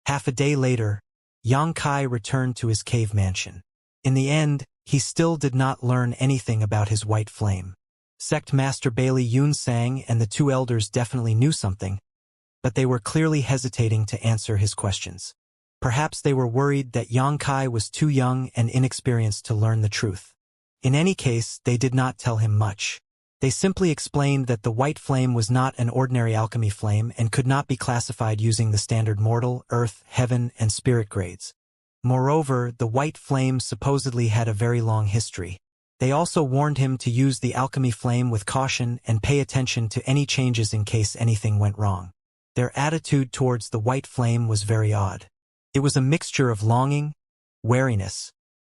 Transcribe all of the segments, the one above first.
Half a day later, Yang Kai returned to his cave mansion. In the end, he still did not learn anything about his white flame. Sect Master Bailey Yunsang and the two elders definitely knew something, but they were clearly hesitating to answer his questions. Perhaps they were worried that Yang Kai was too young and inexperienced to learn the truth. In any case, they did not tell him much. They simply explained that the white flame was not an ordinary alchemy flame and could not be classified using the standard mortal, earth, heaven, and spirit grades. Moreover, the white flame supposedly had a very long history. They also warned him to use the alchemy flame with caution and pay attention to any changes in case anything went wrong. Their attitude towards the white flame was very odd. It was a mixture of longing, wariness,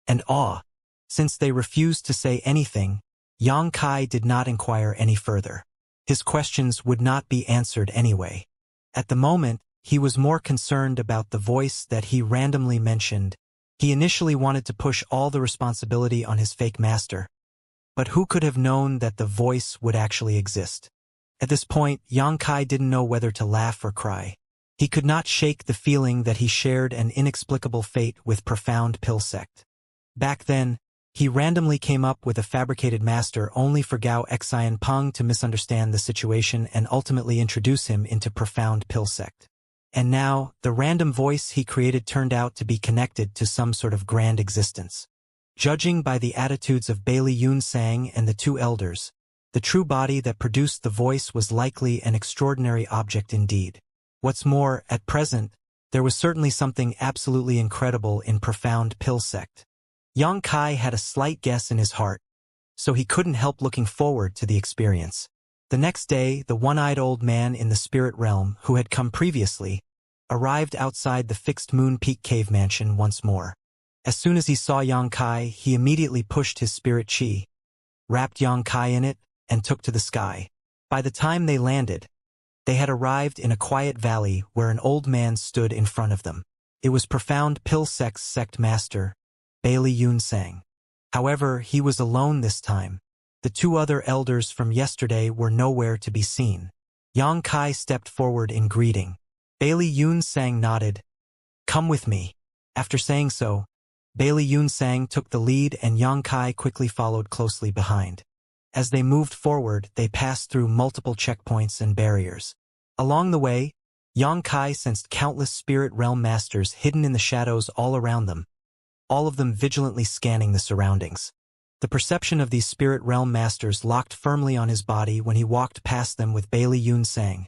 and awe. Since they refused to say anything, Yang Kai did not inquire any further. His questions would not be answered anyway. At the moment, he was more concerned about the voice that he randomly mentioned. He initially wanted to push all the responsibility on his fake master. But who could have known that the voice would actually exist? At this point, Yang Kai didn't know whether to laugh or cry. He could not shake the feeling that he shared an inexplicable fate with Profound Pill Sect. Back then, he randomly came up with a fabricated master only for Gao Xian Peng to misunderstand the situation and ultimately introduce him into Profound Pill Sect. And now, the random voice he created turned out to be connected to some sort of grand existence. Judging by the attitudes of Bailey Yunsang and the two elders, the true body that produced the voice was likely an extraordinary object indeed. What's more, at present, there was certainly something absolutely incredible in Profound Pill Sect. Yang Kai had a slight guess in his heart, so he couldn't help looking forward to the experience. The next day, the one-eyed old man in the spirit realm, who had come previously, arrived outside the Fixed Moon Peak Cave Mansion once more. As soon as he saw Yang Kai, he immediately pushed his spirit chi, wrapped Yang Kai in it, and took to the sky. By the time they landed, they had arrived in a quiet valley where an old man stood in front of them. It was Profound Pill Sect's sect master, Bailey Yunsang. However, he was alone this time. The two other elders from yesterday were nowhere to be seen. Yang Kai stepped forward in greeting. Bailey Yunsang nodded. "Come with me." After saying so, Bailey Yunsang took the lead and Yang Kai quickly followed closely behind. As they moved forward, they passed through multiple checkpoints and barriers. Along the way, Yang Kai sensed countless spirit realm masters hidden in the shadows all around them, all of them vigilantly scanning the surroundings. The perception of these spirit realm masters locked firmly on his body when he walked past them with Bailey Yunsang,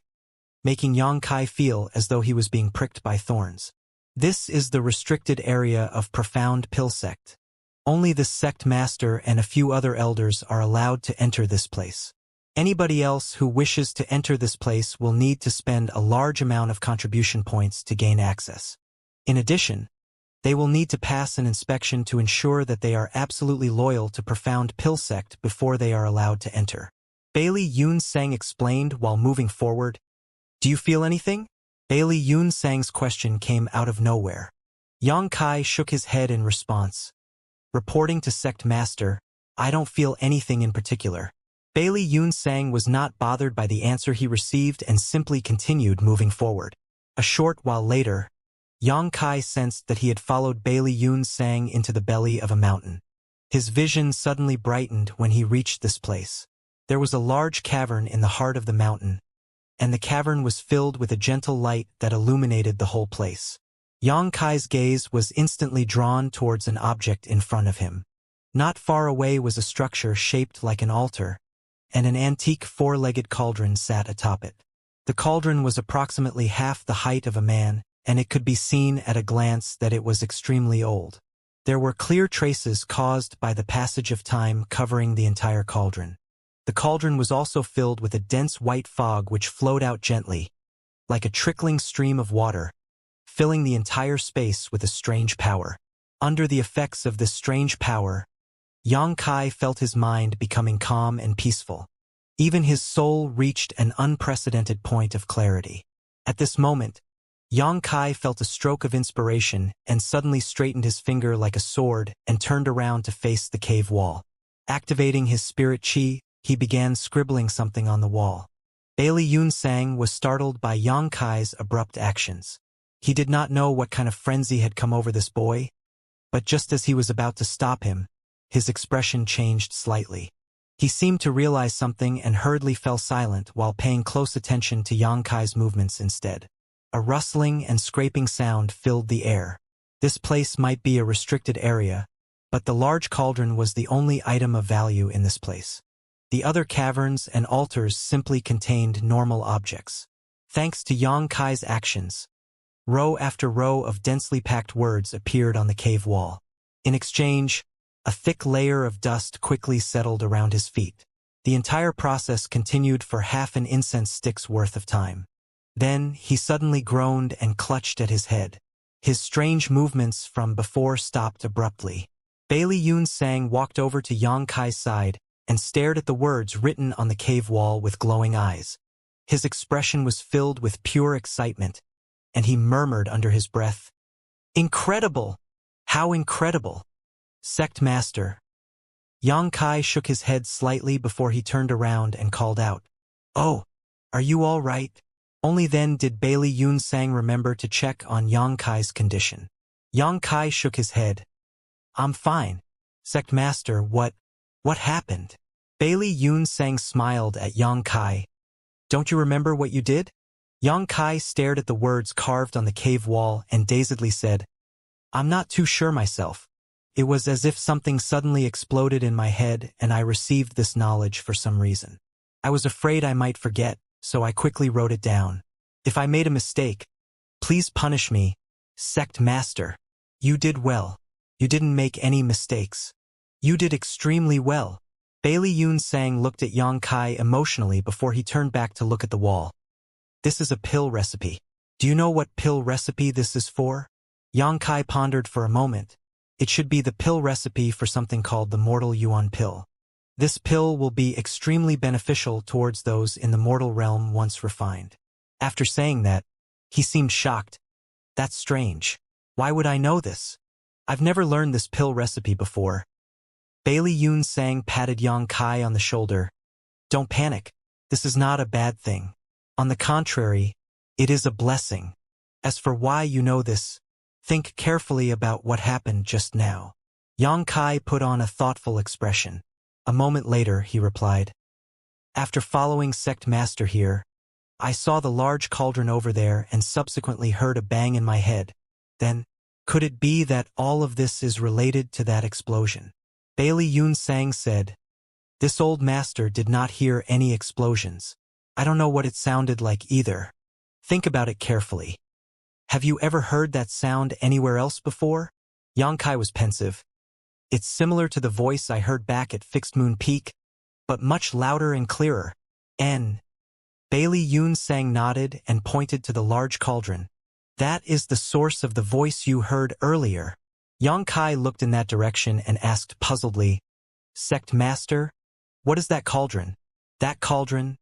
making Yang Kai feel as though he was being pricked by thorns. This is the restricted area of Profound Pill Sect. Only the sect master and a few other elders are allowed to enter this place. Anybody else who wishes to enter this place will need to spend a large amount of contribution points to gain access. In addition, they will need to pass an inspection to ensure that they are absolutely loyal to Profound Pill Sect before they are allowed to enter. Bailey Yunsang explained while moving forward. "Do you feel anything?" Bailey Yunsang's question came out of nowhere. Yang Kai shook his head in response. Reporting to Sect Master, "I don't feel anything in particular." Bailey Yunsang was not bothered by the answer he received and simply continued moving forward. A short while later, Yang Kai sensed that he had followed Bailey Yunsang into the belly of a mountain. His vision suddenly brightened when he reached this place. There was a large cavern in the heart of the mountain, and the cavern was filled with a gentle light that illuminated the whole place. Yang Kai's gaze was instantly drawn towards an object in front of him. Not far away was a structure shaped like an altar, and an antique four-legged cauldron sat atop it. The cauldron was approximately half the height of a man, and it could be seen at a glance that it was extremely old. There were clear traces caused by the passage of time covering the entire cauldron. The cauldron was also filled with a dense white fog which flowed out gently, like a trickling stream of water, filling the entire space with a strange power. Under the effects of this strange power, Yang Kai felt his mind becoming calm and peaceful. Even his soul reached an unprecedented point of clarity. At this moment, Yang Kai felt a stroke of inspiration and suddenly straightened his finger like a sword and turned around to face the cave wall. Activating his spirit chi, he began scribbling something on the wall. Bailey Yunsang was startled by Yang Kai's abrupt actions. He did not know what kind of frenzy had come over this boy, but just as he was about to stop him, his expression changed slightly. He seemed to realize something and hurriedly fell silent while paying close attention to Xianxia's movements instead. A rustling and scraping sound filled the air. This place might be a restricted area, but the large cauldron was the only item of value in this place. The other caverns and altars simply contained normal objects. Thanks to Xianxia's actions, row after row of densely packed words appeared on the cave wall. In exchange, a thick layer of dust quickly settled around his feet. The entire process continued for half an incense stick's worth of time. Then he suddenly groaned and clutched at his head. His strange movements from before stopped abruptly. Bailey Yunsang walked over to Xianxia's side and stared at the words written on the cave wall with glowing eyes. His expression was filled with pure excitement, and he murmured under his breath, "Incredible! How incredible! Sect Master." Xianxia shook his head slightly before he turned around and called out, "Oh, are you all right?" Only then did Bailey Yunsang remember to check on Xianxia's condition. Xianxia shook his head. "I'm fine. Sect Master, what happened?" Bailey Yunsang smiled at Xianxia. "Don't you remember what you did?" Xianxia stared at the words carved on the cave wall and dazedly said, "I'm not too sure myself. It was as if something suddenly exploded in my head and I received this knowledge for some reason. I was afraid I might forget, so I quickly wrote it down. If I made a mistake, please punish me, Sect Master." "You did well. You didn't make any mistakes. You did extremely well." Bailey Yunsang looked at Xianxia emotionally before he turned back to look at the wall. "This is a pill recipe. Do you know what pill recipe this is for?" Xianxia pondered for a moment. "It should be the pill recipe for something called the Mortal Yuan pill. This pill will be extremely beneficial towards those in the mortal realm once refined." After saying that, he seemed shocked. "That's strange. Why would I know this? I've never learned this pill recipe before." Bailey Yunsang patted Xianxia on the shoulder. "Don't panic. This is not a bad thing. On the contrary, it is a blessing. As for why you know this, think carefully about what happened just now." Xianxia put on a thoughtful expression. A moment later, he replied, "After following Sect Master here, I saw the large cauldron over there and subsequently heard a bang in my head. Then, could it be that all of this is related to that explosion?" Bailey Yunsang said, "This old master did not hear any explosions. I don't know what it sounded like either. Think about it carefully. Have you ever heard that sound anywhere else before?" Xianxia was pensive. "It's similar to the voice I heard back at Fixed Moon Peak, but much louder and clearer." Bailey Yunsang nodded and pointed to the large cauldron. "That is the source of the voice you heard earlier." Xianxia looked in that direction and asked puzzledly, "Sect Master, what is that cauldron?" "That cauldron?"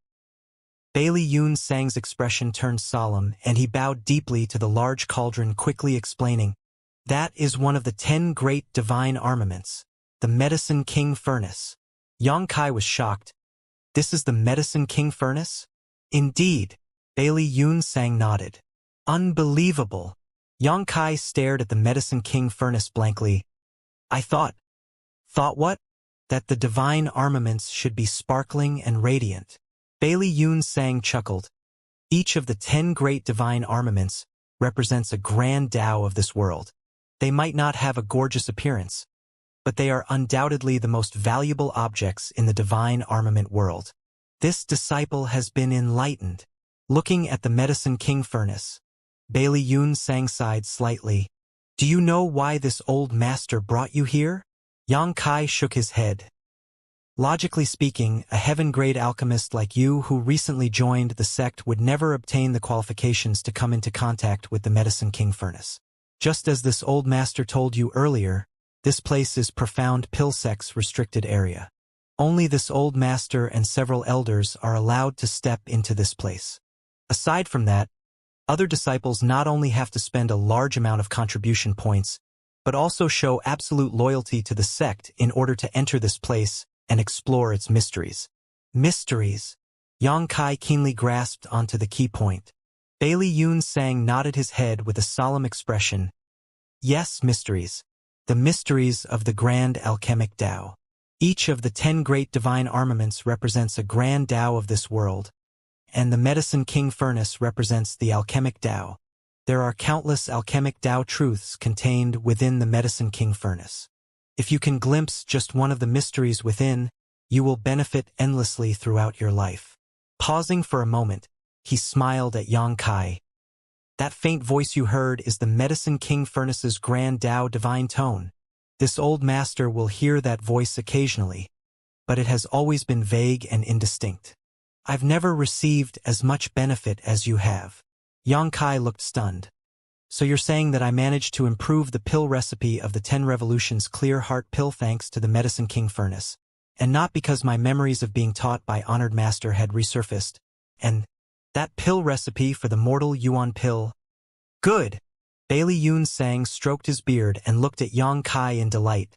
Bailey Yunsang's expression turned solemn, and he bowed deeply to the large cauldron, quickly explaining, "That is one of the 10 great divine armaments, the Medicine King Furnace." Xianxia was shocked. "This is the Medicine King Furnace?" "Indeed." Bailey Yunsang nodded. "Unbelievable." Xianxia stared at the Medicine King Furnace blankly. "I thought what? That the divine armaments should be sparkling and radiant." Bailey Yunsang chuckled. "Each of the 10 great divine armaments represents a grand Tao of this world. They might not have a gorgeous appearance, but they are undoubtedly the most valuable objects in the divine armament world." This disciple has been enlightened. Looking at the Medicine King Furnace, Bailey Yunsang sighed slightly. "Do you know why this old master brought you here?" Xianxia shook his head. "Logically speaking, a heaven-grade alchemist like you who recently joined the sect would never obtain the qualifications to come into contact with the Medicine King Furnace. Just as this old master told you earlier, this place is profound Pilsec's restricted area. Only this old master and several elders are allowed to step into this place. Aside from that, other disciples not only have to spend a large amount of contribution points, but also show absolute loyalty to the sect in order to enter this place and explore its mysteries." Mysteries. Xianxia keenly grasped onto the key point. Bailey Yunsang nodded his head with a solemn expression. Yes, mysteries. The mysteries of the grand alchemic Tao. Each of the 10 great divine armaments represents a grand Tao of this world, and the Medicine King Furnace represents the alchemic Tao. There are countless alchemic Tao truths contained within the Medicine King Furnace. If you can glimpse just one of the mysteries within, you will benefit endlessly throughout your life. Pausing for a moment, he smiled at Yang Kai. That faint voice you heard is the Medicine King Furnace's grand Tao divine tone. This old master will hear that voice occasionally, but it has always been vague and indistinct. I've never received as much benefit as you have. Yang Kai looked stunned. So you're saying that I managed to improve the pill recipe of the 10 Revolutions Clear Heart pill thanks to the Medicine King Furnace, and not because my memories of being taught by Honored Master had resurfaced, and that pill recipe for the Mortal Yuan pill? Good! Bailey Yunsang stroked his beard and looked at Yang Kai in delight.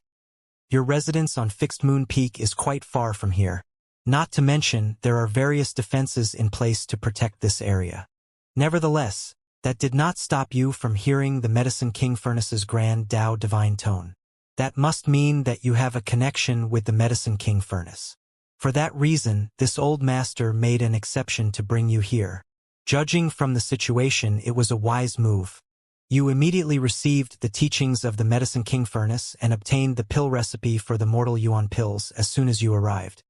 Your residence on Fixed Moon Peak is quite far from here. Not to mention, there are various defenses in place to protect this area. Nevertheless, that did not stop you from hearing the Medicine King Furnace's grand Tao divine tone. That must mean that you have a connection with the Medicine King Furnace. For that reason, this old master made an exception to bring you here. Judging from the situation, it was a wise move. You immediately received the teachings of the Medicine King Furnace and obtained the pill recipe for the Mortal Yuan pills as soon as you arrived.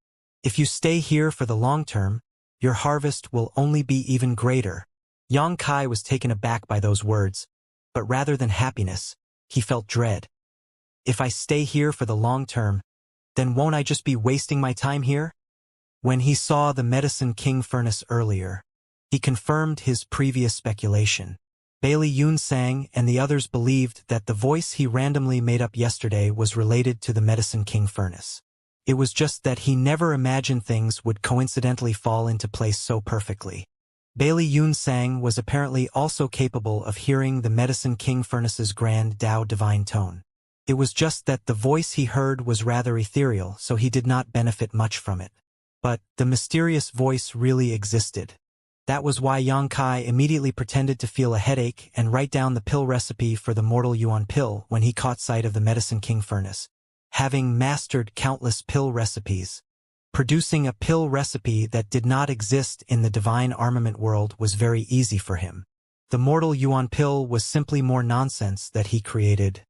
If you stay here for the long term, your harvest will only be even greater. Yang Kai was taken aback by those words, but rather than happiness, he felt dread. If I stay here for the long term, then won't I just be wasting my time here? When he saw the Medicine King Furnace earlier, he confirmed his previous speculation. Bailey Yunsang and the others believed that the voice he randomly made up yesterday was related to the Medicine King Furnace. It was just that he never imagined things would coincidentally fall into place so perfectly. Bailey Yunsang was apparently also capable of hearing the Medicine King Furnace's grand Tao divine tone. It was just that the voice he heard was rather ethereal, so he did not benefit much from it. But the mysterious voice really existed. That was why Yang Kai immediately pretended to feel a headache and write down the pill recipe for the Mortal Yuan pill when he caught sight of the Medicine King Furnace. Having mastered countless pill recipes, producing a pill recipe that did not exist in the divine armament world was very easy for him. The Mortal Yuan pill was simply more nonsense that he created.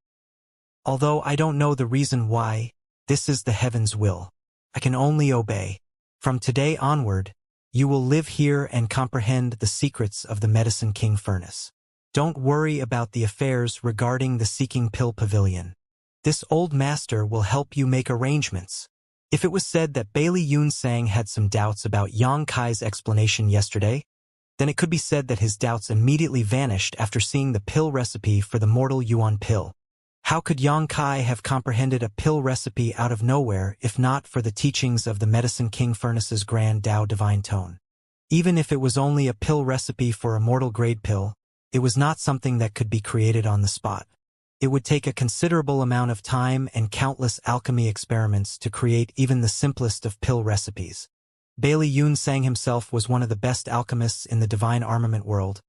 Although I don't know the reason why, this is the heaven's will. I can only obey. From today onward, you will live here and comprehend the secrets of the Medicine King Furnace. Don't worry about the affairs regarding the Seeking Pill Pavilion. This old master will help you make arrangements. If it was said that Bailey Yunsang had some doubts about Yang Kai's explanation yesterday, then it could be said that his doubts immediately vanished after seeing the pill recipe for the Mortal Yuan pill. How could Yang Kai have comprehended a pill recipe out of nowhere if not for the teachings of the Medicine King Furnace's grand Tao divine tone? Even if it was only a pill recipe for a mortal grade pill, it was not something that could be created on the spot. It would take a considerable amount of time and countless alchemy experiments to create even the simplest of pill recipes. Bailey Yunsang himself was one of the best alchemists in the divine armament world,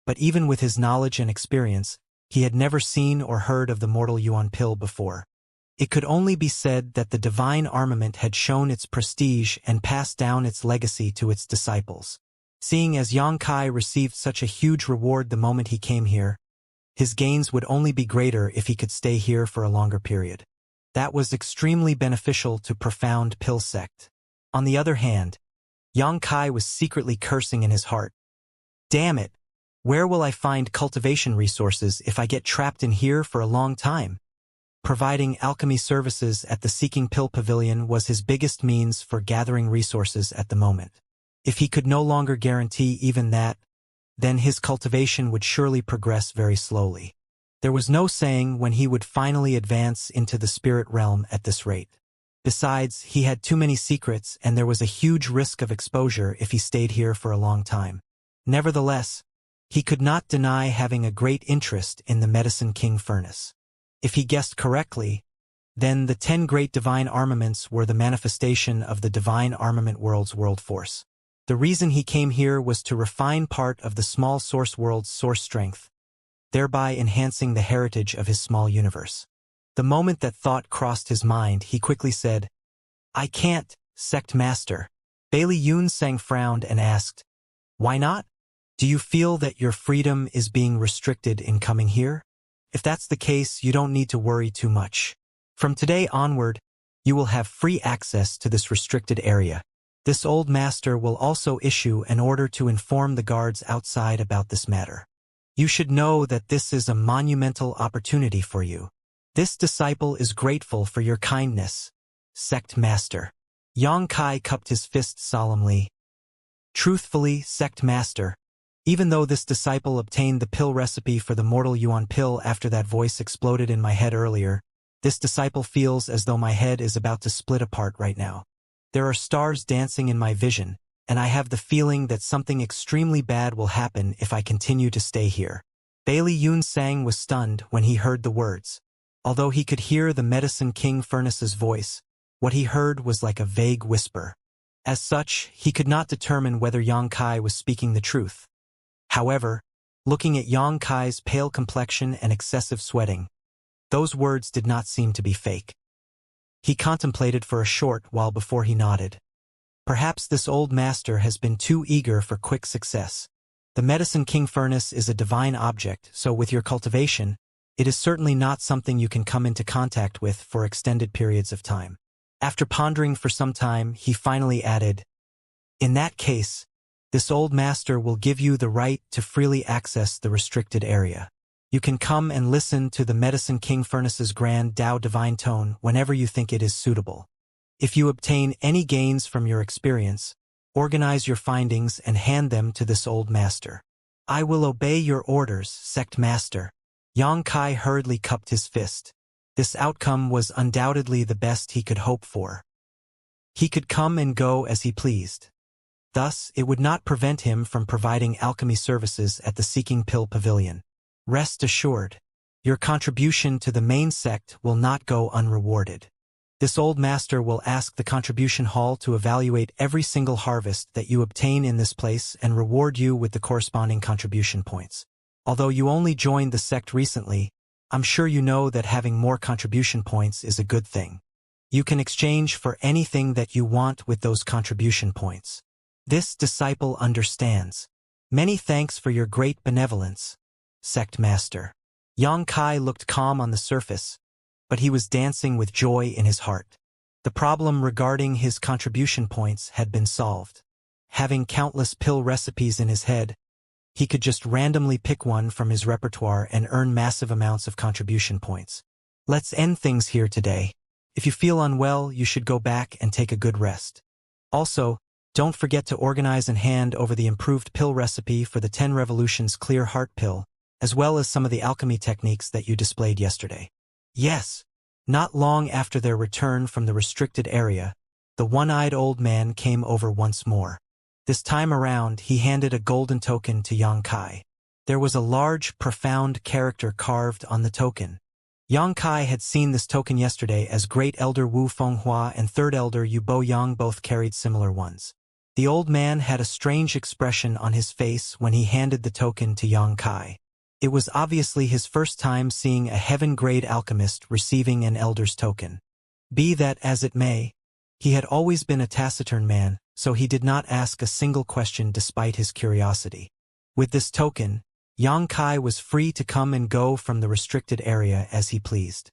but even with his knowledge and experience, he had never seen or heard of the Mortal Yuan pill before. It could only be said that the divine armament had shown its prestige and passed down its legacy to its disciples. Seeing as Yang Kai received such a huge reward the moment he came here, his gains would only be greater if he could stay here for a longer period. That was extremely beneficial to Profound Pill Sect. On the other hand, Yang Kai was secretly cursing in his heart. Damn it! Where will I find cultivation resources if I get trapped in here for a long time? Providing alchemy services at the Seeking Pill Pavilion was his biggest means for gathering resources at the moment. If he could no longer guarantee even that, then his cultivation would surely progress very slowly. There was no saying when he would finally advance into the spirit realm at this rate. Besides, he had too many secrets and there was a huge risk of exposure if he stayed here for a long time. Nevertheless, he could not deny having a great interest in the Medicine King Furnace. If he guessed correctly, then the 10 great divine armaments were the manifestation of the divine armament world's world force. The reason he came here was to refine part of the small source world's source strength, thereby enhancing the heritage of his small universe. The moment that thought crossed his mind, he quickly said, "I can't, Sect Master." Bailey Yunsang frowned and asked, "Why not? Do you feel that your freedom is being restricted in coming here? If that's the case, you don't need to worry too much. From today onward, you will have free access to this restricted area. This old master will also issue an order to inform the guards outside about this matter. You should know that this is a monumental opportunity for you. This disciple is grateful for your kindness, Sect Master." Yang Kai cupped his fist solemnly. "Truthfully, Sect Master, even though this disciple obtained the pill recipe for the mortal Yuan pill after that voice exploded in my head earlier, this disciple feels as though my head is about to split apart right now. There are stars dancing in my vision, and I have the feeling that something extremely bad will happen if I continue to stay here." Bailey Yunsang was stunned when he heard the words. Although he could hear the Medicine King Furnace's voice, what he heard was like a vague whisper. As such, he could not determine whether Yang Kai was speaking the truth. However, looking at Yang Kai's pale complexion and excessive sweating, those words did not seem to be fake. He contemplated for a short while before he nodded. Perhaps this old master has been too eager for quick success. The Medicine King Furnace is a divine object, so with your cultivation, it is certainly not something you can come into contact with for extended periods of time. After pondering for some time, he finally added, "In that case, this old master will give you the right to freely access the restricted area. You can come and listen to the Medicine King Furnace's grand Tao divine tone whenever you think it is suitable. If you obtain any gains from your experience, organize your findings and hand them to this old master." "I will obey your orders, Sect Master." Yang Kai hurriedly cupped his fist. This outcome was undoubtedly the best he could hope for. He could come and go as he pleased. Thus, it would not prevent him from providing alchemy services at the Seeking Pill Pavilion. Rest assured, your contribution to the main sect will not go unrewarded. This old master will ask the contribution hall to evaluate every single harvest that you obtain in this place and reward you with the corresponding contribution points. Although you only joined the sect recently, I'm sure you know that having more contribution points is a good thing. You can exchange for anything that you want with those contribution points. This disciple understands. Many thanks for your great benevolence, Sect Master." Yang Kai looked calm on the surface, but he was dancing with joy in his heart. The problem regarding his contribution points had been solved. Having countless pill recipes in his head, he could just randomly pick one from his repertoire and earn massive amounts of contribution points. Let's end things here today. If you feel unwell, you should go back and take a good rest. Also, don't forget to organize and hand over the improved pill recipe for the 10 Revolutions Clear Heart Pill, as well as some of the alchemy techniques that you displayed yesterday. Yes. Not long after their return from the restricted area, the one-eyed old man came over once more. This time around, he handed a golden token to Yang Kai. There was a large, profound character carved on the token. Yang Kai had seen this token yesterday as Great Elder Wu Fenghua and Third Elder Yu Bo Yang both carried similar ones. The old man had a strange expression on his face when he handed the token to Yang Kai. It was obviously his first time seeing a heaven-grade alchemist receiving an elder's token. Be that as it may, he had always been a taciturn man, so he did not ask a single question despite his curiosity. With this token, Yang Kai was free to come and go from the restricted area as he pleased.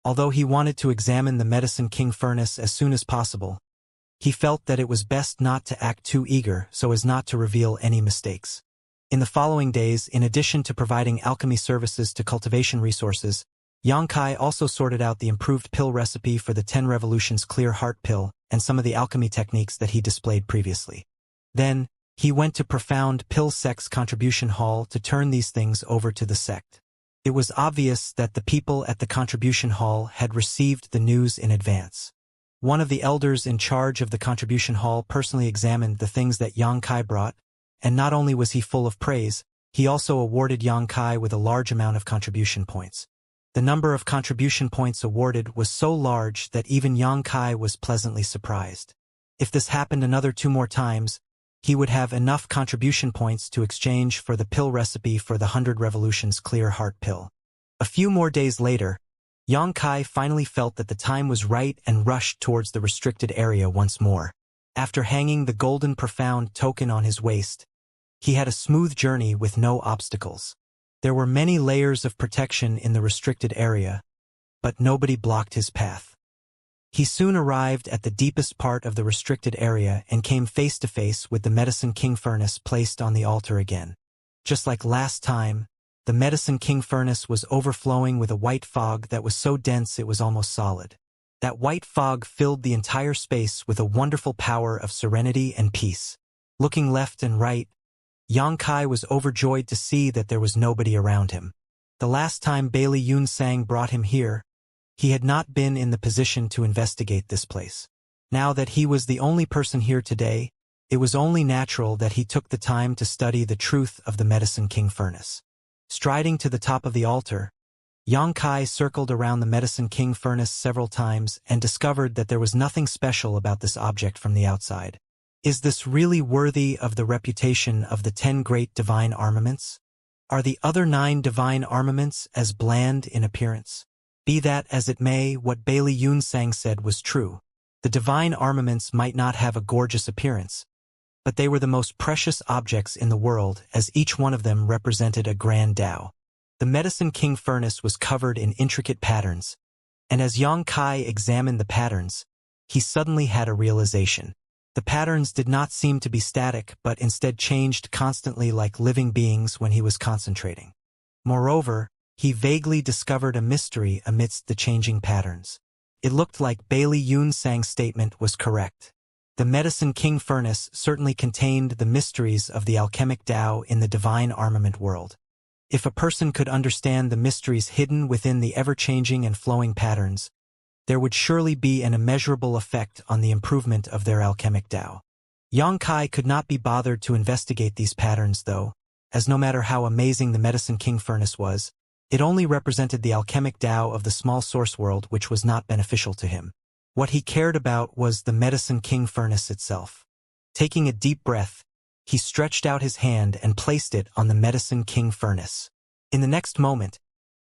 Although he wanted to examine the Medicine King Furnace as soon as possible, he felt that it was best not to act too eager so as not to reveal any mistakes. In the following days, in addition to providing alchemy services to cultivation resources, Yang Kai also sorted out the improved pill recipe for the 10 Revolutions Clear Heart Pill and some of the alchemy techniques that he displayed previously. Then, he went to Profound Pill Sect's contribution hall to turn these things over to the sect. It was obvious that the people at the contribution hall had received the news in advance. One of the elders in charge of the contribution hall personally examined the things that Yang Kai brought, and not only was he full of praise, he also awarded Yang Kai with a large amount of contribution points. The number of contribution points awarded was so large that even Yang Kai was pleasantly surprised. If this happened another 2 more times, he would have enough contribution points to exchange for the pill recipe for the 100 Revolutions Clear Heart pill. A few more days later, Xianxia finally felt that the time was right and rushed towards the restricted area once more. After hanging the golden profound token on his waist, he had a smooth journey with no obstacles. There were many layers of protection in the restricted area, but nobody blocked his path. He soon arrived at the deepest part of the restricted area and came face to face with the Medicine King furnace placed on the altar again. Just like last time, the Medicine King furnace was overflowing with a white fog that was so dense it was almost solid. That white fog filled the entire space with a wonderful power of serenity and peace. Looking left and right, Xianxia was overjoyed to see that there was nobody around him. The last time Bailey Yunsang brought him here, he had not been in the position to investigate this place. Now that he was the only person here today, it was only natural that he took the time to study the truth of the Medicine King furnace. Striding to the top of the altar, Xianxia circled around the Medicine King furnace several times and discovered that there was nothing special about this object from the outside. Is this really worthy of the reputation of the 10 great divine armaments? Are the other 9 divine armaments as bland in appearance? Be that as it may, what Bailey Yunsang said was true. The divine armaments might not have a gorgeous appearance, but they were the most precious objects in the world, as each one of them represented a grand Tao. The Medicine King furnace was covered in intricate patterns, and as Xianxia examined the patterns, he suddenly had a realization. The patterns did not seem to be static, but instead changed constantly like living beings when he was concentrating. Moreover, he vaguely discovered a mystery amidst the changing patterns. It looked like Bailey Yunsang's statement was correct. The Medicine King furnace certainly contained the mysteries of the alchemic Tao in the divine armament world. If a person could understand the mysteries hidden within the ever-changing and flowing patterns, there would surely be an immeasurable effect on the improvement of their alchemic Tao. Xianxia could not be bothered to investigate these patterns though, as no matter how amazing the Medicine King furnace was, it only represented the alchemic Tao of the small source world, which was not beneficial to him. What he cared about was the Medicine King furnace itself. Taking a deep breath, he stretched out his hand and placed it on the Medicine King furnace. In the next moment,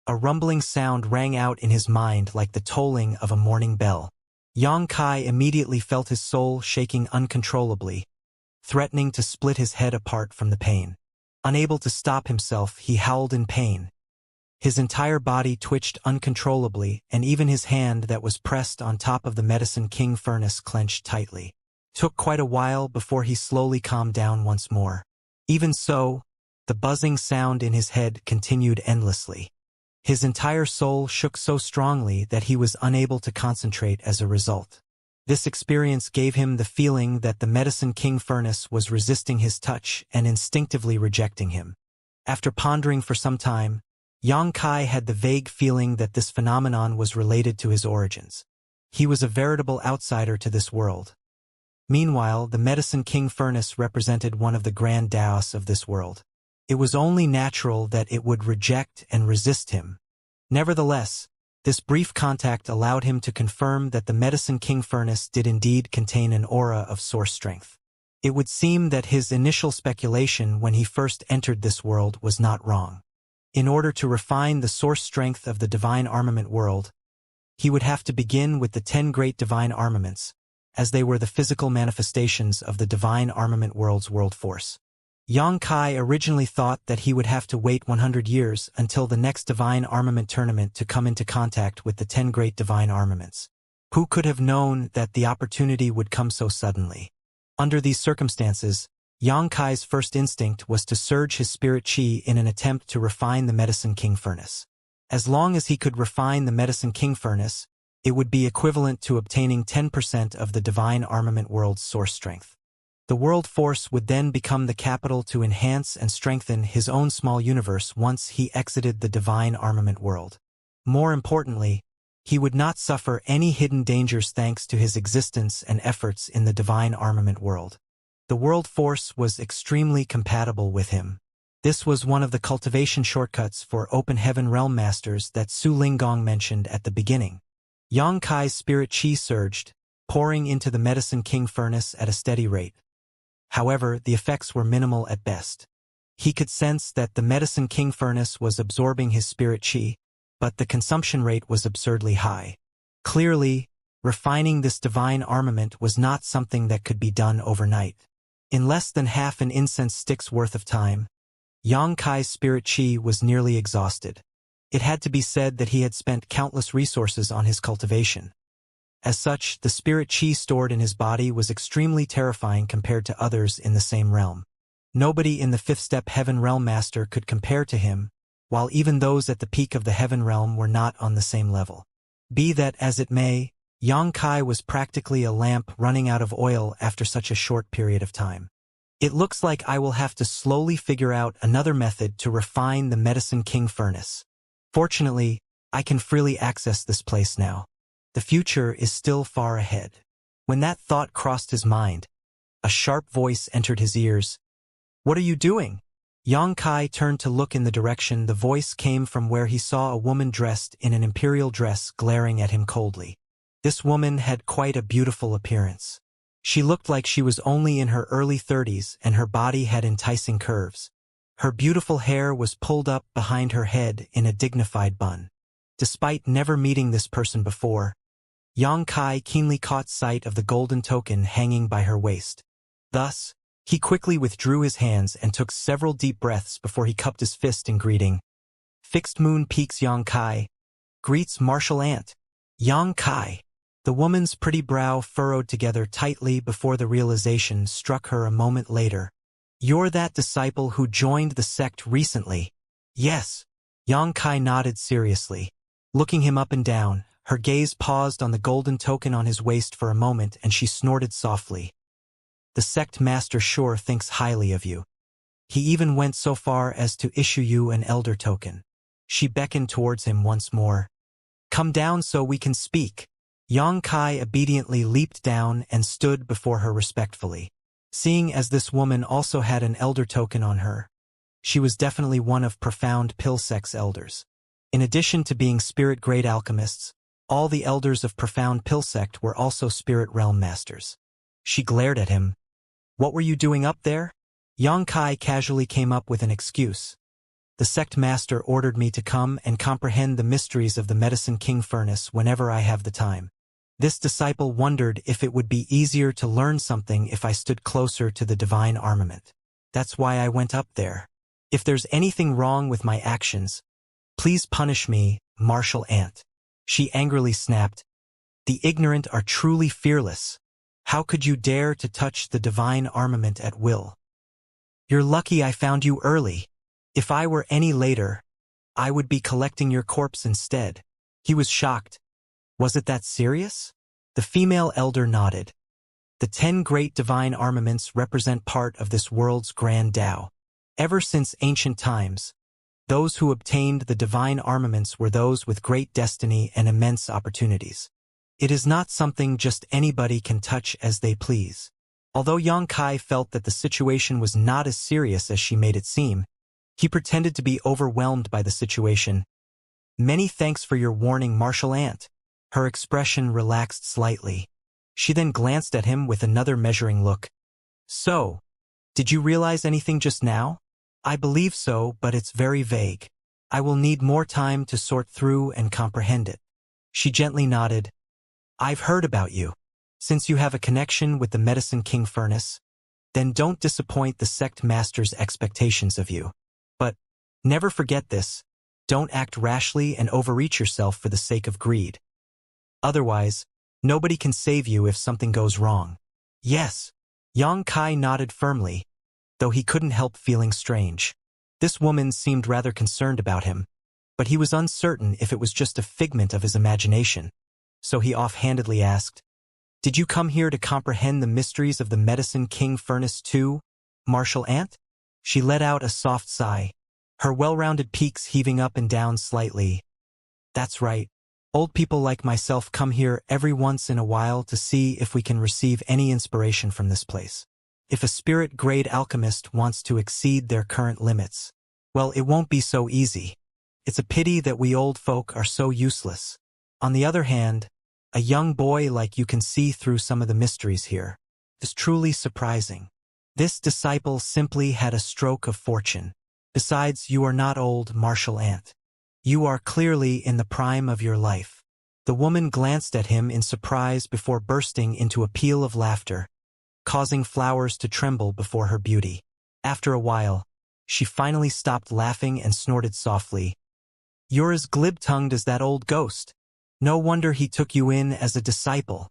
a rumbling sound rang out in his mind like the tolling of a morning bell. Xianxia immediately felt his soul shaking uncontrollably, threatening to split his head apart from the pain. Unable to stop himself, he howled in pain. His entire body twitched uncontrollably, and even his hand that was pressed on top of the Medicine King furnace clenched tightly. Took quite a while before he slowly calmed down once more. Even so, the buzzing sound in his head continued endlessly. His entire soul shook so strongly that he was unable to concentrate as a result. This experience gave him the feeling that the Medicine King furnace was resisting his touch and instinctively rejecting him. After pondering for some time, Xianxia had the vague feeling that this phenomenon was related to his origins. He was a veritable outsider to this world. Meanwhile, the Medicine King furnace represented one of the grand Taos of this world. It was only natural that it would reject and resist him. Nevertheless, this brief contact allowed him to confirm that the Medicine King furnace did indeed contain an aura of source strength. It would seem that his initial speculation when he first entered this world was not wrong. In order to refine the source strength of the divine armament world, he would have to begin with the 10 great divine armaments, as they were the physical manifestations of the divine armament world's world force. Xianxia originally thought that he would have to wait 100 years until the next divine armament tournament to come into contact with the 10 great divine armaments. Who could have known that the opportunity would come so suddenly? Under these circumstances, Xianxia's first instinct was to surge his spirit qi in an attempt to refine the Medicine King furnace. As long as he could refine the Medicine King furnace, it would be equivalent to obtaining 10% of the divine armament world's source strength. The world force would then become the capital to enhance and strengthen his own small universe once he exited the divine armament world. More importantly, he would not suffer any hidden dangers thanks to his existence and efforts in the divine armament world. The world force was extremely compatible with him. This was one of the cultivation shortcuts for open heaven realm masters that Su Linggong mentioned at the beginning. Xianxia's spirit qi surged, pouring into the Medicine King furnace at a steady rate. However, the effects were minimal at best. He could sense that the Medicine King furnace was absorbing his spirit chi, but the consumption rate was absurdly high. Clearly, refining this divine armament was not something that could be done overnight. In less than half an incense stick's worth of time, Xianxia's spirit chi was nearly exhausted. It had to be said that he had spent countless resources on his cultivation. As such, the spirit chi stored in his body was extremely terrifying compared to others in the same realm. Nobody in the fifth-step Heaven Realm Master could compare to him, while even those at the peak of the Heaven Realm were not on the same level. Be that as it may, Xianxia was practically a lamp running out of oil after such a short period of time. It looks like I will have to slowly figure out another method to refine the Medicine King furnace. Fortunately, I can freely access this place now. The future is still far ahead. When that thought crossed his mind, a sharp voice entered his ears. "What are you doing?" Xianxia turned to look in the direction the voice came from, where he saw a woman dressed in an imperial dress glaring at him coldly. This woman had quite a beautiful appearance. She looked like she was only in her early 30s, and her body had enticing curves. Her beautiful hair was pulled up behind her head in a dignified bun. Despite never meeting this person before, Xianxia keenly caught sight of the golden token hanging by her waist. Thus, he quickly withdrew his hands and took several deep breaths before he cupped his fist in greeting. Fixed Moon Peaks Xianxia greets Martial Ant. Xianxia. The woman's pretty brow furrowed together tightly before the realization struck her a moment later. "You're that disciple who joined the sect recently?" "Yes." Xianxia nodded seriously. Looking him up and down, her gaze paused on the golden token on his waist for a moment, and she snorted softly. "The sect master sure thinks highly of you. He even went so far as to issue you an elder token." She beckoned towards him once more. "Come down so we can speak." Xianxia obediently leaped down and stood before her respectfully. Seeing as this woman also had an elder token on her, she was definitely one of Profound Pilsek's elders. In addition to being spirit-grade alchemists, all the elders of Profound Pilsect were also spirit realm masters. She glared at him. "What were you doing up there?" Xianxia casually came up with an excuse. "The sect master ordered me to come and comprehend the mysteries of the Medicine King furnace whenever I have the time. This disciple wondered if it would be easier to learn something if I stood closer to the divine armament. That's why I went up there. If there's anything wrong with my actions, please punish me, Martial Ant." She angrily snapped. "The ignorant are truly fearless. How could you dare to touch the divine armament at will? You're lucky I found you early. If I were any later, I would be collecting your corpse instead." He was shocked. "Was it that serious?" The female elder nodded. "The 10 great divine armaments represent part of this world's grand Tao. Ever since ancient times, those who obtained the divine armaments were those with great destiny and immense opportunities. It is not something just anybody can touch as they please." Although Xianxia felt that the situation was not as serious as she made it seem, he pretended to be overwhelmed by the situation. "Many thanks for your warning, Martial Ant." Her expression relaxed slightly. She then glanced at him with another measuring look. "So, did you realize anything just now?" "I believe so, but it's very vague. I will need more time to sort through and comprehend it." She gently nodded. "I've heard about you. Since you have a connection with the Medicine King furnace, then don't disappoint the sect master's expectations of you. But never forget this: don't act rashly and overreach yourself for the sake of greed. Otherwise, nobody can save you if something goes wrong." "Yes." Xianxia nodded firmly, though he couldn't help feeling strange. This woman seemed rather concerned about him, but he was uncertain if it was just a figment of his imagination. So he offhandedly asked, "Did you come here to comprehend the mysteries of the Medicine King furnace too, Martial Ant?" She let out a soft sigh, her well-rounded peaks heaving up and down slightly. "That's right. Old people like myself come here every once in a while to see if we can receive any inspiration from this place. If a spirit-grade alchemist wants to exceed their current limits, well, it won't be so easy. It's a pity that we old folk are so useless. On the other hand, a young boy like you can see through some of the mysteries here. It's truly surprising." This disciple simply had a stroke of fortune. Besides, you are not old, martial ant. You are clearly in the prime of your life. The woman glanced at him in surprise before bursting into a peal of laughter, causing flowers to tremble before her beauty. After a while, she finally stopped laughing and snorted softly. You're as glib-tongued as that old ghost. No wonder he took you in as a disciple.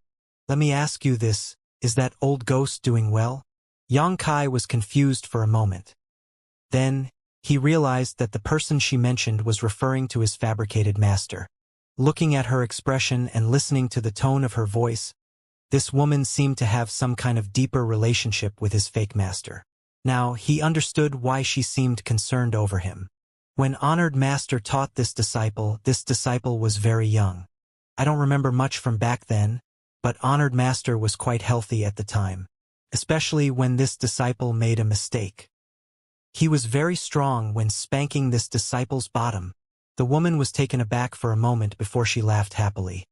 Let me ask you this, is that old ghost doing well? Xianxia was confused for a moment. Then, he realized that the person she mentioned was referring to his fabricated master. Looking at her expression and listening to the tone of her voice, this woman seemed to have some kind of deeper relationship with his fake master. Now, he understood why she seemed concerned over him. When honored master taught this disciple was very young. I don't remember much from back then, but honored master was quite healthy at the time, especially when this disciple made a mistake. He was very strong when spanking this disciple's bottom. The woman was taken aback for a moment before she laughed happily.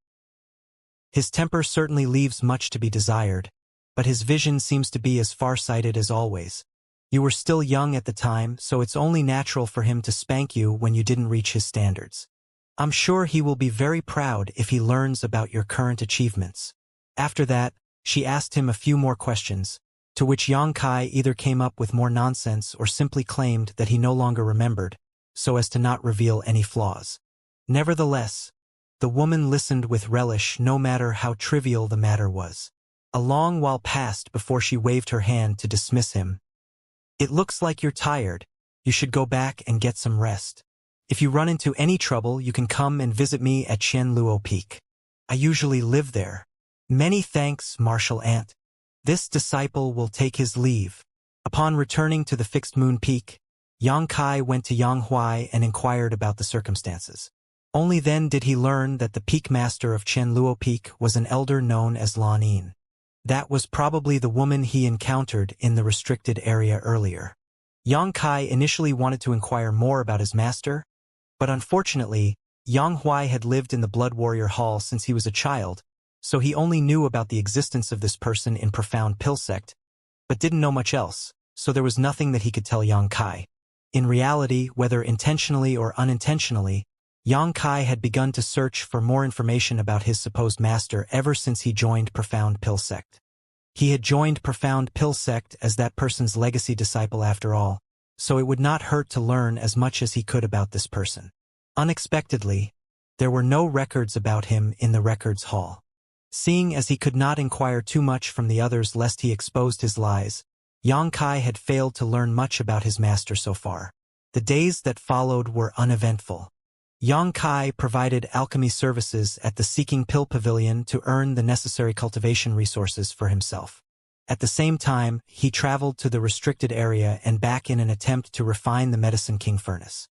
His temper certainly leaves much to be desired, but his vision seems to be as far-sighted as always. You were still young at the time, so it's only natural for him to spank you when you didn't reach his standards. I'm sure he will be very proud if he learns about your current achievements. After that, she asked him a few more questions, to which Xianxia either came up with more nonsense or simply claimed that he no longer remembered, so as to not reveal any flaws. Nevertheless, the woman listened with relish no matter how trivial the matter was. A long while passed before she waved her hand to dismiss him. It looks like you're tired. You should go back and get some rest. If you run into any trouble, you can come and visit me at Qianluo Peak. I usually live there. Many thanks, Martial Ant. This disciple will take his leave. Upon returning to the Fixed Moon Peak, Xianxia went to Yanghuai and inquired about the circumstances. Only then did he learn that the peak master of Qianluo Peak was an elder known as Lan Yin. That was probably the woman he encountered in the restricted area earlier. Xianxia initially wanted to inquire more about his master, but unfortunately, Yanghuai had lived in the Blood Warrior Hall since he was a child, so he only knew about the existence of this person in Profound Pill Sect, but didn't know much else, so there was nothing that he could tell Xianxia. In reality, whether intentionally or unintentionally, Xianxia had begun to search for more information about his supposed master ever since he joined Profound Pill Sect. He had joined Profound Pill Sect as that person's legacy disciple after all, so it would not hurt to learn as much as he could about this person. Unexpectedly, there were no records about him in the records hall. Seeing as he could not inquire too much from the others lest he exposed his lies, Xianxia had failed to learn much about his master so far. The days that followed were uneventful. Xianxia provided alchemy services at the Seeking Pill Pavilion to earn the necessary cultivation resources for himself. At the same time, he traveled to the restricted area and back in an attempt to refine the Medicine King Furnace.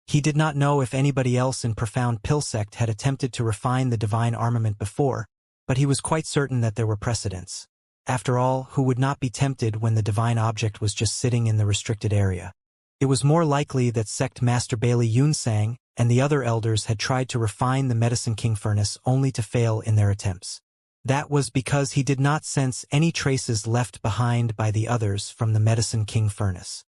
He did not know if anybody else in Profound Pill Sect had attempted to refine the divine armament before, but he was quite certain that there were precedents. After all, who would not be tempted when the divine object was just sitting in the restricted area? It was more likely that Sect Master Bailey Yunsang and the other elders had tried to refine the Medicine King Furnace only to fail in their attempts. That was because he did not sense any traces left behind by the others from the Medicine King Furnace.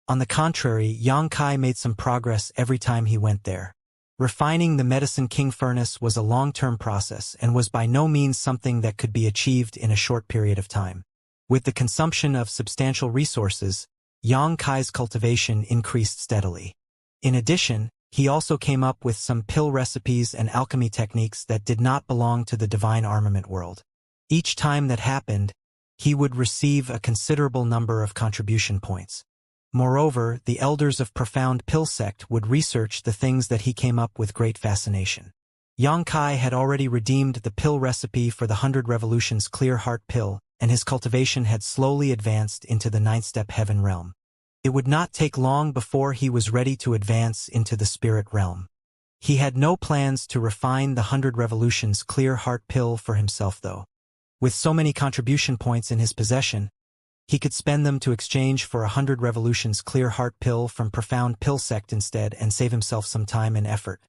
On the contrary, Xianxia made some progress every time he went there. Refining the Medicine King Furnace was a long-term process and was by no means something that could be achieved in a short period of time. With the consumption of substantial resources, Xianxia's cultivation increased steadily. In addition, he also came up with some pill recipes and alchemy techniques that did not belong to the divine armament world. Each time that happened, he would receive a considerable number of contribution points. Moreover, the elders of Profound Pill Sect would research the things that he came up with great fascination. Xianxia had already redeemed the pill recipe for the 100 Revolutions Clear Heart Pill, and his cultivation had slowly advanced into the 9th-step heaven realm. It would not take long before he was ready to advance into the spirit realm. He had no plans to refine the 100 Revolutions Clear Heart Pill for himself though. With so many contribution points in his possession, he could spend them to exchange for 100 Revolutions Clear Heart Pill from Profound Pill Sect instead and save himself some time and effort.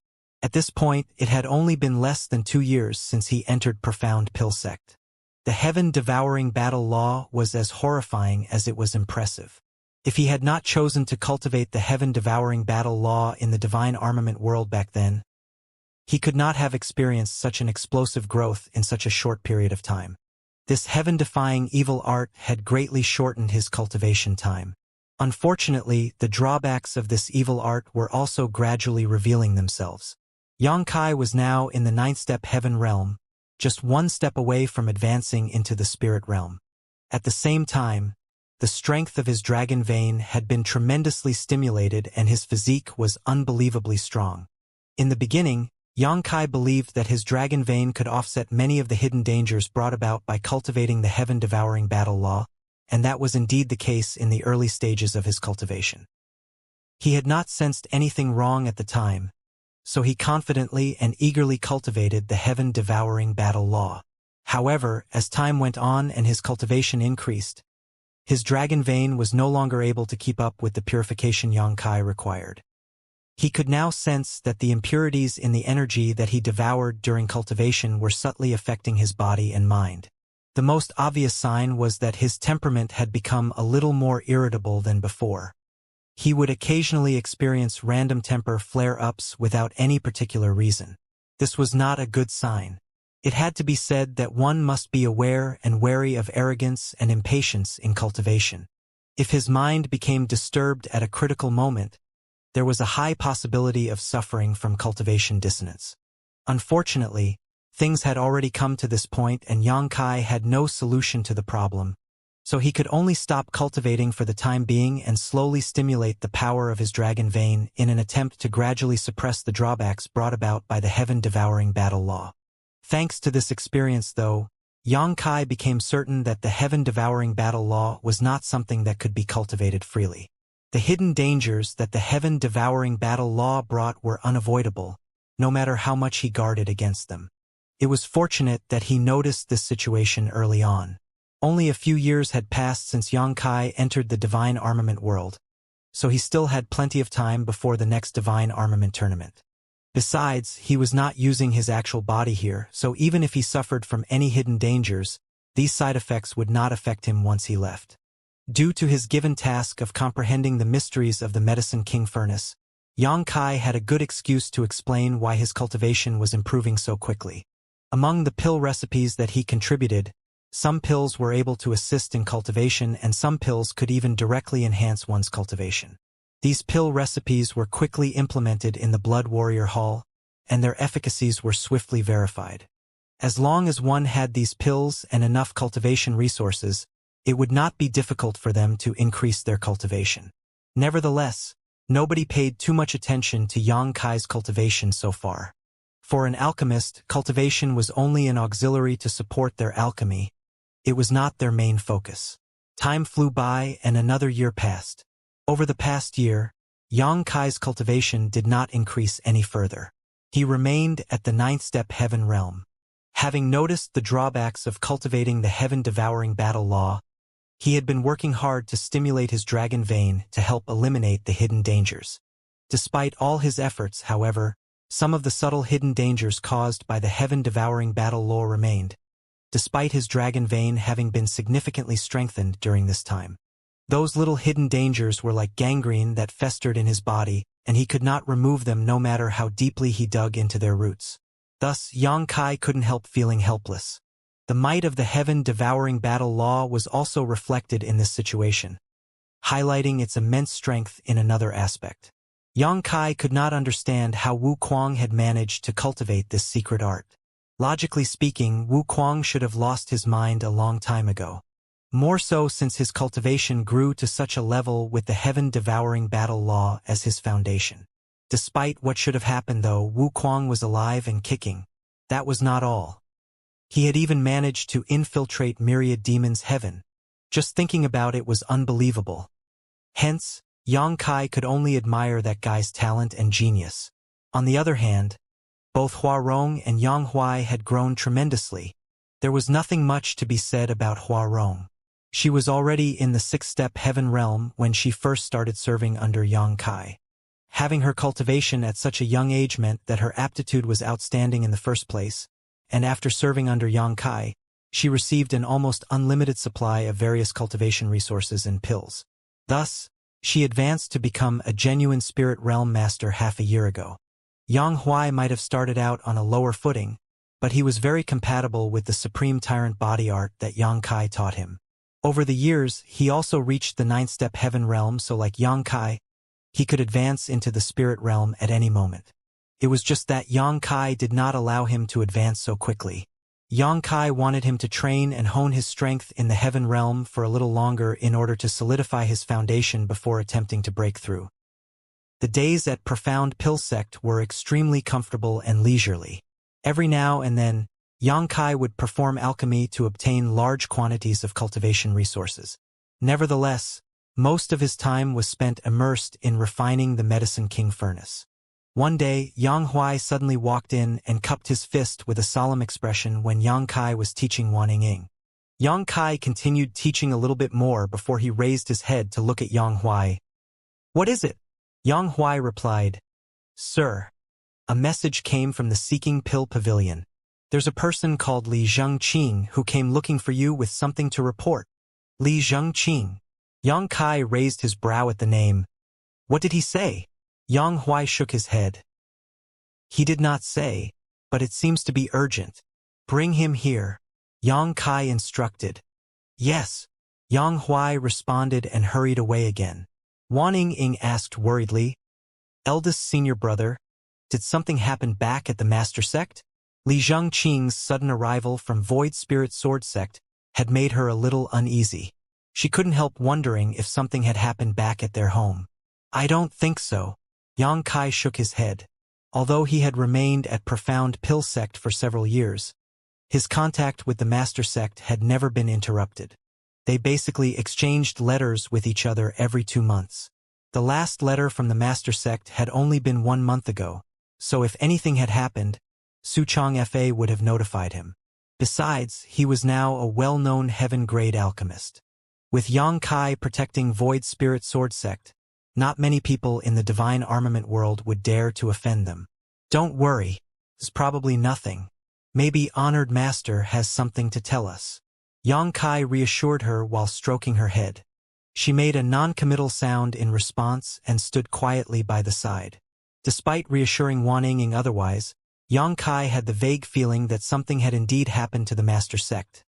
At this point, it had only been less than 2 years since he entered Profound Pill Sect. The heaven-devouring battle law was as horrifying as it was impressive. If he had not chosen to cultivate the heaven-devouring battle law in the divine armament world back then, he could not have experienced such an explosive growth in such a short period of time. This heaven-defying evil art had greatly shortened his cultivation time. Unfortunately, the drawbacks of this evil art were also gradually revealing themselves. Xianxia was now in the 9th-step heaven realm, just one step away from advancing into the spirit realm. At the same time, the strength of his dragon vein had been tremendously stimulated and his physique was unbelievably strong. In the beginning, Xianxia believed that his dragon vein could offset many of the hidden dangers brought about by cultivating the heaven-devouring battle law, and that was indeed the case in the early stages of his cultivation. He had not sensed anything wrong at the time, so he confidently and eagerly cultivated the heaven-devouring battle law. However, as time went on and his cultivation increased, his dragon vein was no longer able to keep up with the purification Xianxia required. He could now sense that the impurities in the energy that he devoured during cultivation were subtly affecting his body and mind. The most obvious sign was that his temperament had become a little more irritable than before. He would occasionally experience random temper flare-ups without any particular reason. This was not a good sign. It had to be said that one must be aware and wary of arrogance and impatience in cultivation. If his mind became disturbed at a critical moment, there was a high possibility of suffering from cultivation dissonance. Unfortunately, things had already come to this point and Xianxia had no solution to the problem, so he could only stop cultivating for the time being and slowly stimulate the power of his dragon vein in an attempt to gradually suppress the drawbacks brought about by the heaven-devouring battle law. Thanks to this experience, though, Xianxia became certain that the heaven-devouring battle law was not something that could be cultivated freely. The hidden dangers that the heaven-devouring battle law brought were unavoidable, no matter how much he guarded against them. It was fortunate that he noticed this situation early on. Only a few years had passed since Xianxia entered the divine armament world, so he still had plenty of time before the next divine armament tournament. Besides, he was not using his actual body here, so even if he suffered from any hidden dangers, these side effects would not affect him once he left. Due to his given task of comprehending the mysteries of the Medicine King Furnace, Xianxia had a good excuse to explain why his cultivation was improving so quickly. Among the pill recipes that he contributed, some pills were able to assist in cultivation and some pills could even directly enhance one's cultivation. These pill recipes were quickly implemented in the Blood Warrior Hall, and their efficacies were swiftly verified. As long as one had these pills and enough cultivation resources, it would not be difficult for them to increase their cultivation. Nevertheless, nobody paid too much attention to Xianxia's cultivation so far. For an alchemist, cultivation was only an auxiliary to support their alchemy. It was not their main focus. Time flew by and another year passed. Over the past year, Xianxia's cultivation did not increase any further. He remained at the 9th-step heaven realm. Having noticed the drawbacks of cultivating the heaven-devouring battle law, he had been working hard to stimulate his dragon vein to help eliminate the hidden dangers. Despite all his efforts, however, some of the subtle hidden dangers caused by the heaven-devouring battle law remained, despite his dragon vein having been significantly strengthened during this time. Those little hidden dangers were like gangrene that festered in his body, and he could not remove them no matter how deeply he dug into their roots. Thus, Xianxia couldn't help feeling helpless. The might of the heaven-devouring battle law was also reflected in this situation, highlighting its immense strength in another aspect. Xianxia could not understand how Wu Kuang had managed to cultivate this secret art. Logically speaking, Wu Kuang should have lost his mind a long time ago. More so since his cultivation grew to such a level with the heaven-devouring battle law as his foundation. Despite what should have happened though, Wu Kuang was alive and kicking. That was not all. He had even managed to infiltrate myriad demons' heaven. Just thinking about it was unbelievable. Hence, Xianxia could only admire that guy's talent and genius. On the other hand, both Huarong and Yanghui had grown tremendously. There was nothing much to be said about Huarong. She was already in the 6th-step heaven realm when she first started serving under Xianxia. Having her cultivation at such a young age meant that her aptitude was outstanding in the first place, and after serving under Xianxia, she received an almost unlimited supply of various cultivation resources and pills. Thus, she advanced to become a genuine spirit realm master half a year ago. Yang Huai might have started out on a lower footing, but he was very compatible with the supreme tyrant body art that Yang Kai taught him. Over the years, he also reached the 9th-step heaven realm, so like Yang Kai, he could advance into the spirit realm at any moment. It was just that Yang Kai did not allow him to advance so quickly. Yang Kai wanted him to train and hone his strength in the heaven realm for a little longer in order to solidify his foundation before attempting to break through. The days at Profound Pill Sect were extremely comfortable and leisurely. Every now and then, Yang Kai would perform alchemy to obtain large quantities of cultivation resources. Nevertheless, most of his time was spent immersed in refining the Medicine King furnace. One day, Yang Huai suddenly walked in and cupped his fist with a solemn expression when Yang Kai was teaching Wan Ying. Yang Kai continued teaching a little bit more before he raised his head to look at Yang Huai. "What is it?" Yang Huai replied, "Sir, a message came from the Seeking Pill Pavilion. There's a person called Li Zhengqing who came looking for you with something to report." Li Zhengqing. Yang Kai raised his brow at the name. "What did he say?" Yang Huai shook his head. "He did not say, but it seems to be urgent. Bring him here," Yang Kai instructed. "Yes," Yang Huai responded and hurried away again. Wan Ying asked worriedly, "Eldest senior brother, did something happen back at the Master Sect?" Li Zhengqing's sudden arrival from Void Spirit Sword Sect had made her a little uneasy. She couldn't help wondering if something had happened back at their home. "I don't think so." Yang Kai shook his head. Although he had remained at Profound Pill Sect for several years, his contact with the Master Sect had never been interrupted. They basically exchanged letters with each other every 2 months. The last letter from the Master Sect had only been 1 month ago, so if anything had happened, Su Chong Fa would have notified him. Besides, he was now a well-known heaven-grade alchemist. With Yang Kai protecting Void Spirit Sword Sect, not many people in the divine armament world would dare to offend them. "Don't worry, it's probably nothing. Maybe Honored Master has something to tell us." Yang Kai reassured her while stroking her head. She made a non-committal sound in response and stood quietly by the side. Despite reassuring Wan Ying otherwise, Yang Kai had the vague feeling that something had indeed happened to the Master Sect.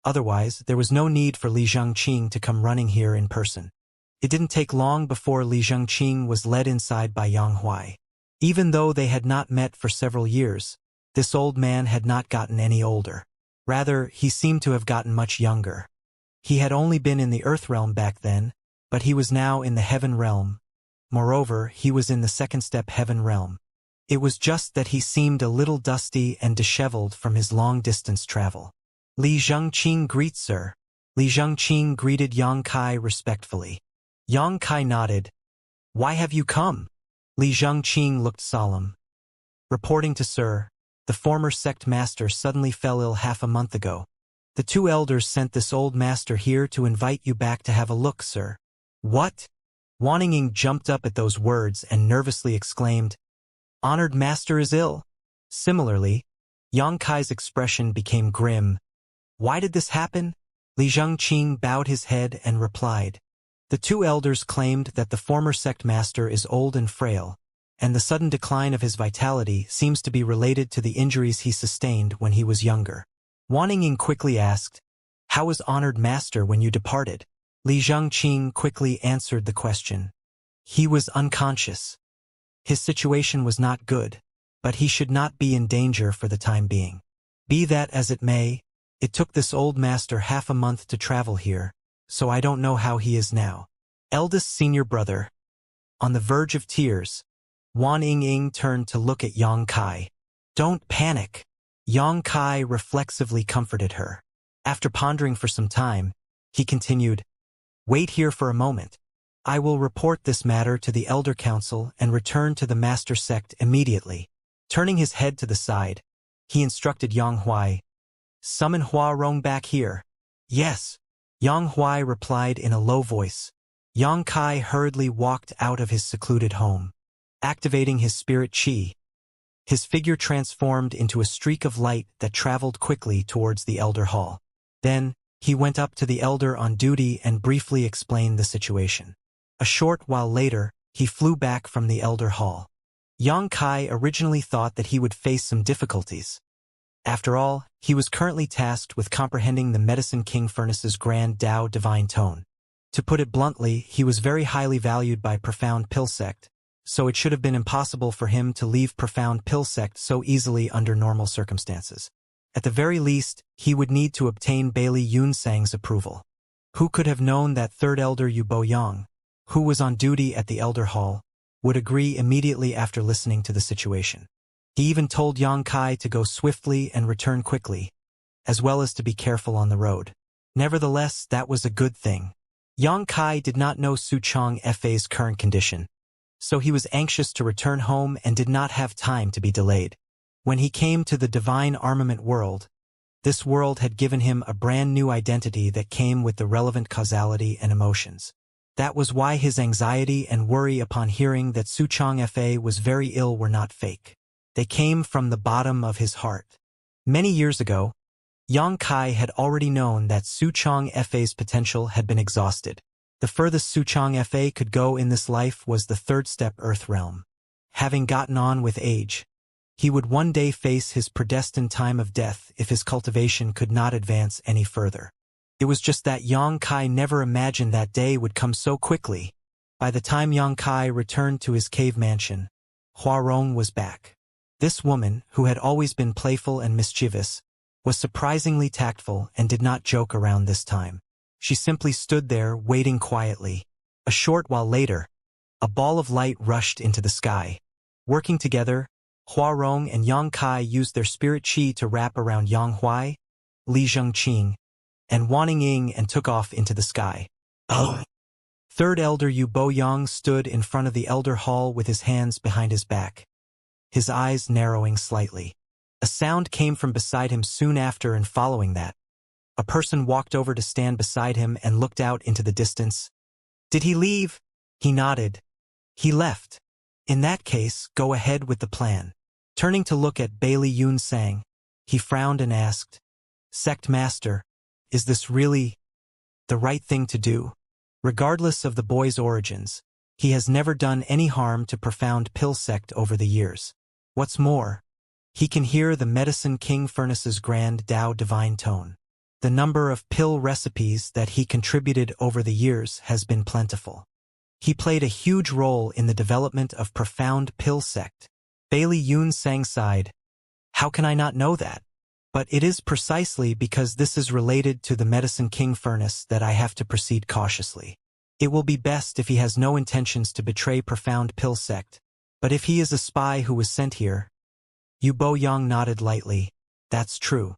Otherwise, there was no need for Li Zhengqing to come running here in person. It didn't take long before Li Zhengqing was led inside by Yang Huai. Even though they had not met for several years, this old man had not gotten any older. Rather, he seemed to have gotten much younger. He had only been in the Earth realm back then, but he was now in the Heaven realm. Moreover, he was in the 2nd-step Heaven realm. It was just that he seemed a little dusty and disheveled from his long-distance travel. "Li Zhengqing greets sir." Li Zhengqing greeted Yang Kai respectfully. Yang Kai nodded. "Why have you come?" Li Zhengqing looked solemn. "Reporting to sir, the former sect master suddenly fell ill half a month ago. The 2 elders sent this old master here to invite you back to have a look, sir." "What?" Wan Ying jumped up at those words and nervously exclaimed, "Honored Master is ill." Similarly, Yang Kai's expression became grim. "Why did this happen?" Li Zhengqing bowed his head and replied, "The 2 elders claimed that the former sect master is old and frail, and the sudden decline of his vitality seems to be related to the injuries he sustained when he was younger." Wan Ying quickly asked, "How was Honored Master when you departed?" Li Zhengqing quickly answered the question. "He was unconscious. His situation was not good, but he should not be in danger for the time being. Be that as it may, it took this old master half a month to travel here, so I don't know how he is now." Eldest senior brother. On the verge of tears, Wan Ying turned to look at Yang Kai. "Don't panic." Yang Kai reflexively comforted her. After pondering for some time, he continued, "Wait here for a moment. I will report this matter to the Elder Council and return to the Master Sect immediately." Turning his head to the side, he instructed Yang Huai, "Summon Hua Rong back here." "Yes," Yang Huai replied in a low voice. Yang Kai hurriedly walked out of his secluded home. Activating his spirit chi, His figure transformed into a streak of light that traveled quickly towards the elder hall. Then, he went up to the elder on duty and briefly explained the situation. A short while later, he flew back from the elder hall. Yang Kai originally thought that he would face some difficulties. After all, he was currently tasked with comprehending the Medicine King Furnace's grand Tao divine tone. To put it bluntly, he was very highly valued by Profound Pill Sect, so it should have been impossible for him to leave Profound Pill Sect so easily under normal circumstances. At the very least, he would need to obtain Bailey Yunsang's approval. Who could have known that third elder Yu Bo Yang, who was on duty at the elder hall, would agree immediately after listening to the situation. He even told Yang Kai to go swiftly and return quickly, as well as to be careful on the road. Nevertheless, that was a good thing. Yang Kai did not know Su Chong Fa's current condition, so he was anxious to return home and did not have time to be delayed. When he came to the divine armament world, this world had given him a brand new identity that came with the relevant causality and emotions. That was why his anxiety and worry upon hearing that Su Chong Fa was very ill were not fake. They came from the bottom of his heart. Many years ago, Yang Kai had already known that Su Chong Fa's potential had been exhausted. The furthest Su Chong Fa could go in this life was the third step Earth realm. Having gotten on with age, he would one day face his predestined time of death if his cultivation could not advance any further. It was just that Yang Kai never imagined that day would come so quickly. By the time Yang Kai returned to his cave mansion, Hua Rong was back. This woman, who had always been playful and mischievous, was surprisingly tactful and did not joke around this time. She simply stood there, waiting quietly. A short while later, a ball of light rushed into the sky. Working together, Hua Rong and Yang Kai used their spirit chi to wrap around Yang Huai, Li Zhengqing, and Wanning Ying and took off into the sky. Oh! Third elder Yu Bo Yang stood in front of the elder hall with his hands behind his back, his eyes narrowing slightly. A sound came from beside him soon after, and following that, a person walked over to stand beside him and looked out into the distance. Did he leave? He nodded. He left. In that case, go ahead with the plan. Turning to look at Bailey Yun Sang, he frowned and asked, Sect Master, is this really the right thing to do? Regardless of the boy's origins, he has never done any harm to Profound Pill Sect over the years. What's more, he can hear the Medicine King Furnace's grand Tao divine tone. The number of pill recipes that he contributed over the years has been plentiful. He played a huge role in the development of Profound Pill Sect. Bailey Yun Sang sighed. How can I not know that? But it is precisely because this is related to the Medicine King Furnace that I have to proceed cautiously. It will be best if he has no intentions to betray Profound Pill Sect. But if he is a spy who was sent here— Yu Bo Yang nodded lightly. That's true.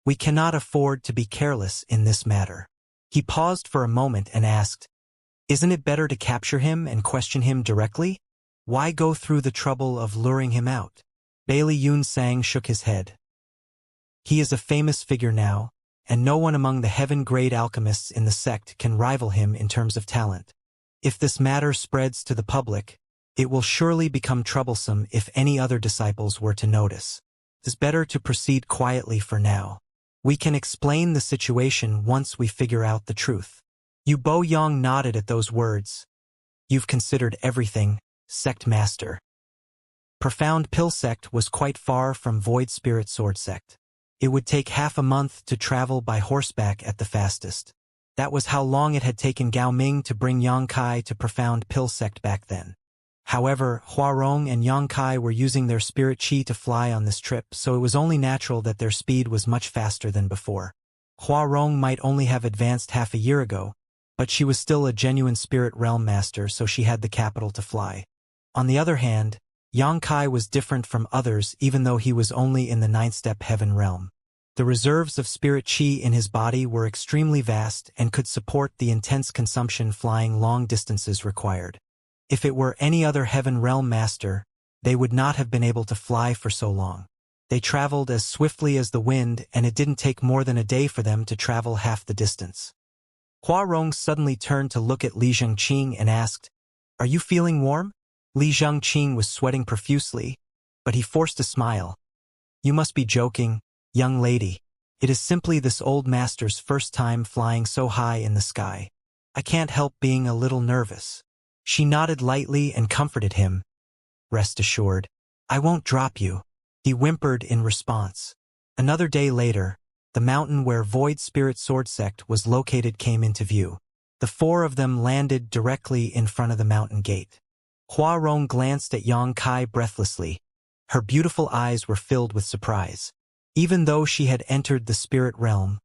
We cannot afford to be careless in this matter. He paused for a moment and asked, Isn't it better to capture him and question him directly? Why go through the trouble of luring him out? Bailey Yun Sang shook his head. He is a famous figure now, and no one among the heaven-grade alchemists in the sect can rival him in terms of talent. If this matter spreads to the public, it will surely become troublesome if any other disciples were to notice. It is better to proceed quietly for now. We can explain the situation once we figure out the truth. Yu Bo Yang nodded at those words. You've considered everything, Sect Master. Profound Pill Sect was quite far from Void Spirit Sword Sect. It would take half a month to travel by horseback at the fastest. That was how long it had taken Gao Ming to bring Yang Kai to Profound Pill Sect back then. However, Hua Rong and Yang Kai were using their spirit chi to fly on this trip, so it was only natural that their speed was much faster than before. Hua Rong might only have advanced half a year ago, but she was still a genuine spirit realm master, so she had the capital to fly. On the other hand, Yang Kai was different from others even though he was only in the ninth-step heaven realm. The reserves of spirit chi in his body were extremely vast and could support the intense consumption flying long distances required. If it were any other heaven realm master, they would not have been able to fly for so long. They traveled as swiftly as the wind, and it didn't take more than a day for them to travel half the distance. Hua Rong suddenly turned to look at Li Zhengqing and asked, Are you feeling warm? Li Zhengqing was sweating profusely, but he forced a smile. You must be joking, young lady. It is simply this old master's first time flying so high in the sky. I can't help being a little nervous. She nodded lightly and comforted him. Rest assured, I won't drop you, he whimpered in response. Another day later, the mountain where Void Spirit Sword Sect was located came into view. The four of them landed directly in front of the mountain gate. Hua Rong glanced at Yang Kai breathlessly. Her beautiful eyes were filled with surprise. Even though she had entered the spirit realm,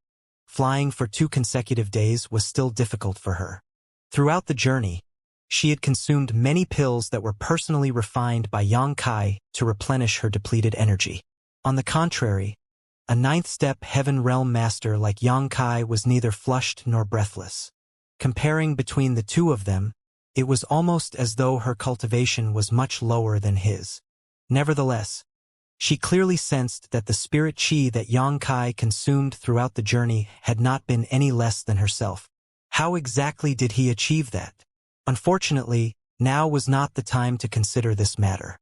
flying for 2 consecutive days was still difficult for her. Throughout the journey, she had consumed many pills that were personally refined by Yang Kai to replenish her depleted energy. On the contrary, a 9th-step Heaven Realm master like Yang Kai was neither flushed nor breathless. Comparing between the two of them, it was almost as though her cultivation was much lower than his. Nevertheless, she clearly sensed that the spirit chi that Yang Kai consumed throughout the journey had not been any less than herself. How exactly did he achieve that? Unfortunately, now was not the time to consider this matter.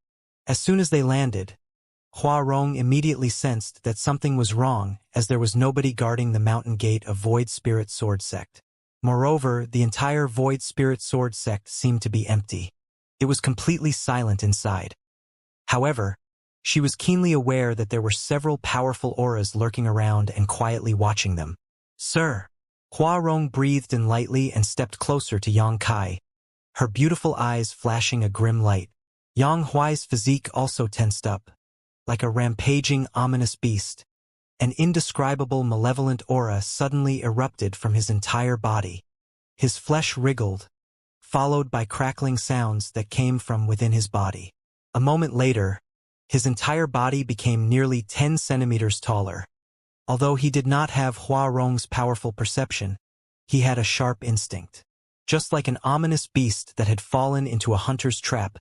As soon as they landed, Hua Rong immediately sensed that something was wrong, as there was nobody guarding the mountain gate of Void Spirit Sword Sect. Moreover, the entire Void Spirit Sword Sect seemed to be empty. It was completely silent inside. However, she was keenly aware that there were several powerful auras lurking around and quietly watching them. Sir! Hua Rong breathed in lightly and stepped closer to Yang Kai, her beautiful eyes flashing a grim light. Yang Huai's physique also tensed up. Like a rampaging, ominous beast, an indescribable malevolent aura suddenly erupted from his entire body. His flesh wriggled, followed by crackling sounds that came from within his body. A moment later, his entire body became nearly 10 centimeters taller. Although he did not have Hua Rong's powerful perception, he had a sharp instinct. Just like an ominous beast that had fallen into a hunter's trap,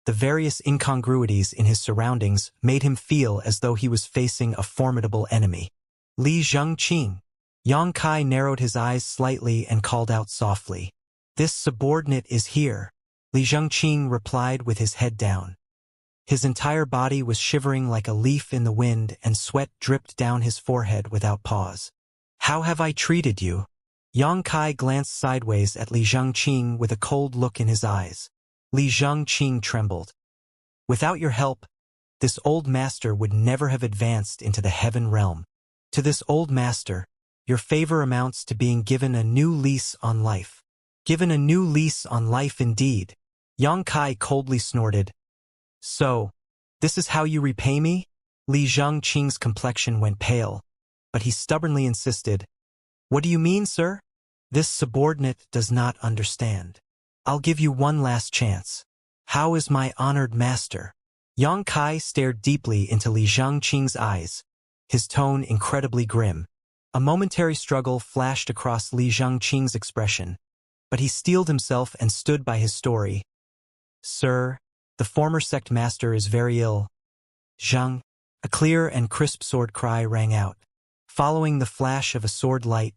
the various incongruities in his surroundings made him feel as though he was facing a formidable enemy. Li Zhengqing. Yang Kai narrowed his eyes slightly and called out softly. This subordinate is here, Li Zhengqing replied with his head down. His entire body was shivering like a leaf in the wind and sweat dripped down his forehead without pause. How have I treated you? Yang Kai glanced sideways at Li Zhengqing with a cold look in his eyes. Li Zhengqing trembled. Without your help, this old master would never have advanced into the heaven realm. To this old master, your favor amounts to being given a new lease on life. Given a new lease on life indeed. Yang Kai coldly snorted. So, this is how you repay me? Li Zhengqing's complexion went pale, but he stubbornly insisted. What do you mean, sir? This subordinate does not understand. I'll give you one last chance. How is my honored master? Yang Kai stared deeply into Li Zhengqing's eyes, his tone incredibly grim. A momentary struggle flashed across Li Zhengqing's expression, but he steeled himself and stood by his story. Sir, the former sect master is very ill. Zheng, a clear and crisp sword cry rang out. Following the flash of a sword light,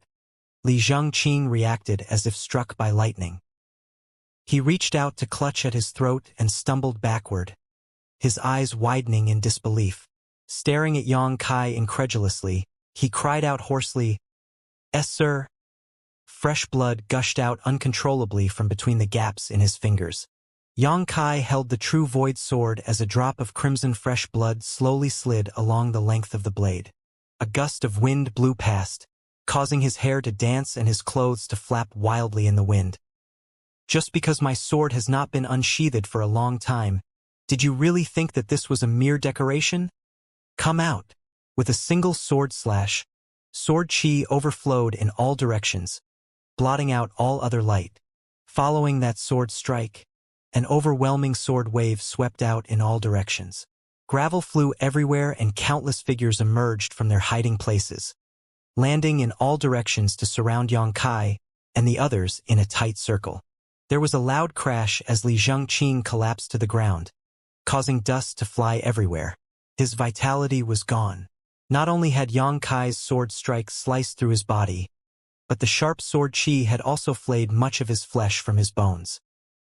Li Zhengqing reacted as if struck by lightning. He reached out to clutch at his throat and stumbled backward, his eyes widening in disbelief. Staring at Yang Kai incredulously, he cried out hoarsely, Sir. Fresh blood gushed out uncontrollably from between the gaps in his fingers. Yang Kai held the true void sword as a drop of crimson fresh blood slowly slid along the length of the blade. A gust of wind blew past, causing his hair to dance and his clothes to flap wildly in the wind. Just because my sword has not been unsheathed for a long time, did you really think that this was a mere decoration? Come out. With a single sword slash, sword chi overflowed in all directions, blotting out all other light. Following that sword strike, an overwhelming sword wave swept out in all directions. Gravel flew everywhere and countless figures emerged from their hiding places, landing in all directions to surround Yang Kai and the others in a tight circle. There was a loud crash as Li Zhengqing collapsed to the ground, causing dust to fly everywhere. His vitality was gone. Not only had Yang Kai's sword strike sliced through his body, but the sharp sword chi had also flayed much of his flesh from his bones.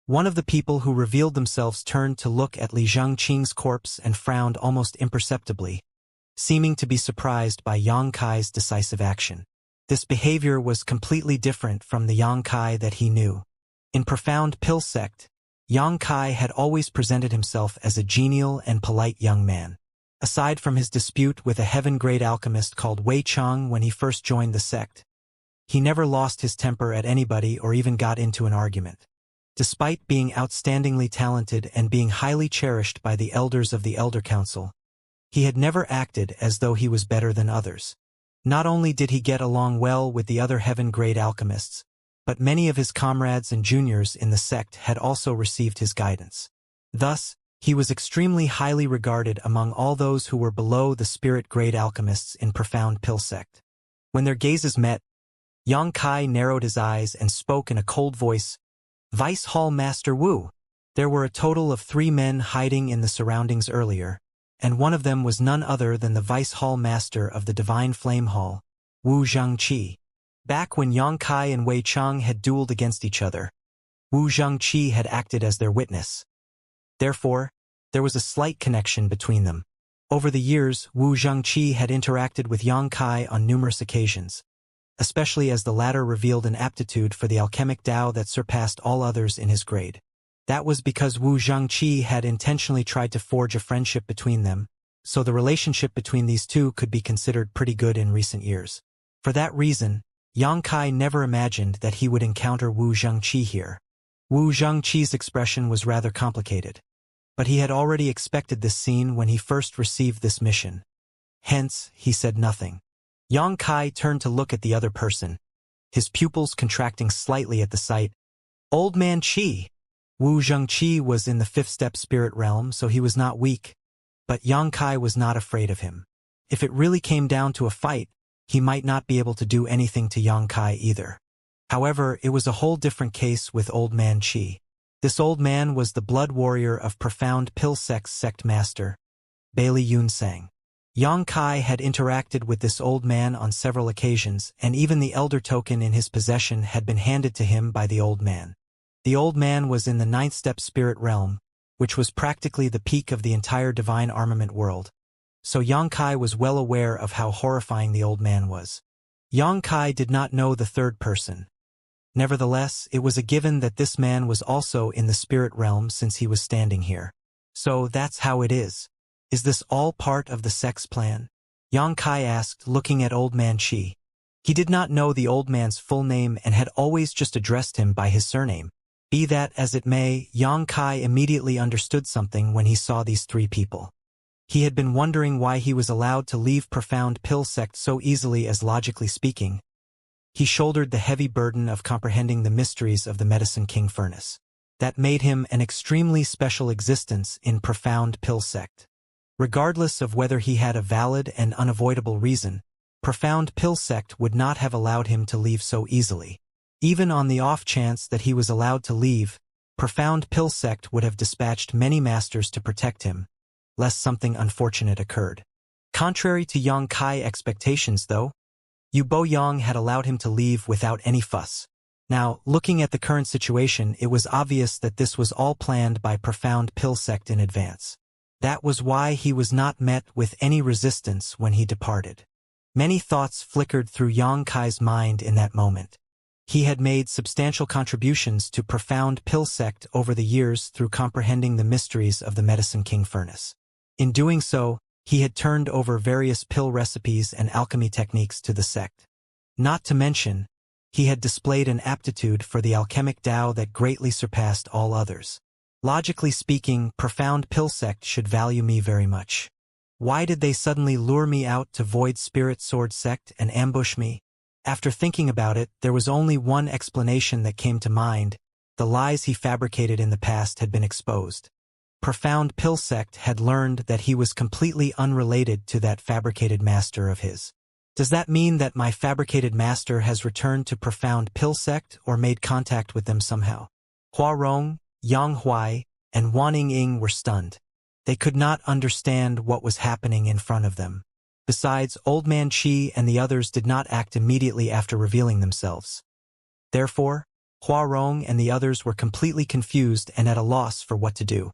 One of the people who revealed themselves turned to look at Li Zhengqing's corpse and frowned almost imperceptibly, seeming to be surprised by Yang Kai's decisive action. This behavior was completely different from the Yang Kai that he knew. In Profound Pill Sect, Yang Kai had always presented himself as a genial and polite young man. Aside from his dispute with a heaven-grade alchemist called Wei Chang when he first joined the sect, he never lost his temper at anybody or even got into an argument. Despite being outstandingly talented and being highly cherished by the elders of the Elder Council, he had never acted as though he was better than others. Not only did he get along well with the other heaven-grade alchemists, but many of his comrades and juniors in the sect had also received his guidance. Thus, he was extremely highly regarded among all those who were below the spirit-grade alchemists in Profound Pill Sect. When their gazes met, Yang Kai narrowed his eyes and spoke in a cold voice, "Vice Hall Master Wu." There were a total of 3 men hiding in the surroundings earlier, and one of them was none other than the Vice Hall Master of the Divine Flame Hall, Wu Zhengqi. Back when Yang Kai and Wei Chang had dueled against each other, Wu Zhengqi had acted as their witness. Therefore, there was a slight connection between them. Over the years, Wu Zhengqi had interacted with Yang Kai on numerous occasions, especially as the latter revealed an aptitude for the alchemic Tao that surpassed all others in his grade. That was because Wu Zhengqi had intentionally tried to forge a friendship between them, so the relationship between these two could be considered pretty good in recent years. For that reason, Yang Kai never imagined that he would encounter Wu Zhengqi here. Wu Zhengqi's expression was rather complicated, but he had already expected this scene when he first received this mission. Hence, he said nothing. Yang Kai turned to look at the other person, his pupils contracting slightly at the sight. Old Man Qi. Wu Zhengqi was in the 5th-step spirit realm, so he was not weak, but Yang Kai was not afraid of him. If it really came down to a fight, he might not be able to do anything to Yang Kai either. However, it was a whole different case with Old Man Qi. This old man was the blood warrior of Profound Pill Sect's sect master, Bailey Yunsang. Yang Kai had interacted with this old man on several occasions, and even the elder token in his possession had been handed to him by the old man. The old man was in the 9th-step spirit realm, which was practically the peak of the entire divine armament world, so Yang Kai was well aware of how horrifying the old man was. Yang Kai did not know the third person. Nevertheless, it was a given that this man was also in the spirit realm since he was standing here. So that's how it is. Is this all part of the sect's plan? Yang Kai asked, looking at Old Man Qi. He did not know the old man's full name and had always just addressed him by his surname. Be that as it may, Yang Kai immediately understood something when he saw these 3 people. He had been wondering why he was allowed to leave Profound Pill Sect so easily as logically speaking. He shouldered the heavy burden of comprehending the mysteries of the Medicine King Furnace. That made him an extremely special existence in Profound Pill Sect. Regardless of whether he had a valid and unavoidable reason, Profound Pill Sect would not have allowed him to leave so easily. Even on the off chance that he was allowed to leave, Profound Pill Sect would have dispatched many masters to protect him, lest something unfortunate occurred. Contrary to Yang Kai expectations, though, Yu Boyang had allowed him to leave without any fuss. Now, looking at the current situation, it was obvious that this was all planned by Profound Pill Sect in advance. That was why he was not met with any resistance when he departed. Many thoughts flickered through Yang Kai's mind in that moment. He had made substantial contributions to Profound Pill Sect over the years through comprehending the mysteries of the Medicine King Furnace. In doing so, he had turned over various pill recipes and alchemy techniques to the sect. Not to mention, he had displayed an aptitude for the alchemic Tao that greatly surpassed all others. Logically speaking, Profound Pill Sect should value me very much. Why did they suddenly lure me out to Void Spirit Sword Sect and ambush me? After thinking about it, there was only one explanation that came to mind. The lies he fabricated in the past had been exposed. Profound Pill Sect had learned that he was completely unrelated to that fabricated master of his. Does that mean that my fabricated master has returned to Profound Pill Sect or made contact with them somehow? Hua Rong, Yang Huai, and Wan Ying were stunned. They could not understand what was happening in front of them. Besides, Old Man Qi and the others did not act immediately after revealing themselves. Therefore, Huarong and the others were completely confused and at a loss for what to do.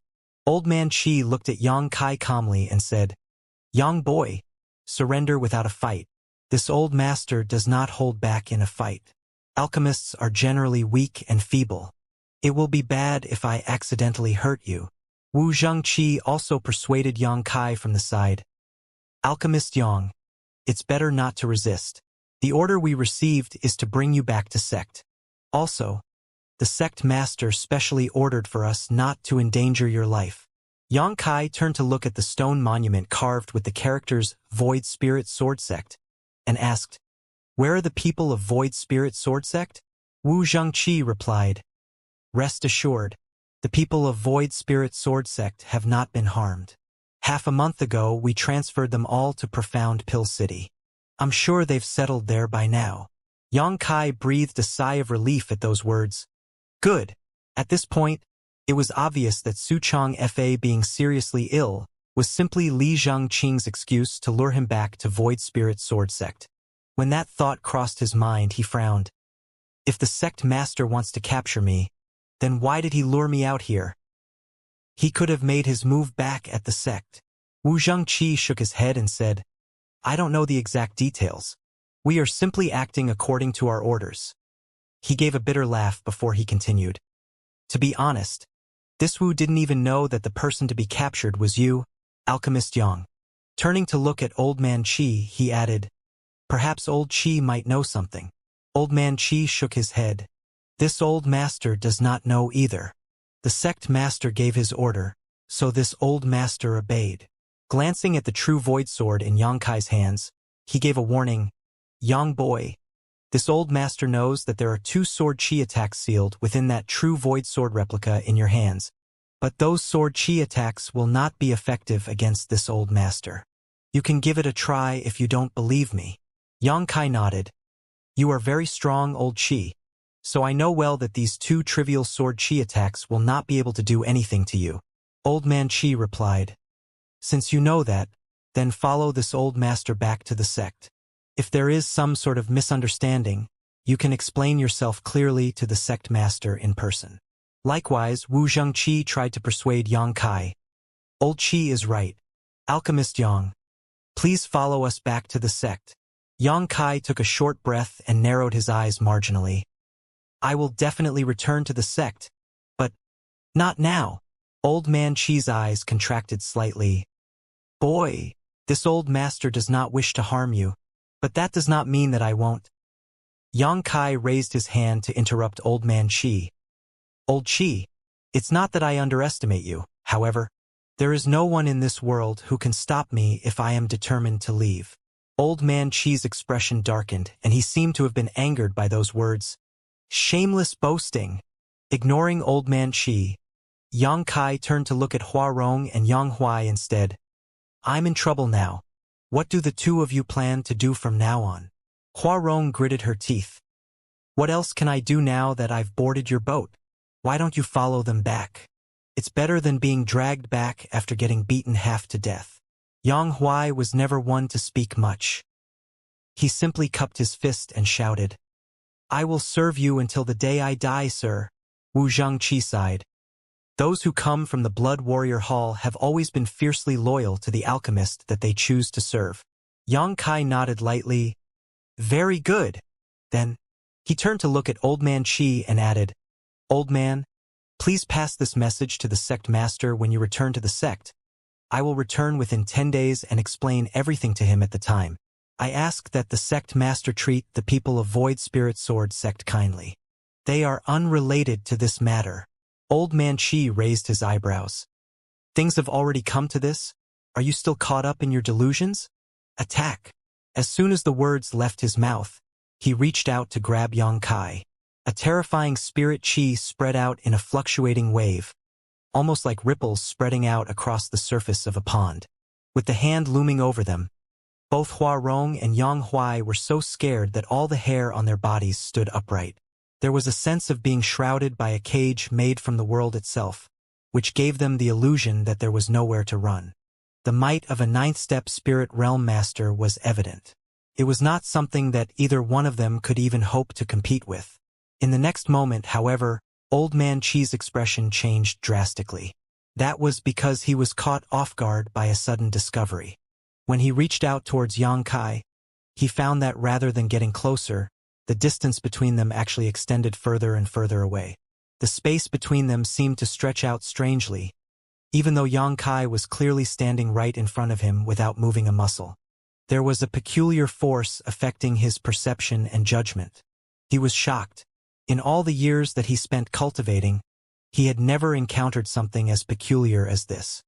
Old Man Qi looked at Yang Kai calmly and said, "Young boy, surrender without a fight. This old master does not hold back in a fight. Alchemists are generally weak and feeble. It will be bad if I accidentally hurt you." Wu Zhengqi also persuaded Yang Kai from the side. "Alchemist Yang, it's better not to resist. The order we received is to bring you back to sect. Also, the sect master specially ordered for us not to endanger your life." Yang Kai turned to look at the stone monument carved with the characters Void Spirit Sword Sect, and asked, "Where are the people of Void Spirit Sword Sect?" Wu Zhengqi replied, "Rest assured, the people of Void Spirit Sword Sect have not been harmed. Half a month ago, we transferred them all to Profound Pill City. I'm sure they've settled there by now." Yang Kai breathed a sigh of relief at those words. Good. At this point, it was obvious that Su Chong Fa being seriously ill was simply Li Zhengqing's excuse to lure him back to Void Spirit Sword Sect. When that thought crossed his mind, he frowned. If the sect master wants to capture me, then why did he lure me out here? He could have made his move back at the sect. Wu Zhengqi shook his head and said, "I don't know the exact details. We are simply acting according to our orders." He gave a bitter laugh before he continued. "To be honest, this Wu didn't even know that the person to be captured was you, Alchemist Yang." Turning to look at Old Man Qi, he added, "Perhaps Old Qi might know something." Old Man Qi shook his head. "This old master does not know either. The sect master gave his order, so this old master obeyed." Glancing at the true void sword in Yang Kai's hands, he gave a warning, "Young boy, this old master knows that there are 2 sword chi attacks sealed within that true void sword replica in your hands, but those sword chi attacks will not be effective against this old master. You can give it a try if you don't believe me." Yang Kai nodded. "You are very strong, Old Qi, so I know well that these 2 trivial sword chi attacks will not be able to do anything to you." Old Man Qi replied, "Since you know that, then follow this old master back to the sect. If there is some sort of misunderstanding, you can explain yourself clearly to the sect master in person." Likewise, Wu Zhengqi tried to persuade Yang Kai. "Old Qi is right. Alchemist Yang, please follow us back to the sect." Yang Kai took a short breath and narrowed his eyes marginally. "I will definitely return to the sect, but not now." Old Man Qi's eyes contracted slightly. "Boy, this old master does not wish to harm you, but that does not mean that I won't." Yang Kai raised his hand to interrupt Old Man Qi. "Old Qi, it's not that I underestimate you. However, there is no one in this world who can stop me if I am determined to leave." Old Man Qi's expression darkened, and he seemed to have been angered by those words. Shameless boasting. Ignoring Old Man Qi, Yang Kai turned to look at Huarong and Yang Huai instead. "I'm in trouble now. What do the 2 of you plan to do from now on?" Huarong gritted her teeth. "What else can I do now that I've boarded your boat? Why don't you follow them back? It's better than being dragged back after getting beaten half to death." Yang Huai was never one to speak much. He simply cupped his fist and shouted, "I will serve you until the day I die, sir." Wu Zhengqi sighed. "Those who come from the Blood Warrior Hall have always been fiercely loyal to the alchemist that they choose to serve." Yang Kai nodded lightly. "Very good. Then," he turned to look at Old Man Qi and added, "Old man, please pass this message to the sect master when you return to the sect. I will return within 10 days and explain everything to him at the time. I ask that the sect master treat the people of Void Spirit Sword Sect kindly. They are unrelated to this matter." Old Man Qi raised his eyebrows. "Things have already come to this? Are you still caught up in your delusions? Attack." As soon as the words left his mouth, he reached out to grab Yang Kai. A terrifying spirit Qi spread out in a fluctuating wave, almost like ripples spreading out across the surface of a pond. With the hand looming over them, both Huarong and Yang Huai were so scared that all the hair on their bodies stood upright. There was a sense of being shrouded by a cage made from the world itself, which gave them the illusion that there was nowhere to run. The might of a ninth-step spirit realm master was evident. It was not something that either one of them could even hope to compete with. In the next moment, however, Old Man Chi's expression changed drastically. That was because he was caught off guard by a sudden discovery. When he reached out towards Xianxia, he found that rather than getting closer, the distance between them actually extended further and further away. The space between them seemed to stretch out strangely, even though Xianxia was clearly standing right in front of him without moving a muscle. There was a peculiar force affecting his perception and judgment. He was shocked. In all the years that he spent cultivating, he had never encountered something as peculiar as this.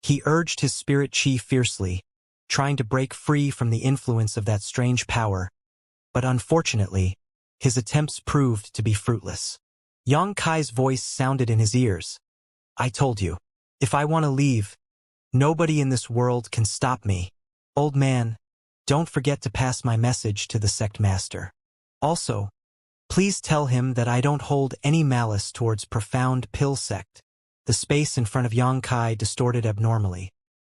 He urged his spirit chi fiercely, trying to break free from the influence of that strange power, but unfortunately, his attempts proved to be fruitless. Xianxia's voice sounded in his ears. "I told you, if I want to leave, nobody in this world can stop me. Old man, don't forget to pass my message to the sect master. Also, please tell him that I don't hold any malice towards profound pill sect." The space in front of Xianxia distorted abnormally,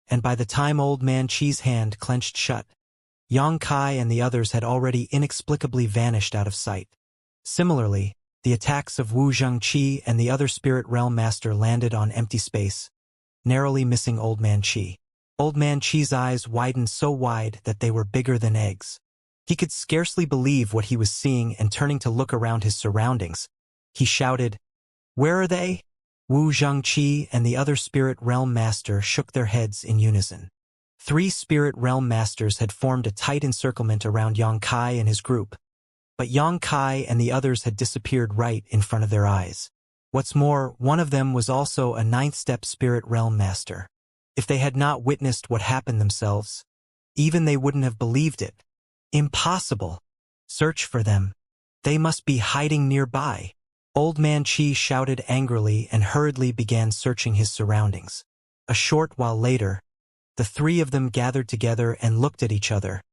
and by the time Old Man Chi's hand clenched shut, Xianxia and the others had already inexplicably vanished out of sight. Similarly, the attacks of Wu Zhengqi and the other spirit realm master landed on empty space, narrowly missing Old Man Chi. Old Man Chi's eyes widened so wide that they were bigger than eggs. He could scarcely believe what he was seeing, and turning to look around his surroundings, he shouted, "Where are they?" Wu Zhengqi and the other spirit realm master shook their heads in unison. 3 spirit realm masters had formed a tight encirclement around Xianxia and his group, but Xianxia and the others had disappeared right in front of their eyes. What's more, one of them was also a 9th-step spirit realm master. If they had not witnessed what happened themselves, even they wouldn't have believed it. Impossible. Search for them. They must be hiding nearby. Old Man Chi shouted angrily and hurriedly began searching his surroundings. A short while later, the 3 of them gathered together and looked at each other,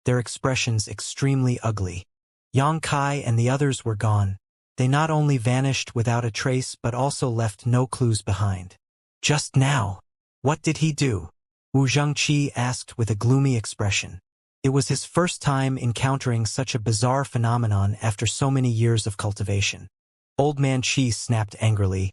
their expressions extremely ugly. Xianxia and the others were gone. They not only vanished without a trace but also left no clues behind. "Just now, what did he do?" Wu Zhengqi asked with a gloomy expression. It was his first time encountering such a bizarre phenomenon after so many years of cultivation. Old Man Chi snapped angrily.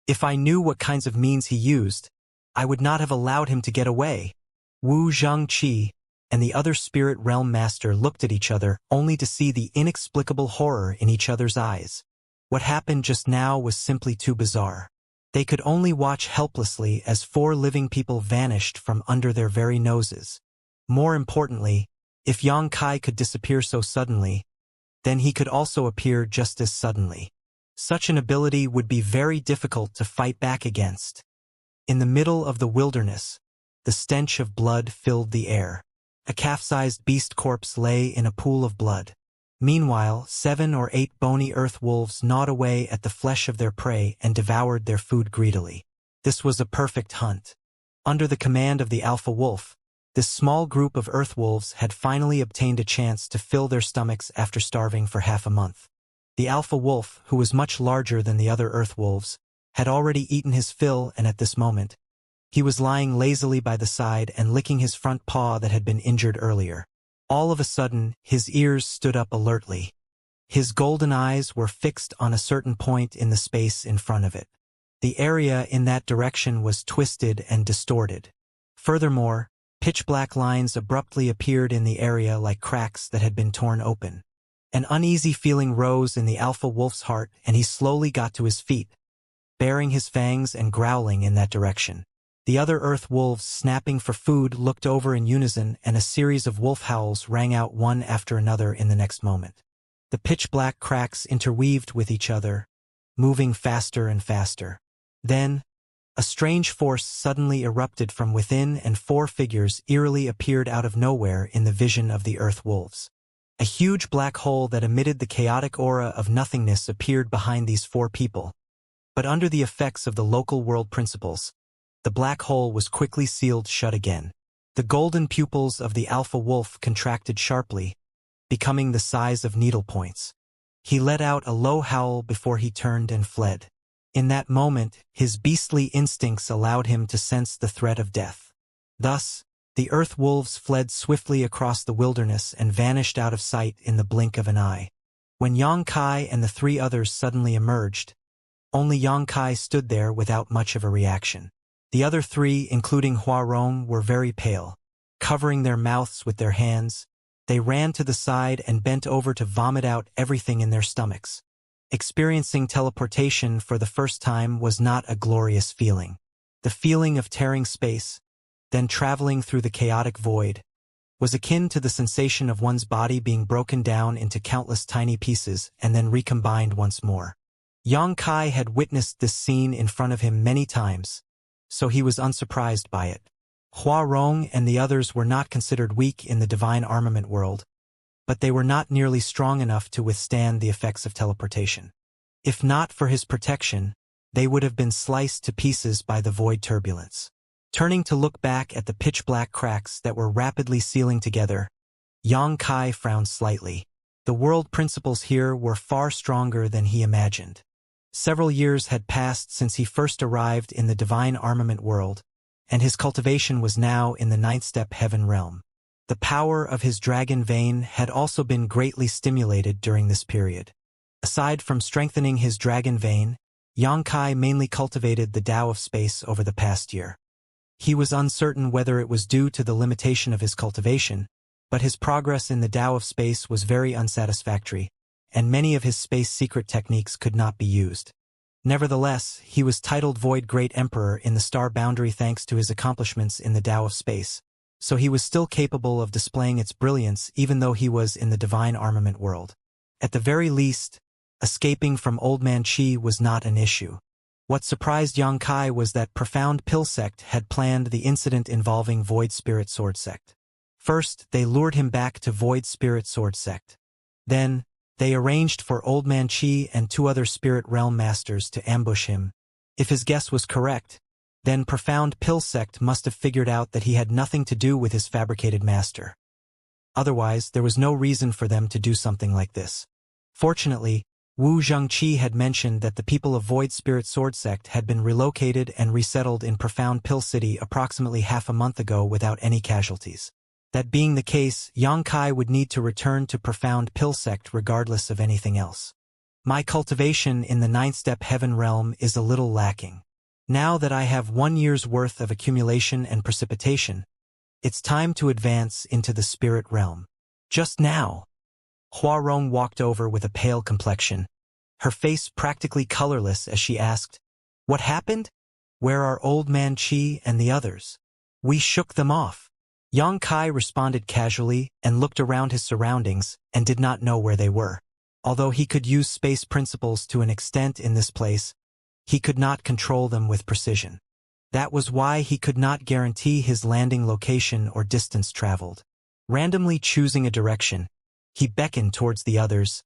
"If I knew what kinds of means he used, I would not have allowed him to get away." Wu Zhengqi and the other spirit realm master looked at each other only to see the inexplicable horror in each other's eyes. What happened just now was simply too bizarre. They could only watch helplessly as 4 living people vanished from under their very noses. More importantly, if Xianxia could disappear so suddenly, then he could also appear just as suddenly. Such an ability would be very difficult to fight back against. In the middle of the wilderness, the stench of blood filled the air. A calf-sized beast corpse lay in a pool of blood. Meanwhile, 7 or 8 bony earth wolves gnawed away at the flesh of their prey and devoured their food greedily. This was a perfect hunt. Under the command of the alpha wolf, this small group of earth wolves had finally obtained a chance to fill their stomachs after starving for half a month. The alpha wolf, who was much larger than the other earth wolves, had already eaten his fill, and at this moment, he was lying lazily by the side and licking his front paw that had been injured earlier. All of a sudden, his ears stood up alertly. His golden eyes were fixed on a certain point in the space in front of it. The area in that direction was twisted and distorted. Furthermore, pitch-black lines abruptly appeared in the area like cracks that had been torn open. An uneasy feeling rose in the alpha wolf's heart, and he slowly got to his feet, baring his fangs and growling in that direction. The other earth wolves, snapping for food, looked over in unison, and a series of wolf howls rang out one after another in the next moment. The pitch-black cracks interweaved with each other, moving faster and faster. Then, a strange force suddenly erupted from within, and 4 figures eerily appeared out of nowhere in the vision of the earth wolves. A huge black hole that emitted the chaotic aura of nothingness appeared behind these 4 people. But under the effects of the local world principles, the black hole was quickly sealed shut again. The golden pupils of the alpha wolf contracted sharply, becoming the size of needlepoints. He let out a low howl before he turned and fled. In that moment, his beastly instincts allowed him to sense the threat of death. Thus, the earth wolves fled swiftly across the wilderness and vanished out of sight in the blink of an eye. When Yang Kai and the three others suddenly emerged, only Yang Kai stood there without much of a reaction. The other three, including Hua Rong, were very pale. Covering their mouths with their hands, they ran to the side and bent over to vomit out everything in their stomachs. Experiencing teleportation for the first time was not a glorious feeling. The feeling of tearing space, then traveling through the chaotic void, was akin to the sensation of one's body being broken down into countless tiny pieces and then recombined once more. Yang Kai had witnessed this scene in front of him many times, so he was unsurprised by it. Hua Rong and the others were not considered weak in the divine armament world, but they were not nearly strong enough to withstand the effects of teleportation. If not for his protection, they would have been sliced to pieces by the void turbulence. Turning to look back at the pitch-black cracks that were rapidly sealing together, Yang Kai frowned slightly. The world principles here were far stronger than he imagined. Several years had passed since he first arrived in the divine armament world, and his cultivation was now in the ninth-step heaven realm. The power of his dragon vein had also been greatly stimulated during this period. Aside from strengthening his dragon vein, Yang Kai mainly cultivated the Tao of space over the past year. He was uncertain whether it was due to the limitation of his cultivation, but his progress in the Tao of space was very unsatisfactory, and many of his space secret techniques could not be used. Nevertheless, he was titled Void Great Emperor in the star boundary thanks to his accomplishments in the Tao of space, so he was still capable of displaying its brilliance even though he was in the divine armament world. At the very least, escaping from Old Man Chi was not an issue. What surprised Yang Kai was that Profound Pill Sect had planned the incident involving Void Spirit Sword Sect. First, they lured him back to Void Spirit Sword Sect. Then, they arranged for Old Man Chi and two other Spirit Realm Masters to ambush him. If his guess was correct, then Profound Pill Sect must have figured out that he had nothing to do with his fabricated master. Otherwise, there was no reason for them to do something like this. Fortunately, Wu Zhengqi had mentioned that the people of Void Spirit Sword Sect had been relocated and resettled in Profound Pill City approximately half a month ago without any casualties. That being the case, Yang Kai would need to return to Profound Pill Sect regardless of anything else. My cultivation in the ninth-step heaven realm is a little lacking. Now that I have 1 year's worth of accumulation and precipitation, it's time to advance into the spirit realm. Just now. Hua Rong walked over with a pale complexion, her face practically colorless as she asked, "What happened? Where are Old Man Chi and the others?" "We shook them off." Yang Kai responded casually and looked around his surroundings and did not know where they were. Although he could use space principles to an extent in this place, he could not control them with precision. That was why he could not guarantee his landing location or distance traveled. Randomly choosing a direction, he beckoned towards the others.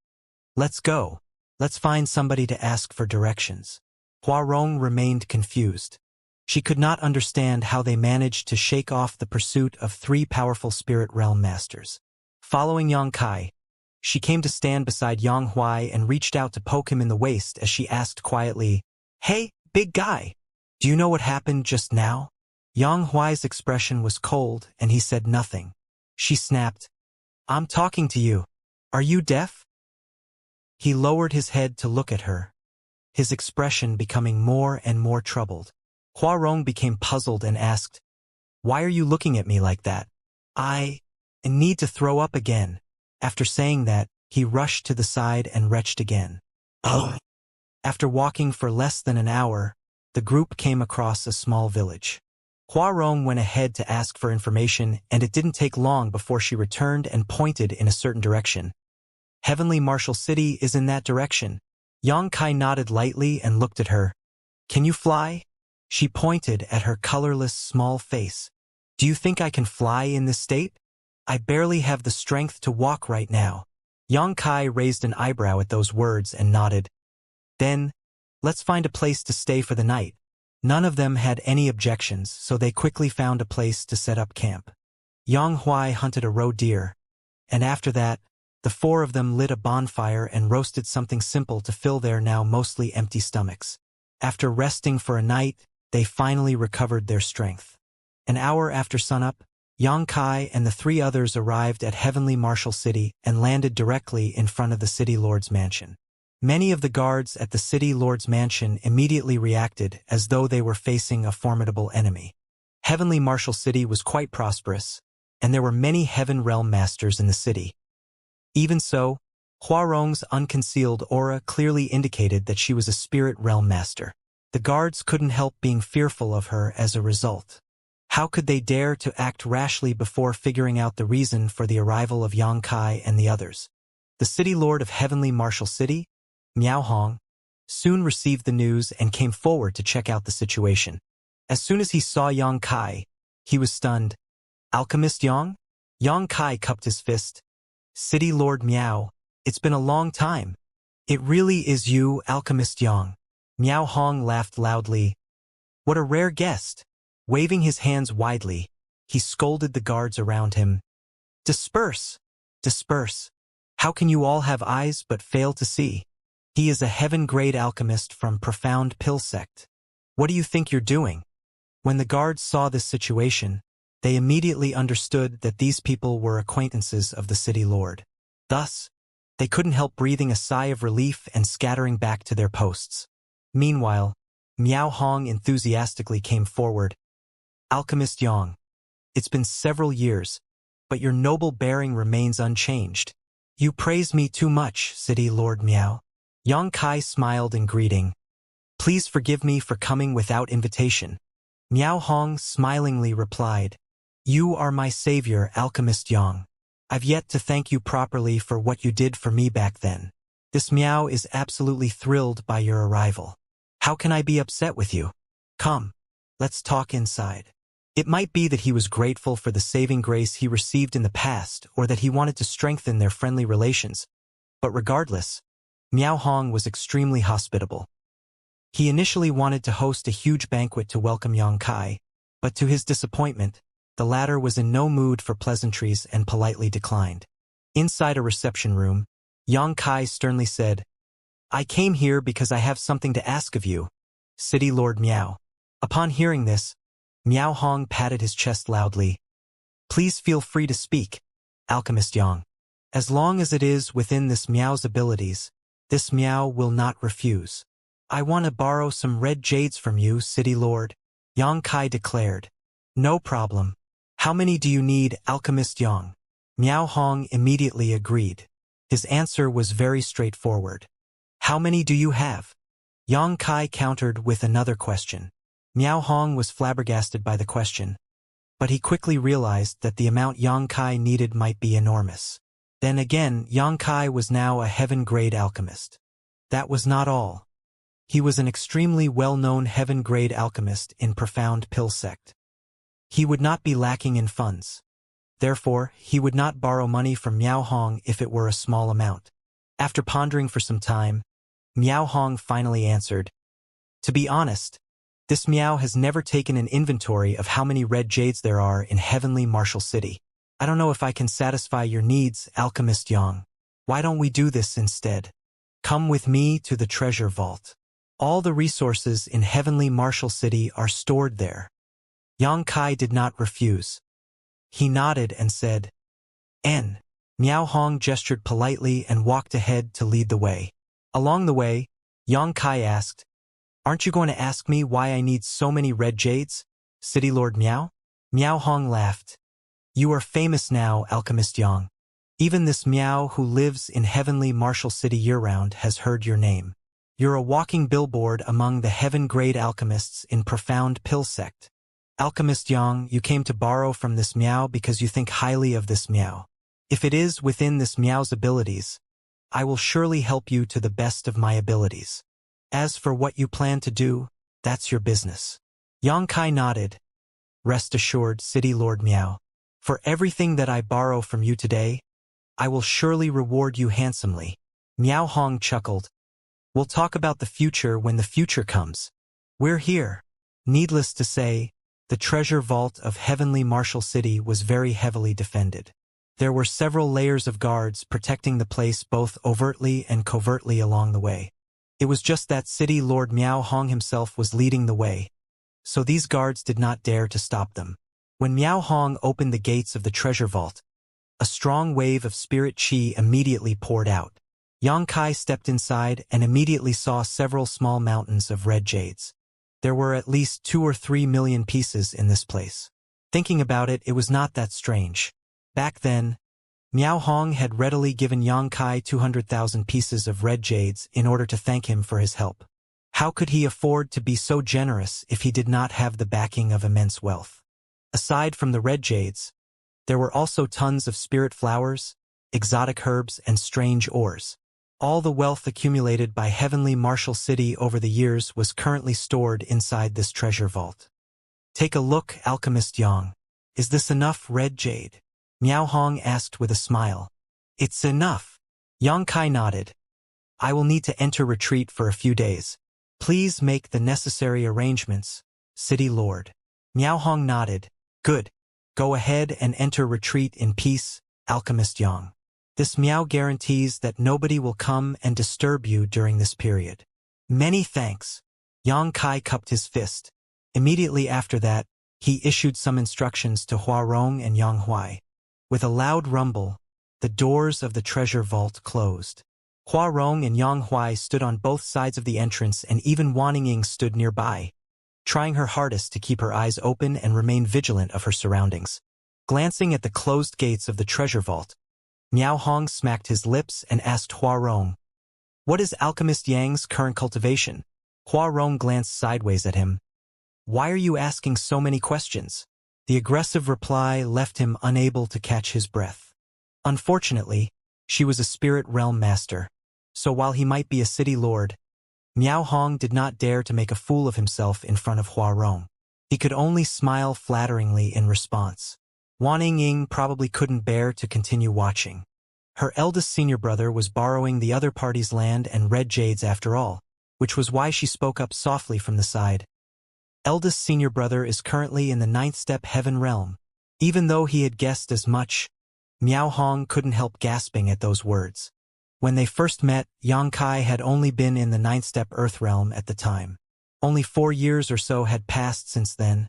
"Let's go. Let's find somebody to ask for directions." Hua Rong remained confused. She could not understand how they managed to shake off the pursuit of 3 powerful spirit realm masters. Following Yang Kai, she came to stand beside Yang Huai and reached out to poke him in the waist as she asked quietly, "Hey, big guy, do you know what happened just now?" Yang Huai's expression was cold and he said nothing. She snapped, "I'm talking to you. Are you deaf?" He lowered his head to look at her, his expression becoming more and more troubled. Hua Rong became puzzled and asked, "Why are you looking at me like that?" I need to throw up again." After saying that, he rushed to the side and retched again. Oh. After walking for less than an hour, the group came across a small village. Hua Rong went ahead to ask for information, and it didn't take long before she returned and pointed in a certain direction. "Heavenly Martial City is in that direction." Yang Kai nodded lightly and looked at her. "Can you fly?" She pointed at her colorless, small face. "Do you think I can fly in this state? I barely have the strength to walk right now." Yang Kai raised an eyebrow at those words and nodded. "Then, let's find a place to stay for the night." None of them had any objections, so they quickly found a place to set up camp. Yang Huai hunted a roe deer, and after that, the 4 of them lit a bonfire and roasted something simple to fill their now mostly empty stomachs. After resting for a night, they finally recovered their strength. An hour after sunup, Yang Kai and the three others arrived at Heavenly Martial City and landed directly in front of the City Lord's mansion. Many of the guards at the City Lord's mansion immediately reacted as though they were facing a formidable enemy. Heavenly Martial City was quite prosperous, and there were many Heaven Realm Masters in the city. Even so, Huarong's unconcealed aura clearly indicated that she was a Spirit Realm Master. The guards couldn't help being fearful of her as a result. How could they dare to act rashly before figuring out the reason for the arrival of Yang Kai and the others? The City Lord of Heavenly Martial City, Miao Hong, soon received the news and came forward to check out the situation. As soon as he saw Yang Kai, he was stunned. Alchemist Yang? Yang Kai cupped his fist. City Lord Miao, it's been a long time. It really is you, Alchemist Yang. Miao Hong laughed loudly. What a rare guest. Waving his hands widely, he scolded the guards around him. Disperse! Disperse! How can you all have eyes but fail to see? He is a heaven-grade alchemist from Profound Pill Sect. What do you think you're doing? When the guards saw this situation, they immediately understood that these people were acquaintances of the City Lord. Thus, they couldn't help breathing a sigh of relief and scattering back to their posts. Meanwhile, Miao Hong enthusiastically came forward. Alchemist Yang, it's been several years, but your noble bearing remains unchanged. You praise me too much, City Lord Miao. Yang Kai smiled in greeting. Please forgive me for coming without invitation. Miao Hong smilingly replied. You are my savior, Alchemist Yang. I've yet to thank you properly for what you did for me back then. This Miao is absolutely thrilled by your arrival. How can I be upset with you? Come, let's talk inside. It might be that he was grateful for the saving grace he received in the past or that he wanted to strengthen their friendly relations. But regardless, Miao Hong was extremely hospitable. He initially wanted to host a huge banquet to welcome Yang Kai, but to his disappointment, the latter was in no mood for pleasantries and politely declined. Inside a reception room, Yang Kai sternly said, I came here because I have something to ask of you, City Lord Miao. Upon hearing this, Miao Hong patted his chest loudly. Please feel free to speak, Alchemist Yang. As long as it is within this Miao's abilities, this Miao will not refuse. I want to borrow some red jades from you, City Lord, Yang Kai declared. No problem. How many do you need, Alchemist Yang? Miao Hong immediately agreed. His answer was very straightforward. How many do you have? Yang Kai countered with another question. Miao Hong was flabbergasted by the question, but he quickly realized that the amount Yang Kai needed might be enormous. Then again, Yang Kai was now a heaven-grade alchemist. That was not all. He was an extremely well-known heaven-grade alchemist in Profound Pill Sect. He would not be lacking in funds. Therefore, he would not borrow money from Miao Hong if it were a small amount. After pondering for some time, Miao Hong finally answered, To be honest, this Miao has never taken an inventory of how many red jades there are in Heavenly Martial City. I don't know if I can satisfy your needs, Alchemist Yang. Why don't we do this instead? Come with me to the treasure vault. All the resources in Heavenly Martial City are stored there. Yang Kai did not refuse. He nodded and said, N. Miao Hong gestured politely and walked ahead to lead the way. Along the way, Yang Kai asked, Aren't you going to ask me why I need so many red jades, City Lord Miao? Miao Hong laughed. You are famous now, Alchemist Yang. Even this Miao who lives in Heavenly Martial City year-round has heard your name. You're a walking billboard among the heaven-grade alchemists in Profound Pill Sect. Alchemist Yang, you came to borrow from this Miao because you think highly of this Miao. If it is within this Miao's abilities, I will surely help you to the best of my abilities. As for what you plan to do, that's your business. Yang Kai nodded. Rest assured, City Lord Miao. For everything that I borrow from you today, I will surely reward you handsomely. Miao Hong chuckled. We'll talk about the future when the future comes. We're here. Needless to say, the treasure vault of Heavenly Martial City was very heavily defended. There were several layers of guards protecting the place both overtly and covertly along the way. It was just that City Lord Miao Hong himself was leading the way, so these guards did not dare to stop them. When Miao Hong opened the gates of the treasure vault, a strong wave of spirit qi immediately poured out. Yang Kai stepped inside and immediately saw several small mountains of red jades. There were at least 2 or 3 million pieces in this place. Thinking about it, it was not that strange. Back then, Miao Hong had readily given Yang Kai 200,000 pieces of red jades in order to thank him for his help. How could he afford to be so generous if he did not have the backing of immense wealth? Aside from the red jades, there were also tons of spirit flowers, exotic herbs, and strange ores. All the wealth accumulated by Heavenly Martial City over the years was currently stored inside this treasure vault. Take a look, Alchemist Yang. Is this enough red jade? Miao Hong asked with a smile. It's enough. Yang Kai nodded. I will need to enter retreat for a few days. Please make the necessary arrangements, City Lord. Miao Hong nodded. Good. Go ahead and enter retreat in peace, Alchemist Yang. This Miao guarantees that nobody will come and disturb you during this period. Many thanks. Yang Kai cupped his fist. Immediately after that, he issued some instructions to Hua Rong and Yang Huai. With a loud rumble, the doors of the treasure vault closed. Hua Rong and Yang Huai stood on both sides of the entrance, and even Wan Ying stood nearby, trying her hardest to keep her eyes open and remain vigilant of her surroundings. Glancing at the closed gates of the treasure vault, Miao Hong smacked his lips and asked Hua Rong, "What is Alchemist Yang's current cultivation?" Hua Rong glanced sideways at him. "Why are you asking so many questions?" The aggressive reply left him unable to catch his breath. Unfortunately, she was a spirit realm master, so while he might be a city lord, Miao Hong did not dare to make a fool of himself in front of Hua Rong. He could only smile flatteringly in response. Wan Ying probably couldn't bear to continue watching. Her eldest senior brother was borrowing the other party's land and red jades after all, which was why she spoke up softly from the side. Eldest senior brother is currently in the 9th step heaven realm. Even though he had guessed as much, Miao Hong couldn't help gasping at those words. When they first met, Yang Kai had only been in the 9th step earth realm at the time. Only 4 years or so had passed since then,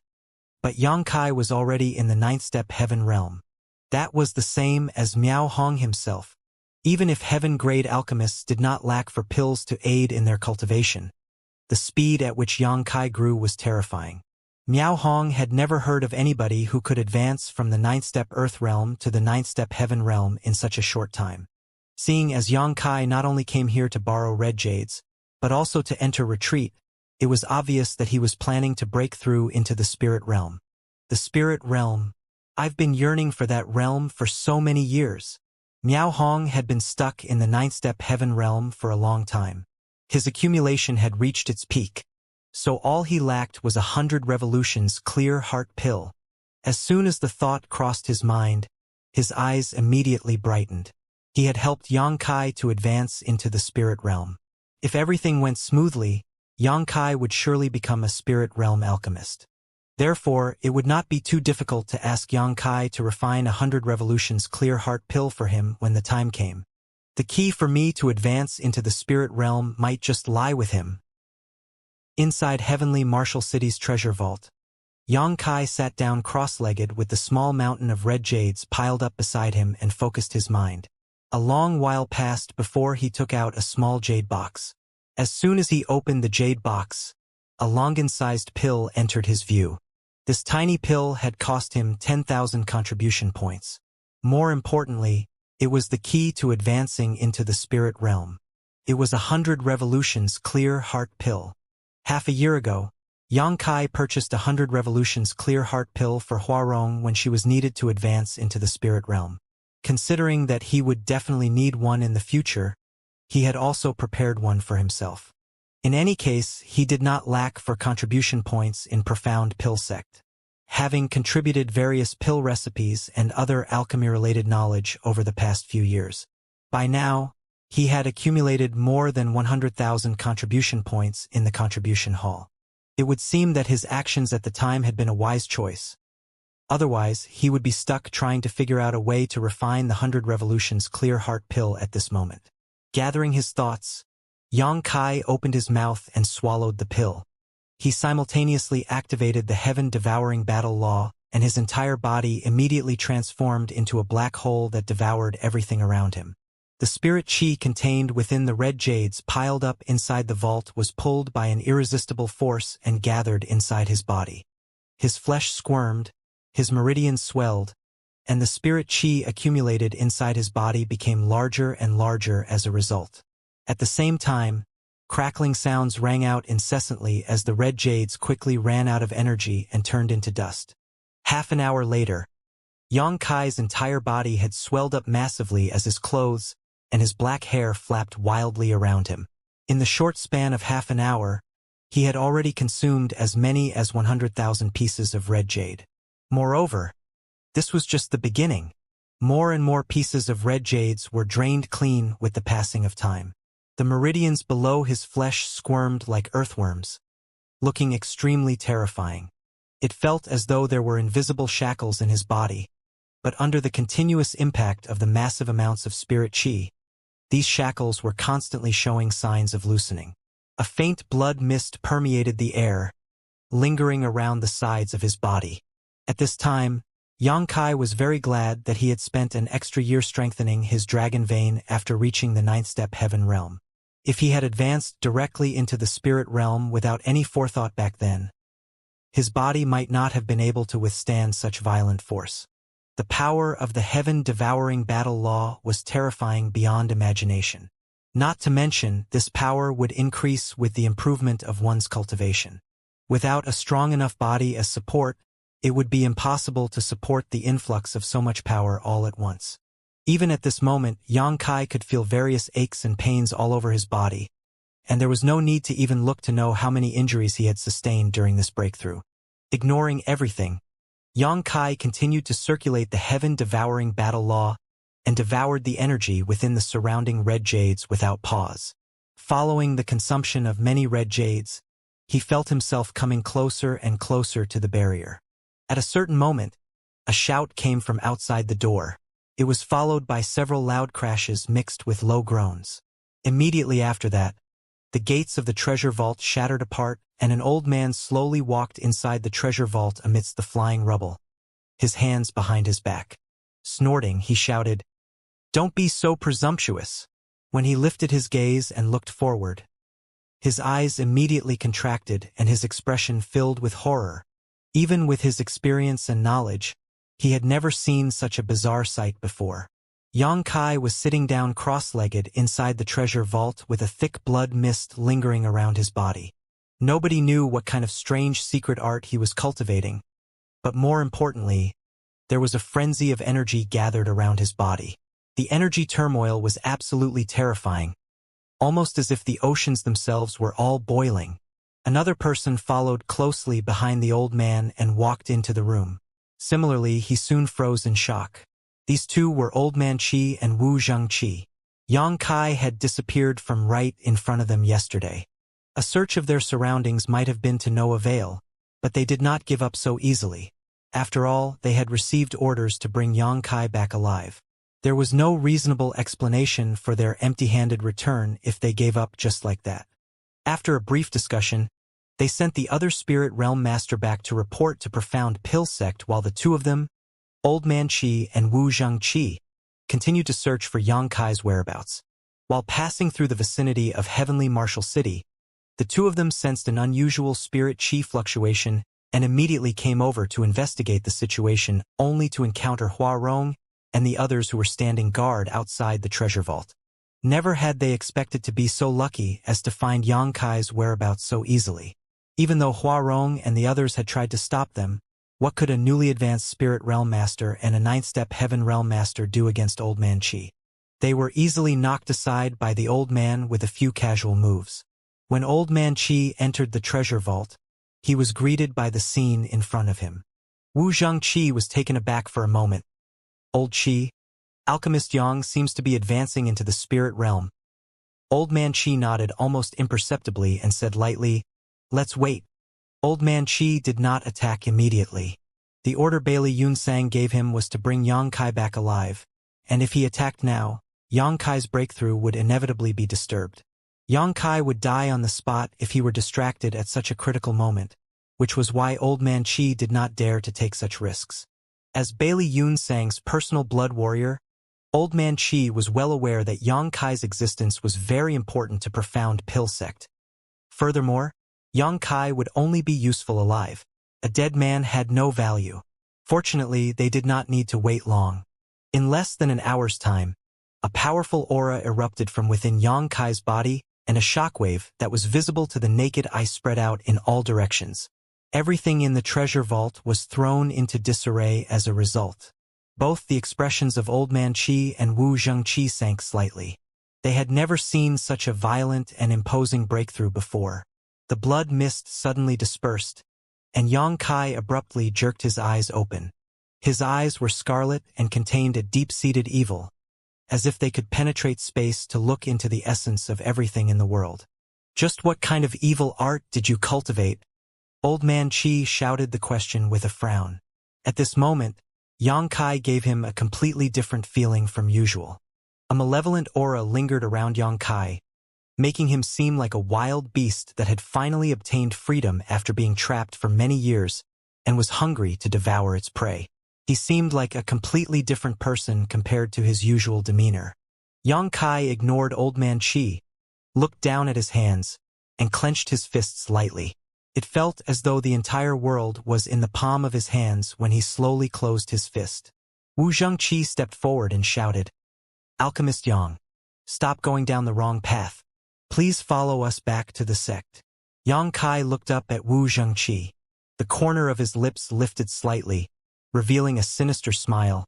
but Yang Kai was already in the 9th step heaven realm. That was the same as Miao Hong himself. Even if heaven-grade alchemists did not lack for pills to aid in their cultivation, the speed at which Yang Kai grew was terrifying. Miao Hong had never heard of anybody who could advance from the 9th step earth realm to the 9th step heaven realm in such a short time. Seeing as Yang Kai not only came here to borrow red jades, but also to enter retreat, it was obvious that he was planning to break through into the spirit realm. The spirit realm. I've been yearning for that realm for so many years. Miao Hong had been stuck in the 9th step heaven realm for a long time. His accumulation had reached its peak, so all he lacked was 100 revolutions clear heart pill. As soon as the thought crossed his mind, his eyes immediately brightened. He had helped Yang Kai to advance into the spirit realm. If everything went smoothly, Yang Kai would surely become a spirit realm alchemist. Therefore, it would not be too difficult to ask Yang Kai to refine 100 revolutions clear heart pill for him when the time came. The key for me to advance into the spirit realm might just lie with him. Inside Heavenly Martial City's treasure vault, Yang Kai sat down cross-legged with the small mountain of red jades piled up beside him and focused his mind. A long while passed before he took out a small jade box. As soon as he opened the jade box, a Longan-sized pill entered his view. This tiny pill had cost him 10,000 contribution points. More importantly, it was the key to advancing into the spirit realm. It was 100 revolutions clear heart pill. Half a year ago, Yang Kai purchased 100 revolutions clear heart pill for Hua Rong when she was needed to advance into the spirit realm. Considering that he would definitely need one in the future, he had also prepared one for himself. In any case, he did not lack for contribution points in Profound Pill Sect, having contributed various pill recipes and other alchemy-related knowledge over the past few years. By now, he had accumulated more than 100,000 contribution points in the contribution hall. It would seem that his actions at the time had been a wise choice. Otherwise, he would be stuck trying to figure out a way to refine the 100 revolutions clear heart pill at this moment. Gathering his thoughts, Yang Kai opened his mouth and swallowed the pill. He simultaneously activated the heaven-devouring battle law and his entire body immediately transformed into a black hole that devoured everything around him. The spirit chi contained within the red jades piled up inside the vault was pulled by an irresistible force and gathered inside his body. His flesh squirmed, his meridians swelled, and the spirit chi accumulated inside his body became larger and larger as a result. At the same time, crackling sounds rang out incessantly as the red jades quickly ran out of energy and turned into dust. Half an hour later, Yang Kai's entire body had swelled up massively as his clothes and his black hair flapped wildly around him. In the short span of half an hour, he had already consumed as many as 100,000 pieces of red jade. Moreover, this was just the beginning. More and more pieces of red jades were drained clean with the passing of time. The meridians below his flesh squirmed like earthworms, looking extremely terrifying. It felt as though there were invisible shackles in his body, but under the continuous impact of the massive amounts of spirit chi, these shackles were constantly showing signs of loosening. A faint blood mist permeated the air, lingering around the sides of his body. At this time, Yang Kai was very glad that he had spent an extra year strengthening his dragon vein after reaching the ninth step heaven realm. If he had advanced directly into the spirit realm without any forethought back then, his body might not have been able to withstand such violent force. The power of the heaven-devouring battle law was terrifying beyond imagination. Not to mention, this power would increase with the improvement of one's cultivation. Without a strong enough body as support, it would be impossible to support the influx of so much power all at once. Even at this moment, Yang Kai could feel various aches and pains all over his body, and there was no need to even look to know how many injuries he had sustained during this breakthrough. Ignoring everything, Yang Kai continued to circulate the heaven-devouring battle law and devoured the energy within the surrounding red jades without pause. Following the consumption of many red jades, he felt himself coming closer and closer to the barrier. At a certain moment, a shout came from outside the door. It was followed by several loud crashes mixed with low groans. Immediately after that, the gates of the treasure vault shattered apart, and an old man slowly walked inside the treasure vault amidst the flying rubble, his hands behind his back. Snorting, he shouted, "Don't be so presumptuous." When he lifted his gaze and looked forward, his eyes immediately contracted and his expression filled with horror. Even with his experience and knowledge, he had never seen such a bizarre sight before. Yang Kai was sitting down cross-legged inside the treasure vault with a thick blood mist lingering around his body. Nobody knew what kind of strange secret art he was cultivating, but more importantly, there was a frenzy of energy gathered around his body. The energy turmoil was absolutely terrifying, almost as if the oceans themselves were all boiling. Another person followed closely behind the old man and walked into the room. Similarly, he soon froze in shock. These two were Old Man Qi and Wu Xianxia. Yang Kai had disappeared from right in front of them yesterday. A search of their surroundings might have been to no avail, but they did not give up so easily. After all, they had received orders to bring Yang Kai back alive. There was no reasonable explanation for their empty-handed return if they gave up just like that. After a brief discussion, they sent the other spirit realm master back to report to Profound Pill Sect while the two of them, Old Man Qi and Wu Xianxia, continued to search for Yang Kai's whereabouts. While passing through the vicinity of Heavenly Martial City, the two of them sensed an unusual spirit chi fluctuation and immediately came over to investigate the situation, only to encounter Hua Rong and the others who were standing guard outside the treasure vault. Never had they expected to be so lucky as to find Yang Kai's whereabouts so easily. Even though Hua Rong and the others had tried to stop them, what could a newly advanced Spirit Realm Master and a ninth-step Heaven Realm Master do against Old Man Qi? They were easily knocked aside by the old man with a few casual moves. When Old Man Qi entered the treasure vault, he was greeted by the scene in front of him. Wu Xianxia was taken aback for a moment. "Old Qi, Alchemist Yang seems to be advancing into the spirit realm." Old Man Qi nodded almost imperceptibly and said lightly, "Let's wait." Old Man Qi did not attack immediately. The order Bailey Yunsang gave him was to bring Yang Kai back alive, and if he attacked now, Yang Kai's breakthrough would inevitably be disturbed. Yang Kai would die on the spot if he were distracted at such a critical moment. which was why Old Man Qi did not dare to take such risks. As Bailey Yunsang's personal blood warrior, Old Man Qi was well aware that Yang Kai's existence was very important to profound pill sect. Furthermore, Yang Kai would only be useful alive. A dead man had no value. Fortunately, they did not need to wait long. In less than an hour's time, a powerful aura erupted from within Yang Kai's body, and a shockwave that was visible to the naked eye spread out in all directions. Everything in the treasure vault was thrown into disarray as a result. Both the expressions of Old Man Qi and Wu Zhengqi sank slightly. They had never seen such a violent and imposing breakthrough before. The blood mist suddenly dispersed, and Yang Kai abruptly jerked his eyes open. His eyes were scarlet and contained a deep-seated evil, as if they could penetrate space to look into the essence of everything in the world. "Just what kind of evil art did you cultivate?" Old Man Qi shouted the question with a frown. At this moment, Yang Kai gave him a completely different feeling from usual. A malevolent aura lingered around Yang Kai, making him seem like a wild beast that had finally obtained freedom after being trapped for many years and was hungry to devour its prey. He seemed like a completely different person compared to his usual demeanor. Yang Kai ignored Old Man Qi, looked down at his hands, and clenched his fists lightly. It felt as though the entire world was in the palm of his hands when he slowly closed his fist. Wu Zhengqi stepped forward and shouted, "Alchemist Yang, stop going down the wrong path. Please follow us back to the sect." Yang Kai looked up at Wu Zhengqi. The corner of his lips lifted slightly, revealing a sinister smile.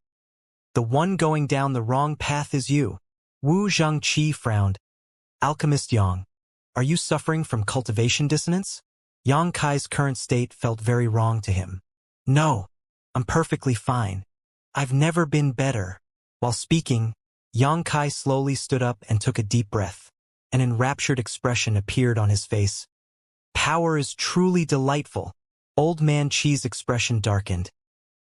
"The one going down the wrong path is you." Wu Zhengqi frowned. "Alchemist Yang, are you suffering from cultivation dissonance?" Yang Kai's current state felt very wrong to him. "No, I'm perfectly fine. I've never been better." While speaking, Yang Kai slowly stood up and took a deep breath. An enraptured expression appeared on his face. "Power is truly delightful." Old Man Qi's expression darkened.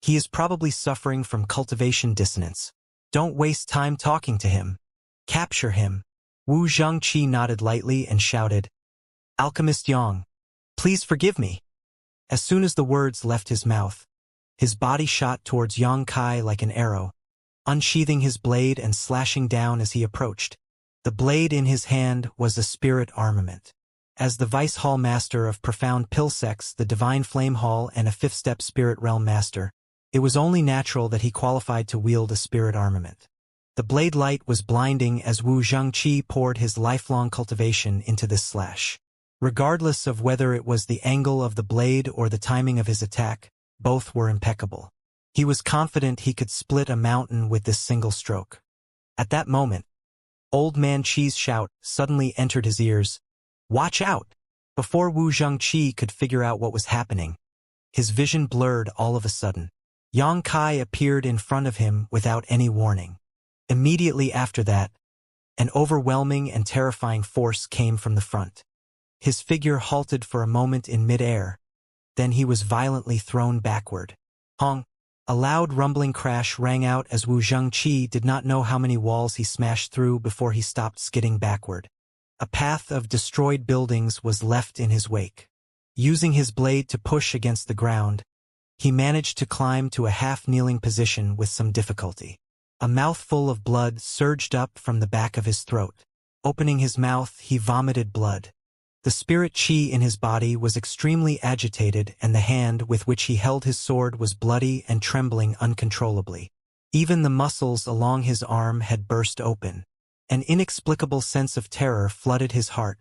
"He is probably suffering from cultivation dissonance. Don't waste time talking to him. Capture him." Wu Zhengqi nodded lightly and shouted, "Alchemist Yang, please forgive me." As soon as the words left his mouth, his body shot towards Yang Kai like an arrow, unsheathing his blade and slashing down as he approached. The blade in his hand was a spirit armament. As the Vice Hall Master of Profound Pill Sects, the Divine Flame Hall, and a fifth-step Spirit Realm Master, it was only natural that he qualified to wield a spirit armament. The blade light was blinding as Wu Zhengqi poured his lifelong cultivation into this slash. Regardless of whether it was the angle of the blade or the timing of his attack, both were impeccable. He was confident he could split a mountain with this single stroke. At that moment, Old Man Qi's shout suddenly entered his ears, "Watch out!" Before Wu Zhengqi could figure out what was happening, his vision blurred all of a sudden. Yang Kai appeared in front of him without any warning. Immediately after that, an overwhelming and terrifying force came from the front. His figure halted for a moment in mid-air, then he was violently thrown backward. Honk! A loud rumbling crash rang out as Wu Zhengqi did not know how many walls he smashed through before he stopped skidding backward. A path of destroyed buildings was left in his wake. Using his blade to push against the ground, he managed to climb to a half-kneeling position with some difficulty. A mouthful of blood surged up from the back of his throat. Opening his mouth, he vomited blood. The spirit qi in his body was extremely agitated, and the hand with which he held his sword was bloody and trembling uncontrollably. Even the muscles along his arm had burst open. An inexplicable sense of terror flooded his heart,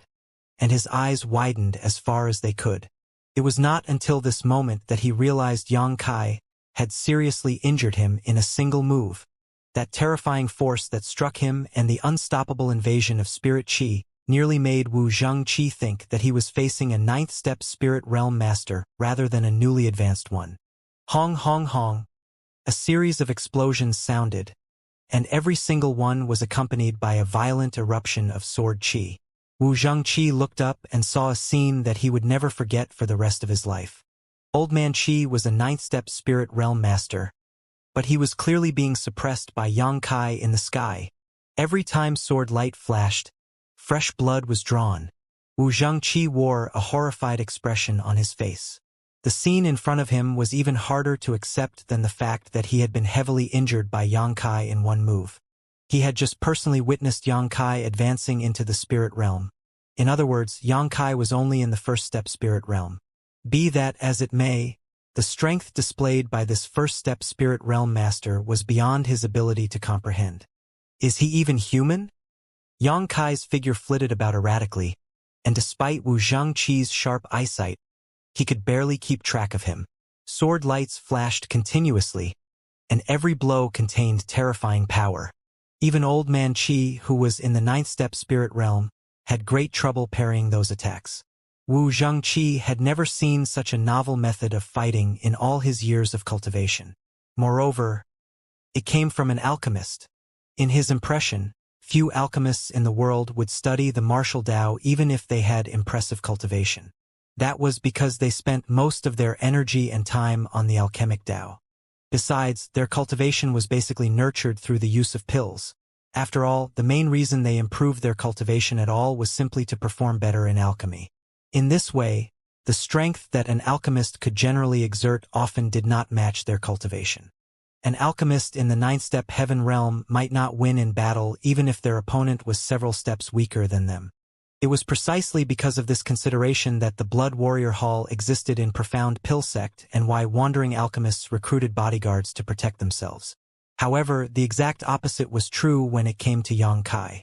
and his eyes widened as far as they could. It was not until this moment that he realized Yang Kai had seriously injured him in a single move. That terrifying force that struck him and the unstoppable invasion of spirit qi nearly made Wu Zhengqi think that he was facing a ninth-step spirit realm master rather than a newly advanced one. Hong hong hong. A series of explosions sounded, and every single one was accompanied by a violent eruption of sword qi. Wu Zhengqi looked up and saw a scene that he would never forget for the rest of his life. Old Man Qi was a ninth-step spirit realm master, but he was clearly being suppressed by Yang Kai in the sky. Every time sword light flashed, fresh blood was drawn. Wu Zhengqi wore a horrified expression on his face. The scene in front of him was even harder to accept than the fact that he had been heavily injured by Xianxia in one move. He had just personally witnessed Xianxia advancing into the spirit realm. In other words, Xianxia was only in the first step spirit realm. Be that as it may, the strength displayed by this first step spirit realm master was beyond his ability to comprehend. Is he even human? Xianxia's figure flitted about erratically, and despite Wu Zhangqi's sharp eyesight, he could barely keep track of him. Sword lights flashed continuously, and every blow contained terrifying power. Even Old Man Qi, who was in the ninth step spirit realm, had great trouble parrying those attacks. Wu Zhangqi had never seen such a novel method of fighting in all his years of cultivation. Moreover, it came from an alchemist. In his impression, few alchemists in the world would study the martial Tao even if they had impressive cultivation. That was because they spent most of their energy and time on the alchemic Tao. Besides, their cultivation was basically nurtured through the use of pills. After all, the main reason they improved their cultivation at all was simply to perform better in alchemy. In this way, the strength that an alchemist could generally exert often did not match their cultivation. An alchemist in the ninth step heaven realm might not win in battle even if their opponent was several steps weaker than them. It was precisely because of this consideration that the Blood Warrior Hall existed in Profound Pill Sect and why wandering alchemists recruited bodyguards to protect themselves. However, the exact opposite was true when it came to Xianxia.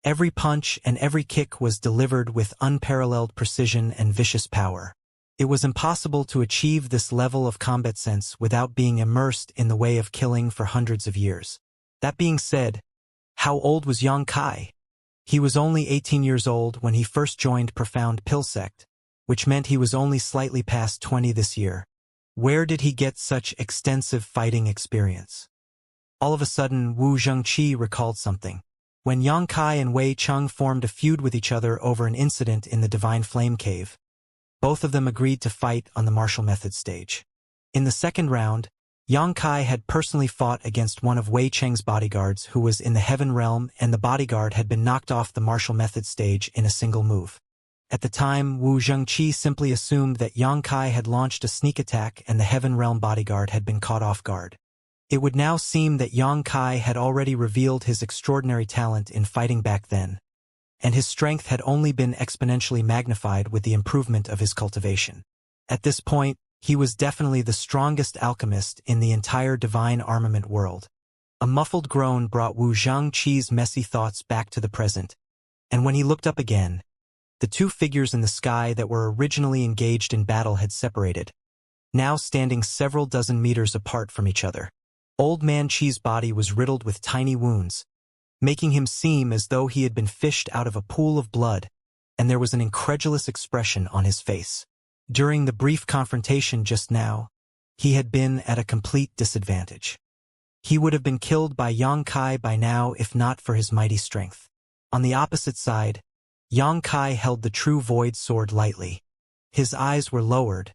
Every punch and every kick was delivered with unparalleled precision and vicious power. It was impossible to achieve this level of combat sense without being immersed in the way of killing for hundreds of years. That being said, how old was Xianxia? He was only 18 years old when he first joined Profound Pill Sect, which meant he was only slightly past 20 this year. Where did he get such extensive fighting experience? All of a sudden, Wu Zhangqi recalled something. When Xianxia and Wei Cheng formed a feud with each other over an incident in the Divine Flame Cave, both of them agreed to fight on the martial method stage. In the second round, Xianxia had personally fought against one of Wei Cheng's bodyguards who was in the heaven realm, and the bodyguard had been knocked off the martial method stage in a single move. At the time, Wu Zhangqi simply assumed that Xianxia had launched a sneak attack and the heaven realm bodyguard had been caught off guard. It would now seem that Xianxia had already revealed his extraordinary talent in fighting back then, and his strength had only been exponentially magnified with the improvement of his cultivation. At this point, he was definitely the strongest alchemist in the entire divine armament world. A muffled groan brought Wu Zhangqi's messy thoughts back to the present, and when he looked up again, the two figures in the sky that were originally engaged in battle had separated, now standing several dozen meters apart from each other. Old Man Qi's body was riddled with tiny wounds, making him seem as though he had been fished out of a pool of blood, and there was an incredulous expression on his face. During the brief confrontation just now, he had been at a complete disadvantage. He would have been killed by Xianxia by now if not for his mighty strength. On the opposite side, Xianxia held the true void sword lightly. His eyes were lowered,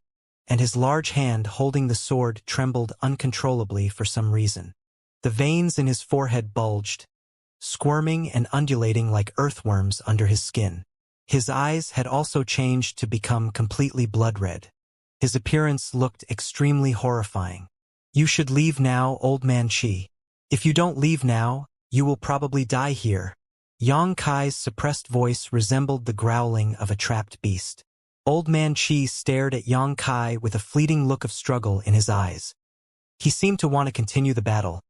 and his large hand holding the sword trembled uncontrollably for some reason. The veins in his forehead bulged, squirming and undulating like earthworms under his skin. His eyes had also changed to become completely blood-red. His appearance looked extremely horrifying. "You should leave now, Old Man Qi. If you don't leave now, you will probably die here." Xianxia's suppressed voice resembled the growling of a trapped beast. Old Man Qi stared at Xianxia with a fleeting look of struggle in his eyes. He seemed to want to continue the battle,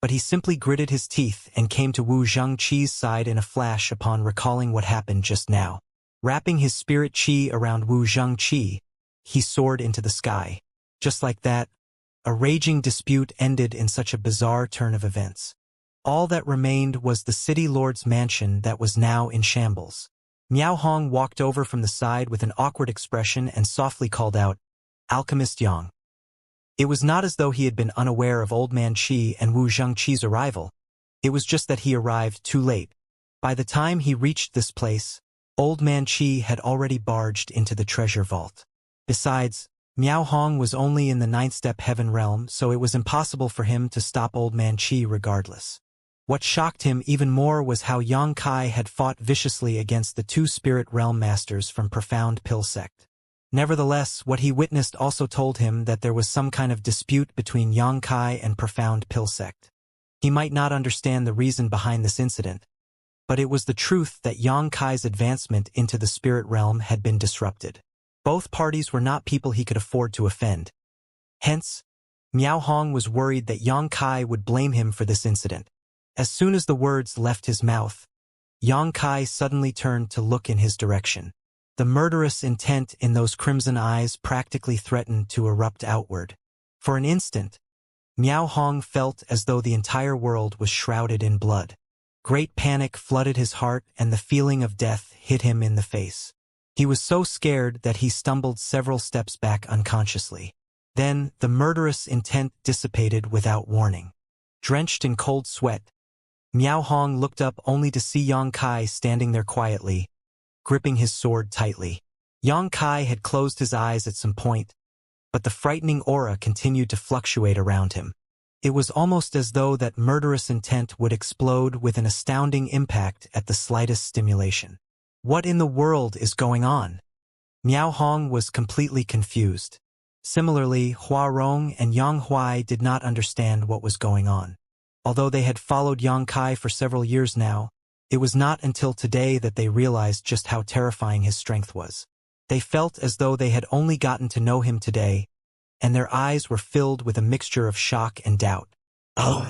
but he simply gritted his teeth and came to Wu Zhangqi's side in a flash upon recalling what happened just now. Wrapping his spirit qi around Wu Zhangqi, he soared into the sky. Just like that, a raging dispute ended in such a bizarre turn of events. All that remained was the city lord's mansion that was now in shambles. Miao Hong walked over from the side with an awkward expression and softly called out, "Alchemist Yang." It was not as though he had been unaware of Old Man Qi and Wu Zhangqi's arrival. It was just that he arrived too late. By the time he reached this place, Old Man Qi had already barged into the treasure vault. Besides, Miao Hong was only in the ninth step heaven realm, so it was impossible for him to stop Old Man Qi regardless. What shocked him even more was how Xianxia had fought viciously against the two spirit realm masters from Profound Pill Sect. Nevertheless, what he witnessed also told him that there was some kind of dispute between Yang Kai and Profound Pill Sect. He might not understand the reason behind this incident, but it was the truth that Yang Kai's advancement into the spirit realm had been disrupted. Both parties were not people he could afford to offend. Hence, Miao Hong was worried that Yang Kai would blame him for this incident. As soon as the words left his mouth, Yang Kai suddenly turned to look in his direction. The murderous intent in those crimson eyes practically threatened to erupt outward. For an instant, Miao Hong felt as though the entire world was shrouded in blood. Great panic flooded his heart and the feeling of death hit him in the face. He was so scared that he stumbled several steps back unconsciously. Then, the murderous intent dissipated without warning. Drenched in cold sweat, Miao Hong looked up only to see Yang Kai standing there quietly, gripping his sword tightly. Yang Kai had closed his eyes at some point, but the frightening aura continued to fluctuate around him. It was almost as though that murderous intent would explode with an astounding impact at the slightest stimulation. What in the world is going on? Miao Hong was completely confused. Similarly, Hua Rong and Yang Huai did not understand what was going on. Although they had followed Yang Kai for several years now, it was not until today that they realized just how terrifying his strength was. They felt as though they had only gotten to know him today, and their eyes were filled with a mixture of shock and doubt. Oh!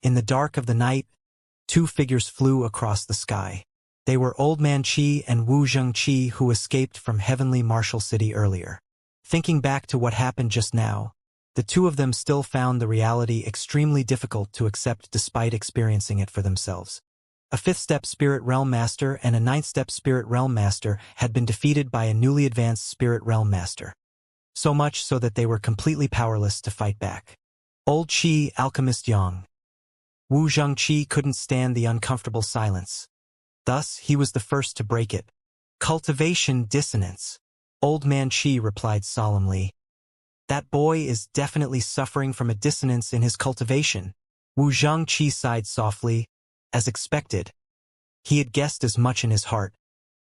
In the dark of the night, two figures flew across the sky. They were Old Man Qi and Wu Zhengqi, who escaped from Heavenly Martial City earlier. Thinking back to what happened just now, the two of them still found the reality extremely difficult to accept despite experiencing it for themselves. A fifth-step Spirit Realm Master and a ninth-step Spirit Realm Master had been defeated by a newly advanced Spirit Realm Master. So much so that they were completely powerless to fight back. Old Qi, Alchemist Yang. Wu Zhengqi couldn't stand the uncomfortable silence. Thus, he was the first to break it. Cultivation dissonance. Old Man Qi replied solemnly. That boy is definitely suffering from a dissonance in his cultivation. Wu Zhengqi sighed softly, as expected. He had guessed as much in his heart,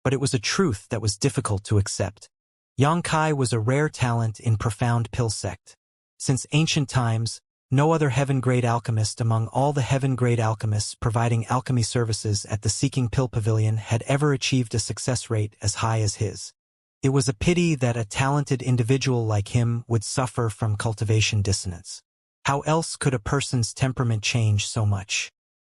but it was a truth that was difficult to accept. Yang Kai was a rare talent in Profound Pill Sect. Since ancient times, no other heaven-grade alchemist among all the heaven-grade alchemists providing alchemy services at the Seeking Pill Pavilion had ever achieved a success rate as high as his. It was a pity that a talented individual like him would suffer from cultivation dissonance. How else could a person's temperament change so much?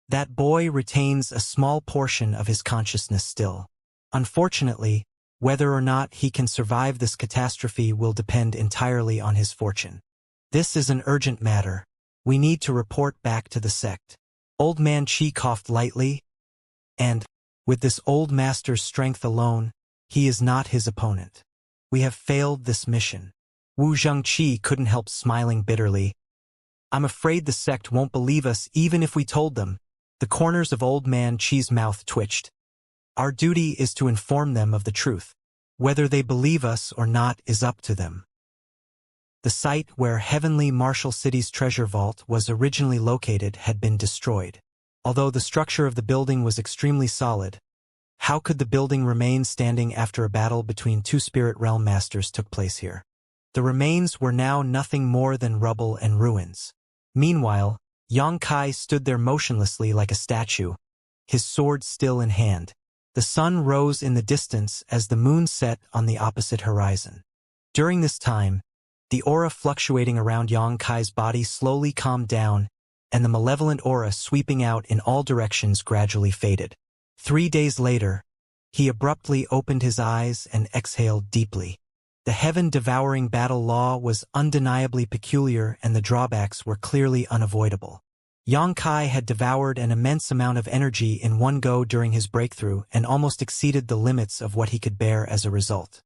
That boy retains a small portion of his consciousness still. Unfortunately, whether or not he can survive this catastrophe will depend entirely on his fortune. This is an urgent matter. We need to report back to the sect. Old Man Qi coughed lightly, and, with this old master's strength alone, he is not his opponent. We have failed this mission. Wu Zhengqi couldn't help smiling bitterly. I'm afraid the sect won't believe us even if we told them. The corners of Old Man Qi's mouth twitched. Our duty is to inform them of the truth. Whether they believe us or not is up to them. The site where Heavenly Martial City's treasure vault was originally located had been destroyed. Although the structure of the building was extremely solid, how could the building remain standing after a battle between two Spirit Realm Masters took place here? The remains were now nothing more than rubble and ruins. Meanwhile, Yang Kai stood there motionlessly like a statue, his sword still in hand. The sun rose in the distance as the moon set on the opposite horizon. During this time, the aura fluctuating around Yang Kai's body slowly calmed down, and the malevolent aura sweeping out in all directions gradually faded. 3 days later, he abruptly opened his eyes and exhaled deeply. The heaven-devouring battle law was undeniably peculiar and the drawbacks were clearly unavoidable. Yang Kai had devoured an immense amount of energy in one go during his breakthrough and almost exceeded the limits of what he could bear as a result.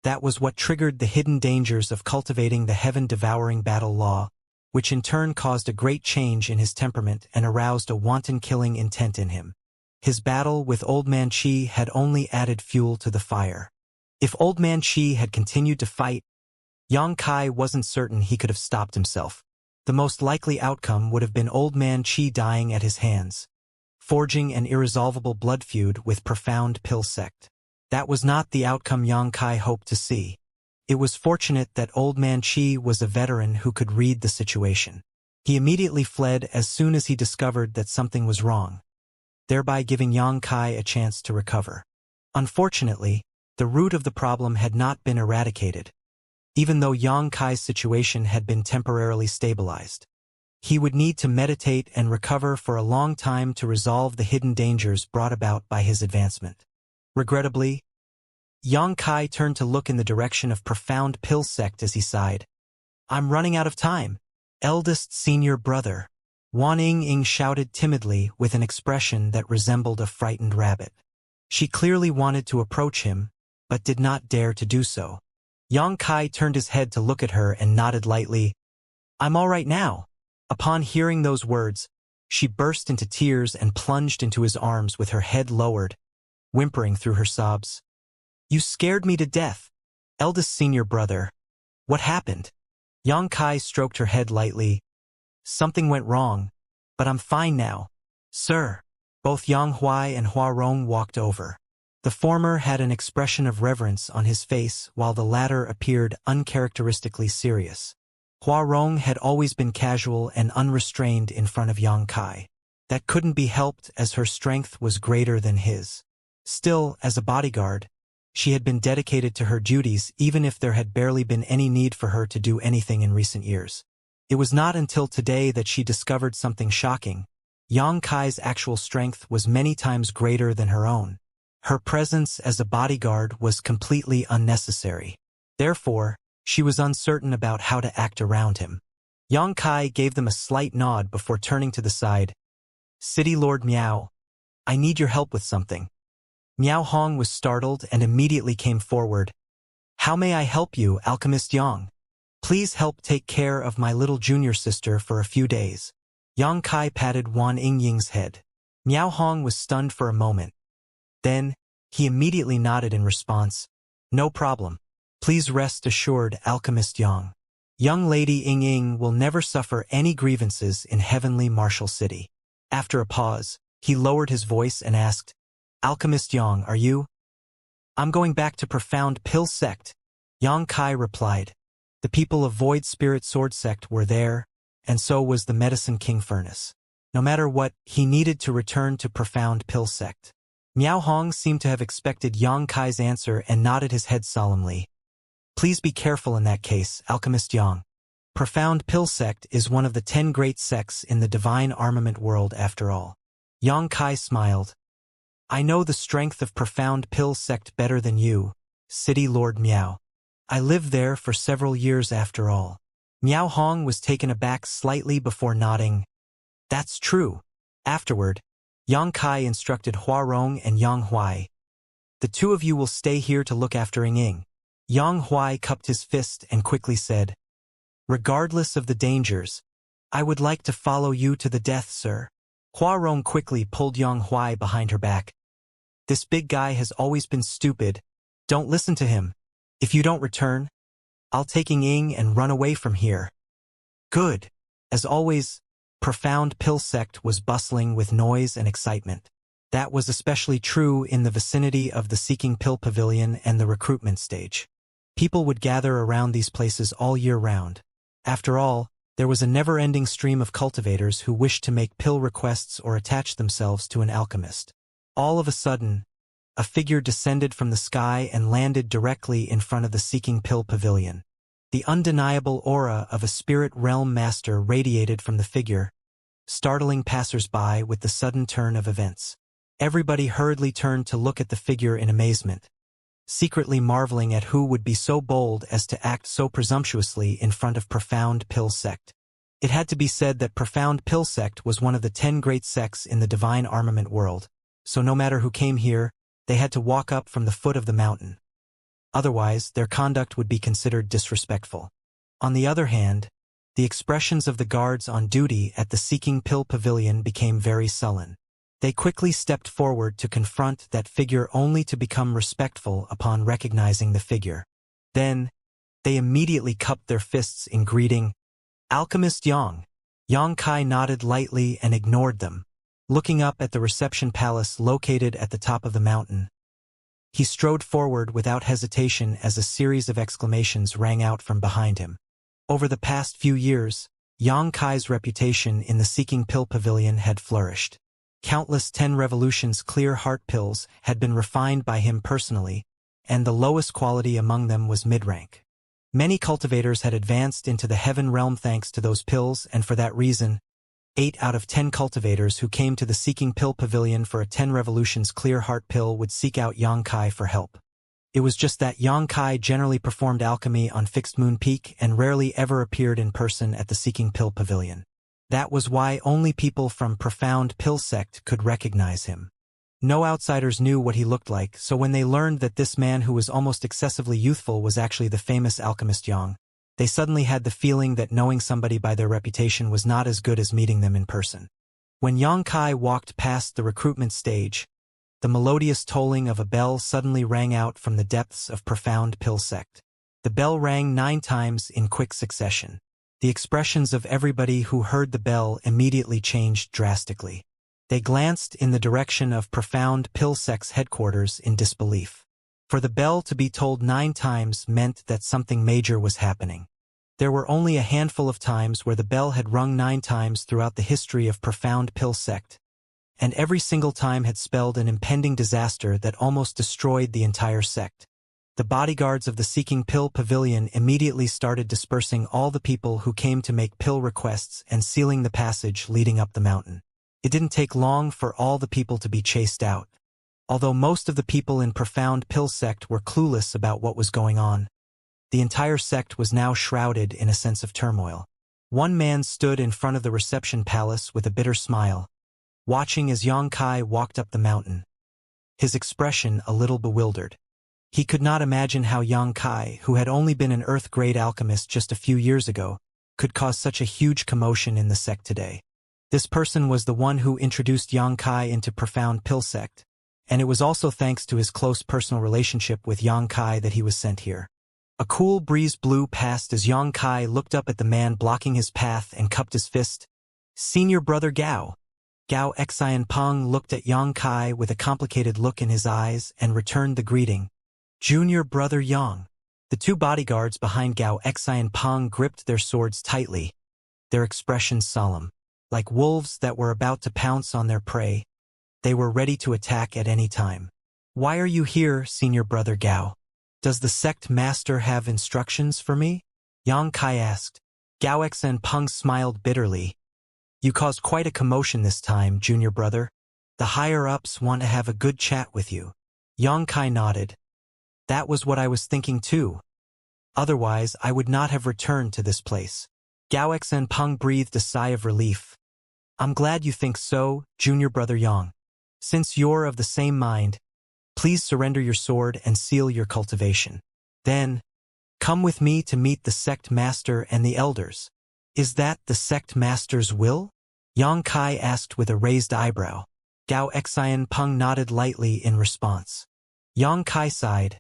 That was what triggered the hidden dangers of cultivating the heaven-devouring battle law, which in turn caused a great change in his temperament and aroused a wanton killing intent in him. His battle with Old Man Qi had only added fuel to the fire. If Old Man Qi had continued to fight, Yang Kai wasn't certain he could have stopped himself. The most likely outcome would have been Old Man Qi dying at his hands, forging an irresolvable blood feud with Profound Pill Sect. That was not the outcome Yang Kai hoped to see. It was fortunate that Old Man Qi was a veteran who could read the situation. He immediately fled as soon as he discovered that something was wrong, thereby giving Yang Kai a chance to recover. Unfortunately, the root of the problem had not been eradicated, even though Yang Kai's situation had been temporarily stabilized. He would need to meditate and recover for a long time to resolve the hidden dangers brought about by his advancement. Regrettably, Yang Kai turned to look in the direction of Profound Pill Sect as he sighed. "I'm running out of time. Eldest senior brother," Wan Ying shouted timidly with an expression that resembled a frightened rabbit. She clearly wanted to approach him, but did not dare to do so. Yang Kai turned his head to look at her and nodded lightly. "I'm all right now." Upon hearing those words, she burst into tears and plunged into his arms with her head lowered, whimpering through her sobs. "You scared me to death, eldest senior brother. What happened?" Yang Kai stroked her head lightly. "Something went wrong, but I'm fine now, sir." Both Yang Huai and Hua Rong walked over. The former had an expression of reverence on his face while the latter appeared uncharacteristically serious. Hua Rong had always been casual and unrestrained in front of Yang Kai. That couldn't be helped as her strength was greater than his. Still, as a bodyguard, she had been dedicated to her duties even if there had barely been any need for her to do anything in recent years. It was not until today that she discovered something shocking. Yang Kai's actual strength was many times greater than her own. Her presence as a bodyguard was completely unnecessary. Therefore, she was uncertain about how to act around him. Yang Kai gave them a slight nod before turning to the side. "City Lord Miao, I need your help with something." Miao Hong was startled and immediately came forward. "How may I help you, Alchemist Yang? Please help take care of my little junior sister for a few days." Yang Kai patted Wan Ying's head. Miao Hong was stunned for a moment. Then, he immediately nodded in response. "No problem. Please rest assured, Alchemist Yang. Young Lady Ying will never suffer any grievances in Heavenly Martial City." After a pause, he lowered his voice and asked, "Alchemist Yang, are you?" "I'm going back to Profound Pill Sect," Yang Kai replied. The people of Void Spirit Sword Sect were there, and so was the Medicine King Furnace. No matter what, he needed to return to Profound Pill Sect. Miao Hong seemed to have expected Yang Kai's answer and nodded his head solemnly. "Please be careful in that case, Alchemist Yang. Profound Pill Sect is one of the 10 great sects in the divine armament world after all." Yang Kai smiled. "I know the strength of Profound Pill Sect better than you, City Lord Miao. I lived there for several years after all." Miao Hong was taken aback slightly before nodding. "That's true." Afterward, Yang Kai instructed Hua Rong and Yang Huai. "The two of you will stay here to look after Ying." Yang Huai cupped his fist and quickly said, "Regardless of the dangers, I would like to follow you to the death, sir." Hua Rong quickly pulled Yang Huai behind her back. "This big guy has always been stupid. Don't listen to him. If you don't return, I'll take Ying and run away from here." "Good." As always, Profound Pill Sect was bustling with noise and excitement. That was especially true in the vicinity of the Seeking Pill Pavilion and the recruitment stage. People would gather around these places all year round. After all, there was a never-ending stream of cultivators who wished to make pill requests or attach themselves to an alchemist. All of a sudden, a figure descended from the sky and landed directly in front of the Seeking Pill Pavilion. The undeniable aura of a spirit realm master radiated from the figure, startling passers-by with the sudden turn of events. Everybody hurriedly turned to look at the figure in amazement, secretly marveling at who would be so bold as to act so presumptuously in front of Profound Pill Sect. It had to be said that Profound Pill Sect was one of the 10 great sects in the divine armament world, so no matter who came here, they had to walk up from the foot of the mountain. Otherwise, their conduct would be considered disrespectful. On the other hand, the expressions of the guards on duty at the Seeking Pill Pavilion became very sullen. They quickly stepped forward to confront that figure only to become respectful upon recognizing the figure. Then, they immediately cupped their fists in greeting. "Alchemist Yang." Yang Kai nodded lightly and ignored them, looking up at the reception palace located at the top of the mountain. He strode forward without hesitation as a series of exclamations rang out from behind him. Over the past few years, Yang Kai's reputation in the Seeking Pill Pavilion had flourished. Countless 10 Revolutions clear heart pills had been refined by him personally, and the lowest quality among them was mid-rank. Many cultivators had advanced into the heaven realm thanks to those pills, and for that reason, 8 out of 10 cultivators who came to the Seeking Pill Pavilion for a 10 Revolutions clear heart pill would seek out Yang Kai for help. It was just that Yang Kai generally performed alchemy on Fixed Moon Peak and rarely ever appeared in person at the Seeking Pill Pavilion. That was why only people from Profound Pill Sect could recognize him. No outsiders knew what he looked like, so when they learned that this man who was almost excessively youthful was actually the famous alchemist Yang, they suddenly had the feeling that knowing somebody by their reputation was not as good as meeting them in person. When Yang Kai walked past the recruitment stage, the melodious tolling of a bell suddenly rang out from the depths of Profound Pill Sect. The bell rang 9 times in quick succession. The expressions of everybody who heard the bell immediately changed drastically. They glanced in the direction of Profound Pill Sect's headquarters in disbelief. For the bell to be tolled 9 times meant that something major was happening. There were only a handful of times where the bell had rung 9 times throughout the history of Profound Pill Sect, and every single time had spelled an impending disaster that almost destroyed the entire sect. The bodyguards of the Seeking Pill Pavilion immediately started dispersing all the people who came to make pill requests and sealing the passage leading up the mountain. It didn't take long for all the people to be chased out. Although most of the people in Profound Pill Sect were clueless about what was going on, the entire sect was now shrouded in a sense of turmoil. One man stood in front of the reception palace with a bitter smile, watching as Yang Kai walked up the mountain, his expression a little bewildered. He could not imagine how Yang Kai, who had only been an Earth-grade alchemist just a few years ago, could cause such a huge commotion in the sect today. This person was the one who introduced Yang Kai into Profound Pill Sect, and it was also thanks to his close personal relationship with Yang Kai that he was sent here. A cool breeze blew past as Yang Kai looked up at the man blocking his path and cupped his fist. "Senior brother Gao." Gao Xianpeng looked at Yang Kai with a complicated look in his eyes and returned the greeting. "Junior brother Yang." The 2 bodyguards behind Gao Xianpeng gripped their swords tightly, their expressions solemn. Like wolves that were about to pounce on their prey, they were ready to attack at any time. "Why are you here, senior brother Gao? Does the sect master have instructions for me?" Yang Kai asked. Gao Xianpeng smiled bitterly. "You caused quite a commotion this time, junior brother. The higher-ups want to have a good chat with you." Yang Kai nodded. "That was what I was thinking too. Otherwise, I would not have returned to this place." Gao Xianpeng breathed a sigh of relief. "I'm glad you think so, junior brother Yang. Since you're of the same mind, please surrender your sword and seal your cultivation. Then, come with me to meet the sect master and the elders." "Is that the sect master's will?" Yang Kai asked with a raised eyebrow. Gao Xianpeng nodded lightly in response. Yang Kai sighed.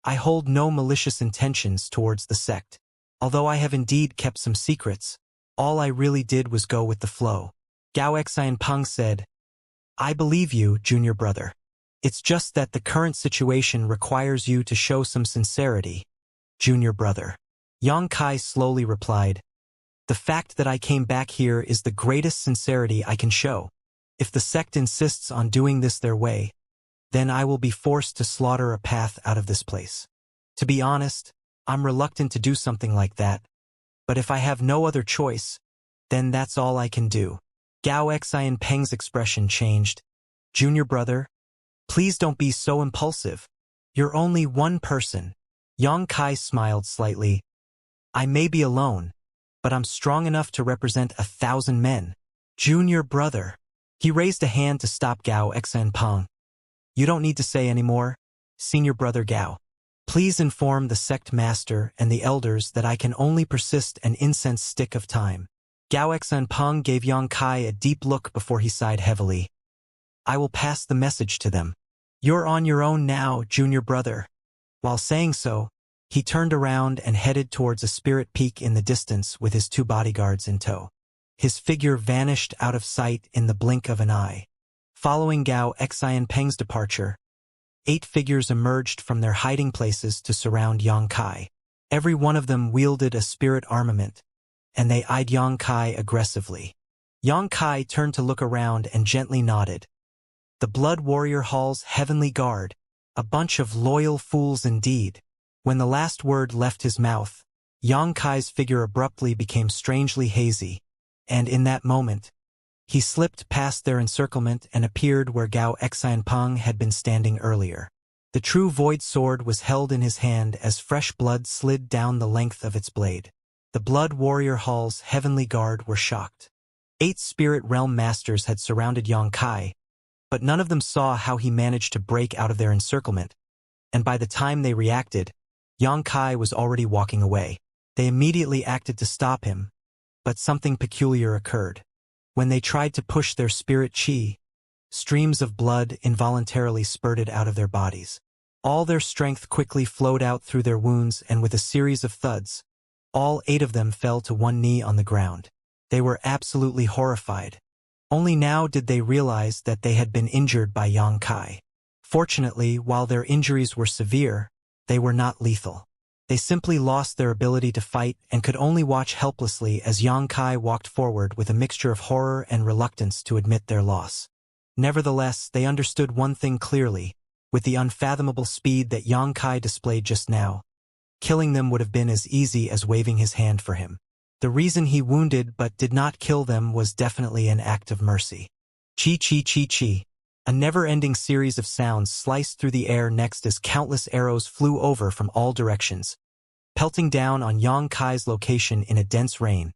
"I hold no malicious intentions towards the sect. Although I have indeed kept some secrets, all I really did was go with the flow." Gao Xianpeng said, "I believe you, junior brother. It's just that the current situation requires you to show some sincerity, junior brother." Yang Kai slowly replied, "The fact that I came back here is the greatest sincerity I can show. If the sect insists on doing this their way, then I will be forced to slaughter a path out of this place. To be honest, I'm reluctant to do something like that, but if I have no other choice, then that's all I can do." Gao Xianpeng's expression changed. "Junior brother, please don't be so impulsive. You're only one person." Yang Kai smiled slightly. "I may be alone, but I'm strong enough to represent 1,000 men. Junior brother." He raised a hand to stop Gao Xianpeng. "You don't need to say any more, senior brother Gao. Please inform the sect master and the elders that I can only persist an incense stick of time." Gao Xianpeng gave Yang Kai a deep look before he sighed heavily. "I will pass the message to them. You're on your own now, junior brother." While saying so, he turned around and headed towards a spirit peak in the distance with his 2 bodyguards in tow. His figure vanished out of sight in the blink of an eye. Following Gao Xianpeng's departure, 8 figures emerged from their hiding places to surround Yang Kai. Every one of them wielded a spirit armament, and they eyed Yang Kai aggressively. Yang Kai turned to look around and gently nodded. The Blood Warrior Hall's heavenly guard, a bunch of loyal fools indeed. When the last word left his mouth, Yang Kai's figure abruptly became strangely hazy, and in that moment, he slipped past their encirclement and appeared where Gao Xianpeng had been standing earlier. The true Void Sword was held in his hand as fresh blood slid down the length of its blade. The Blood Warrior Hall's heavenly guard were shocked. 8 Spirit Realm Masters had surrounded Yang Kai, but none of them saw how he managed to break out of their encirclement, and by the time they reacted, Yang Kai was already walking away. They immediately acted to stop him, but something peculiar occurred. When they tried to push their spirit chi, streams of blood involuntarily spurted out of their bodies. All their strength quickly flowed out through their wounds, and with a series of thuds, all 8 of them fell to one knee on the ground. They were absolutely horrified. Only now did they realize that they had been injured by Yang Kai. Fortunately, while their injuries were severe, they were not lethal. They simply lost their ability to fight and could only watch helplessly as Yang Kai walked forward with a mixture of horror and reluctance to admit their loss. Nevertheless, they understood one thing clearly: with the unfathomable speed that Yang Kai displayed just now, killing them would have been as easy as waving his hand for him. The reason he wounded but did not kill them was definitely an act of mercy. Chi chi chi chi. A never-ending series of sounds sliced through the air next as countless arrows flew over from all directions, pelting down on Yang Kai's location in a dense rain,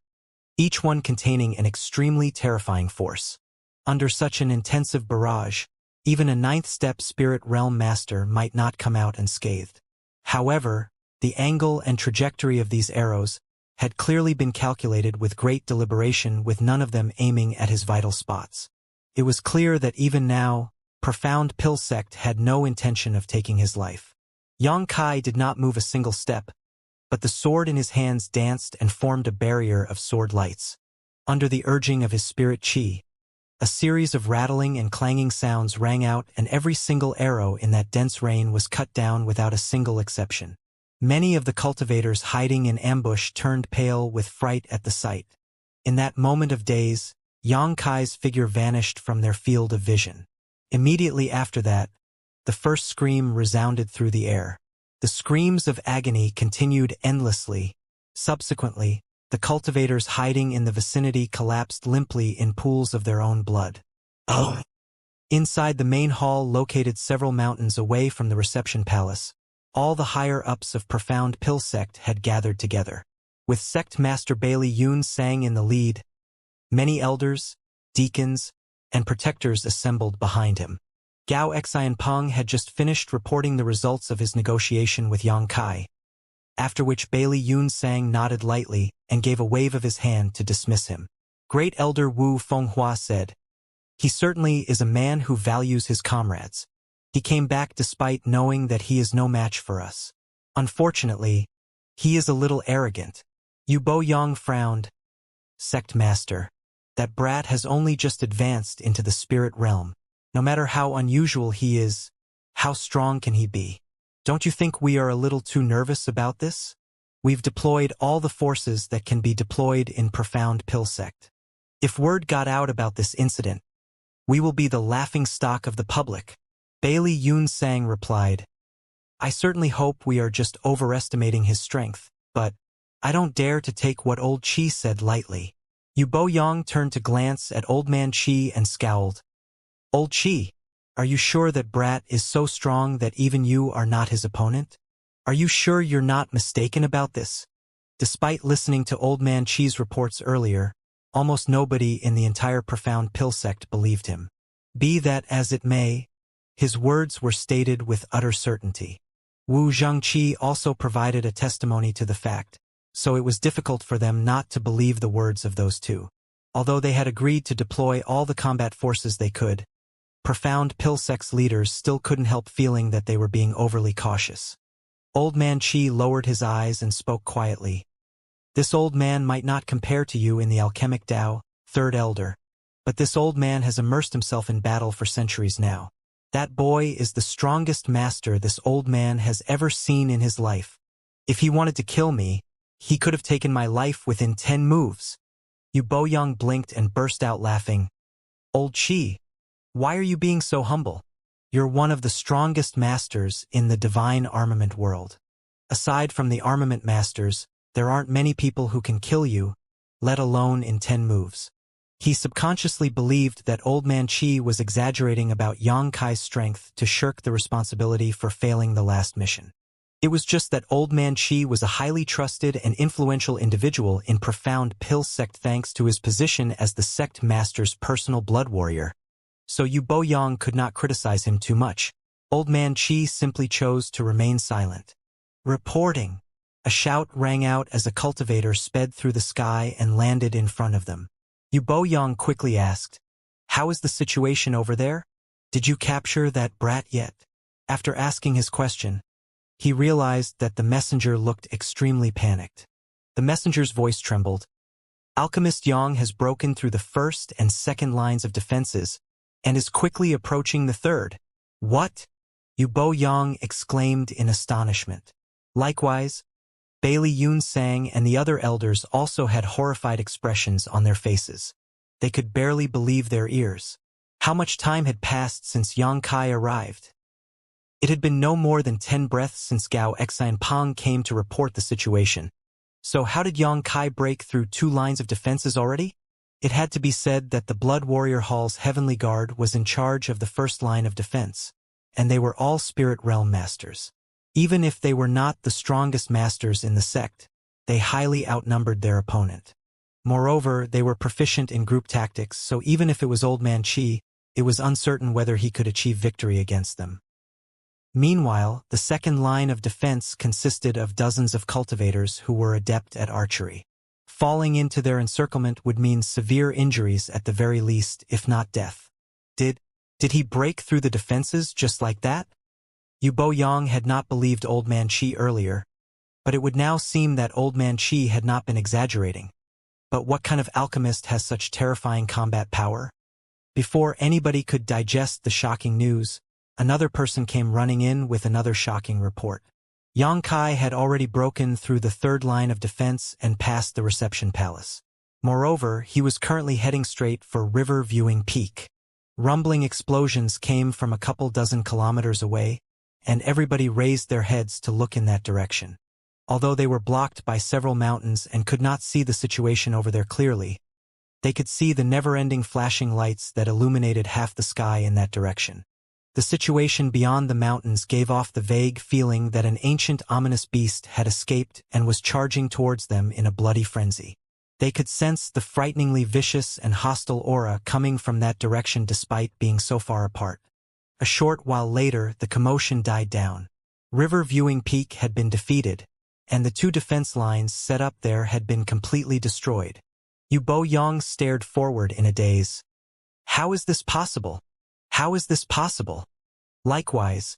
each one containing an extremely terrifying force. Under such an intensive barrage, even a 9th-step Spirit Realm Master might not come out unscathed. However, the angle and trajectory of these arrows had clearly been calculated with great deliberation, with none of them aiming at his vital spots. It was clear that even now, Profound Pill Sect had no intention of taking his life. Yang Kai did not move a single step, but the sword in his hands danced and formed a barrier of sword lights. Under the urging of his spirit chi, a series of rattling and clanging sounds rang out, and every single arrow in that dense rain was cut down without a single exception. Many of the cultivators hiding in ambush turned pale with fright at the sight. In that moment of daze, Yang Kai's figure vanished from their field of vision. Immediately after that, the first scream resounded through the air. The screams of agony continued endlessly. Subsequently, the cultivators hiding in the vicinity collapsed limply in pools of their own blood. Oh! Inside the main hall, located several mountains away from the reception palace, all the higher-ups of Profound Pill Sect had gathered together. With Sect Master Bailey Yun Sang in the lead, many elders, deacons, and protectors assembled behind him. Gao Xianpeng had just finished reporting the results of his negotiation with Yang Kai, after which Bailey Yun Sang nodded lightly and gave a wave of his hand to dismiss him. Great Elder Wu Fenghua said, "He certainly is a man who values his comrades. He came back despite knowing that he is no match for us. Unfortunately, he is a little arrogant." Yu Bo Yang frowned. "Sect Master, that brat has only just advanced into the spirit realm. No matter how unusual he is, how strong can he be? Don't you think we are a little too nervous about this? We've deployed all the forces that can be deployed in Profound Pill Sect. If word got out about this incident, we will be the laughingstock of the public." Bailey Yun Sang replied, "I certainly hope we are just overestimating his strength, but I don't dare to take what Old Chi said lightly." Yu Bo Yang turned to glance at Old Man Chi and scowled. "Old Chi, are you sure that brat is so strong that even you are not his opponent? Are you sure you're not mistaken about this?" Despite listening to Old Man Chi's reports earlier, almost nobody in the entire Profound Pill Sect believed him. Be that as it may, his words were stated with utter certainty. Wu Zhangqi also provided a testimony to the fact, so it was difficult for them not to believe the words of those two. Although they had agreed to deploy all the combat forces they could, Profound Pill Sect's leaders still couldn't help feeling that they were being overly cautious. Old Man Chi lowered his eyes and spoke quietly. "This old man might not compare to you in the alchemic Tao, Third Elder, but this old man has immersed himself in battle for centuries now. That boy is the strongest master this old man has ever seen in his life. If he wanted to kill me, he could have taken my life within 10 moves. Yu Boyang blinked and burst out laughing. Old Chi, why are you being so humble? You're one of the strongest masters in the divine armament world. Aside from the armament masters, there aren't many people who can kill you, let alone in 10 moves. He subconsciously believed that Old Man Chi was exaggerating about Yang Kai's strength to shirk the responsibility for failing the last mission. It was just that Old Man Chi was a highly trusted and influential individual in Profound Pill Sect thanks to his position as the sect master's personal blood warrior. So Yu Boyang could not criticize him too much. Old Man Chi simply chose to remain silent. Reporting. A shout rang out as a cultivator sped through the sky and landed in front of them. Yu Boyang quickly asked, "How is the situation over there? Did you capture that brat yet?" After asking his question, he realized that the messenger looked extremely panicked. The messenger's voice trembled. Alchemist Yang has broken through the first and second lines of defenses and is quickly approaching the third. What? Yu Boyang exclaimed in astonishment. Likewise, Bailey Yun Sang and the other elders also had horrified expressions on their faces. They could barely believe their ears. How much time had passed since Yang Kai arrived? It had been no more than 10 breaths since Gao Xianpang came to report the situation. So how did Yang Kai break through 2 lines of defenses already? It had to be said that the Blood Warrior Hall's Heavenly Guard was in charge of the first line of defense, and they were all Spirit Realm Masters. Even if they were not the strongest masters in the sect, they highly outnumbered their opponent. Moreover, they were proficient in group tactics, so even if it was Old Man Chi, it was uncertain whether he could achieve victory against them. Meanwhile, the second line of defense consisted of dozens of cultivators who were adept at archery. Falling into their encirclement would mean severe injuries at the very least, if not death. Did he break through the defenses just like that? Yu Boyang had not believed Old Man Chi earlier, but it would now seem that Old Man Chi had not been exaggerating. But what kind of alchemist has such terrifying combat power? Before anybody could digest the shocking news, another person came running in with another shocking report. Yang Kai had already broken through the third line of defense and passed the reception palace. Moreover, he was currently heading straight for River Viewing Peak. Rumbling explosions came from a couple dozen kilometers away, and everybody raised their heads to look in that direction. Although they were blocked by several mountains and could not see the situation over there clearly, they could see the never-ending flashing lights that illuminated half the sky in that direction. The situation beyond the mountains gave off the vague feeling that an ancient ominous beast had escaped and was charging towards them in a bloody frenzy. They could sense the frighteningly vicious and hostile aura coming from that direction despite being so far apart. A short while later, the commotion died down. River Viewing Peak had been defeated, and the 2 defense lines set up there had been completely destroyed. Yu Boyang stared forward in a daze. How is this possible? How is this possible? Likewise,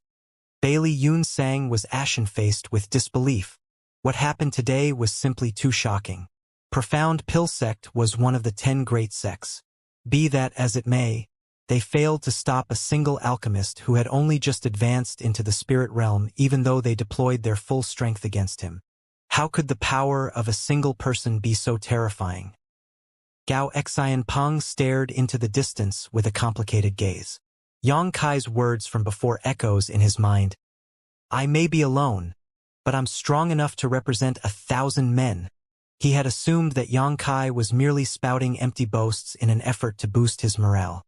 Bailey Yun Sang was ashen-faced with disbelief. What happened today was simply too shocking. Profound Pill Sect was one of the 10 great sects. Be that as it may, they failed to stop a single alchemist who had only just advanced into the spirit realm even though they deployed their full strength against him. How could the power of a single person be so terrifying? Gao Xianpang stared into the distance with a complicated gaze. Yang Kai's words from before echoes in his mind. I may be alone, but I'm strong enough to represent 1,000 men. He had assumed that Yang Kai was merely spouting empty boasts in an effort to boost his morale.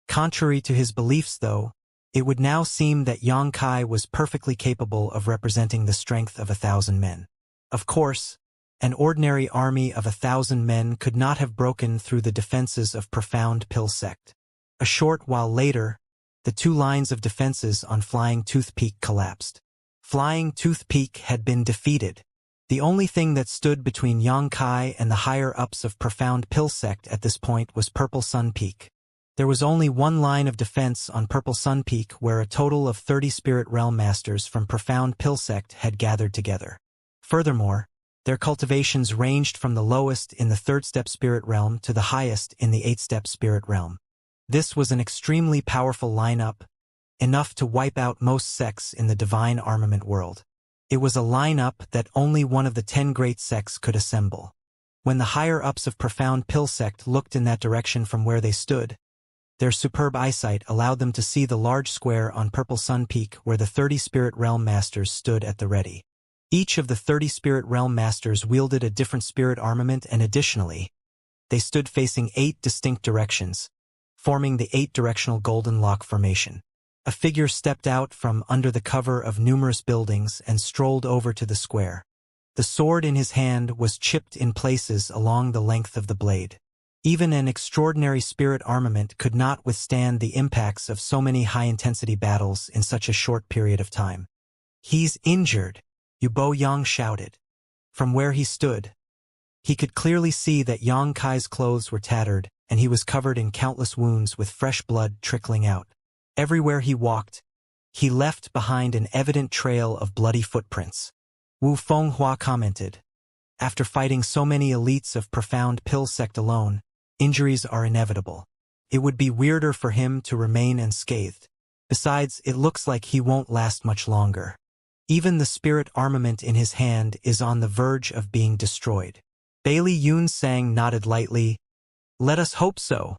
Contrary to his beliefs, though, it would now seem that Yang Kai was perfectly capable of representing the strength of 1,000 men. Of course, an ordinary army of 1,000 men could not have broken through the defenses of Profound Pill Sect. A short while later, the 2 lines of defenses on Flying Tooth Peak collapsed. Flying Tooth Peak had been defeated. The only thing that stood between Yang Kai and the higher-ups of Profound Pill Sect at this point was Purple Sun Peak. There was only 1 line of defense on Purple Sun Peak where a total of 30 Spirit Realm Masters from Profound Pill Sect had gathered together. Furthermore, their cultivations ranged from the lowest in the 3rd-step Spirit Realm to the highest in the 8th-step Spirit Realm. This was an extremely powerful lineup, enough to wipe out most sects in the divine armament world. It was a lineup that only one of the 10 great sects could assemble. When the higher-ups of Profound Pill sect looked in that direction from where they stood, their superb eyesight allowed them to see the large square on Purple Sun Peak where the 30 Spirit Realm Masters stood at the ready. Each of the 30 Spirit Realm Masters wielded a different spirit armament, and additionally, they stood facing 8 distinct directions, forming the 8-directional Golden Lock formation. A figure stepped out from under the cover of numerous buildings and strolled over to the square. The sword in his hand was chipped in places along the length of the blade. Even an extraordinary spirit armament could not withstand the impacts of so many high-intensity battles in such a short period of time. "He's injured," Yubo Yang shouted. From where he stood, he could clearly see that Yang Kai's clothes were tattered, and he was covered in countless wounds with fresh blood trickling out. Everywhere he walked, he left behind an evident trail of bloody footprints. Wu Fenghua commented, "After fighting so many elites of Profound Pill sect alone, injuries are inevitable. It would be weirder for him to remain unscathed. Besides, it looks like he won't last much longer. Even the spirit armament in his hand is on the verge of being destroyed." Bailey Yun Sang nodded lightly. "Let us hope so."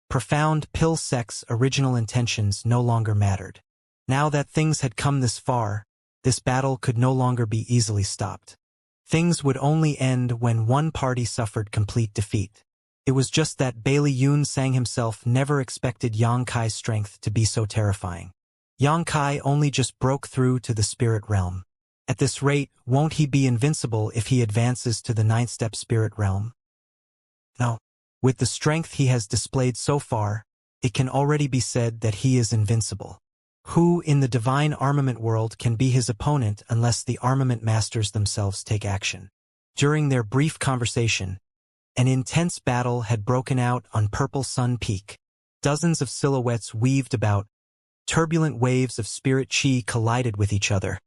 Profound Pill sect's original intentions no longer mattered. Now that things had come this far, this battle could no longer be easily stopped. Things would only end when one party suffered complete defeat. It was just that Bailey Yun Sang himself never expected Yang Kai's strength to be so terrifying. Yang Kai only just broke through to the spirit realm. At this rate, won't he be invincible if he advances to the 9th-step spirit realm? No. With the strength he has displayed so far, it can already be said that he is invincible. Who in the divine armament world can be his opponent unless the armament masters themselves take action? During their brief conversation, an intense battle had broken out on Purple Sun Peak. Dozens of silhouettes weaved about, turbulent waves of spirit chi collided with each other,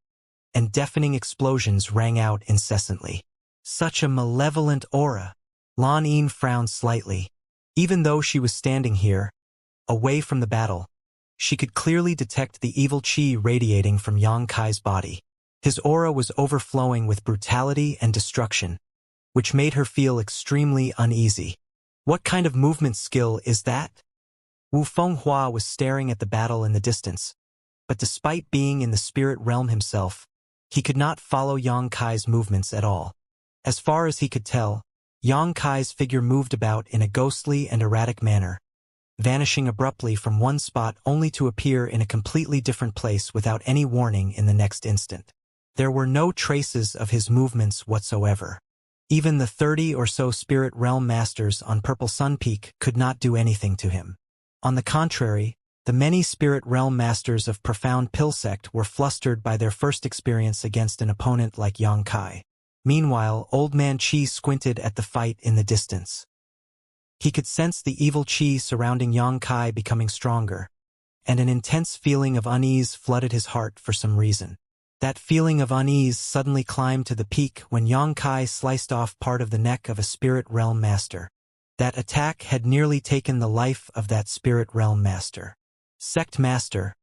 and deafening explosions rang out incessantly. Such a malevolent aura. Lan Yin frowned slightly. Even though she was standing here, away from the battle, she could clearly detect the evil chi radiating from Yang Kai's body. His aura was overflowing with brutality and destruction, which made her feel extremely uneasy. What kind of movement skill is that? Wu Fenghua was staring at the battle in the distance, but despite being in the spirit realm himself, he could not follow Yang Kai's movements at all. As far as he could tell, Yang Kai's figure moved about in a ghostly and erratic manner, vanishing abruptly from one spot only to appear in a completely different place without any warning in the next instant. There were no traces of his movements whatsoever. Even the 30 or so spirit realm masters on Purple Sun Peak could not do anything to him. On the contrary, the many spirit realm masters of Profound Pill sect were flustered by their first experience against an opponent like Yang Kai. Meanwhile, Old Man Chi squinted at the fight in the distance. He could sense the evil chi surrounding Yang Kai becoming stronger, and an intense feeling of unease flooded his heart for some reason. That feeling of unease suddenly climbed to the peak when Yang Kai sliced off part of the neck of a spirit realm master. That attack had nearly taken the life of that spirit realm master. Sect Master,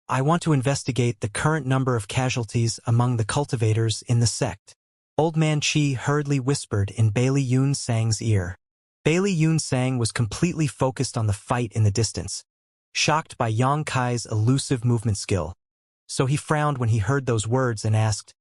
I want to investigate the current number of casualties among the cultivators in the sect. Old Man Chi hurriedly whispered in Bailey Yun Sang's ear. Bailey Yun Sang was completely focused on the fight in the distance, shocked by Yang Kai's elusive movement skill. So he frowned when he heard those words and asked,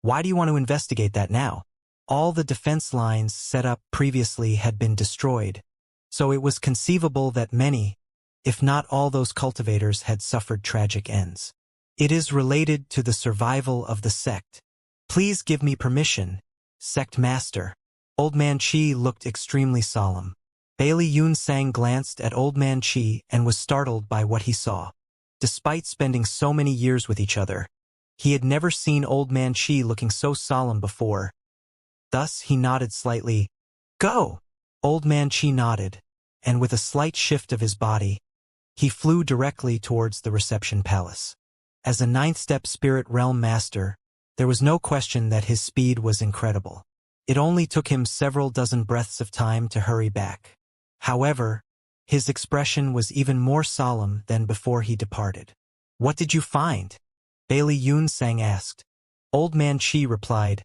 "Why do you want to investigate that now?" All the defense lines set up previously had been destroyed, so it was conceivable that many, if not all those cultivators had suffered tragic ends. It is related to the survival of the sect. Please give me permission, Sect Master. Old Man Chi looked extremely solemn. Bailey Yun Sang glanced at Old Man Chi and was startled by what he saw. Despite spending so many years with each other, he had never seen Old Man Chi looking so solemn before. Thus he nodded slightly. "Go!" Old Man Chi nodded, and with a slight shift of his body, he flew directly towards the reception palace. As a 9th-step spirit realm master, there was no question that his speed was incredible. It only took him several dozen breaths of time to hurry back. However, his expression was even more solemn than before he departed. What did you find? Bailey Yunsang asked. Old Man Qi replied,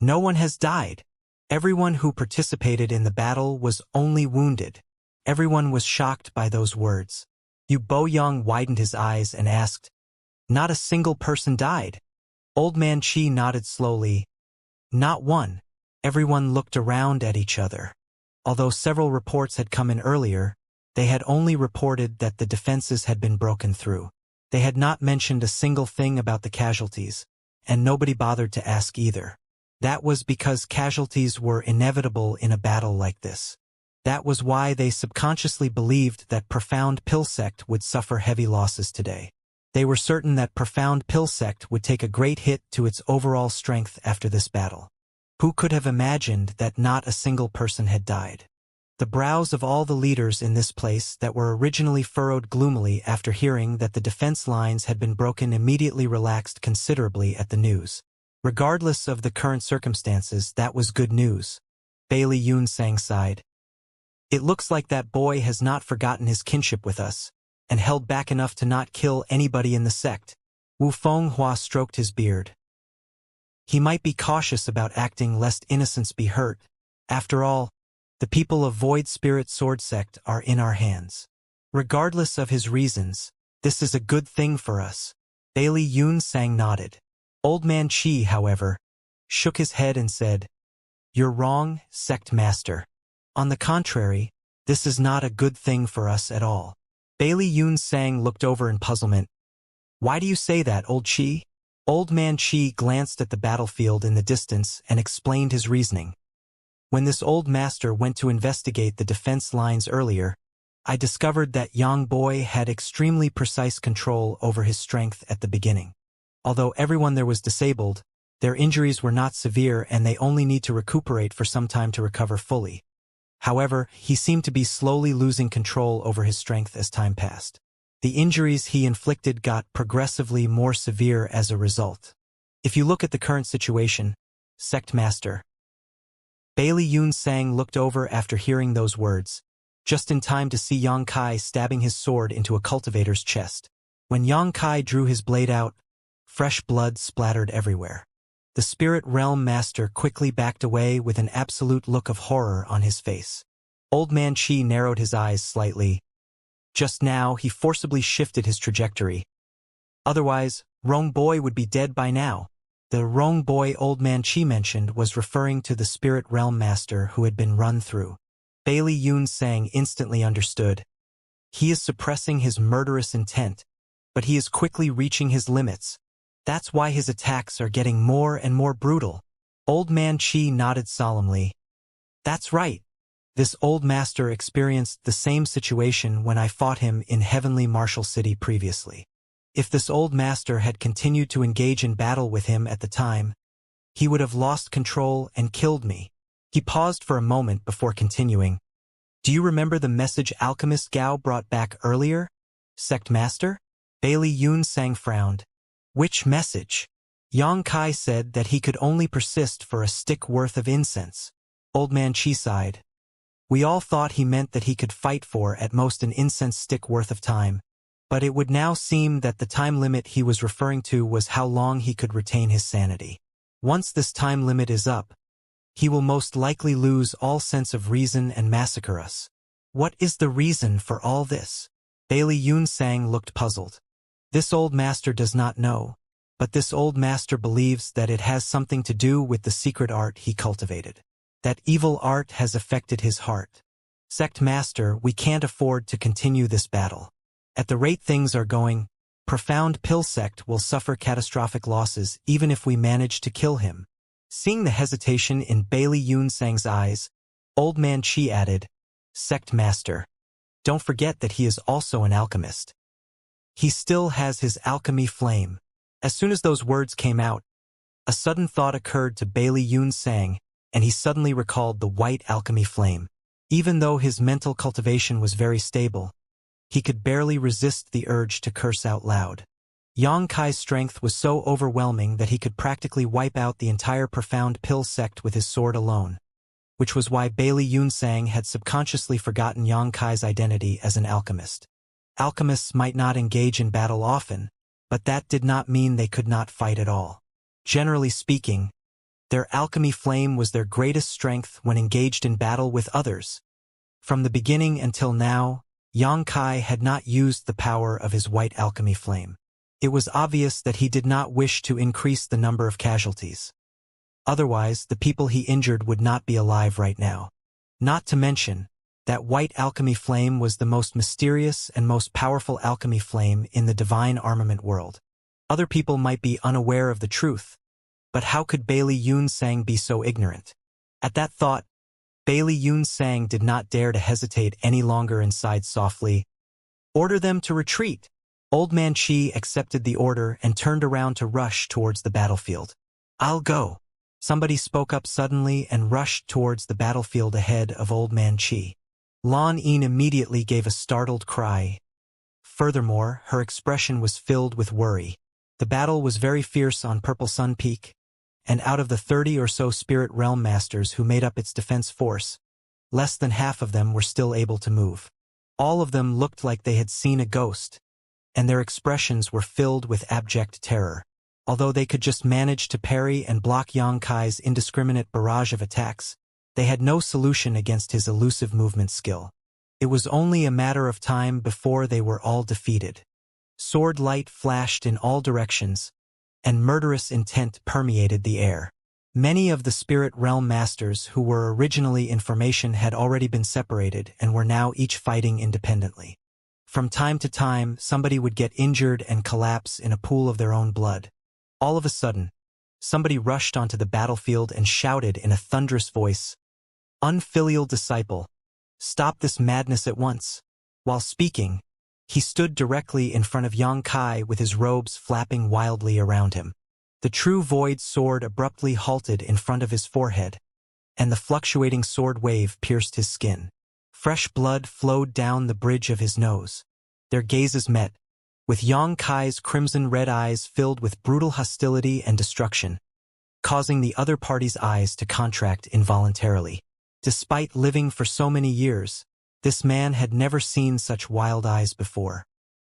No one has died. Everyone who participated in the battle was only wounded. Everyone was shocked by those words. Yu Boyang widened his eyes and asked, Not a single person died. Old Man Qi nodded slowly. Not one. Everyone looked around at each other. Although several reports had come in earlier, they had only reported that the defenses had been broken through. They had not mentioned a single thing about the casualties, and nobody bothered to ask either. That was because casualties were inevitable in a battle like this. That was why they subconsciously believed that Profound Pill Sect would suffer heavy losses today. They were certain that Profound Pill Sect would take a great hit to its overall strength after this battle. Who could have imagined that not a single person had died? The brows of all the leaders in this place that were originally furrowed gloomily after hearing that the defense lines had been broken immediately relaxed considerably at the news. Regardless of the current circumstances, that was good news. Bailey Yunsang sighed. It looks like that boy has not forgotten his kinship with us, and held back enough to not kill anybody in the sect. Wu Fenghua stroked his beard. He might be cautious about acting lest innocents be hurt. After all, the people of Void Spirit Sword Sect are in our hands. Regardless of his reasons, this is a good thing for us. Bailey Yunsang nodded. Old Man Qi, however, shook his head and said, You're wrong, Sect Master. On the contrary, this is not a good thing for us at all. Bailey Yunsang looked over in puzzlement. Why do you say that, Old Qi? Old Man Qi glanced at the battlefield in the distance and explained his reasoning. When this old master went to investigate the defense lines earlier, I discovered that Yang Boy had extremely precise control over his strength at the beginning. Although everyone there was disabled, their injuries were not severe and they only need to recuperate for some time to recover fully. However, he seemed to be slowly losing control over his strength as time passed. The injuries he inflicted got progressively more severe as a result. If you look at the current situation, Sect Master. Bailey Yunsang looked over after hearing those words, just in time to see Yang Kai stabbing his sword into a cultivator's chest. When Yang Kai drew his blade out, fresh blood splattered everywhere. The Spirit Realm Master quickly backed away with an absolute look of horror on his face. Old Man Qi narrowed his eyes slightly. Just now, he forcibly shifted his trajectory. Otherwise, Rong Boy would be dead by now. The Rong Boy Old Man Qi mentioned was referring to the Spirit Realm Master who had been run through. Bailey Yunsang instantly understood. He is suppressing his murderous intent, but he is quickly reaching his limits. That's why his attacks are getting more and more brutal. Old Man Qi nodded solemnly. That's right. This old master experienced the same situation when I fought him in Heavenly Martial City previously. If this old master had continued to engage in battle with him at the time, he would have lost control and killed me. He paused for a moment before continuing. Do you remember the message Alchemist Gao brought back earlier, Sect Master? Bailey Yunsang frowned. Which message? Yang Kai said that he could only persist for a stick worth of incense. Old Man Qi sighed. We all thought he meant that he could fight for at most an incense stick worth of time, but it would now seem that the time limit he was referring to was how long he could retain his sanity. Once this time limit is up, he will most likely lose all sense of reason and massacre us. What is the reason for all this? Bailey Yunsang looked puzzled. This old master does not know, but this old master believes that it has something to do with the secret art he cultivated. That evil art has affected his heart. Sect Master, we can't afford to continue this battle. At the rate things are going, Profound Pill Sect will suffer catastrophic losses even if we manage to kill him. Seeing the hesitation in Bailey Yunsang's eyes, Old Man Qi added, Sect Master, don't forget that he is also an alchemist. He still has his alchemy flame. As soon as those words came out, a sudden thought occurred to Bailey Yunsang, and he suddenly recalled the white alchemy flame. Even though his mental cultivation was very stable, he could barely resist the urge to curse out loud. Yang Kai's strength was so overwhelming that he could practically wipe out the entire Profound Pill Sect with his sword alone, which was why Bailey Yunsang had subconsciously forgotten Yang Kai's identity as an alchemist. Alchemists might not engage in battle often, but that did not mean they could not fight at all. Generally speaking, their alchemy flame was their greatest strength when engaged in battle with others. From the beginning until now, Xianxia had not used the power of his white alchemy flame. It was obvious that he did not wish to increase the number of casualties. Otherwise, the people he injured would not be alive right now. Not to mention, that white alchemy flame was the most mysterious and most powerful alchemy flame in the divine armament world. Other people might be unaware of the truth, but how could Bailey Yunsang be so ignorant? At that thought, Bailey Yunsang did not dare to hesitate any longer and sighed softly. "Order them to retreat." Old Man Qi accepted the order and turned around to rush towards the battlefield. "I'll go." Somebody spoke up suddenly and rushed towards the battlefield ahead of Old Man Qi. Lan Yin immediately gave a startled cry. Furthermore, her expression was filled with worry. The battle was very fierce on Purple Sun Peak, and out of the 30 or so Spirit Realm Masters who made up its defense force, less than half of them were still able to move. All of them looked like they had seen a ghost, and their expressions were filled with abject terror. Although they could just manage to parry and block Xianxia's indiscriminate barrage of attacks, they had no solution against his elusive movement skill. It was only a matter of time before they were all defeated. Sword light flashed in all directions, and murderous intent permeated the air. Many of the Spirit Realm Masters who were originally in formation had already been separated and were now each fighting independently. From time to time, somebody would get injured and collapse in a pool of their own blood. All of a sudden, somebody rushed onto the battlefield and shouted in a thunderous voice, "Unfilial disciple, stop this madness at once." While speaking, he stood directly in front of Xianxia with his robes flapping wildly around him. The true void sword abruptly halted in front of his forehead, and the fluctuating sword wave pierced his skin. Fresh blood flowed down the bridge of his nose. Their gazes met, with Xianxia's crimson-red eyes filled with brutal hostility and destruction, causing the other party's eyes to contract involuntarily. Despite living for so many years, this man had never seen such wild eyes before.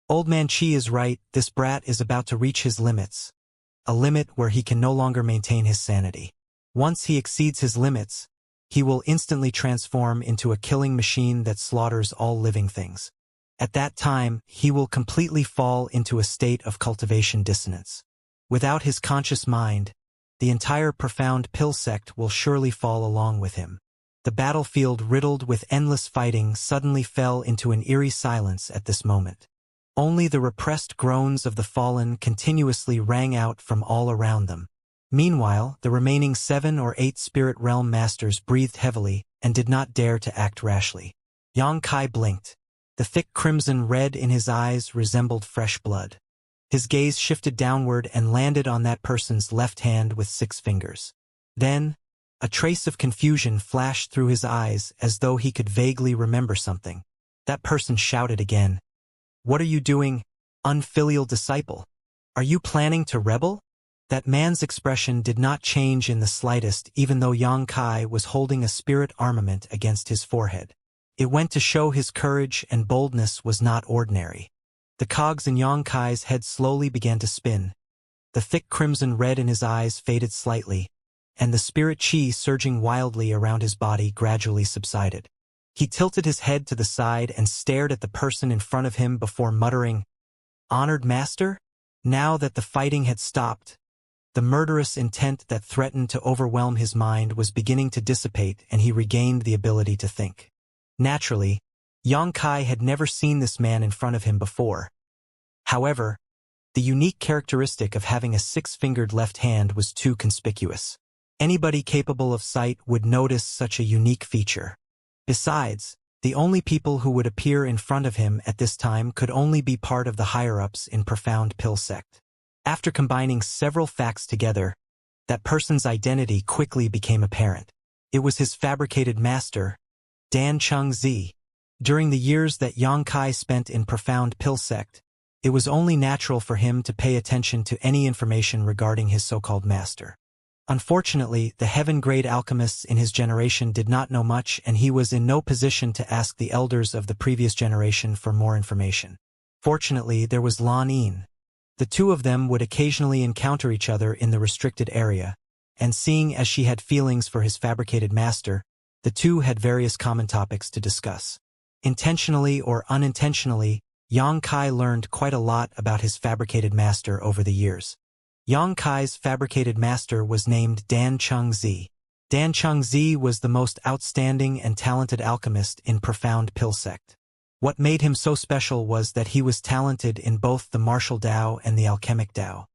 Old Man Qi is right, this brat is about to reach his limits, a limit where he can no longer maintain his sanity. Once he exceeds his limits, he will instantly transform into a killing machine that slaughters all living things. At that time, he will completely fall into a state of cultivation dissonance. Without his conscious mind, the entire profound pill sect will surely fall along with him. The battlefield riddled with endless fighting suddenly fell into an eerie silence at this moment. Only the repressed groans of the fallen continuously rang out from all around them. Meanwhile, the remaining 7 or 8 Spirit Realm Masters breathed heavily and did not dare to act rashly. Xianxia blinked. The thick crimson red in his eyes resembled fresh blood. His gaze shifted downward and landed on that person's left hand with 6 fingers. Then, a trace of confusion flashed through his eyes as though he could vaguely remember something. That person shouted again, "What are you doing, unfilial disciple? Are you planning to rebel?" That man's expression did not change in the slightest even though Xianxia was holding a spirit armament against his forehead. It went to show his courage and boldness was not ordinary. The cogs in Xianxia's head slowly began to spin. The thick crimson red in his eyes faded slightly, and the spirit qi surging wildly around his body gradually subsided. He tilted his head to the side and stared at the person in front of him before muttering, "Honored master?" Now that the fighting had stopped, the murderous intent that threatened to overwhelm his mind was beginning to dissipate and he regained the ability to think. Naturally, Xianxia had never seen this man in front of him before. However, the unique characteristic of having a 6-fingered left hand was too conspicuous. Anybody capable of sight would notice such a unique feature. Besides, the only people who would appear in front of him at this time could only be part of the higher-ups in Profound Pill Sect. After combining several facts together, that person's identity quickly became apparent. It was his fabricated master, Dan Chengzi. During the years that Xianxia spent in Profound Pill Sect, it was only natural for him to pay attention to any information regarding his so-called master. Unfortunately, the heaven-grade alchemists in his generation did not know much and he was in no position to ask the elders of the previous generation for more information. Fortunately, there was Lan Yin. The two of them would occasionally encounter each other in the restricted area, and seeing as she had feelings for his fabricated master, the two had various common topics to discuss. Intentionally or unintentionally, Yang Kai learned quite a lot about his fabricated master over the years. Yang Kai's fabricated master was named Dan Chengzi. Dan Chengzi was the most outstanding and talented alchemist in Profound Pill Sect. What made him so special was that he was talented in both the martial Dao and the alchemic Dao.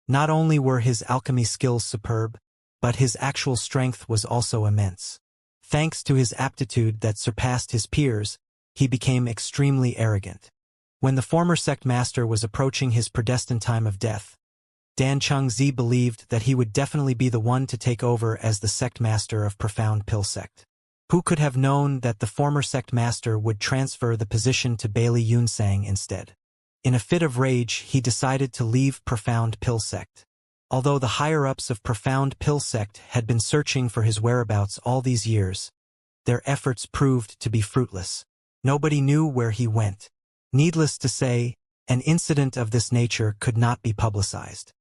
Not only were his alchemy skills superb, but his actual strength was also immense. Thanks to his aptitude that surpassed his peers, he became extremely arrogant. When the former sect master was approaching his predestined time of death, Dan Chengzi believed that he would definitely be the one to take over as the sect master of Profound Pill Sect. Who could have known that the former sect master would transfer the position to Bailey Yunsang instead? In a fit of rage, he decided to leave Profound Pill Sect. Although the higher-ups of Profound Pill Sect had been searching for his whereabouts all these years, their efforts proved to be fruitless. Nobody knew where he went. Needless to say, an incident of this nature could not be publicized.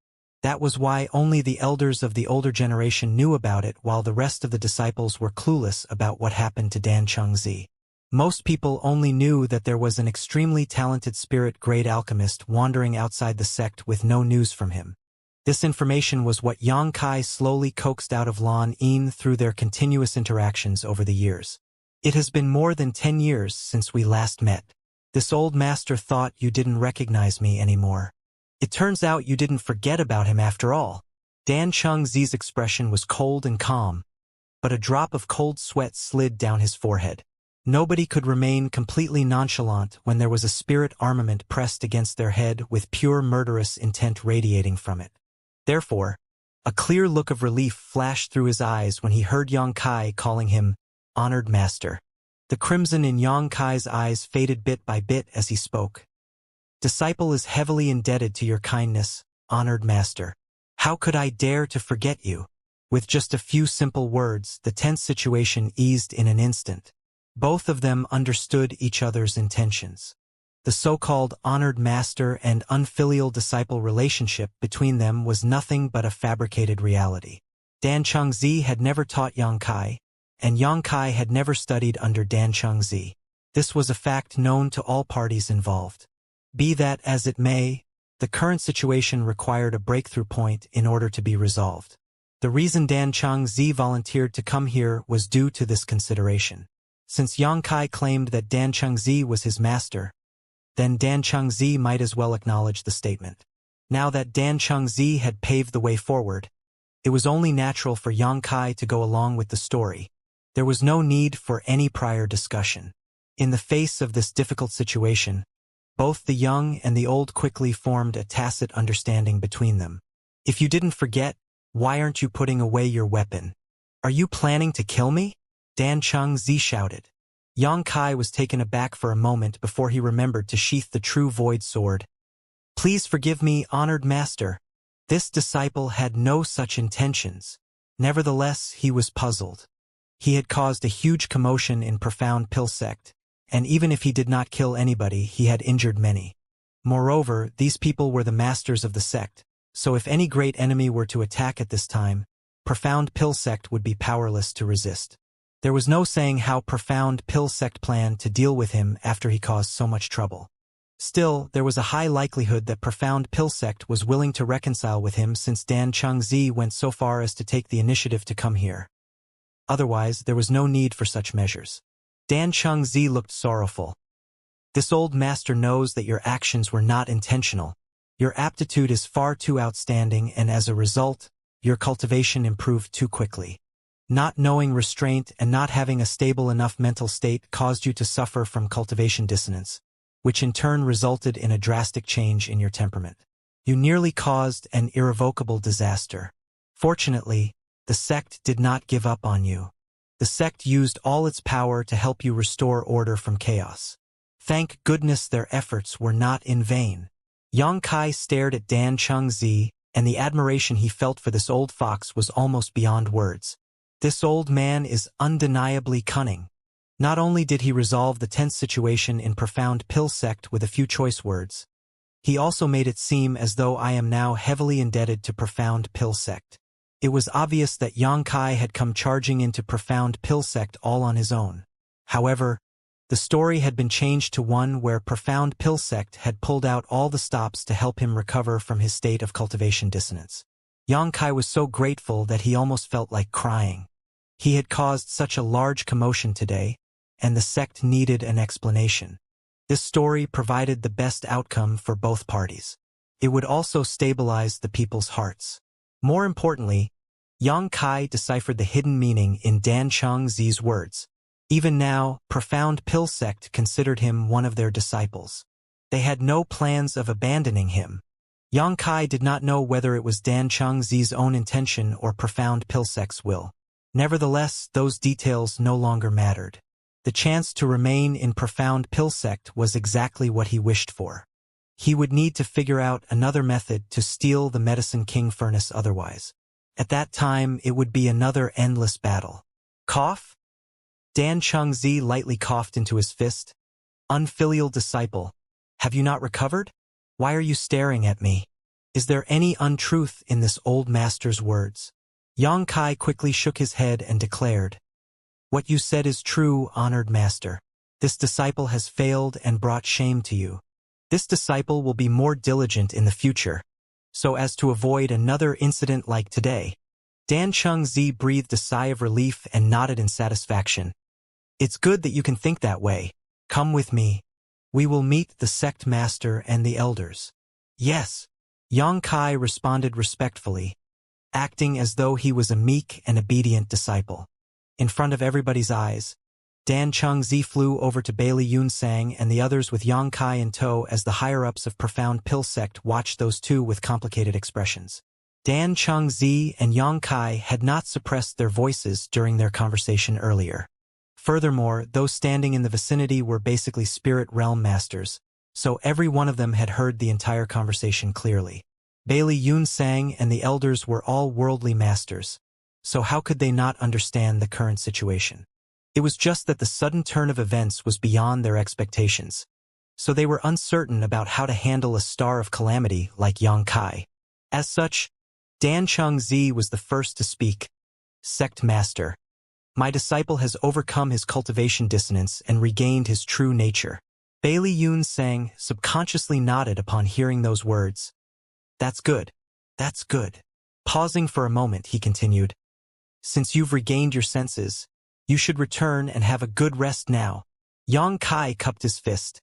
That was why only the elders of the older generation knew about it, while the rest of the disciples were clueless about what happened to Dan Chengzi. Most people only knew that there was an extremely talented spirit-grade alchemist wandering outside the sect with no news from him. This information was what Yang Kai slowly coaxed out of Lan Yin through their continuous interactions over the years. It has been more than 10 years since we last met. This old master thought you didn't recognize me anymore. It turns out you didn't forget about him after all. Dan Chengzi's expression was cold and calm, but a drop of cold sweat slid down his forehead. Nobody could remain completely nonchalant when there was a spirit armament pressed against their head with pure murderous intent radiating from it. Therefore, a clear look of relief flashed through his eyes when he heard Yang Kai calling him honored master. The crimson in Yang Kai's eyes faded bit by bit as he spoke. Disciple is heavily indebted to your kindness, honored master. How could I dare to forget you? With just a few simple words, the tense situation eased in an instant. Both of them understood each other's intentions. The so-called honored master and unfilial disciple relationship between them was nothing but a fabricated reality. Dan Chengzi had never taught Yang Kai, and Yang Kai had never studied under Dan Chengzi. This was a fact known to all parties involved. Be that as it may, the current situation required a breakthrough point in order to be resolved. The reason Dan Chengzi volunteered to come here was due to this consideration. Since Yang Kai claimed that Dan Chengzi was his master, then Dan Chengzi might as well acknowledge the statement. Now that Dan Chengzi had paved the way forward, it was only natural for Yang Kai to go along with the story. There was no need for any prior discussion. In the face of this difficult situation, both the young and the old quickly formed a tacit understanding between them. If you didn't forget, why aren't you putting away your weapon? Are you planning to kill me? Dan Chengzi shouted. Yang Kai was taken aback for a moment before he remembered to sheath the true void sword. Please forgive me, honored master. This disciple had no such intentions. Nevertheless, he was puzzled. He had caused a huge commotion in Profound Pill Sect, and even if he did not kill anybody, he had injured many. Moreover, these people were the masters of the sect, so if any great enemy were to attack at this time, Profound Pill Sect would be powerless to resist. There was no saying how Profound Pill Sect planned to deal with him after he caused so much trouble. Still, there was a high likelihood that Profound Pill Sect was willing to reconcile with him since Dan Chengzi went so far as to take the initiative to come here. Otherwise, there was no need for such measures. Dan Chengzi looked sorrowful. This old master knows that your actions were not intentional. Your aptitude is far too outstanding, and as a result, your cultivation improved too quickly. Not knowing restraint and not having a stable enough mental state caused you to suffer from cultivation dissonance, which in turn resulted in a drastic change in your temperament. You nearly caused an irrevocable disaster. Fortunately, the sect did not give up on you. The sect used all its power to help you restore order from chaos. Thank goodness their efforts were not in vain. Yang Kai stared at Dan Chengzi, and the admiration he felt for this old fox was almost beyond words. This old man is undeniably cunning. Not only did he resolve the tense situation in Profound Pill Sect with a few choice words, He also made it seem as though I am now heavily indebted to Profound Pill Sect. It was obvious that Xianxia had come charging into Profound Pill Sect all on his own. However, the story had been changed to one where Profound Pill Sect had pulled out all the stops to help him recover from his state of cultivation dissonance. Xianxia was so grateful that he almost felt like crying. He had caused such a large commotion today, and the sect needed an explanation. This story provided the best outcome for both parties. It would also stabilize the people's hearts. More importantly, Xianxia deciphered the hidden meaning in Dan Chengzi's words. Even now, Profound Pill Sect considered him one of their disciples. They had no plans of abandoning him. Xianxia did not know whether it was Dan Chengzi's own intention or Profound Pill Sect's will. Nevertheless, those details no longer mattered. The chance to remain in Profound Pill Sect was exactly what he wished for. He would need to figure out another method to steal the Medicine King furnace otherwise. At that time, it would be another endless battle. Cough? Dan Chengzi lightly coughed into his fist. Unfilial disciple, have you not recovered? Why are you staring at me? Is there any untruth in this old master's words? Xianxia quickly shook his head and declared, "What you said is true, honored master. This disciple has failed and brought shame to you. This disciple will be more diligent in the future, so as to avoid another incident like today." Dan Chengzi breathed a sigh of relief and nodded in satisfaction. "It's good that you can think that way. Come with me. We will meet the sect master and the elders." "Yes," Xianxia responded respectfully, acting as though he was a meek and obedient disciple. In front of everybody's eyes, Dan Chengzi flew over to Bailey Yunsang and the others with Xianxia in tow as the higher-ups of Profound Pill Sect watched those two with complicated expressions. Dan Chengzi and Xianxia had not suppressed their voices during their conversation earlier. Furthermore, those standing in the vicinity were basically spirit realm masters, so every one of them had heard the entire conversation clearly. Bailey Yunsang and the elders were all worldly masters, so how could they not understand the current situation? It was just that the sudden turn of events was beyond their expectations, so they were uncertain about how to handle a star of calamity like Xianxia. As such, Dan Chengzi was the first to speak. "Sect Master, my disciple has overcome his cultivation dissonance and regained his true nature." Bailey Yunsang subconsciously nodded upon hearing those words. "That's good. That's good." Pausing for a moment, he continued, "Since you've regained your senses, you should return and have a good rest now." Xianxia cupped his fist.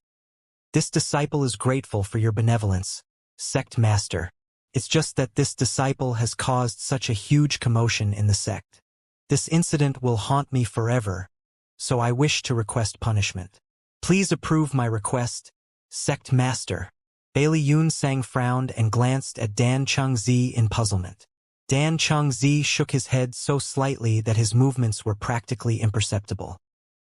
"This disciple is grateful for your benevolence, Sect Master. It's just that this disciple has caused such a huge commotion in the sect. This incident will haunt me forever, so I wish to request punishment. Please approve my request, Sect Master." Bailey Yunsang frowned and glanced at Dan Chengzi in puzzlement. Dan Chengzi shook his head so slightly that his movements were practically imperceptible.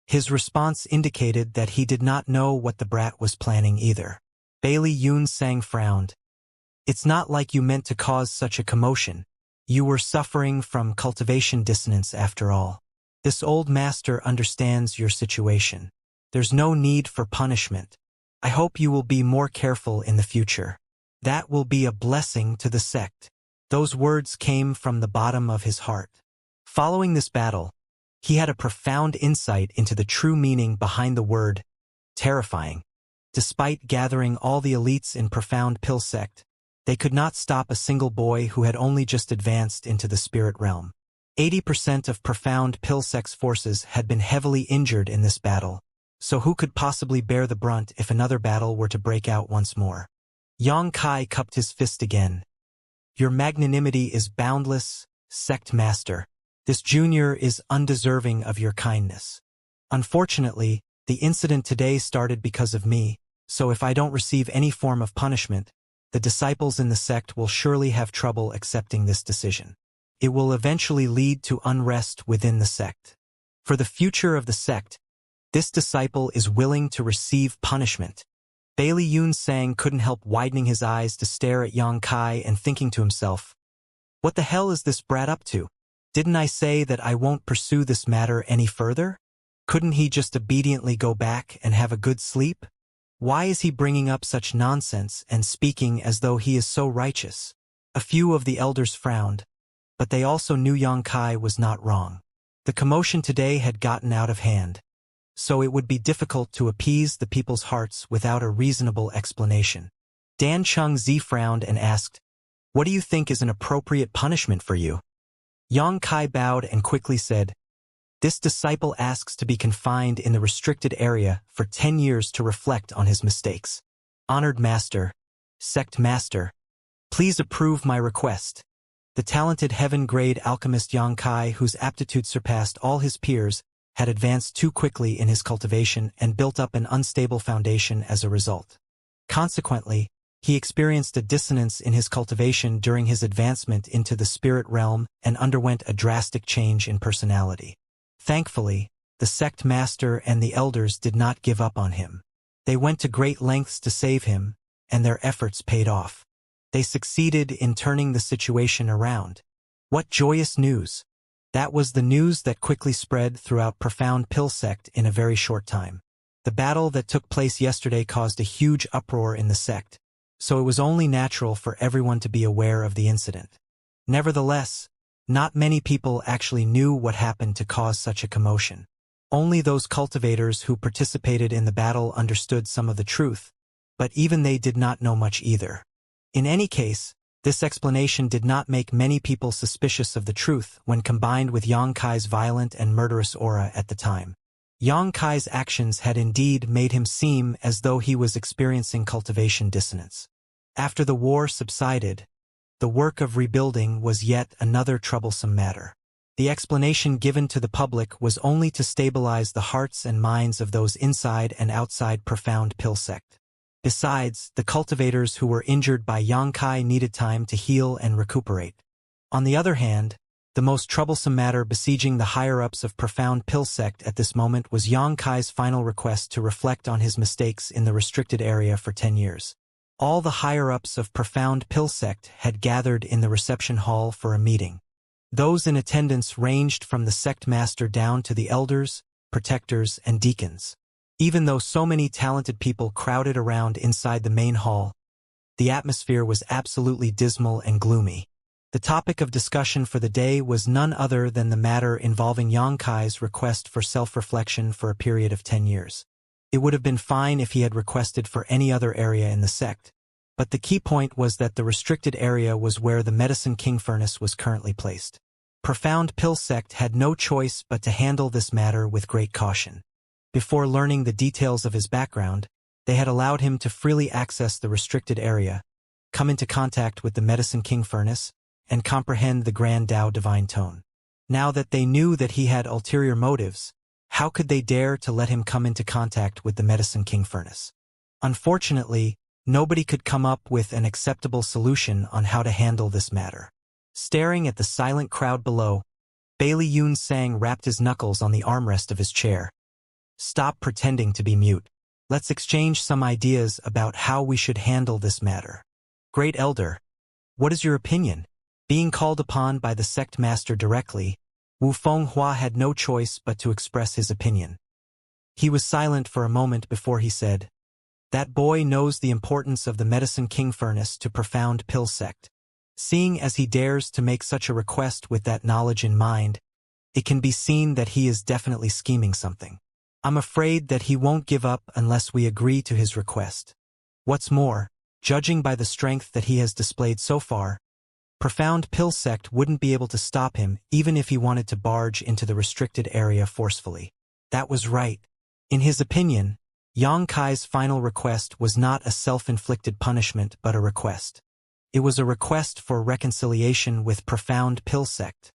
His response indicated that he did not know what the brat was planning either. Bailey Yunsang frowned. "It's not like you meant to cause such a commotion. You were suffering from cultivation dissonance after all. This old master understands your situation. There's no need for punishment. I hope you will be more careful in the future. That will be a blessing to the sect." Those words came from the bottom of his heart. Following this battle, he had a profound insight into the true meaning behind the word terrifying. Despite gathering all the elites in Profound Pill Sect, they could not stop a single boy who had only just advanced into the spirit realm. 80% of Profound Pill Sect's forces had been heavily injured in this battle, so who could possibly bear the brunt if another battle were to break out once more? Xianxia cupped his fist again. "Your magnanimity is boundless, Sect Master. This junior is undeserving of your kindness. Unfortunately, the incident today started because of me, so if I don't receive any form of punishment, the disciples in the sect will surely have trouble accepting this decision. It will eventually lead to unrest within the sect. For the future of the sect, this disciple is willing to receive punishment." Bailey Yunsang couldn't help widening his eyes to stare at Xianxia and thinking to himself, "What the hell is this brat up to? Didn't I say that I won't pursue this matter any further? Couldn't he just obediently go back and have a good sleep? Why is he bringing up such nonsense and speaking as though he is so righteous? A few of the elders frowned, but they also knew Xianxia was not wrong. The commotion today had gotten out of hand, so it would be difficult to appease the people's hearts without a reasonable explanation. Dan Chengzi frowned and asked, "What do you think is an appropriate punishment for you?" Xianxia bowed and quickly said, "This disciple asks to be confined in the restricted area for 10 years to reflect on his mistakes. Honored Master, Sect Master, please approve my request." The talented heaven-grade alchemist Xianxia, whose aptitude surpassed all his peers, had advanced too quickly in his cultivation and built up an unstable foundation as a result. Consequently, he experienced a dissonance in his cultivation during his advancement into the spirit realm and underwent a drastic change in personality. Thankfully, the sect master and the elders did not give up on him. They went to great lengths to save him, and their efforts paid off. They succeeded in turning the situation around. What joyous news! That was the news that quickly spread throughout Profound Pill Sect in a very short time. The battle that took place yesterday caused a huge uproar in the sect, so it was only natural for everyone to be aware of the incident. Nevertheless, not many people actually knew what happened to cause such a commotion. Only those cultivators who participated in the battle understood some of the truth, but even they did not know much either. In any case, this explanation did not make many people suspicious of the truth when combined with Xianxia's violent and murderous aura at the time. Xianxia's actions had indeed made him seem as though he was experiencing cultivation dissonance. After the war subsided, the work of rebuilding was yet another troublesome matter. The explanation given to the public was only to stabilize the hearts and minds of those inside and outside Profound Pill Sect. Besides, the cultivators who were injured by Xianxia needed time to heal and recuperate. On the other hand, the most troublesome matter besieging the higher-ups of Profound Pill Sect at this moment was Xianxia's final request to reflect on his mistakes in the restricted area for 10 years. All the higher-ups of Profound Pill Sect had gathered in the reception hall for a meeting. Those in attendance ranged from the sect master down to the elders, protectors, and deacons. Even though so many talented people crowded around inside the main hall, the atmosphere was absolutely dismal and gloomy. The topic of discussion for the day was none other than the matter involving Xianxia's request for self-reflection for a period of 10 years. It would have been fine if he had requested for any other area in the sect, but the key point was that the restricted area was where the Medicine King Furnace was currently placed. Profound Pill Sect had no choice but to handle this matter with great caution. Before learning the details of his background, they had allowed him to freely access the restricted area, come into contact with the Medicine King Furnace, and comprehend the Grand Tao Divine Tone. Now that they knew that he had ulterior motives, how could they dare to let him come into contact with the Medicine King Furnace? Unfortunately, nobody could come up with an acceptable solution on how to handle this matter. Staring at the silent crowd below, Bailey Yun Sang rapped his knuckles on the armrest of his chair. "Stop pretending to be mute. Let's exchange some ideas about how we should handle this matter. Great Elder, what is your opinion?" Being called upon by the sect master directly, Wu Fenghua had no choice but to express his opinion. He was silent for a moment before he said, "That boy knows the importance of the Medicine King Furnace to Profound Pill Sect. Seeing as he dares to make such a request with that knowledge in mind, it can be seen that he is definitely scheming something. I'm afraid that he won't give up unless we agree to his request. What's more, judging by the strength that he has displayed so far, Profound Pill Sect wouldn't be able to stop him even if he wanted to barge into the restricted area forcefully." That was right. In his opinion, Xianxia's final request was not a self-inflicted punishment but a request. It was a request for reconciliation with Profound Pill Sect.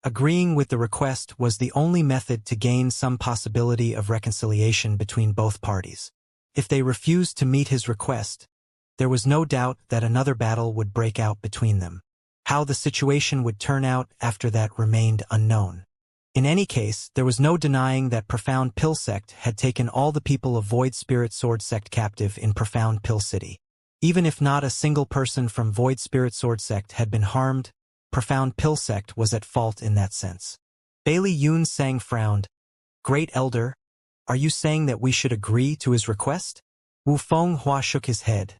Agreeing with the request was the only method to gain some possibility of reconciliation between both parties. If they refused to meet his request, there was no doubt that another battle would break out between them. How the situation would turn out after that remained unknown. In any case, there was no denying that Profound Pill Sect had taken all the people of Void Spirit Sword Sect captive in Profound Pill City. Even if not a single person from Void Spirit Sword Sect had been harmed, Profound Pill Sect was at fault in that sense. Bailey Yun Sang frowned. "Great Elder, are you saying that we should agree to his request?" Wu Fenghua shook his head.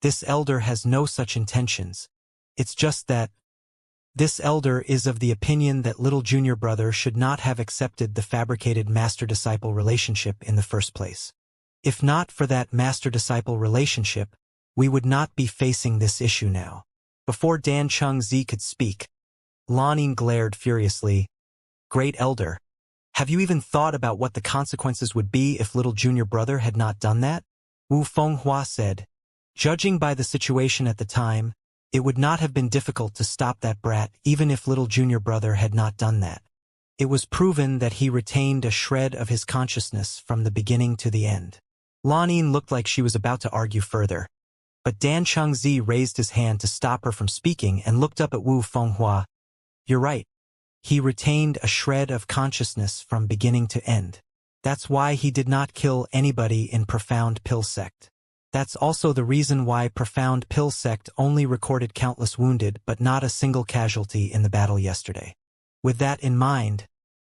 This elder has no such intentions. It's just that this elder is of the opinion that little junior brother should not have accepted the fabricated master-disciple relationship in the first place. If not for that master-disciple relationship, we would not be facing this issue now. Before Dan Chengzi could speak, Lanin glared furiously. Great elder, have you even thought about what the consequences would be if little junior brother had not done that? Wu Fenghua said. Judging by the situation at the time, it would not have been difficult to stop that brat even if little junior brother had not done that. It was proven that he retained a shred of his consciousness from the beginning to the end. Lanin looked like she was about to argue further, but Dan Chengzi raised his hand to stop her from speaking and looked up at Wu Fenghua. You're right. He retained a shred of consciousness from beginning to end. That's why he did not kill anybody in Profound Pill Sect. That's also the reason why Profound Pill Sect only recorded countless wounded but not a single casualty in the battle yesterday. With that in mind,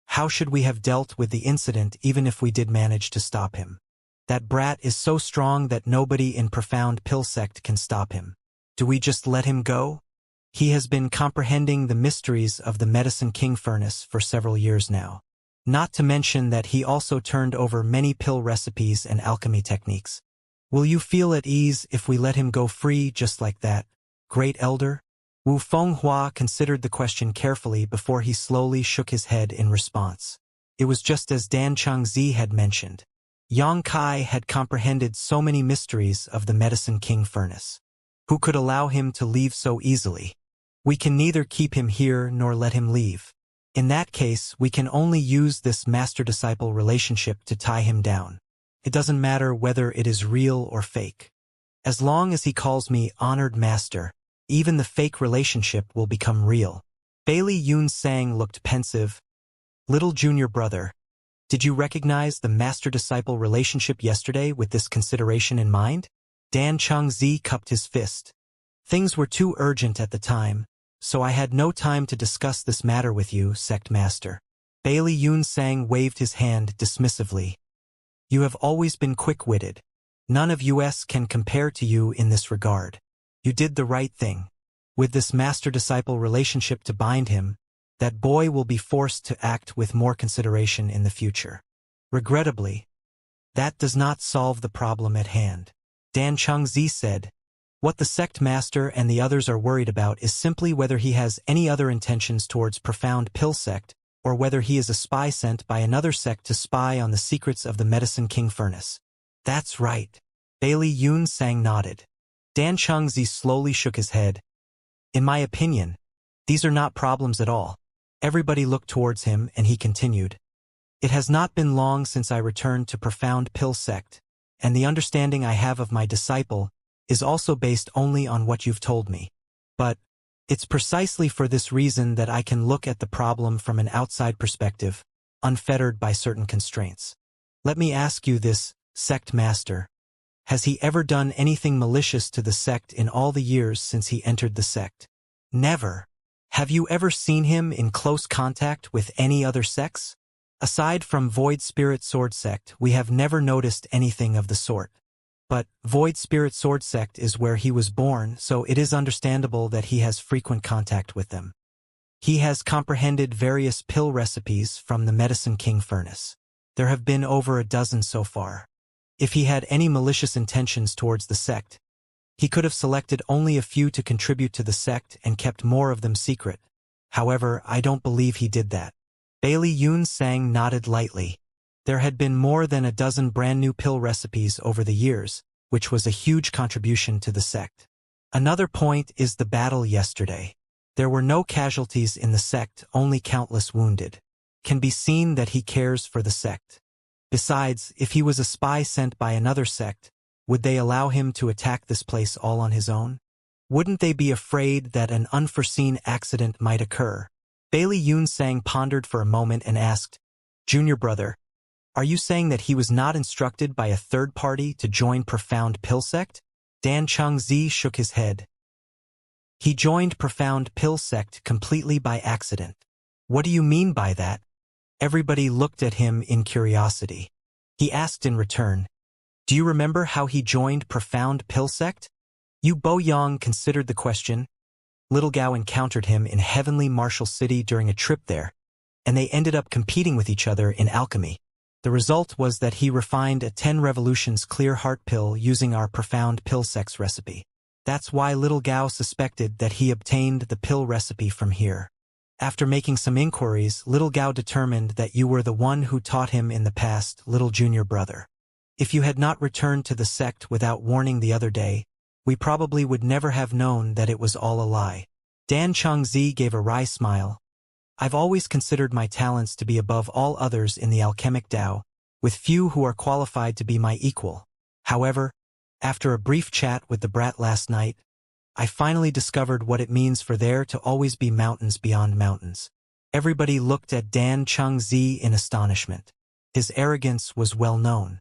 how should we have dealt with the incident even if we did manage to stop him? That brat is so strong that nobody in Profound Pill Sect can stop him. Do we just let him go? He has been comprehending the mysteries of the Medicine King Furnace for several years now. Not to mention that he also turned over many pill recipes and alchemy techniques. Will you feel at ease if we let him go free just like that, great elder? Wu Fenghua considered the question carefully before he slowly shook his head in response. It was just as Dan Chengzi had mentioned. Yang Kai had comprehended so many mysteries of the Medicine King Furnace. Who could allow him to leave so easily? We can neither keep him here nor let him leave. In that case, we can only use this master-disciple relationship to tie him down. It doesn't matter whether it is real or fake. As long as he calls me honored master, even the fake relationship will become real. Bailey Yun Sang looked pensive. Little junior brother, did you recognize the master-disciple relationship yesterday with this consideration in mind? Dan Chengzi cupped his fist. Things were too urgent at the time, so I had no time to discuss this matter with you, sect master. Bailey Yun Sang waved his hand dismissively. You have always been quick-witted. None of us can compare to you in this regard. You did the right thing. With this master-disciple relationship to bind him, that boy will be forced to act with more consideration in the future. Regrettably, that does not solve the problem at hand. Dan Chengzi said, what the sect master and the others are worried about is simply whether he has any other intentions towards Profound Pill Sect, or whether he is a spy sent by another sect to spy on the secrets of the Medicine King Furnace. That's right. Bailey Yun Sang nodded. Dan Chengzi slowly shook his head. In my opinion, these are not problems at all. Everybody looked towards him and he continued. It has not been long since I returned to Profound Pill Sect, and the understanding I have of my disciple is also based only on what you've told me. But it's precisely for this reason that I can look at the problem from an outside perspective, unfettered by certain constraints. Let me ask you this, sect master. Has he ever done anything malicious to the sect in all the years since he entered the sect? Never. Have you ever seen him in close contact with any other sects? Aside from Void Spirit Sword Sect, we have never noticed anything of the sort. But Void Spirit Sword Sect is where he was born, so it is understandable that he has frequent contact with them. He has comprehended various pill recipes from the Medicine King Furnace. There have been over a dozen so far. If he had any malicious intentions towards the sect, he could have selected only a few to contribute to the sect and kept more of them secret. However, I don't believe he did that. Bailey Yun Sang nodded lightly. There had been more than a dozen brand new pill recipes over the years, which was a huge contribution to the sect. Another point is the battle yesterday. There were no casualties in the sect, only countless wounded. Can be seen that he cares for the sect. Besides, if he was a spy sent by another sect, would they allow him to attack this place all on his own? Wouldn't they be afraid that an unforeseen accident might occur? Bailey Yun Sang pondered for a moment and asked, Junior brother, are you saying that he was not instructed by a third party to join Profound Pill Sect? Dan Chengzi shook his head. He joined Profound Pill Sect completely by accident. What do you mean by that? Everybody looked at him in curiosity. He asked in return, Do you remember how he joined Profound Pill Sect? Yu Boyang considered the question. Little Gao encountered him in Heavenly Martial City during a trip there, and they ended up competing with each other in alchemy. The result was that he refined a 10 revolutions clear heart pill using our Profound Pill Sect's recipe. That's why Little Gao suspected that he obtained the pill recipe from here. After making some inquiries, Little Gao determined that you were the one who taught him in the past, little junior brother. If you had not returned to the sect without warning the other day, we probably would never have known that it was all a lie. Dan Chengzi gave a wry smile. I've always considered my talents to be above all others in the alchemic Tao, with few who are qualified to be my equal. However, after a brief chat with the brat last night, I finally discovered what it means for there to always be mountains beyond mountains. Everybody looked at Dan Chengzi in astonishment. His arrogance was well known.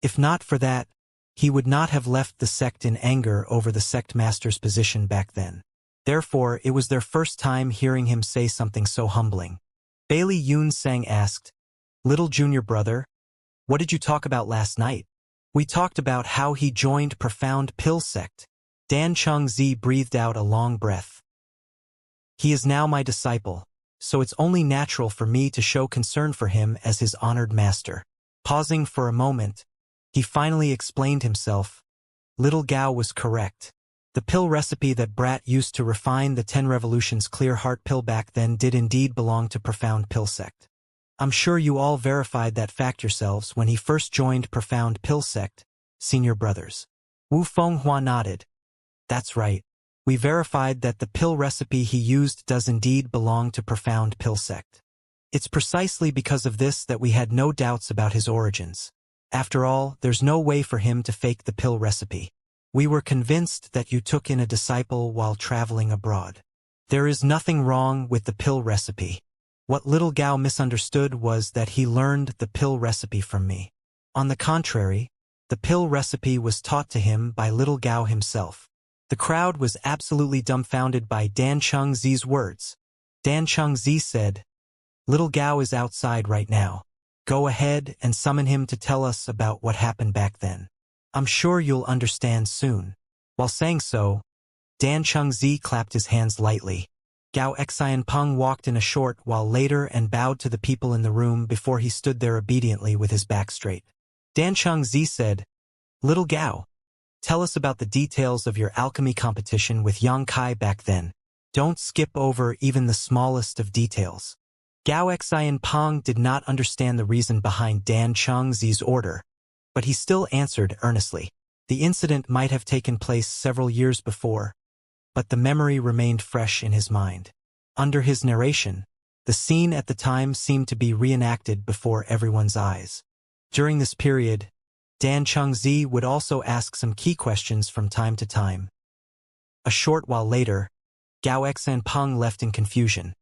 If not for that, he would not have left the sect in anger over the sect master's position back then. Therefore, it was their first time hearing him say something so humbling. Bailey Yun Sang asked, "Little junior brother, what did you talk about last night?" "We talked about how he joined Profound Pill Sect." Dan Chengzi breathed out a long breath. "He is now my disciple, so it's only natural for me to show concern for him as his honored master." Pausing for a moment, he finally explained himself. Little Gao was correct. The pill recipe that Brat used to refine the 10 revolutions clear heart pill back then did indeed belong to Profound Pill Sect. I'm sure you all verified that fact yourselves when he first joined Profound Pill Sect, senior brothers. Wu Fenghua nodded. That's right. We verified that the pill recipe he used does indeed belong to Profound Pill Sect. It's precisely because of this that we had no doubts about his origins. After all, there's no way for him to fake the pill recipe. We were convinced that you took in a disciple while traveling abroad. There is nothing wrong with the pill recipe. What Little Gao misunderstood was that he learned the pill recipe from me. On the contrary, the pill recipe was taught to him by Little Gao himself. The crowd was absolutely dumbfounded by Dan Chengzi's words. Dan Chengzi said, "Little Gao is outside right now. Go ahead and summon him to tell us about what happened back then. I'm sure you'll understand soon." While saying so, Dan Chengzi clapped his hands lightly. Gao Xianpeng walked in a short while later and bowed to the people in the room before he stood there obediently with his back straight. Dan Chengzi said, "Little Gao, tell us about the details of your alchemy competition with Yang Kai back then. Don't skip over even the smallest of details." Gao Xianpeng did not understand the reason behind Dan Chengzi's order, but he still answered earnestly. The incident might have taken place several years before, but the memory remained fresh in his mind. Under his narration, the scene at the time seemed to be reenacted before everyone's eyes. During this period, Dan Chengzi would also ask some key questions from time to time. A short while later, Gao Xianpeng left in confusion.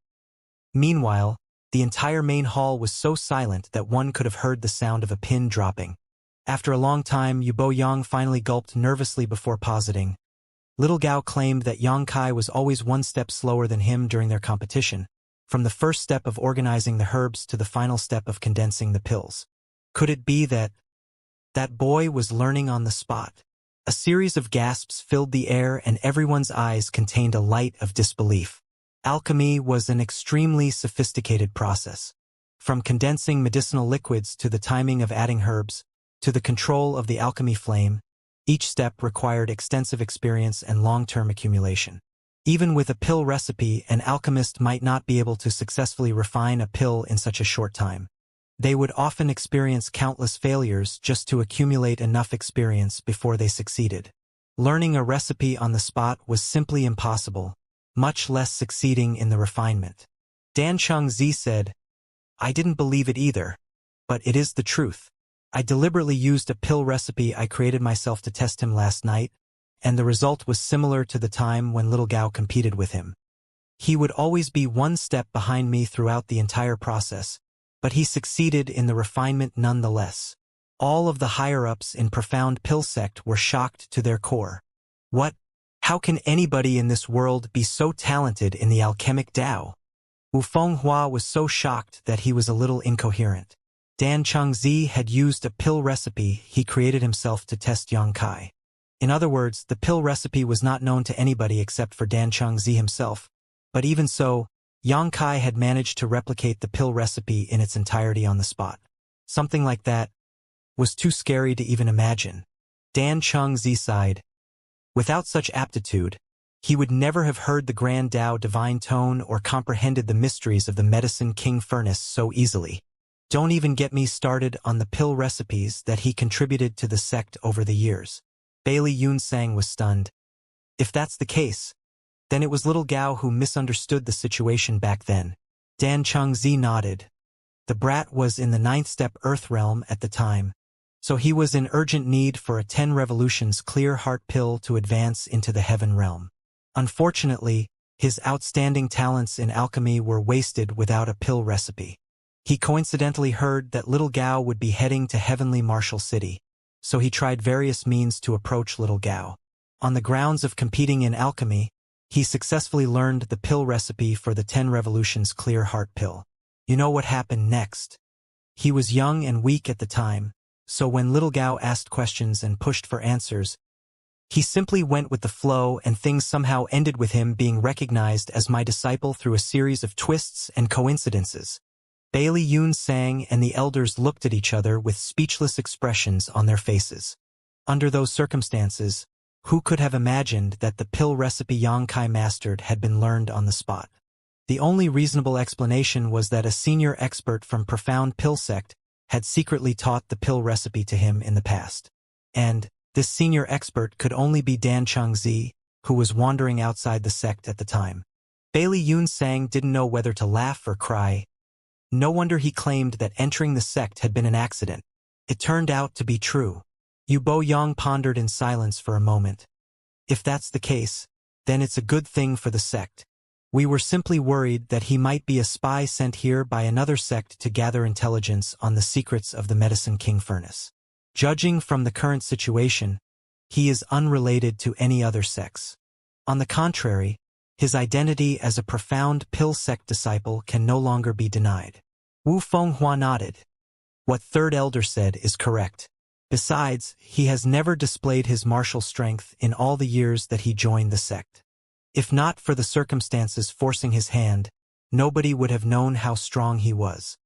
Meanwhile, the entire main hall was so silent that one could have heard the sound of a pin dropping. After a long time, Yu Boyang finally gulped nervously before positing. Little Gao claimed that Yang Kai was always one step slower than him during their competition, from the first step of organizing the herbs to the final step of condensing the pills. Could it be that boy was learning on the spot? A series of gasps filled the air and everyone's eyes contained a light of disbelief. Alchemy was an extremely sophisticated process. From condensing medicinal liquids to the timing of adding herbs, to the control of the alchemy flame, each step required extensive experience and long-term accumulation. Even with a pill recipe, an alchemist might not be able to successfully refine a pill in such a short time. They would often experience countless failures just to accumulate enough experience before they succeeded. Learning a recipe on the spot was simply impossible, much less succeeding in the refinement. Dan Chengzi said, "I didn't believe it either, but it is the truth. I deliberately used a pill recipe I created myself to test him last night, and the result was similar to the time when Little Gao competed with him. He would always be one step behind me throughout the entire process, but he succeeded in the refinement nonetheless." All of the higher-ups in Profound Pill Sect were shocked to their core. What? How can anybody in this world be so talented in the alchemic Tao? Wu Fenghua was so shocked that he was a little incoherent. Dan Chengzi had used a pill recipe he created himself to test Xianxia. In other words, the pill recipe was not known to anybody except for Dan Chengzi himself. But even so, Xianxia had managed to replicate the pill recipe in its entirety on the spot. Something like that was too scary to even imagine. Dan Chengzi sighed. Without such aptitude, he would never have heard the Grand Tao divine tone or comprehended the mysteries of the Medicine King furnace so easily. Don't even get me started on the pill recipes that he contributed to the sect over the years. Bailey Yunsang was stunned. If that's the case, then it was little Gao who misunderstood the situation back then. Dan Chengzi nodded. The brat was in the 9th step Earth realm at the time, so he was in urgent need for a 10 revolutions clear heart pill to advance into the heaven realm. Unfortunately, his outstanding talents in alchemy were wasted without a pill recipe. He coincidentally heard that little Gao would be heading to heavenly Martial City, so he tried various means to approach little Gao. On the grounds of competing in alchemy, he successfully learned the pill recipe for the 10 revolutions clear heart pill. You know what happened next? He was young and weak at the time, so when little Gao asked questions and pushed for answers, he simply went with the flow and things somehow ended with him being recognized as my disciple through a series of twists and coincidences. Bailey Yunsang and the elders looked at each other with speechless expressions on their faces. Under those circumstances, who could have imagined that the pill recipe Xianxia mastered had been learned on the spot? The only reasonable explanation was that a senior expert from Profound Pill Sect had secretly taught the pill recipe to him in the past. And this senior expert could only be Dan Chengzi, who was wandering outside the sect at the time. Bailey Yunsang didn't know whether to laugh or cry. No wonder he claimed that entering the sect had been an accident. It turned out to be true. Yu Bo Yang pondered in silence for a moment. If that's the case, then it's a good thing for the sect. We were simply worried that he might be a spy sent here by another sect to gather intelligence on the secrets of the Medicine King furnace. Judging from the current situation, he is unrelated to any other sects. On the contrary, his identity as a Profound Pill Sect disciple can no longer be denied. Wu Fenghua nodded. What Third Elder said is correct. Besides, he has never displayed his martial strength in all the years that he joined the sect. If not for the circumstances forcing his hand, nobody would have known how strong he was.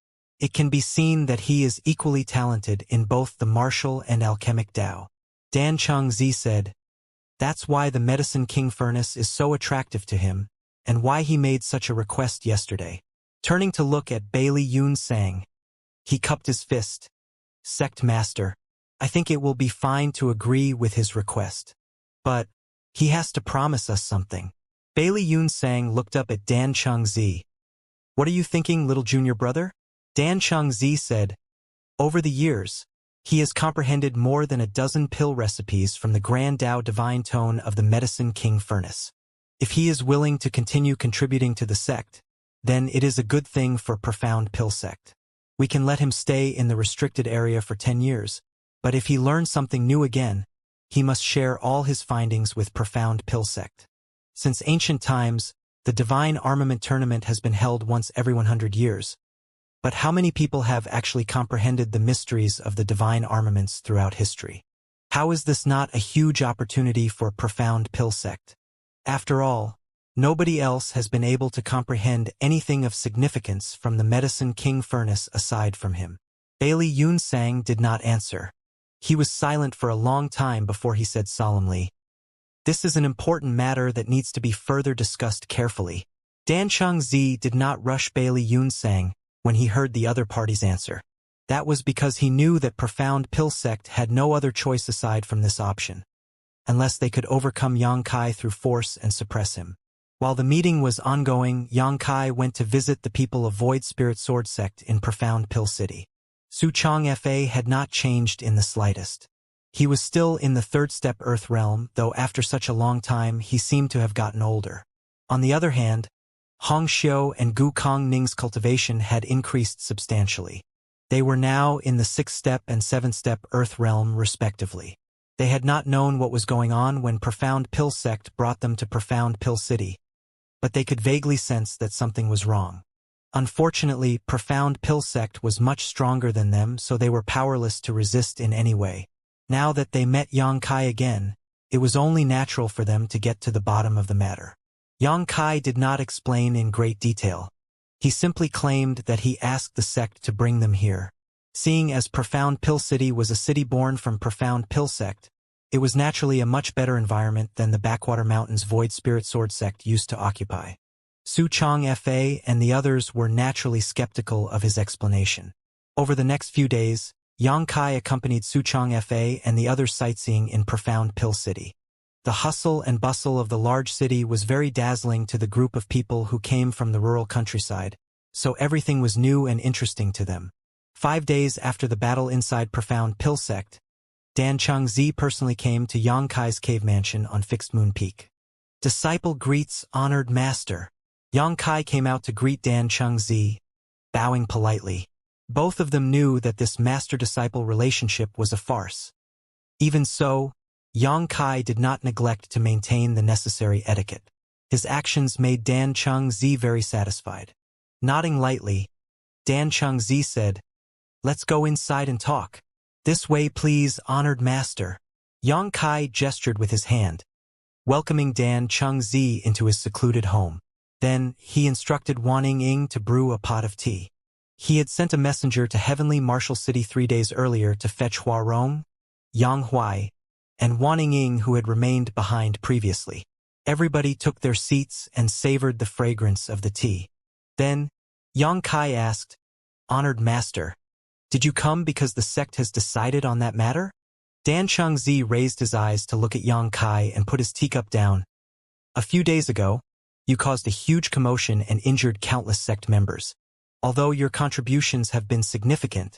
It can be seen that he is equally talented in both the martial and alchemic Tao. Dan Chengzi said, that's why the Medicine King furnace is so attractive to him, and why he made such a request yesterday. Turning to look at Bailey Yunsang, he cupped his fist. Sect Master, I think it will be fine to agree with his request. But he has to promise us something. Bailey Yunsang looked up at Dan Chengzi. What are you thinking, little junior brother? Dan Chengzi said, over the years, he has comprehended more than a dozen pill recipes from the Grand Tao divine tone of the Medicine King furnace. If he is willing to continue contributing to the sect, then it is a good thing for Profound Pill Sect. We can let him stay in the restricted area for 10 years, but if he learns something new again, he must share all his findings with Profound Pill Sect. Since ancient times, the Divine Armament Tournament has been held once every 100 years. But how many people have actually comprehended the mysteries of the divine armaments throughout history? How is this not a huge opportunity for Profound Pill Sect? After all, nobody else has been able to comprehend anything of significance from the Medicine King furnace aside from him. Bailey Yunsang did not answer. He was silent for a long time before he said solemnly, this is an important matter that needs to be further discussed carefully. Dan Chengzi did not rush Bailey Yunsang when he heard the other party's answer. That was because he knew that Profound Pill Sect had no other choice aside from this option, unless they could overcome Xianxia through force and suppress him. While the meeting was ongoing, Xianxia went to visit the people of Void Spirit Sword Sect in Profound Pill City. Su Chong Fa had not changed in the slightest. He was still in the 3rd step Earth realm, though after such a long time he seemed to have gotten older. On the other hand, Hong Xiu and Gu Kong Ning's cultivation had increased substantially. They were now in the 6th step and 7th step Earth realm respectively. They had not known what was going on when Profound Pill Sect brought them to Profound Pill City, but they could vaguely sense that something was wrong. Unfortunately, Profound Pill Sect was much stronger than them, so they were powerless to resist in any way. Now that they met Xianxia again, it was only natural for them to get to the bottom of the matter. Xianxia did not explain in great detail. He simply claimed that he asked the sect to bring them here. Seeing as Profound Pill City was a city born from Profound Pill Sect, it was naturally a much better environment than the Backwater Mountains Void Spirit Sword Sect used to occupy. Su Chong Fa and the others were naturally skeptical of his explanation. Over the next few days, Xianxia accompanied Su Chong Fa and the others sightseeing in Profound Pill City. The hustle and bustle of the large city was very dazzling to the group of people who came from the rural countryside, so everything was new and interesting to them. 5 days after the battle inside Profound Pill Sect, Dan Chengzi personally came to Xianxia's cave mansion on Fixed Moon Peak. Disciple greets honored master. Xianxia came out to greet Dan Chengzi, bowing politely. Both of them knew that this master-disciple relationship was a farce. Even so, Xianxia did not neglect to maintain the necessary etiquette. His actions made Dan Chengzi very satisfied. Nodding lightly, Dan Chengzi said, "Let's go inside and talk." "This way, please, honored master." Xianxia gestured with his hand, welcoming Dan Chengzi into his secluded home. Then, he instructed Wan Ying to brew a pot of tea. He had sent a messenger to Heavenly Martial City 3 days earlier to fetch Huarong, Yang Huai, and Wan Ying, who had remained behind previously. Everybody took their seats and savored the fragrance of the tea. Then, Xianxia asked, "Honored master, did you come because the sect has decided on that matter?" Dan Chengzi raised his eyes to look at Xianxia and put his teacup down. "A few days ago, you caused a huge commotion and injured countless sect members. Although your contributions have been significant,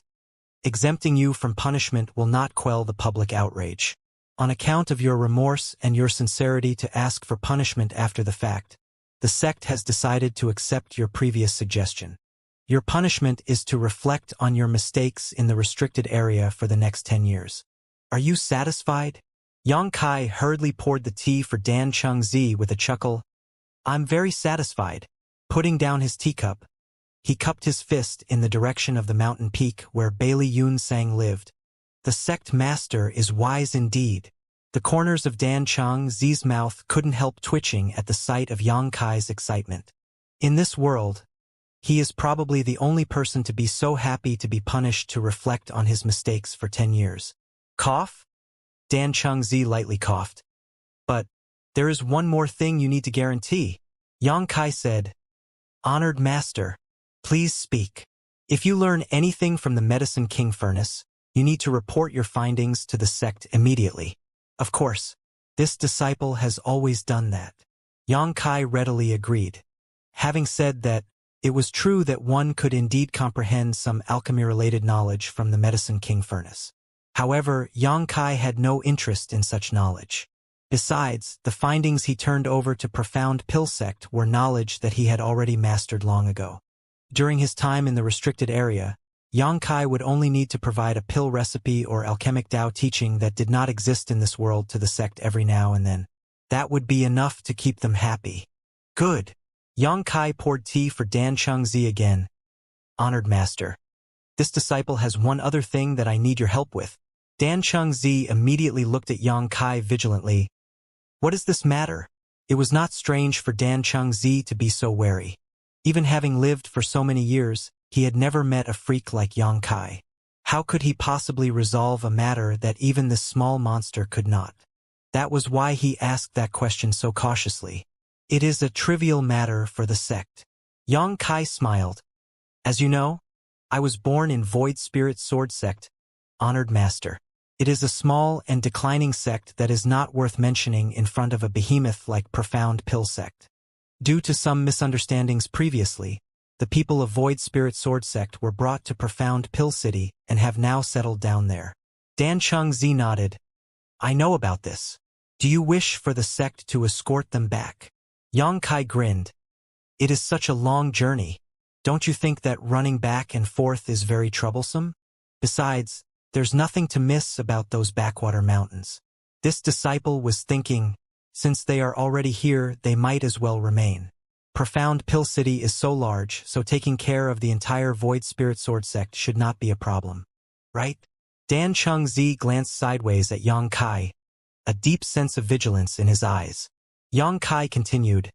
exempting you from punishment will not quell the public outrage. On account of your remorse and your sincerity to ask for punishment after the fact, the sect has decided to accept your previous suggestion. Your punishment is to reflect on your mistakes in the restricted area for the next 10 years. Are you satisfied?" Xianxia hurriedly poured the tea for Dan Chengzi with a chuckle. "I'm very satisfied." Putting down his teacup, he cupped his fist in the direction of the mountain peak where Bailey Yunsang lived. "The sect master is wise indeed." The corners of Dan Chengzi's mouth couldn't help twitching at the sight of Xianxia's excitement. In this world, he is probably the only person to be so happy to be punished to reflect on his mistakes for 10 years. Cough? Dan Chengzi lightly coughed. "But there is one more thing you need to guarantee," Xianxia said. "Honored master, please speak. If you learn anything from the Medicine King Furnace, you need to report your findings to the sect immediately." "Of course, this disciple has always done that." Xianxia readily agreed. Having said that, it was true that one could indeed comprehend some alchemy-related knowledge from the Medicine King Furnace. However, Xianxia had no interest in such knowledge. Besides, the findings he turned over to Profound Pill Sect were knowledge that he had already mastered long ago. During his time in the restricted area, Xianxia would only need to provide a pill recipe or alchemic Tao teaching that did not exist in this world to the sect every now and then. That would be enough to keep them happy. "Good." Xianxia poured tea for Dan Chengzi again. "Honored master, this disciple has one other thing that I need your help with." Dan Chengzi immediately looked at Xianxia vigilantly. What is this matter? It was not strange for Dan Chengzi to be so wary. Even having lived for so many years, he had never met a freak like Xianxia. How could he possibly resolve a matter that even this small monster could not? That was why he asked that question so cautiously. "It is a trivial matter for the sect." Xianxia smiled. "As you know, I was born in Void Spirit Sword Sect, honored master. It is a small and declining sect that is not worth mentioning in front of a behemoth like Profound Pill Sect. Due to some misunderstandings previously, the people of Void Spirit Sword Sect were brought to Profound Pill City and have now settled down there." Dan Chengzi nodded. "I know about this. Do you wish for the sect to escort them back?" Xianxia grinned. "It is such a long journey. Don't you think that running back and forth is very troublesome? Besides, there's nothing to miss about those backwater mountains." This disciple was thinking, since they are already here, they might as well remain. Profound Pill City is so large, so taking care of the entire Void Spirit Sword sect should not be a problem. Right? Dan Chengzi glanced sideways at Yang Kai, a deep sense of vigilance in his eyes. Yang Kai continued,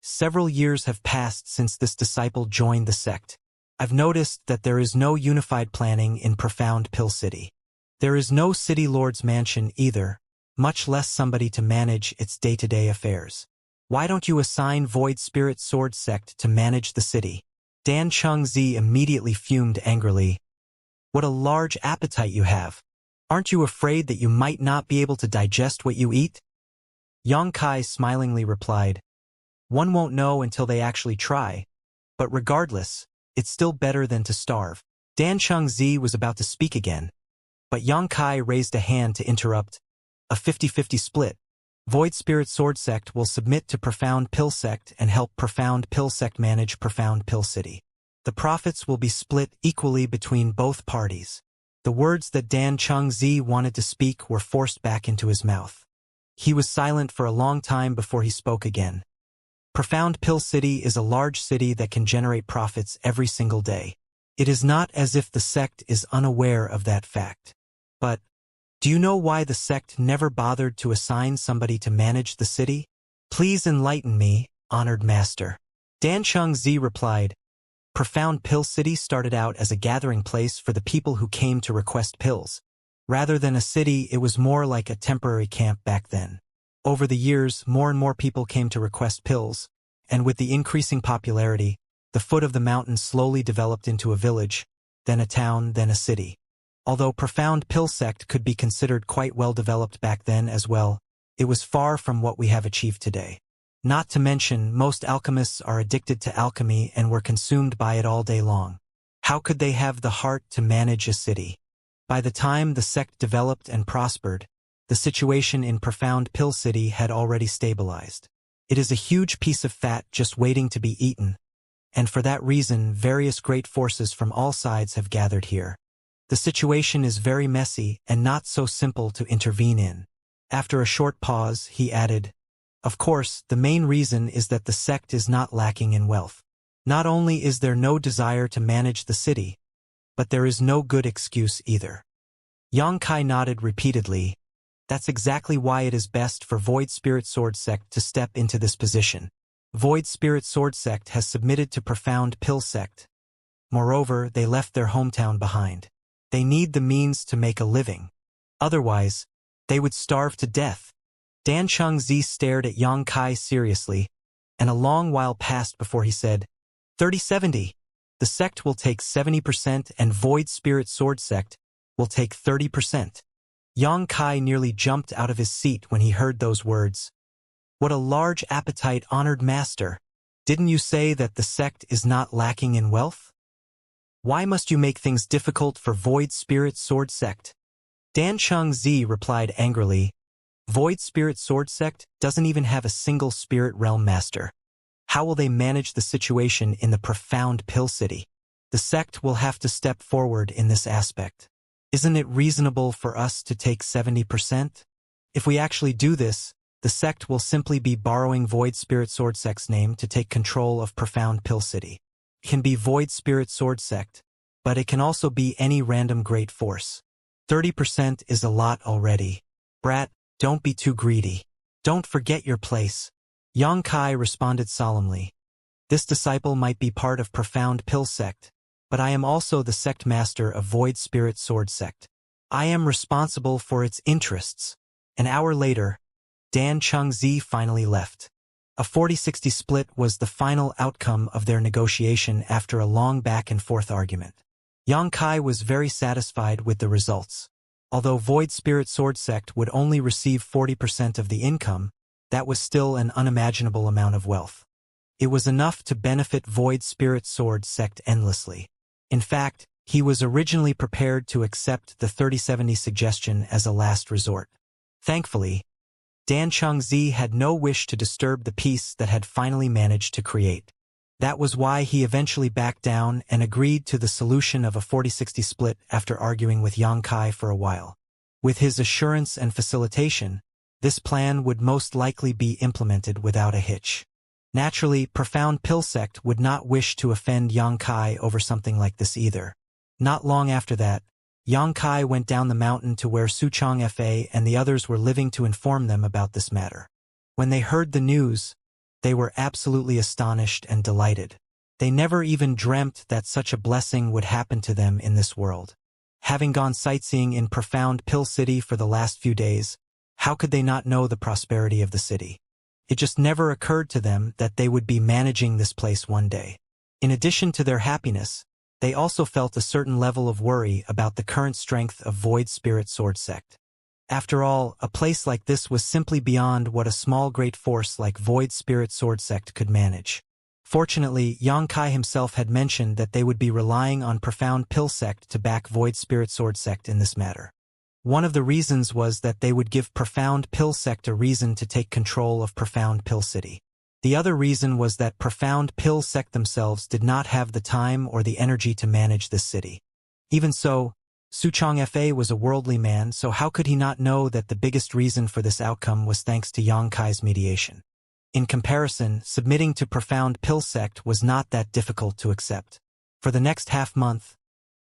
"Several years have passed since this disciple joined the sect. I've noticed that there is no unified planning in Profound Pill City. There is no City Lord's mansion either, much less somebody to manage its day-to-day affairs. Why don't you assign Void Spirit Sword sect to manage the city?" Dan Chengzi immediately fumed angrily. "What a large appetite you have. Aren't you afraid that you might not be able to digest what you eat?" Yang Kai smilingly replied, "One won't know until they actually try, but regardless, it's still better than to starve." Dan Chengzi was about to speak again, but Yang Kai raised a hand to interrupt. "A 50-50 split. Void Spirit Sword sect will submit to Profound Pill sect and help Profound Pill sect manage Profound Pill City. The profits will be split equally between both parties." The words that Dan Chengzi wanted to speak were forced back into his mouth. He was silent for a long time before he spoke again. Profound Pill City is a large city that can generate profits every single day. It is not as if the sect is unaware of that fact. But, do you know why the sect never bothered to assign somebody to manage the city? Please enlighten me, honored master. Dan Chengzi replied, "Profound Pill City started out as a gathering place for the people who came to request pills. Rather than a city, it was more like a temporary camp back then. Over the years, more and more people came to request pills, and with the increasing popularity, the foot of the mountain slowly developed into a village, then a town, then a city. Although Profound Pill Sect could be considered quite well developed back then as well, it was far from what we have achieved today. Not to mention, most alchemists are addicted to alchemy and were consumed by it all day long. How could they have the heart to manage a city? By the time the sect developed and prospered, the situation in Profound Pill City had already stabilized. It is a huge piece of fat just waiting to be eaten, and for that reason various great forces from all sides have gathered here. The situation is very messy and not so simple to intervene in." After a short pause, he added, "Of course, the main reason is that the sect is not lacking in wealth. Not only is there no desire to manage the city, but there is no good excuse either." Yang Kai nodded repeatedly. "That's exactly why it is best for Void Spirit Sword Sect to step into this position. Void Spirit Sword Sect has submitted to Profound Pill Sect. Moreover, they left their hometown behind. They need the means to make a living. Otherwise, they would starve to death." Dan Chengzi stared at Yang Kai seriously, and a long while passed before he said, 30-70. The sect will take 70% and Void Spirit Sword Sect will take 30%. Yang Kai nearly jumped out of his seat when he heard those words. "What a large appetite, honored master. Didn't you say that the sect is not lacking in wealth? Why must you make things difficult for Void Spirit Sword Sect?" Dan Chengzi replied angrily, "Void Spirit Sword Sect doesn't even have a single Spirit Realm Master. How will they manage the situation in the Profound Pill City? The sect will have to step forward in this aspect. Isn't it reasonable for us to take 70%? If we actually do this, the sect will simply be borrowing Void Spirit Sword Sect's name to take control of Profound Pill City. It can be Void Spirit Sword Sect, but it can also be any random great force. 30% is a lot already. Brat, don't be too greedy. Don't forget your place." Yang Kai responded solemnly. "This disciple might be part of Profound Pill Sect, but I am also the sect master of Void Spirit Sword Sect. I am responsible for its interests." An hour later, Dan Chengzi finally left. A 40-60 split was the final outcome of their negotiation after a long back-and-forth argument. Yang Kai was very satisfied with the results. Although Void Spirit Sword Sect would only receive 40% of the income, that was still an unimaginable amount of wealth. It was enough to benefit Void Spirit Sword Sect endlessly. In fact, he was originally prepared to accept the 30-70 suggestion as a last resort. Thankfully, Dan Chengzi had no wish to disturb the peace that had finally managed to create. That was why he eventually backed down and agreed to the solution of a 40-60 split after arguing with Yang Kai for a while. With his assurance and facilitation, this plan would most likely be implemented without a hitch. Naturally, Profound Pill Sect would not wish to offend Yang Kai over something like this either. Not long after that, Yang Kai went down the mountain to where Xianxia and the others were living to inform them about this matter. When they heard the news, they were absolutely astonished and delighted. They never even dreamt that such a blessing would happen to them in this world. Having gone sightseeing in Profound Pill City for the last few days, how could they not know the prosperity of the city? It just never occurred to them that they would be managing this place one day. In addition to their happiness, they also felt a certain level of worry about the current strength of Void Spirit Sword Sect. After all, a place like this was simply beyond what a small great force like Void Spirit Sword Sect could manage. Fortunately, Yang Kai himself had mentioned that they would be relying on Profound Pill Sect to back Void Spirit Sword Sect in this matter. One of the reasons was that they would give Profound Pill Sect a reason to take control of Profound Pill City. The other reason was that Profound Pill Sect themselves did not have the time or the energy to manage this city. Even so, Xianxia was a worldly man, so how could he not know that the biggest reason for this outcome was thanks to Yang Kai's mediation? In comparison, submitting to Profound Pill Sect was not that difficult to accept. For the next half-month,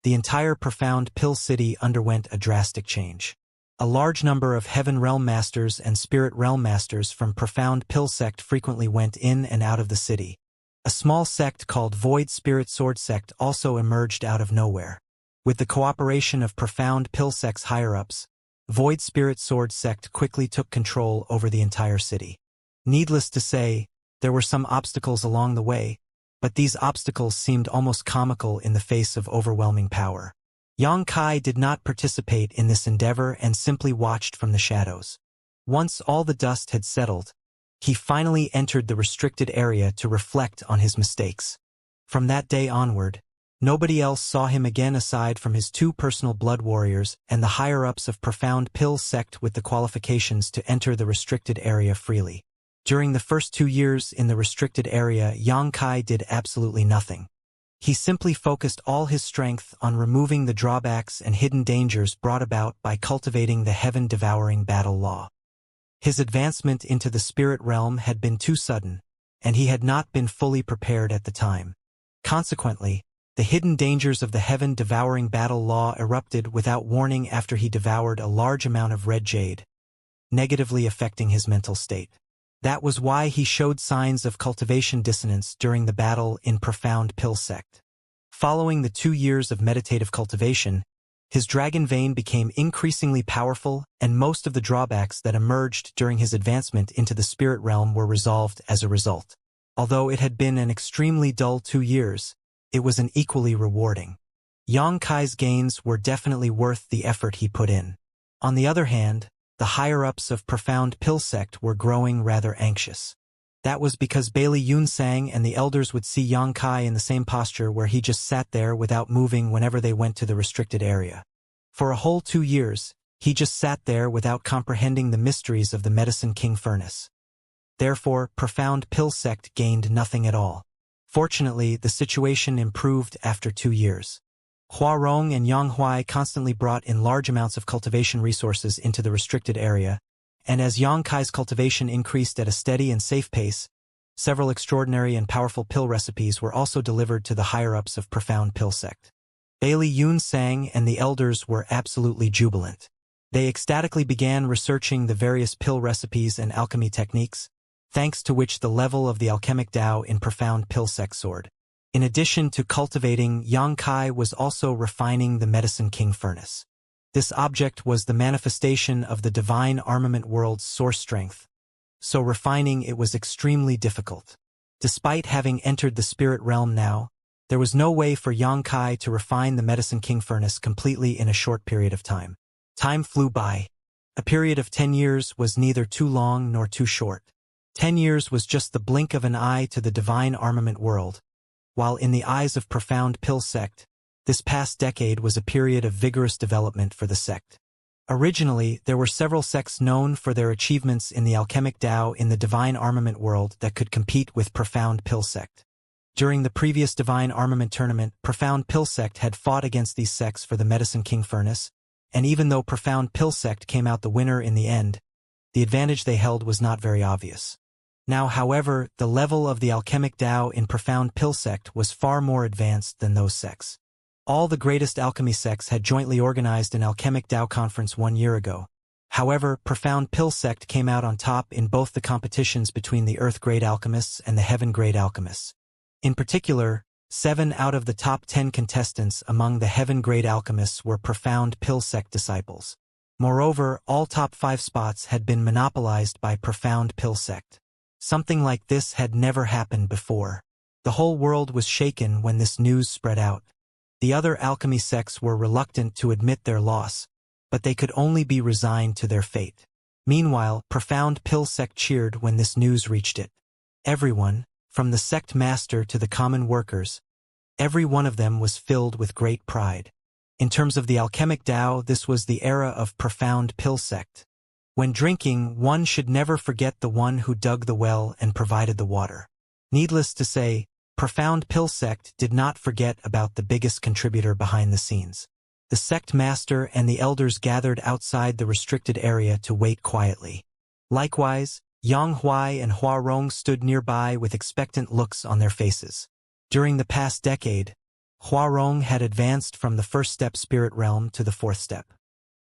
the entire Profound Pill City underwent a drastic change. A large number of Heaven Realm Masters and Spirit Realm Masters from Profound Pill Sect frequently went in and out of the city. A small sect called Void Spirit Sword Sect also emerged out of nowhere. With the cooperation of Profound Pill Sect's higher-ups, Void Spirit Sword Sect quickly took control over the entire city. Needless to say, there were some obstacles along the way, but these obstacles seemed almost comical in the face of overwhelming power. Yang Kai did not participate in this endeavor and simply watched from the shadows. Once all the dust had settled, he finally entered the restricted area to reflect on his mistakes. From that day onward, nobody else saw him again aside from his two personal blood warriors and the higher-ups of Profound Pill Sect with the qualifications to enter the restricted area freely. During the first 2 years in the restricted area, Yang Kai did absolutely nothing. He simply focused all his strength on removing the drawbacks and hidden dangers brought about by cultivating the heaven-devouring battle law. His advancement into the spirit realm had been too sudden, and he had not been fully prepared at the time. Consequently, the hidden dangers of the heaven-devouring battle law erupted without warning after he devoured a large amount of red jade, negatively affecting his mental state. That was why he showed signs of cultivation dissonance during the battle in Profound Pill Sect. Following the 2 years of meditative cultivation, his dragon vein became increasingly powerful, and most of the drawbacks that emerged during his advancement into the spirit realm were resolved as a result. Although it had been an extremely dull 2 years, it was an equally rewarding. Yang Kai's gains were definitely worth the effort he put in. On the other hand, the higher-ups of Profound Pill Sect were growing rather anxious. That was because Bailey Yunsang and the elders would see Yang Kai in the same posture where he just sat there without moving whenever they went to the restricted area. For a whole 2 years, he just sat there without comprehending the mysteries of the Medicine King Furnace. Therefore, Profound Pill Sect gained nothing at all. Fortunately, the situation improved after 2 years. Hua Rong and Yang Huai constantly brought in large amounts of cultivation resources into the restricted area, and as Yang Kai's cultivation increased at a steady and safe pace, several extraordinary and powerful pill recipes were also delivered to the higher-ups of Profound Pill Sect. Bailey Yunsang and the elders were absolutely jubilant. They ecstatically began researching the various pill recipes and alchemy techniques, thanks to which the level of the alchemic Tao in Profound Pill Sect soared. In addition to cultivating, Yang Kai was also refining the Medicine King Furnace. This object was the manifestation of the divine armament world's source strength, so refining it was extremely difficult. Despite having entered the spirit realm now, there was no way for Yang Kai to refine the Medicine King Furnace completely in a short period of time. Time flew by. A period of 10 years was neither too long nor too short. 10 years was just the blink of an eye to the divine armament world, while in the eyes of Profound Pill Sect, this past decade was a period of vigorous development for the sect. Originally, there were several sects known for their achievements in the alchemic Tao in the divine armament world that could compete with Profound Pill Sect. During the previous divine armament tournament, Profound Pill Sect had fought against these sects for the Medicine King Furnace, and even though Profound Pill Sect came out the winner in the end, the advantage they held was not very obvious. Now, however, the level of the alchemic Tao in Profound Pill sect was far more advanced than those sects. All the greatest alchemy sects had jointly organized an alchemic Tao conference 1 year ago. However, Profound Pill sect came out on top in both the competitions between the Earth-grade alchemists and the Heaven-grade alchemists. In particular, 7 out of the top 10 contestants among the Heaven-grade alchemists were Profound Pill sect disciples. Moreover, all top 5 spots had been monopolized by Profound Pill sect. Something like this had never happened before. The whole world was shaken when this news spread out. The other alchemy sects were reluctant to admit their loss, but they could only be resigned to their fate. Meanwhile, Profound Pill sect cheered when this news reached it. Everyone, from the sect master to the common workers, every one of them was filled with great pride. In terms of the alchemic Tao, this was the era of Profound Pill sect. When drinking, one should never forget the one who dug the well and provided the water. Needless to say, Profound Pill sect did not forget about the biggest contributor behind the scenes. The sect master and the elders gathered outside the restricted area to wait quietly. Likewise, Yang Huai and Hua Rong stood nearby with expectant looks on their faces. During the past decade, Hua Rong had advanced from the first step spirit realm to the 4th step.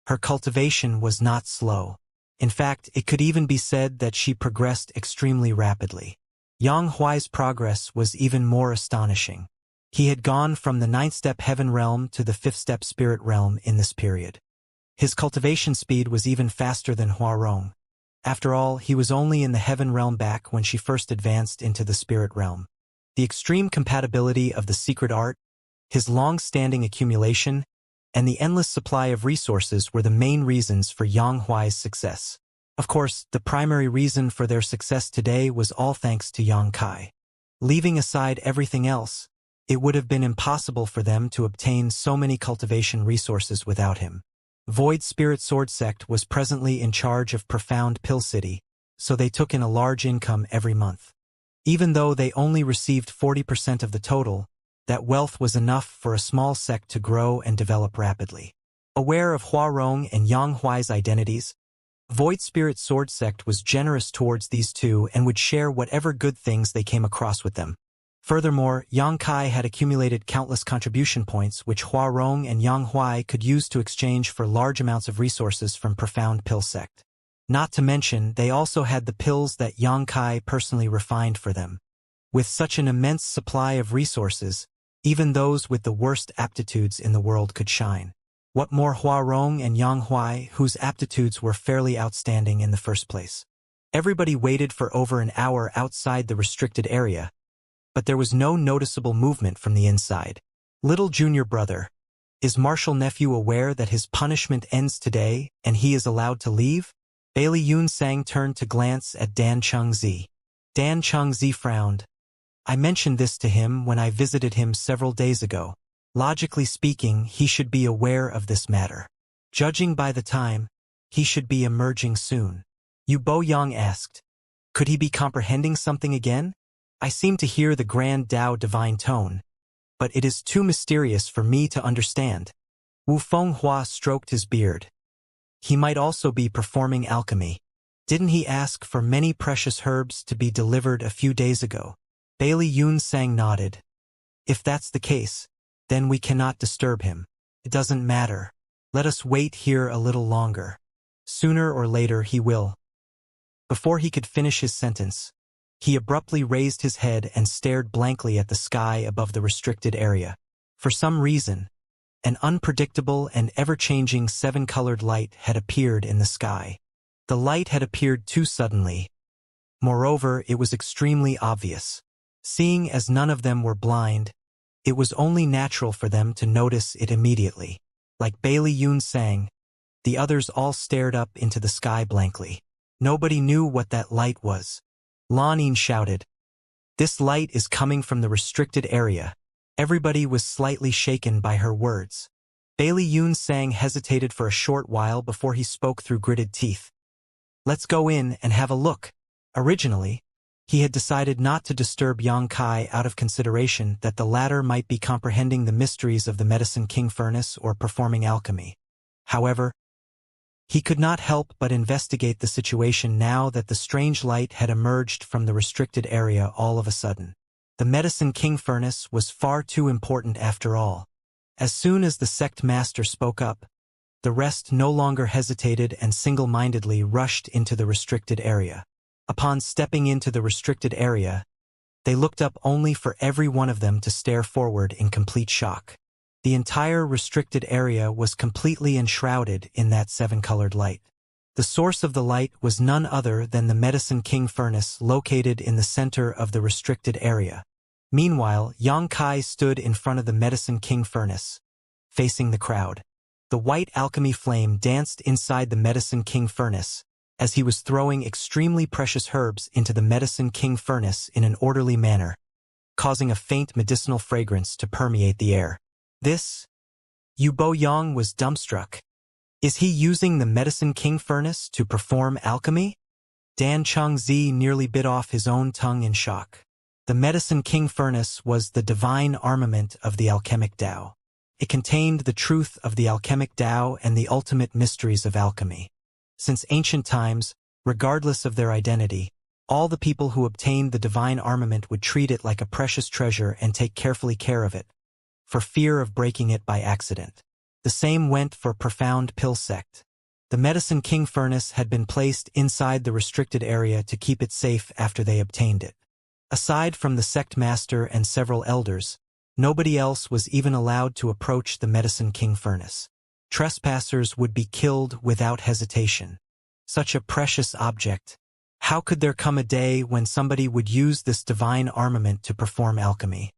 Her cultivation was not slow. In fact, it could even be said that she progressed extremely rapidly. Yang Huai's progress was even more astonishing. He had gone from the 9th step heaven realm to the 5th step spirit realm in this period. His cultivation speed was even faster than Hua Rong. After all, he was only in the heaven realm back when she first advanced into the spirit realm. The extreme compatibility of the secret art, his long-standing accumulation, and the endless supply of resources were the main reasons for Yang Huai's success. Of course, the primary reason for their success today was all thanks to Yang Kai. Leaving aside everything else, it would have been impossible for them to obtain so many cultivation resources without him. Void Spirit Sword Sect was presently in charge of Profound Pill City, so they took in a large income every month. Even though they only received 40% of the total, that wealth was enough for a small sect to grow and develop rapidly. Aware of Hua Rong and Yang Huai's identities, Void Spirit Sword Sect was generous towards these two and would share whatever good things they came across with them. Furthermore, Yang Kai had accumulated countless contribution points which Hua Rong and Yang Huai could use to exchange for large amounts of resources from Profound Pill sect. Not to mention, they also had the pills that Yang Kai personally refined for them. With such an immense supply of resources, even those with the worst aptitudes in the world could shine. What more, Hua Rong and Yang Huai, whose aptitudes were fairly outstanding in the first place. Everybody waited for over an hour outside the restricted area, but there was no noticeable movement from the inside. Little junior brother, is Marshal Nephew aware that his punishment ends today and he is allowed to leave? Bailey Yun Sang turned to glance at Dan Chengzi. Dan Chengzi frowned. I mentioned this to him when I visited him several days ago. Logically speaking, he should be aware of this matter. Judging by the time, he should be emerging soon. Yu Bo Yang asked. Could he be comprehending something again? I seem to hear the grand Tao divine tone, but it is too mysterious for me to understand. Wu Fenghua stroked his beard. He might also be performing alchemy. Didn't he ask for many precious herbs to be delivered a few days ago? Bailey Yun Sang nodded. If that's the case, then we cannot disturb him. It doesn't matter. Let us wait here a little longer. Sooner or later he will. Before he could finish his sentence, he abruptly raised his head and stared blankly at the sky above the restricted area. For some reason, an unpredictable and ever-changing 7-colored light had appeared in the sky. The light had appeared too suddenly. Moreover, it was extremely obvious. Seeing as none of them were blind, it was only natural for them to notice it immediately. Like Bailey Yun Sang, the others all stared up into the sky blankly. Nobody knew what that light was. Lan Yin shouted. This light is coming from the restricted area. Everybody was slightly shaken by her words. Bailey Yun Sang hesitated for a short while before he spoke through gritted teeth. Let's go in and have a look. Originally, he had decided not to disturb Yang Kai out of consideration that the latter might be comprehending the mysteries of the Medicine King Furnace or performing alchemy. However, He could not help but investigate the situation now that the strange light had emerged from the restricted area all of a sudden. The Medicine King furnace was far too important after all. As soon as the sect master spoke up, the rest no longer hesitated and single-mindedly rushed into the restricted area. Upon stepping into the restricted area, they looked up only for every one of them to stare forward in complete shock. The entire restricted area was completely enshrouded in that seven-colored light. The source of the light was none other than the Medicine King furnace located in the center of the restricted area. Meanwhile, Xianxia stood in front of the Medicine King furnace, facing the crowd. The white alchemy flame danced inside the Medicine King furnace, as he was throwing extremely precious herbs into the Medicine King furnace in an orderly manner, causing a faint medicinal fragrance to permeate the air. Yu Boyang was dumbstruck. Is he using the Medicine King furnace to perform alchemy? Dan Chengzi nearly bit off his own tongue in shock. The Medicine King furnace was the divine armament of the alchemic Tao. It contained the truth of the alchemic Tao and the ultimate mysteries of alchemy. Since ancient times, regardless of their identity, all the people who obtained the divine armament would treat it like a precious treasure and take carefully care of it, for fear of breaking it by accident. The same went for profound pill sect. The Medicine King furnace had been placed inside the restricted area to keep it safe after they obtained it. Aside from the sect master and several elders, nobody else was even allowed to approach the Medicine King furnace. Trespassers would be killed without hesitation. Such a precious object. How could there come a day when somebody would use this divine armament to perform alchemy?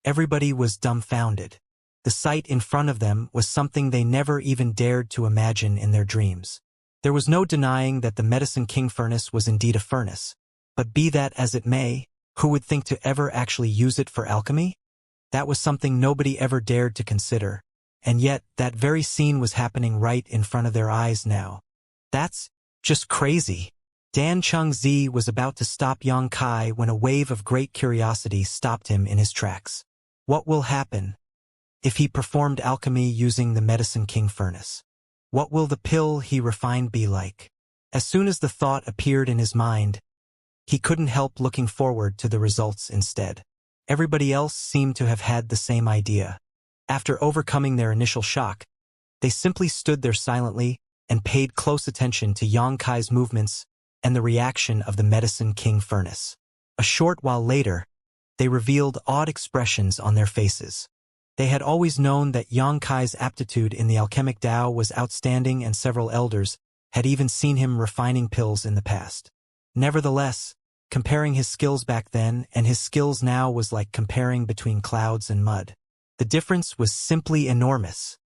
Everybody was dumbfounded. The sight in front of them was something they never even dared to imagine in their dreams. There was no denying that the Medicine King furnace was indeed a furnace, but be that as it may, who would think to ever actually use it for alchemy? That was something nobody ever dared to consider, and yet that very scene was happening right in front of their eyes now. That's just crazy. Dan Chengzi was about to stop Xianxia when a wave of great curiosity stopped him in his tracks. What will happen if he performed alchemy using the Medicine King furnace? What will the pill he refined be like? As soon as the thought appeared in his mind, he couldn't help looking forward to the results instead. Everybody else seemed to have had the same idea. After overcoming their initial shock, they simply stood there silently and paid close attention to Xianxia's movements and the reaction of the Medicine King furnace. A short while later, they revealed odd expressions on their faces. They had always known that Xianxia's aptitude in the alchemic Tao was outstanding, and several elders had even seen him refining pills in the past. Nevertheless, comparing his skills back then and his skills now was like comparing between clouds and mud. The difference was simply enormous.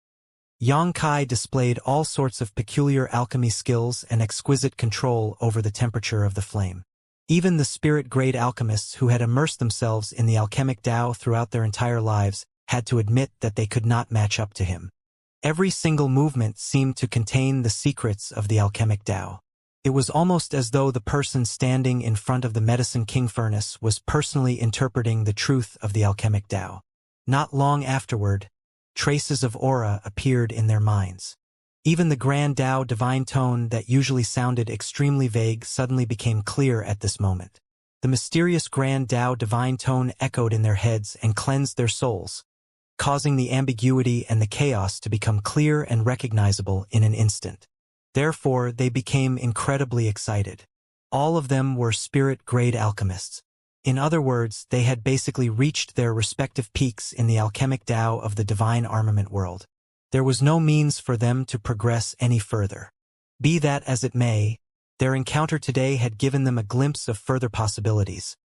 Xianxia displayed all sorts of peculiar alchemy skills and exquisite control over the temperature of the flame. Even the spirit-grade alchemists who had immersed themselves in the alchemic Tao throughout their entire lives had to admit that they could not match up to him. Every single movement seemed to contain the secrets of the alchemic Tao. It was almost as though the person standing in front of the Medicine King furnace was personally interpreting the truth of the alchemic Tao. Not long afterward, traces of aura appeared in their minds. Even the Grand Tao divine tone that usually sounded extremely vague suddenly became clear at this moment. The mysterious Grand Tao divine tone echoed in their heads and cleansed their souls, causing the ambiguity and the chaos to become clear and recognizable in an instant. Therefore, they became incredibly excited. All of them were spirit-grade alchemists. In other words, they had basically reached their respective peaks in the alchemic Tao of the divine armament world. There was no means for them to progress any further. Be that as it may, their encounter today had given them a glimpse of further possibilities,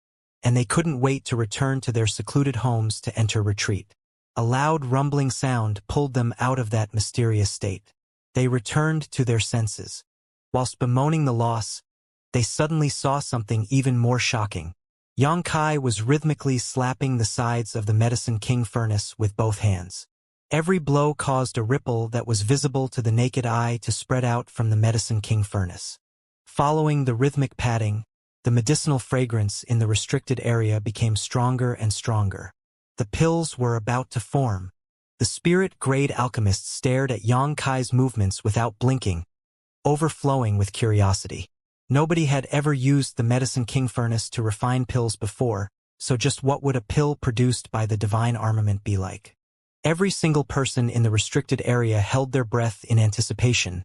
and they couldn't wait to return to their secluded homes to enter retreat. A loud rumbling sound pulled them out of that mysterious state. They returned to their senses. Whilst bemoaning the loss, they suddenly saw something even more shocking. Xianxia was rhythmically slapping the sides of the Medicine King furnace with both hands. Every blow caused a ripple that was visible to the naked eye to spread out from the Medicine King furnace. Following the rhythmic patting, the medicinal fragrance in the restricted area became stronger and stronger. The pills were about to form. The spirit-grade alchemists stared at Xianxia's movements without blinking, overflowing with curiosity. Nobody had ever used the Medicine King furnace to refine pills before, so just what would a pill produced by the divine armament be like? Every single person in the restricted area held their breath in anticipation,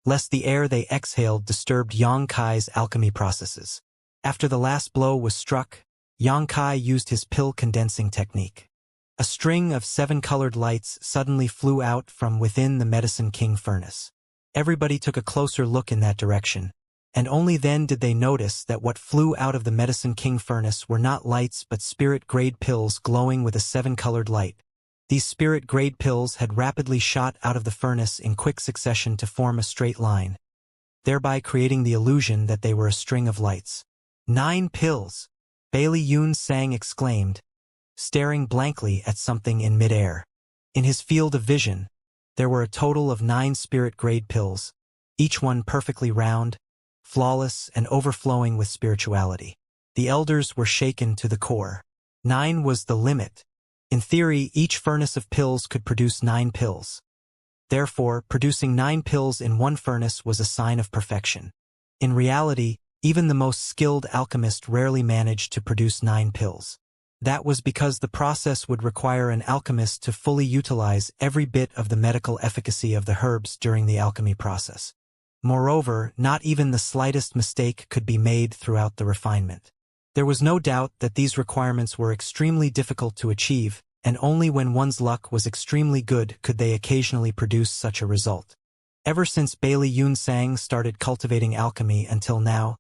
lest the air they exhaled disturbed Yang Kai's alchemy processes. After the last blow was struck, Yang Kai used his pill-condensing technique. A string of 7 colored lights suddenly flew out from within the Medicine King furnace. Everybody took a closer look in that direction, and only then did they notice that what flew out of the Medicine King furnace were not lights but spirit-grade pills glowing with a 7-colored light. These spirit-grade pills had rapidly shot out of the furnace in quick succession to form a straight line, thereby creating the illusion that they were a string of lights. 9 pills! Bailey Yun Sang exclaimed, staring blankly at something in midair. In his field of vision, there were a total of 9 spirit-grade pills, each one perfectly round, flawless, and overflowing with spirituality. The elders were shaken to the core. 9 was the limit. In theory, each furnace of pills could produce 9 pills. Therefore, producing 9 pills in one furnace was a sign of perfection. In reality, even the most skilled alchemist rarely managed to produce 9 pills. That was because the process would require an alchemist to fully utilize every bit of the medical efficacy of the herbs during the alchemy process. Moreover, not even the slightest mistake could be made throughout the refinement. There was no doubt that these requirements were extremely difficult to achieve, and only when one's luck was extremely good could they occasionally produce such a result. Ever since Bailey Yun Sang started cultivating alchemy until now,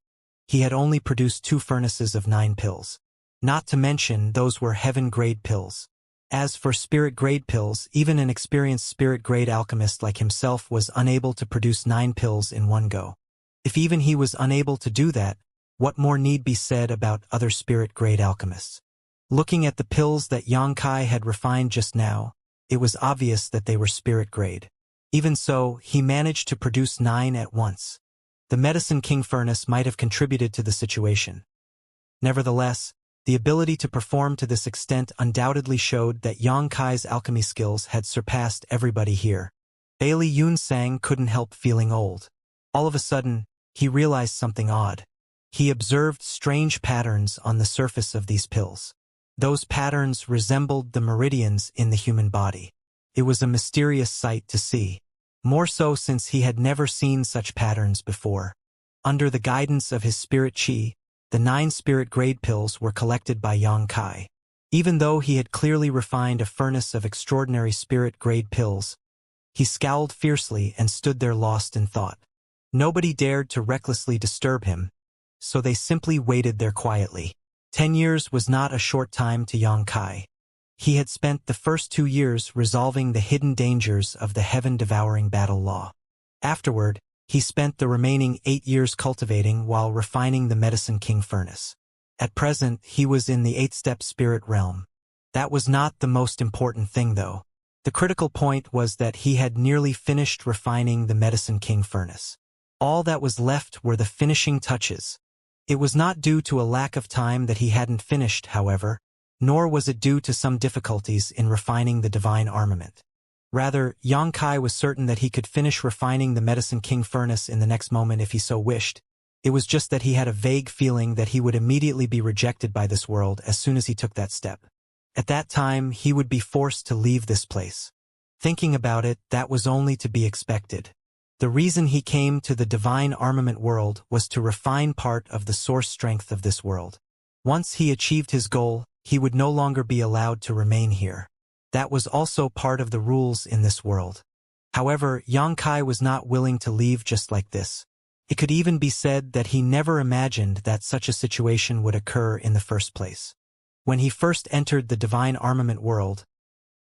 he had only produced 2 furnaces of 9 pills. Not to mention, those were heaven-grade pills. As for spirit-grade pills, even an experienced spirit-grade alchemist like himself was unable to produce 9 pills in one go. If even he was unable to do that, what more need be said about other spirit-grade alchemists? Looking at the pills that Yang Kai had refined just now, it was obvious that they were spirit-grade. Even so, he managed to produce 9 at once. The Medicine King furnace might have contributed to the situation. Nevertheless, the ability to perform to this extent undoubtedly showed that Yang Kai's alchemy skills had surpassed everybody here. Bailey Yun Sang couldn't help feeling old. All of a sudden, he realized something odd. He observed strange patterns on the surface of these pills. Those patterns resembled the meridians in the human body. It was a mysterious sight to see. More so since he had never seen such patterns before. Under the guidance of his spirit chi, the 9 spirit-grade pills were collected by Yang Kai. Even though he had clearly refined a furnace of extraordinary spirit-grade pills, he scowled fiercely and stood there lost in thought. Nobody dared to recklessly disturb him, so they simply waited there quietly. 10 years was not a short time to Yang Kai. He had spent the first 2 years resolving the hidden dangers of the heaven-devouring battle law. Afterward, he spent the remaining 8 years cultivating while refining the Medicine King furnace. At present, he was in the 8th-step spirit realm. That was not the most important thing, though. The critical point was that he had nearly finished refining the Medicine King furnace. All that was left were the finishing touches. It was not due to a lack of time that he hadn't finished, however, nor was it due to some difficulties in refining the divine armament. Rather, Yang Kai was certain that he could finish refining the Medicine King furnace in the next moment if he so wished. It was just that he had a vague feeling that he would immediately be rejected by this world as soon as he took that step. At that time, he would be forced to leave this place. Thinking about it, that was only to be expected. The reason he came to the divine armament world was to refine part of the source strength of this world. Once he achieved his goal, he would no longer be allowed to remain here. That was also part of the rules in this world. However, Yang Kai was not willing to leave just like this. It could even be said that he never imagined that such a situation would occur in the first place. When he first entered the divine armament world,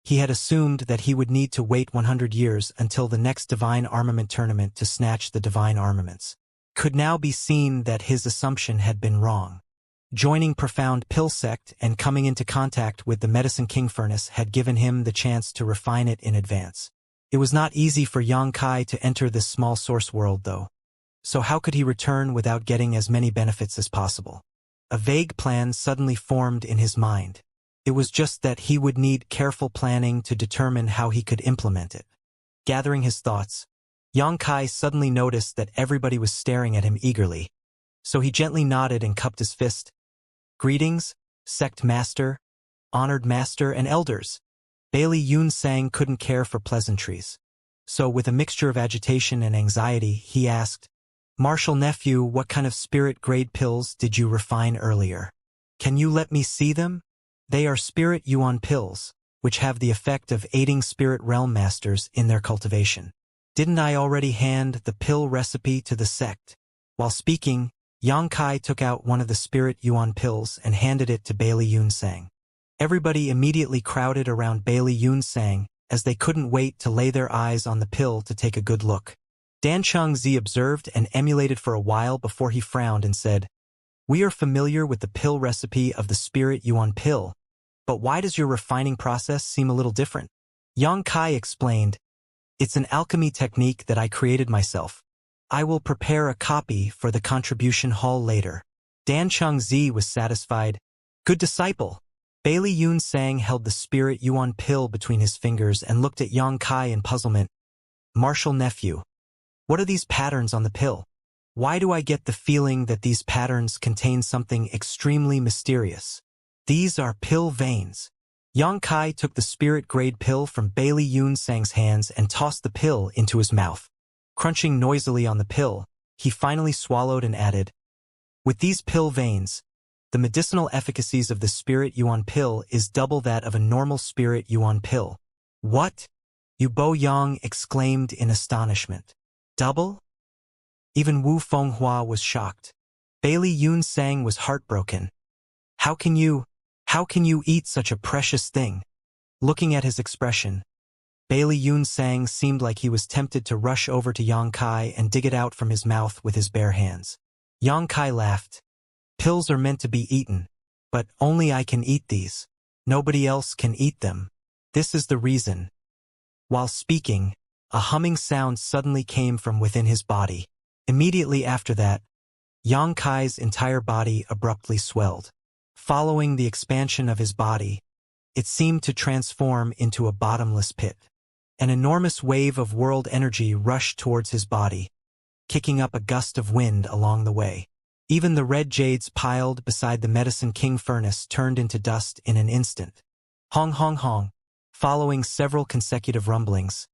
he had assumed that he would need to wait 100 years until the next divine armament tournament to snatch the divine armaments. Could now be seen that his assumption had been wrong. Joining Profound Pill Sect and coming into contact with the Medicine King furnace had given him the chance to refine it in advance. It was not easy for Yang Kai to enter this small source world, though. So how could he return without getting as many benefits as possible? A vague plan suddenly formed in his mind. It was just that he would need careful planning to determine how he could implement it. Gathering his thoughts, Yang Kai suddenly noticed that everybody was staring at him eagerly, so he gently nodded and cupped his fist. Greetings, sect master, honored master, and elders. Bailey Yun Sang couldn't care for pleasantries. So with a mixture of agitation and anxiety, he asked, Marshal nephew, what kind of spirit grade pills did you refine earlier? Can you let me see them? They are spirit yuan pills, which have the effect of aiding spirit realm masters in their cultivation. Didn't I already hand the pill recipe to the sect? While speaking, Yang Kai took out one of the spirit yuan pills and handed it to Bailey Yun Sang. Everybody immediately crowded around Bailey Yun Sang, as they couldn't wait to lay their eyes on the pill to take a good look. Dan Changzi observed and emulated for a while before he frowned and said, We are familiar with the pill recipe of the spirit yuan pill, but why does your refining process seem a little different? Yang Kai explained, It's an alchemy technique that I created myself. I will prepare a copy for the contribution hall later. Dan Changzi was satisfied. Good disciple. Bailey Yun Sang held the spirit yuan pill between his fingers and looked at Yang Kai in puzzlement. Marshal nephew, what are these patterns on the pill? Why do I get the feeling that these patterns contain something extremely mysterious? These are pill veins. Yang Kai took the spirit-grade pill from Bailey Yun Sang's hands and tossed the pill into his mouth. Crunching noisily on the pill, he finally swallowed and added, With these pill veins, the medicinal efficacies of the spirit yuan pill is double that of a normal spirit yuan pill. What? Yu Bo Yang exclaimed in astonishment. Double? Even Wu Fenghua was shocked. Bailey Yun Sang was heartbroken. How can you eat such a precious thing? Looking at his expression, Bailey Yun Sang seemed like he was tempted to rush over to Yang Kai and dig it out from his mouth with his bare hands. Yang Kai laughed. Pills are meant to be eaten, but only I can eat these. Nobody else can eat them. This is the reason. While speaking, a humming sound suddenly came from within his body. Immediately after that, Yang Kai's entire body abruptly swelled. Following the expansion of his body, it seemed to transform into a bottomless pit. An enormous wave of world energy rushed towards his body, kicking up a gust of wind along the way. Even the red jades piled beside the Medicine King furnace turned into dust in an instant. Hong hong hong. Following several consecutive rumblings,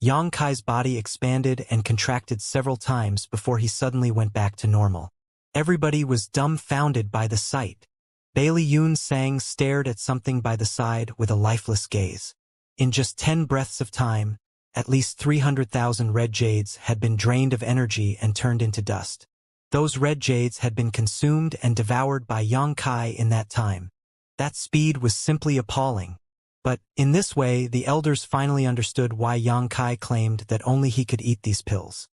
Yang Kai's body expanded and contracted several times before he suddenly went back to normal. Everybody was dumbfounded by the sight. Bailey Yun Sang stared at something by the side with a lifeless gaze. In just 10 breaths of time, at least 300,000 red jades had been drained of energy and turned into dust. Those red jades had been consumed and devoured by Yang Kai in that time. That speed was simply appalling. But, in this way, the elders finally understood why Yang Kai claimed that only he could eat these pills.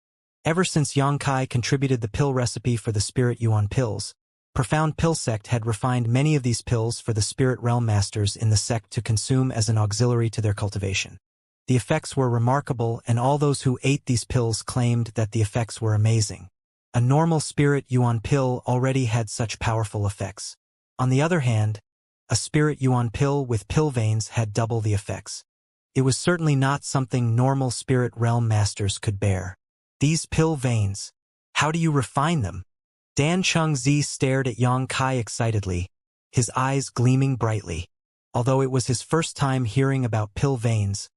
Ever since Yang Kai contributed the pill recipe for the Spirit Yuan pills, Profound Pill Sect had refined many of these pills for the Spirit Realm Masters in the sect to consume as an auxiliary to their cultivation. The effects were remarkable, and all those who ate these pills claimed that the effects were amazing. A normal Spirit Yuan pill already had such powerful effects. On the other hand, a Spirit Yuan pill with pill veins had double the effects. It was certainly not something normal Spirit Realm Masters could bear. These pill veins, how do you refine them? Dan Chengzi stared at Yang Kai excitedly, his eyes gleaming brightly. Although it was his first time hearing about pill veins,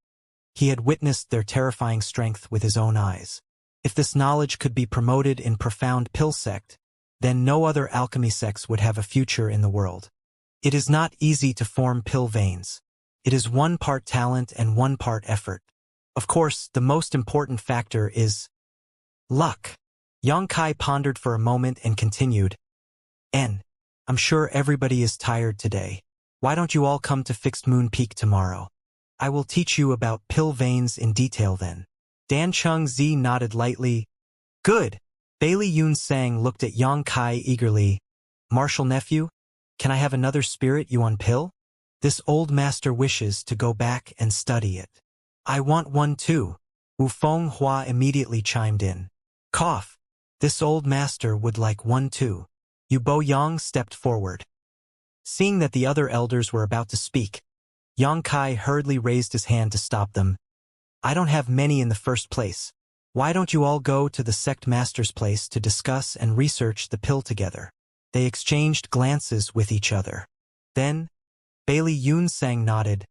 he had witnessed their terrifying strength with his own eyes. If this knowledge could be promoted in Profound Pill Sect, then no other alchemy sects would have a future in the world. It is not easy to form pill veins. It is 1 part talent and 1 part effort. Of course, the most important factor is luck. Yang Kai pondered for a moment and continued, I'm sure everybody is tired today. Why don't you all come to Fixed Moon Peak tomorrow? I will teach you about pill veins in detail then. Dan Chengzi nodded lightly. Good. Bailey Yun Sang looked at Yang Kai eagerly. Marshal nephew, can I have another Spirit Yuan pill? This old master wishes to go back and study it. I want one too. Wu Fenghua immediately chimed in. Cough. This old master would like one too. Yu Bo Yang stepped forward. Seeing that the other elders were about to speak, Yang Kai hurriedly raised his hand to stop them. I don't have many in the first place. Why don't you all go to the sect master's place to discuss and research the pill together? They exchanged glances with each other. Then, Bailey Yunsang nodded.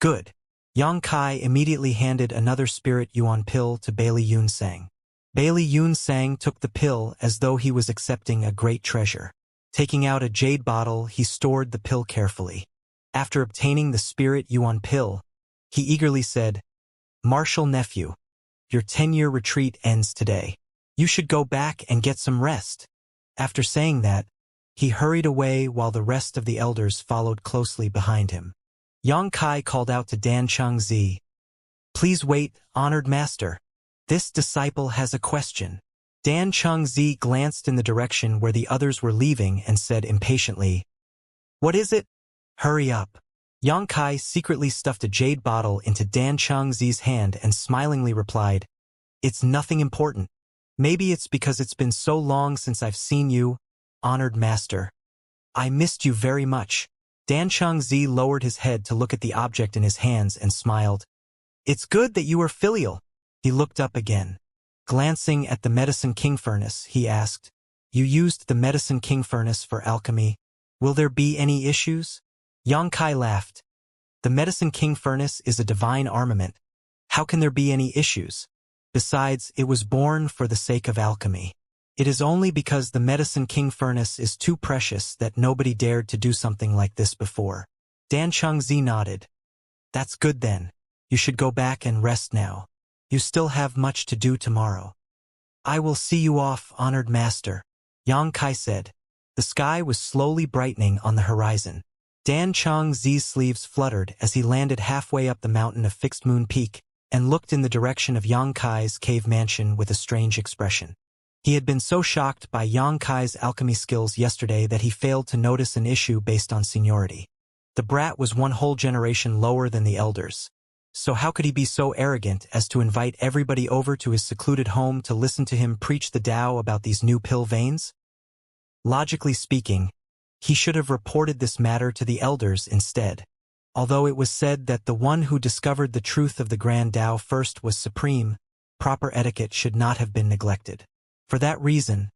Good. Yang Kai immediately handed another spirit yuan pill to Bailey Yunsang. Bailey Yunsang took the pill as though he was accepting a great treasure. Taking out a jade bottle, he stored the pill carefully. After obtaining the spirit yuan pill, he eagerly said, Marshal nephew, your 10-year retreat ends today. You should go back and get some rest. After saying that, he hurried away while the rest of the elders followed closely behind him. Yang Kai called out to Dan Chengzi, Please wait, honored master. This disciple has a question. Dan Chengzi glanced in the direction where the others were leaving and said impatiently, What is it? Hurry up. Yang Kai secretly stuffed a jade bottle into Dan Chengzi's hand and smilingly replied, It's nothing important. Maybe it's because it's been so long since I've seen you, honored master. I missed you very much. Dan Chengzi lowered his head to look at the object in his hands and smiled. It's good that you are filial. He looked up again. Glancing at the Medicine King furnace, he asked, You used the Medicine King furnace for alchemy. Will there be any issues? Yang Kai laughed. The Medicine King furnace is a divine armament. How can there be any issues? Besides, it was born for the sake of alchemy. It is only because the Medicine King furnace is too precious that nobody dared to do something like this before. Dan Chengzi nodded. That's good then. You should go back and rest now. You still have much to do tomorrow. I will see you off, honored master, Yang Kai said. The sky was slowly brightening on the horizon. Dan Chengzi's sleeves fluttered as he landed halfway up the mountain of Fixed Moon Peak and looked in the direction of Yang Kai's cave mansion with a strange expression. He had been so shocked by Yang Kai's alchemy skills yesterday that he failed to notice an issue based on seniority. The brat was one whole generation lower than the elders. So how could he be so arrogant as to invite everybody over to his secluded home to listen to him preach the Tao about these new pill veins? Logically speaking, he should have reported this matter to the elders instead. Although it was said that the one who discovered the truth of the Grand Tao first was supreme, proper etiquette should not have been neglected. For that reason,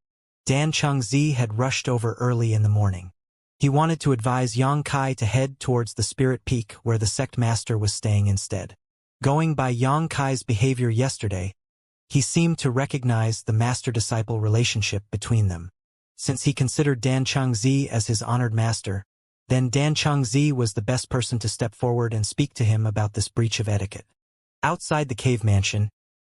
Dan Chengzi had rushed over early in the morning. He wanted to advise Yang Kai to head towards the Spirit Peak where the sect master was staying instead. Going by Yang Kai's behavior yesterday, he seemed to recognize the master-disciple relationship between them. Since he considered Dan Chengzi as his honored master, then Dan Chengzi was the best person to step forward and speak to him about this breach of etiquette. Outside the cave mansion,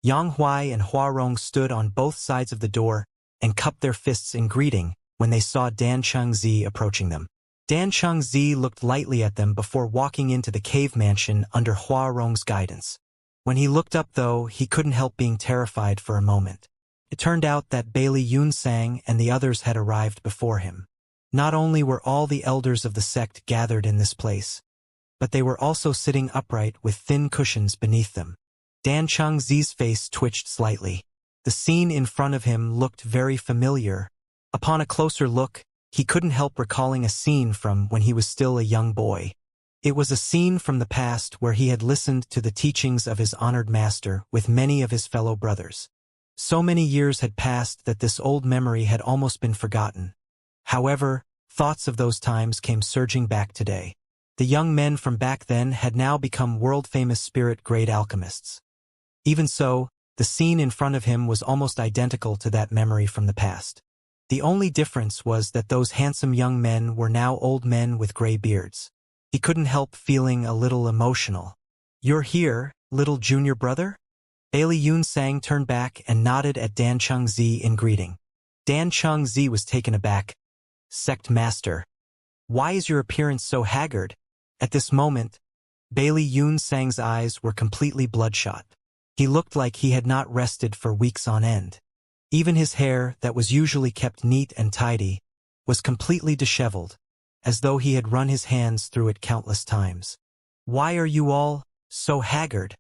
Yang Huai and Hua Rong stood on both sides of the door and cupped their fists in greeting when they saw Dan Chengzi approaching them. Dan Chengzi looked lightly at them before walking into the cave mansion under Hua Rong's guidance. When he looked up, though, he couldn't help being terrified for a moment. It turned out that Bailey Yunsang and the others had arrived before him. Not only were all the elders of the sect gathered in this place, but they were also sitting upright with thin cushions beneath them. Dan Chengzi's face twitched slightly. The scene in front of him looked very familiar. Upon a closer look, he couldn't help recalling a scene from when he was still a young boy. It was a scene from the past where he had listened to the teachings of his honored master with many of his fellow brothers. So many years had passed that this old memory had almost been forgotten. However, thoughts of those times came surging back today. The young men from back then had now become world-famous spirit-grade alchemists. Even so, the scene in front of him was almost identical to that memory from the past. The only difference was that those handsome young men were now old men with gray beards. He couldn't help feeling a little emotional. You're here, little junior brother? Bailey Yunsang turned back and nodded at Dan Chengzi in greeting. Dan Chengzi was taken aback. Sect master. Why is your appearance so haggard? At this moment, Bailey Yunsang's eyes were completely bloodshot. He looked like he had not rested for weeks on end. Even his hair, that was usually kept neat and tidy, was completely disheveled, as though he had run his hands through it countless times. Why are you all so haggard?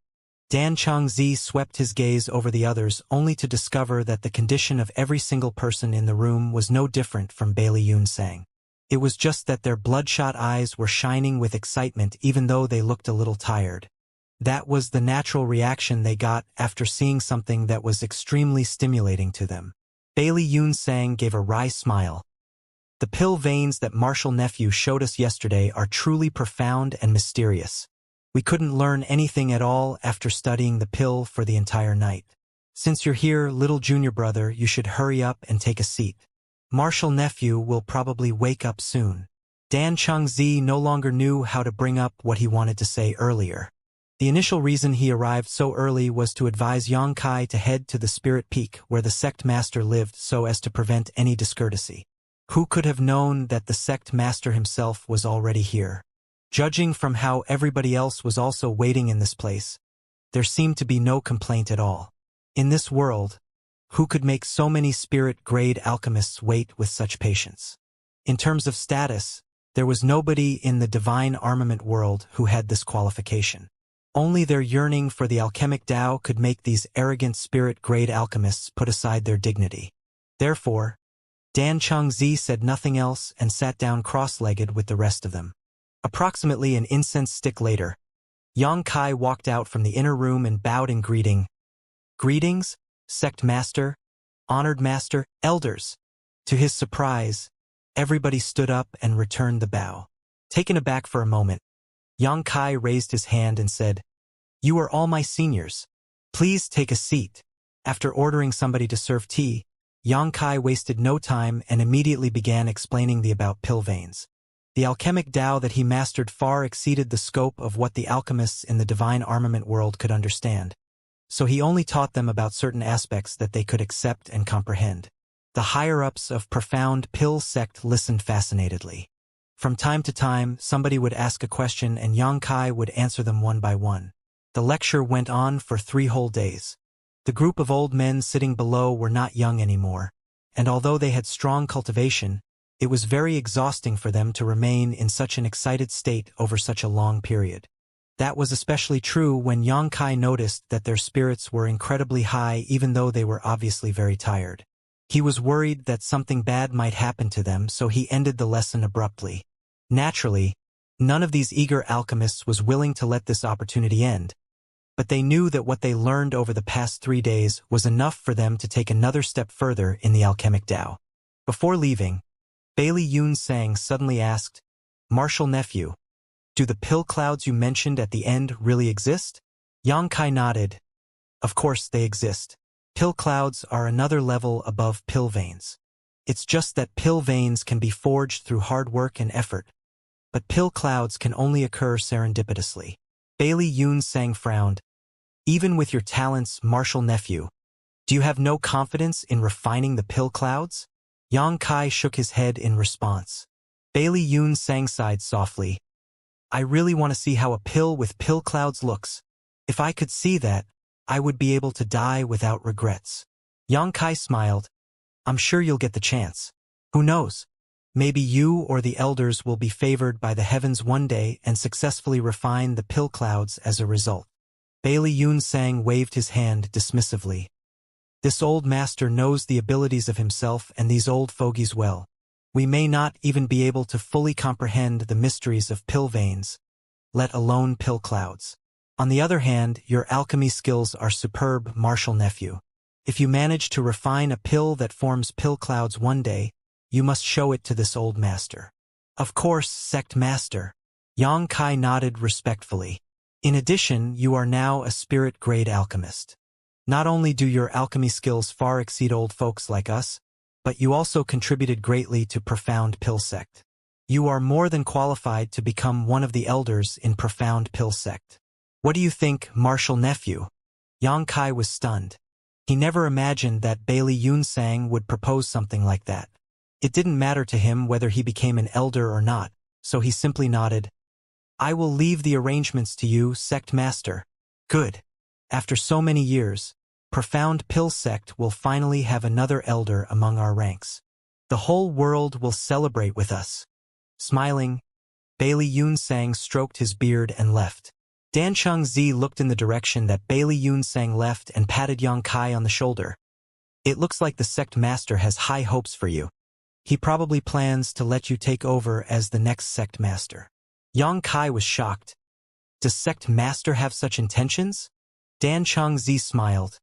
Dan Chengzi swept his gaze over the others only to discover that the condition of every single person in the room was no different from Bailey Yunsang. It was just that their bloodshot eyes were shining with excitement even though they looked a little tired. That was the natural reaction they got after seeing something that was extremely stimulating to them. Bailey Yunsang gave a wry smile. The pill veins that Marshall Nephew showed us yesterday are truly profound and mysterious. We couldn't learn anything at all after studying the pill for the entire night. Since you're here, little junior brother, you should hurry up and take a seat. Marshall Nephew will probably wake up soon. Dan Chengzi no longer knew how to bring up what he wanted to say earlier. The initial reason he arrived so early was to advise Yongkai to head to the Spirit Peak where the sect master lived so as to prevent any discourtesy. Who could have known that the sect master himself was already here? Judging from how everybody else was also waiting in this place, there seemed to be no complaint at all. In this world, who could make so many spirit-grade alchemists wait with such patience? In terms of status, there was nobody in the divine armament world who had this qualification. Only their yearning for the alchemic Tao could make these arrogant spirit-grade alchemists put aside their dignity. Therefore, Dan Chengzi said nothing else and sat down cross-legged with the rest of them. Approximately an incense stick later, Yongkai walked out from the inner room and bowed in greeting. Greetings, sect master, honored master, elders. To his surprise, everybody stood up and returned the bow. Taken aback for a moment, Yongkai raised his hand and said, "You are all my seniors. Please take a seat." After ordering somebody to serve tea, Yongkai wasted no time and immediately began explaining the about pill veins. The alchemic Tao that he mastered far exceeded the scope of what the alchemists in the divine armament world could understand, so he only taught them about certain aspects that they could accept and comprehend. The higher-ups of profound pill sect listened fascinatedly. From time to time, somebody would ask a question and Yongkai would answer them one by one. The lecture went on for 3 whole days. The group of old men sitting below were not young anymore, and although they had strong cultivation, it was very exhausting for them to remain in such an excited state over such a long period. That was especially true when Yongkai noticed that their spirits were incredibly high even though they were obviously very tired. He was worried that something bad might happen to them, so he ended the lesson abruptly. Naturally, none of these eager alchemists was willing to let this opportunity end, but they knew that what they learned over the past 3 days was enough for them to take another step further in the alchemic Tao. Before leaving, Bailey Yunsang suddenly asked, "Marshall Nephew, do the pill clouds you mentioned at the end really exist?" Yongkai nodded. Of course they exist. Pill clouds are another level above pill veins. It's just that pill veins can be forged through hard work and effort, but pill clouds can only occur serendipitously. Bailey Yunsang frowned. Even with your talents, Marshall Nephew, do you have no confidence in refining the pill clouds? Yongkai shook his head in response. Bailey Yunsang sighed softly. I really want to see how a pill with pill clouds looks. If I could see that, I would be able to die without regrets. Yongkai smiled. I'm sure you'll get the chance. Who knows? Maybe you or the elders will be favored by the heavens one day and successfully refine the pill clouds as a result. Bailey Yunsang waved his hand dismissively. This old master knows the abilities of himself and these old fogies well. We may not even be able to fully comprehend the mysteries of pill veins, let alone pill clouds. On the other hand, your alchemy skills are superb, Marshall Nephew. If you manage to refine a pill that forms pill clouds one day, you must show it to this old master. Of course, sect master. Yongkai nodded respectfully. In addition, you are now a spirit-grade alchemist. Not only do your alchemy skills far exceed old folks like us, but you also contributed greatly to Profound Pill Sect. You are more than qualified to become one of the elders in Profound Pill Sect. What do you think, Marshall Nephew? Yongkai was stunned. He never imagined that Bailey Yunsang would propose something like that. It didn't matter to him whether he became an elder or not, so he simply nodded. I will leave the arrangements to you, Sect Master. Good. After so many years, Profound Pill Sect will finally have another elder among our ranks. The whole world will celebrate with us. Smiling, Bailey Yunsang stroked his beard and left. Dan Chengzi looked in the direction that Bailey Yunsang left and patted Yongkai on the shoulder. It looks like the Sect Master has high hopes for you. He probably plans to let you take over as the next Sect Master. Yongkai was shocked. Does sect master have such intentions? Dan Changzi smiled.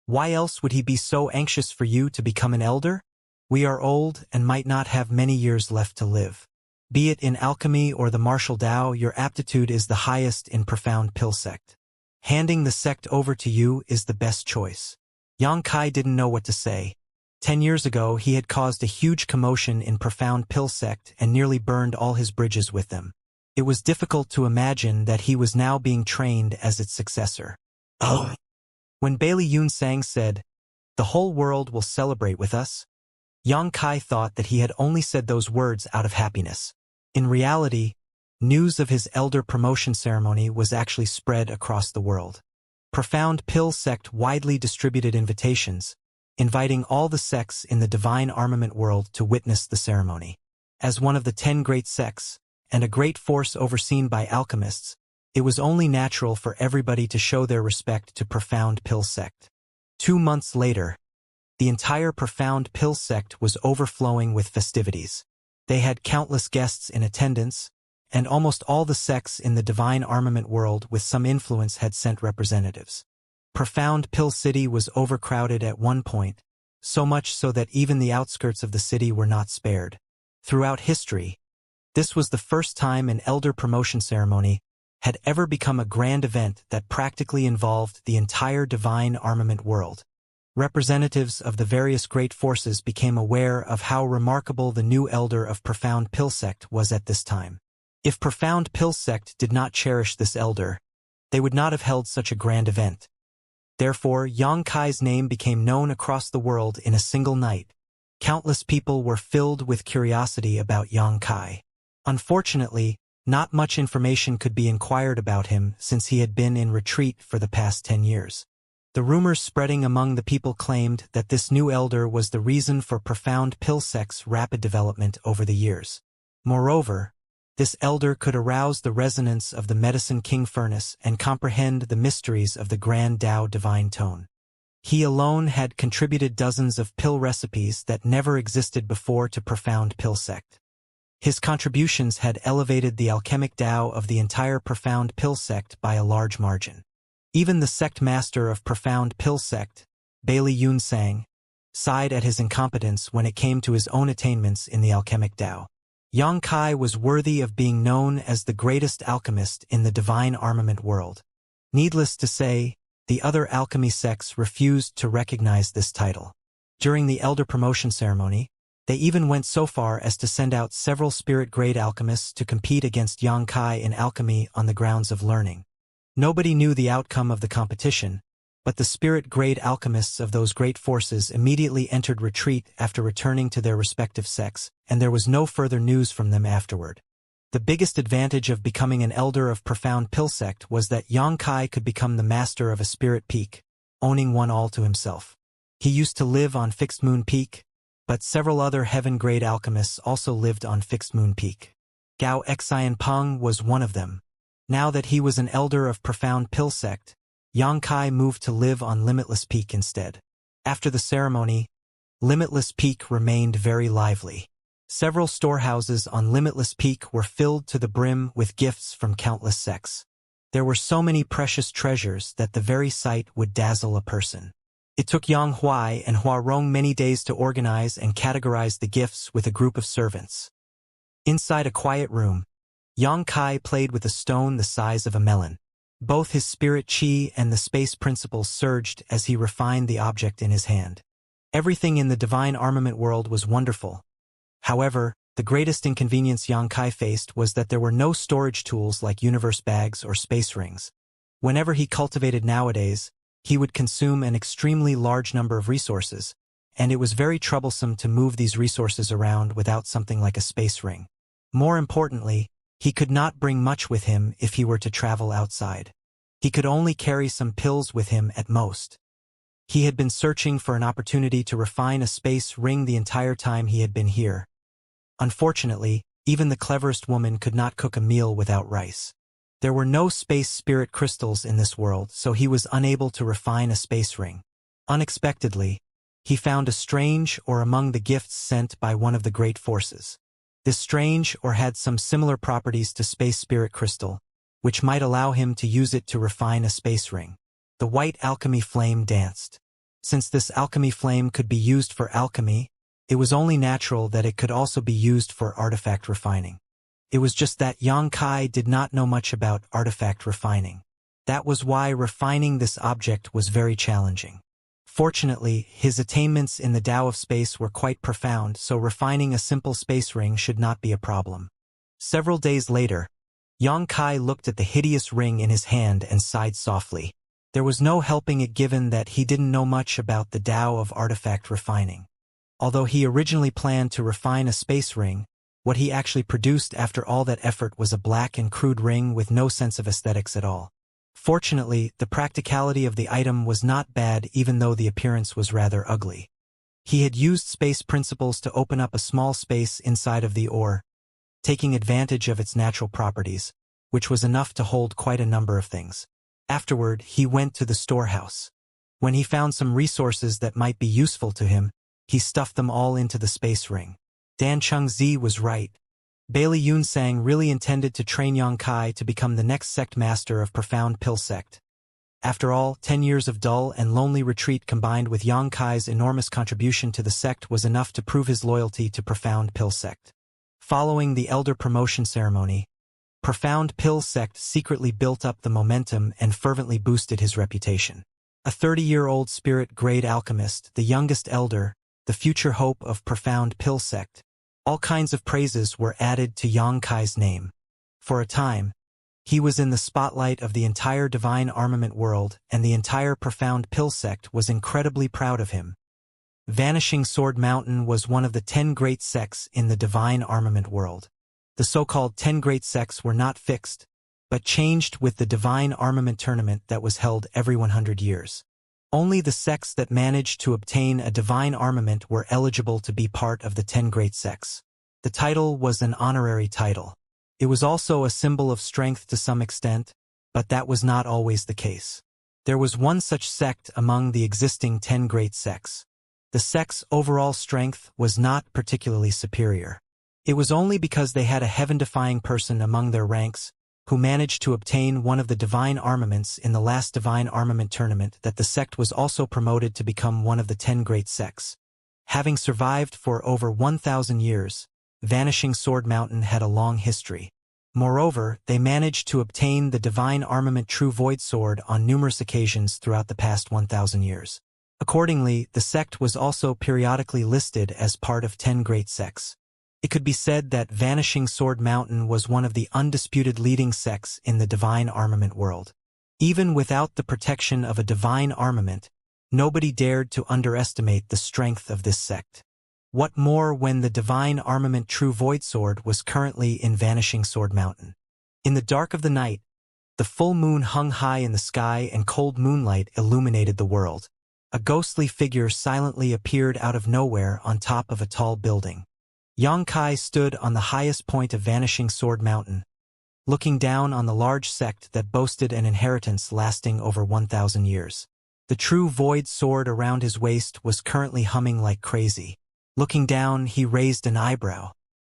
Why else would he be so anxious for you to become an elder? We are old and might not have many years left to live. Be it in alchemy or the martial Tao, your aptitude is the highest in profound pill sect. Handing the sect over to you is the best choice. Yang Kai didn't know what to say. 10 years ago, he had caused a huge commotion in profound pill sect and nearly burned all his bridges with them. It was difficult to imagine that he was now being trained as its successor. Oh. When Bailey Yunsang said, "The whole world will celebrate with us," Yang Kai thought that he had only said those words out of happiness. In reality, news of his elder promotion ceremony was actually spread across the world. Profound Pill sect widely distributed invitations, inviting all the sects in the divine armament world to witness the ceremony. As one of the 10 great sects, and a great force overseen by alchemists, it was only natural for everybody to show their respect to Profound Pill sect. 2 months later, the entire Profound Pill sect was overflowing with festivities. They had countless guests in attendance, and almost all the sects in the divine armament world with some influence had sent representatives. Profound Pill City was overcrowded at one point, so much so that even the outskirts of the city were not spared. Throughout history, this was the first time an elder promotion ceremony had ever become a grand event that practically involved the entire divine armament world. Representatives of the various great forces became aware of how remarkable the new elder of Profound Pill sect was at this time. If Profound Pill sect did not cherish this elder, they would not have held such a grand event. Therefore, Yang Kai's name became known across the world in a single night. Countless people were filled with curiosity about Yang Kai. Unfortunately, not much information could be inquired about him since he had been in retreat for the past 10 years. The rumors spreading among the people claimed that this new elder was the reason for Profound Pill sect's rapid development over the years. Moreover, this elder could arouse the resonance of the Medicine King Furnace and comprehend the mysteries of the Grand Tao Divine Tone. He alone had contributed dozens of pill recipes that never existed before to Profound Pill sect. His contributions had elevated the alchemic Tao of the entire Profound Pill sect by a large margin. Even the sect master of Profound Pill sect, Bailey Yunsang, sighed at his incompetence when it came to his own attainments in the alchemic Tao. Yang Kai was worthy of being known as the greatest alchemist in the divine armament world. Needless to say, the other alchemy sects refused to recognize this title. During the elder promotion ceremony, they even went so far as to send out several spirit-grade alchemists to compete against Yang Kai in alchemy on the grounds of learning. Nobody knew the outcome of the competition, but the spirit-grade alchemists of those great forces immediately entered retreat after returning to their respective sects, and there was no further news from them afterward. The biggest advantage of becoming an elder of Profound Pill sect was that Yang Kai could become the master of a spirit peak, owning one all to himself. He used to live on Fixed Moon Peak, but several other heaven-grade alchemists also lived on Fixed Moon Peak. Gao Xian Peng was one of them. Now that he was an elder of Profound Pill sect, Yang Kai moved to live on Limitless Peak instead. After the ceremony, Limitless Peak remained very lively. Several storehouses on Limitless Peak were filled to the brim with gifts from countless sects. There were so many precious treasures that the very sight would dazzle a person. It took Yang Huai and Hua Rong many days to organize and categorize the gifts with a group of servants. Inside a quiet room, Yang Kai played with a stone the size of a melon. Both his spirit chi and the space principles surged as he refined the object in his hand. Everything in the divine armament world was wonderful. However, the greatest inconvenience Yang Kai faced was that there were no storage tools like universe bags or space rings. Whenever he cultivated nowadays, he would consume an extremely large number of resources, and it was very troublesome to move these resources around without something like a space ring. More importantly, he could not bring much with him if he were to travel outside. He could only carry some pills with him at most. He had been searching for an opportunity to refine a space ring the entire time he had been here. Unfortunately, even the cleverest woman could not cook a meal without rice. There were no space spirit crystals in this world, so he was unable to refine a space ring. Unexpectedly, he found a strange ore among the gifts sent by one of the great forces. This strange ore had some similar properties to space spirit crystal, which might allow him to use it to refine a space ring. The white alchemy flame danced. Since this alchemy flame could be used for alchemy, it was only natural that it could also be used for artifact refining. It was just that Xianxia did not know much about artifact refining. That was why refining this object was very challenging. Fortunately, his attainments in the Tao of space were quite profound, so refining a simple space ring should not be a problem. Several days later, Xianxia looked at the hideous ring in his hand and sighed softly. There was no helping it given that he didn't know much about the Tao of artifact refining. Although he originally planned to refine a space ring, what he actually produced after all that effort was a black and crude ring with no sense of aesthetics at all. Fortunately, the practicality of the item was not bad even though the appearance was rather ugly. He had used space principles to open up a small space inside of the ore, taking advantage of its natural properties, which was enough to hold quite a number of things. Afterward, he went to the storehouse. When he found some resources that might be useful to him, he stuffed them all into the space ring. Dan Chengzi was right. Bailey Yunsang really intended to train Xianxia to become the next sect master of Profound Pill Sect. After all, 10 years of dull and lonely retreat combined with Xianxia's enormous contribution to the sect was enough to prove his loyalty to Profound Pill Sect. Following the elder promotion ceremony, Profound Pill Sect secretly built up the momentum and fervently boosted his reputation. A 30-year-old spirit-grade alchemist, the youngest elder, the future hope of Profound Pill Sect. All kinds of praises were added to Xianxia's name. For a time, he was in the spotlight of the entire divine armament world, and the entire Profound Pill Sect was incredibly proud of him. Vanishing Sword Mountain was one of the 10 great sects in the divine armament world. The so-called 10 great sects were not fixed, but changed with the divine armament tournament that was held every 100 years. Only the sects that managed to obtain a divine armament were eligible to be part of the 10 great sects. The title was an honorary title. It was also a symbol of strength to some extent, but that was not always the case. There was one such sect among the existing 10 great sects. The sect's overall strength was not particularly superior. It was only because they had a heaven-defying person among their ranks who managed to obtain one of the divine armaments in the last divine armament tournament that the sect was also promoted to become one of the 10 great sects. Having survived for over 1,000 years, Vanishing Sword Mountain had a long history. Moreover, they managed to obtain the divine armament True Void Sword on numerous occasions throughout the past 1,000 years. Accordingly, the sect was also periodically listed as part of 10 great sects. It could be said that Vanishing Sword Mountain was one of the undisputed leading sects in the divine armament world. Even without the protection of a divine armament, nobody dared to underestimate the strength of this sect. What more when the divine armament True Void Sword was currently in Vanishing Sword Mountain. In the dark of the night, the full moon hung high in the sky and cold moonlight illuminated the world. A ghostly figure silently appeared out of nowhere on top of a tall building. Xianxia stood on the highest point of Vanishing Sword Mountain, looking down on the large sect that boasted an inheritance lasting over 1,000 years. The True Void Sword around his waist was currently humming like crazy. Looking down, he raised an eyebrow.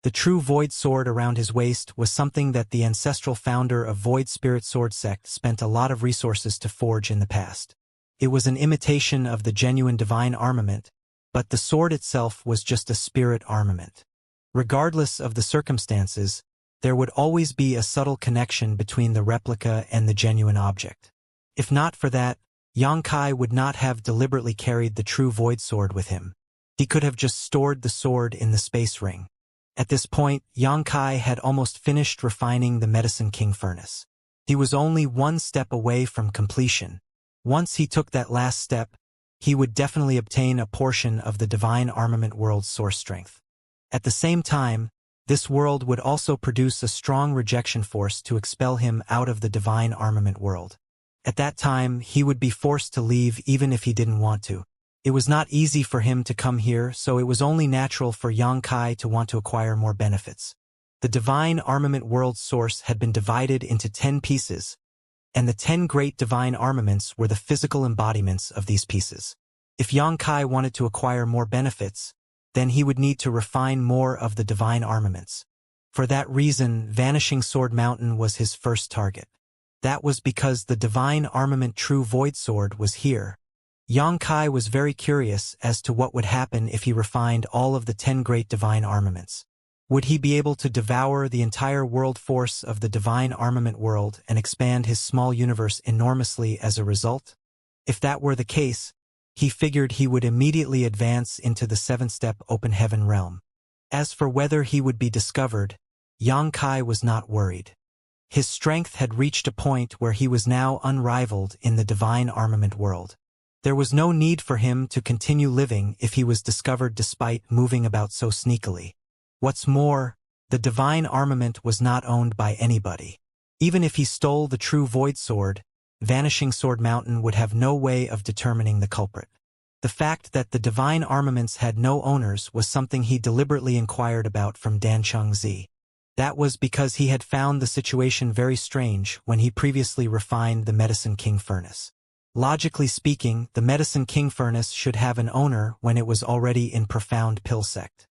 The True Void Sword around his waist was something that the ancestral founder of Void Spirit Sword Sect spent a lot of resources to forge in the past. It was an imitation of the genuine divine armament, but the sword itself was just a spirit armament. Regardless of the circumstances, there would always be a subtle connection between the replica and the genuine object. If not for that, Xianxia would not have deliberately carried the True Void Sword with him. He could have just stored the sword in the space ring. At this point, Xianxia had almost finished refining the Medicine King furnace. He was only one step away from completion. Once he took that last step, he would definitely obtain a portion of the divine armament world's source strength. At the same time, this world would also produce a strong rejection force to expel him out of the divine armament world. At that time, he would be forced to leave even if he didn't want to. It was not easy for him to come here, so it was only natural for Xianxia to want to acquire more benefits. The divine armament world's source had been divided into 10 pieces, and the 10 great divine armaments were the physical embodiments of these pieces. If Xianxia wanted to acquire more benefits, then he would need to refine more of the divine armaments. For that reason, Vanishing Sword Mountain was his first target. That was because the divine armament True Void Sword was here. Xianxia was very curious as to what would happen if he refined all of the 10 great divine armaments. Would he be able to devour the entire world force of the divine armament world and expand his small universe enormously as a result? If that were the case, he figured he would immediately advance into the 7-step open heaven realm. As for whether he would be discovered, Xianxia was not worried. His strength had reached a point where he was now unrivaled in the divine armament world. There was no need for him to continue living if he was discovered despite moving about so sneakily. What's more, the divine armament was not owned by anybody. Even if he stole the True Void Sword, Vanishing Sword Mountain would have no way of determining the culprit. The fact that the divine armaments had no owners was something he deliberately inquired about from Dan Chengzi. That was because he had found the situation very strange when he previously refined the Medicine King Furnace. Logically speaking, the Medicine King Furnace should have an owner when it was already in profound pill sect.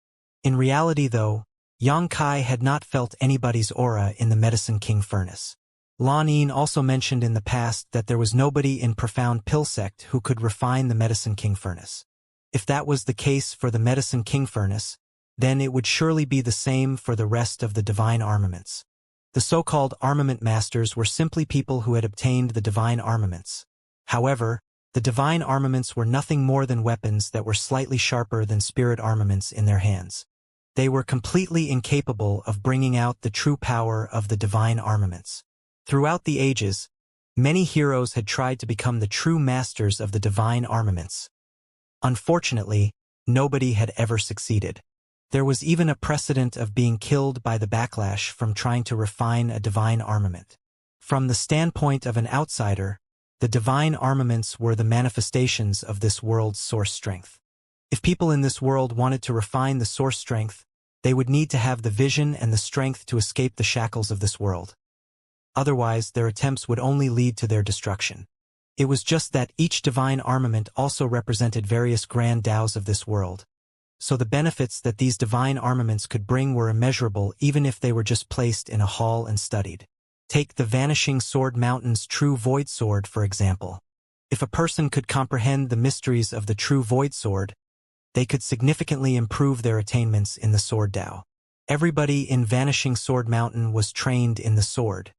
In reality though, Xianxia had not felt anybody's aura in the Medicine King Furnace. Lan Yin also mentioned in the past that there was nobody in profound pill sect who could refine the Medicine King Furnace. If that was the case for the Medicine King Furnace, then it would surely be the same for the rest of the divine armaments. The so-called armament masters were simply people who had obtained the divine armaments. However, the divine armaments were nothing more than weapons that were slightly sharper than spirit armaments in their hands. They were completely incapable of bringing out the true power of the divine armaments. Throughout the ages, many heroes had tried to become the true masters of the divine armaments. Unfortunately, nobody had ever succeeded. There was even a precedent of being killed by the backlash from trying to refine a divine armament. From the standpoint of an outsider, the divine armaments were the manifestations of this world's source strength. If people in this world wanted to refine the source strength, they would need to have the vision and the strength to escape the shackles of this world. Otherwise, their attempts would only lead to their destruction. It was just that each divine armament also represented various grand Taos of this world. So the benefits that these divine armaments could bring were immeasurable even if they were just placed in a hall and studied. Take the Vanishing Sword Mountain's True Void Sword, for example. If a person could comprehend the mysteries of the True Void Sword, they could significantly improve their attainments in the Sword Tao. Everybody in Vanishing Sword Mountain was trained in the sword.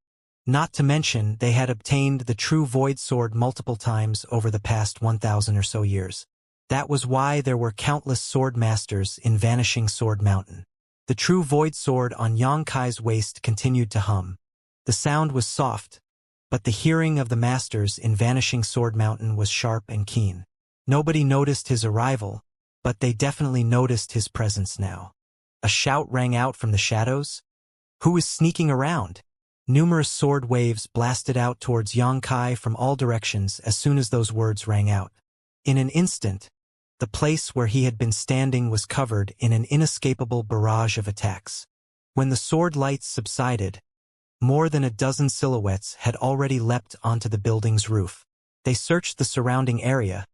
Not to mention, they had obtained the True Void Sword multiple times over the past 1,000 or so years. That was why there were countless sword masters in Vanishing Sword Mountain. The True Void Sword on Xianxia's waist continued to hum. The sound was soft, but the hearing of the masters in Vanishing Sword Mountain was sharp and keen. Nobody noticed his arrival, but they definitely noticed his presence now. A shout rang out from the shadows. Who is sneaking around? Numerous sword waves blasted out towards Xianxia from all directions as soon as those words rang out. In an instant, the place where he had been standing was covered in an inescapable barrage of attacks. When the sword lights subsided, more than a dozen silhouettes had already leapt onto the building's roof. They searched the surrounding area,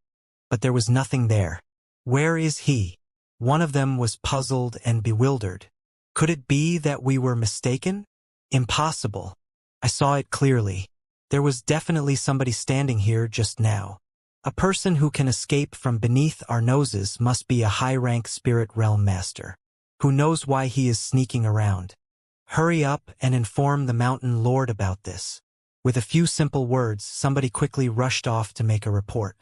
but there was nothing there. Where is he? One of them was puzzled and bewildered. Could it be that we were mistaken? Impossible. I saw it clearly. There was definitely somebody standing here just now. A person who can escape from beneath our noses must be a high-rank spirit realm master. Who knows why he is sneaking around? Hurry up and inform the mountain lord about this. With a few simple words, somebody quickly rushed off to make a report.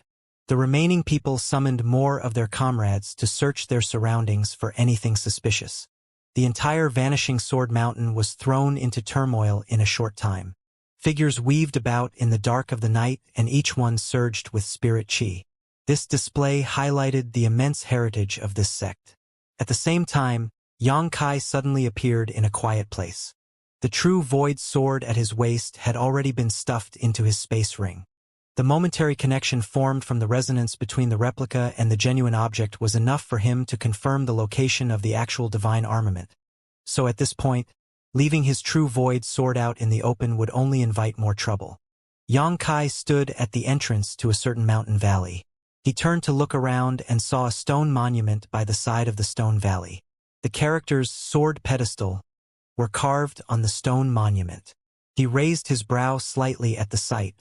The remaining people summoned more of their comrades to search their surroundings for anything suspicious. The entire Vanishing Sword Mountain was thrown into turmoil in a short time. Figures weaved about in the dark of the night, and each one surged with spirit chi. This display highlighted the immense heritage of this sect. At the same time, Xianxia suddenly appeared in a quiet place. The True Void Sword at his waist had already been stuffed into his space ring. The momentary connection formed from the resonance between the replica and the genuine object was enough for him to confirm the location of the actual divine armament. So at this point, leaving his True Void Sword out in the open would only invite more trouble. Xianxia stood at the entrance to a certain mountain valley. He turned to look around and saw a stone monument by the side of the stone valley. The characters "Sword Pedestal" were carved on the stone monument. He raised his brow slightly at the sight.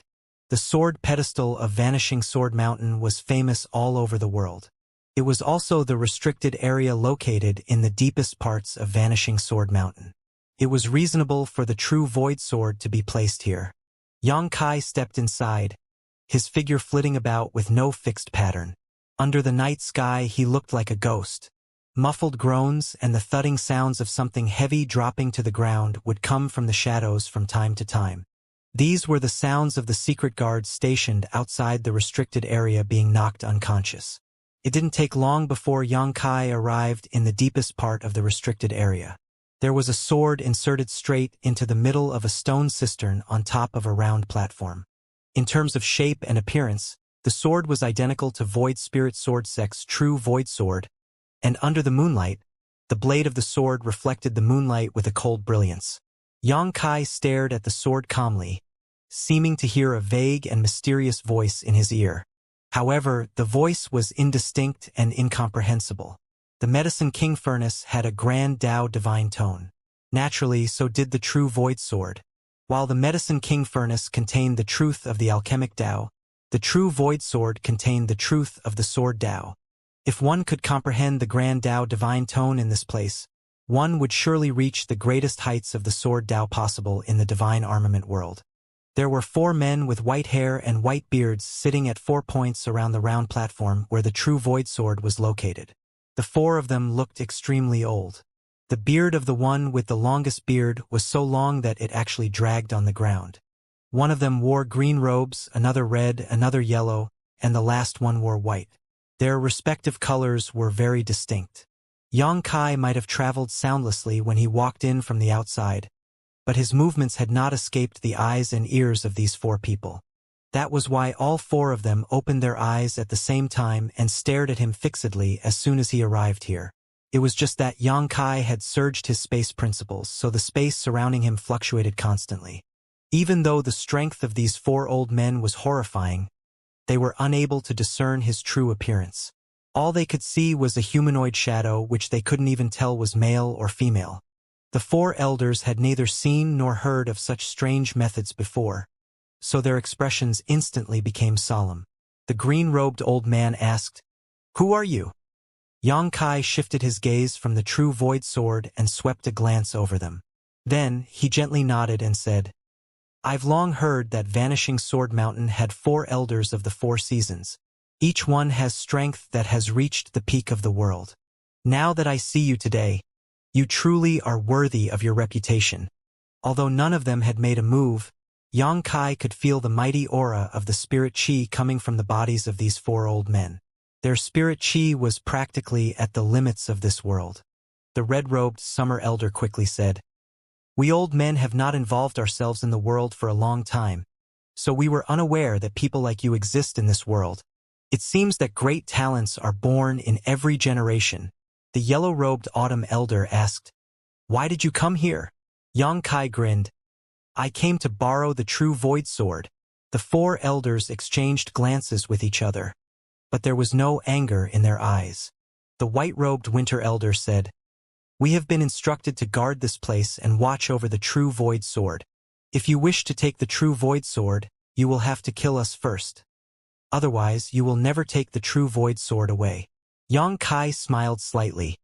The sword pedestal of Vanishing Sword Mountain was famous all over the world. It was also the restricted area located in the deepest parts of Vanishing Sword Mountain. It was reasonable for the true Void Sword to be placed here. Yang Kai stepped inside, his figure flitting about with no fixed pattern. Under the night sky he looked like a ghost. Muffled groans and the thudding sounds of something heavy dropping to the ground would come from the shadows from time to time. These were the sounds of the secret guards stationed outside the restricted area being knocked unconscious. It didn't take long before Yang Kai arrived in the deepest part of the restricted area. There was a sword inserted straight into the middle of a stone cistern on top of a round platform. In terms of shape and appearance, the sword was identical to Void Spirit Sword Sect's true Void Sword, and under the moonlight, the blade of the sword reflected the moonlight with a cold brilliance. Yang Kai stared at the sword calmly, seeming to hear a vague and mysterious voice in his ear. However, the voice was indistinct and incomprehensible. The Medicine King Furnace had a grand Tao divine tone. Naturally, so did the true Void Sword. While the Medicine King Furnace contained the truth of the alchemic Tao, the true Void Sword contained the truth of the Sword Tao. If one could comprehend the grand Tao divine tone in this place, one would surely reach the greatest heights of the Sword Tao possible in the divine armament world. There were 4 men with white hair and white beards sitting at 4 points around the round platform where the true Void Sword was located. The 4 of them looked extremely old. The beard of the one with the longest beard was so long that it actually dragged on the ground. One of them wore green robes, another red, another yellow, and the last one wore white. Their respective colors were very distinct. Yang Kai might have traveled soundlessly when he walked in from the outside, but his movements had not escaped the eyes and ears of these 4 people. That was why all 4 of them opened their eyes at the same time and stared at him fixedly as soon as he arrived here. It was just that Yang Kai had surged his space principles, so the space surrounding him fluctuated constantly. Even though the strength of these 4 old men was horrifying, they were unable to discern his true appearance. All they could see was a humanoid shadow which they couldn't even tell was male or female. The 4 elders had neither seen nor heard of such strange methods before, so their expressions instantly became solemn. The green-robed old man asked, "Who are you?" Yang Kai shifted his gaze from the true Void Sword and swept a glance over them. Then, he gently nodded and said, "I've long heard that Vanishing Sword Mountain had 4 elders of the 4 seasons. Each one has strength that has reached the peak of the world. Now that I see you today, you truly are worthy of your reputation." Although none of them had made a move, Yang Kai could feel the mighty aura of the spirit chi coming from the bodies of these 4 old men. Their spirit chi was practically at the limits of this world. The red-robed summer elder quickly said, "We old men have not involved ourselves in the world for a long time, so we were unaware that people like you exist in this world. It seems that great talents are born in every generation." The yellow-robed autumn elder asked, "Why did you come here?" Yang Kai grinned, "I came to borrow the true Void Sword." The 4 elders exchanged glances with each other, but there was no anger in their eyes. The white-robed winter elder said, "We have been instructed to guard this place and watch over the true Void Sword. If you wish to take the true Void Sword, you will have to kill us first. Otherwise, you will never take the true Void Sword away." Yang Kai smiled slightly.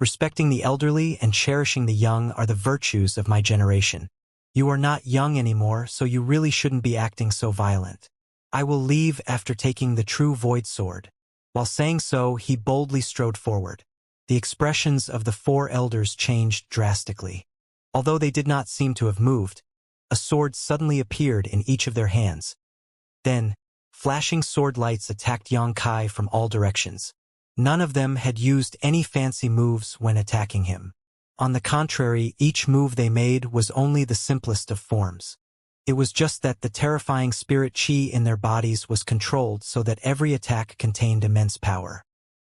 "Respecting the elderly and cherishing the young are the virtues of my generation. You are not young anymore, so you really shouldn't be acting so violent. I will leave after taking the true Void Sword." While saying so, he boldly strode forward. The expressions of the 4 elders changed drastically. Although they did not seem to have moved, a sword suddenly appeared in each of their hands. Then, flashing sword lights attacked Yang Kai from all directions. None of them had used any fancy moves when attacking him. On the contrary, each move they made was only the simplest of forms. It was just that the terrifying spirit chi in their bodies was controlled so that every attack contained immense power.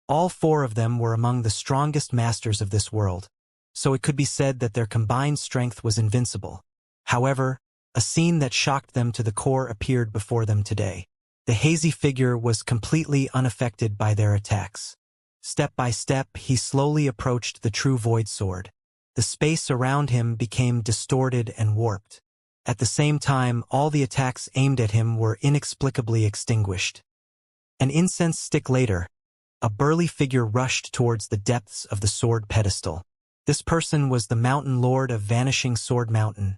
All 4 of them were among the strongest masters of this world, so it could be said that their combined strength was invincible. However, a scene that shocked them to the core appeared before them today. The hazy figure was completely unaffected by their attacks. Step by step, he slowly approached the true Void Sword. The space around him became distorted and warped. At the same time, all the attacks aimed at him were inexplicably extinguished. An incense stick later, a burly figure rushed towards the depths of the sword pedestal. This person was the mountain lord of Vanishing Sword Mountain,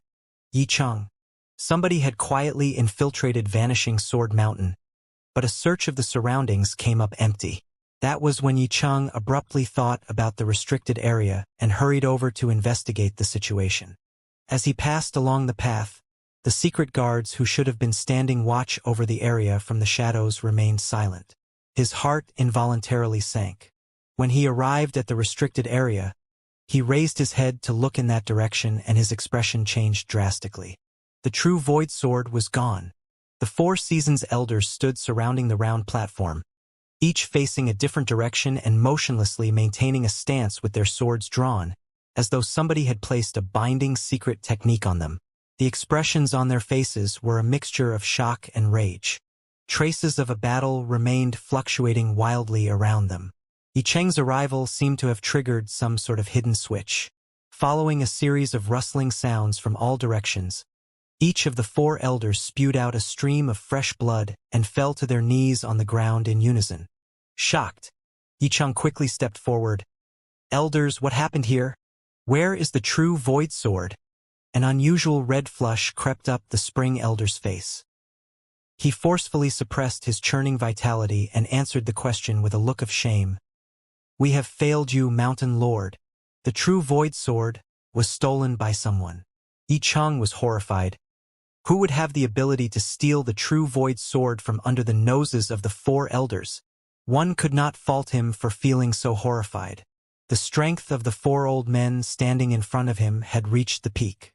Yicheng. Somebody had quietly infiltrated Vanishing Sword Mountain, but a search of the surroundings came up empty. That was when Yicheng abruptly thought about the restricted area and hurried over to investigate the situation. As he passed along the path, the secret guards who should have been standing watch over the area from the shadows remained silent. His heart involuntarily sank. When he arrived at the restricted area, he raised his head to look in that direction and his expression changed drastically. The true Void Sword was gone. The 4 Seasons elders stood surrounding the round platform, each facing a different direction and motionlessly maintaining a stance with their swords drawn, as though somebody had placed a binding secret technique on them. The expressions on their faces were a mixture of shock and rage. Traces of a battle remained fluctuating wildly around them. Yicheng's arrival seemed to have triggered some sort of hidden switch. Following a series of rustling sounds from all directions, each of the 4 elders spewed out a stream of fresh blood and fell to their knees on the ground in unison. Shocked, Yicheng quickly stepped forward. "Elders, what happened here? Where is the true Void Sword?" An unusual red flush crept up the Spring Elder's face. He forcefully suppressed his churning vitality and answered the question with a look of shame. "We have failed you, Mountain Lord. The true Void Sword was stolen by someone." Yicheng was horrified. Who would have the ability to steal the true Void Sword from under the noses of the 4 elders? One could not fault him for feeling so horrified. The strength of the 4 old men standing in front of him had reached the peak.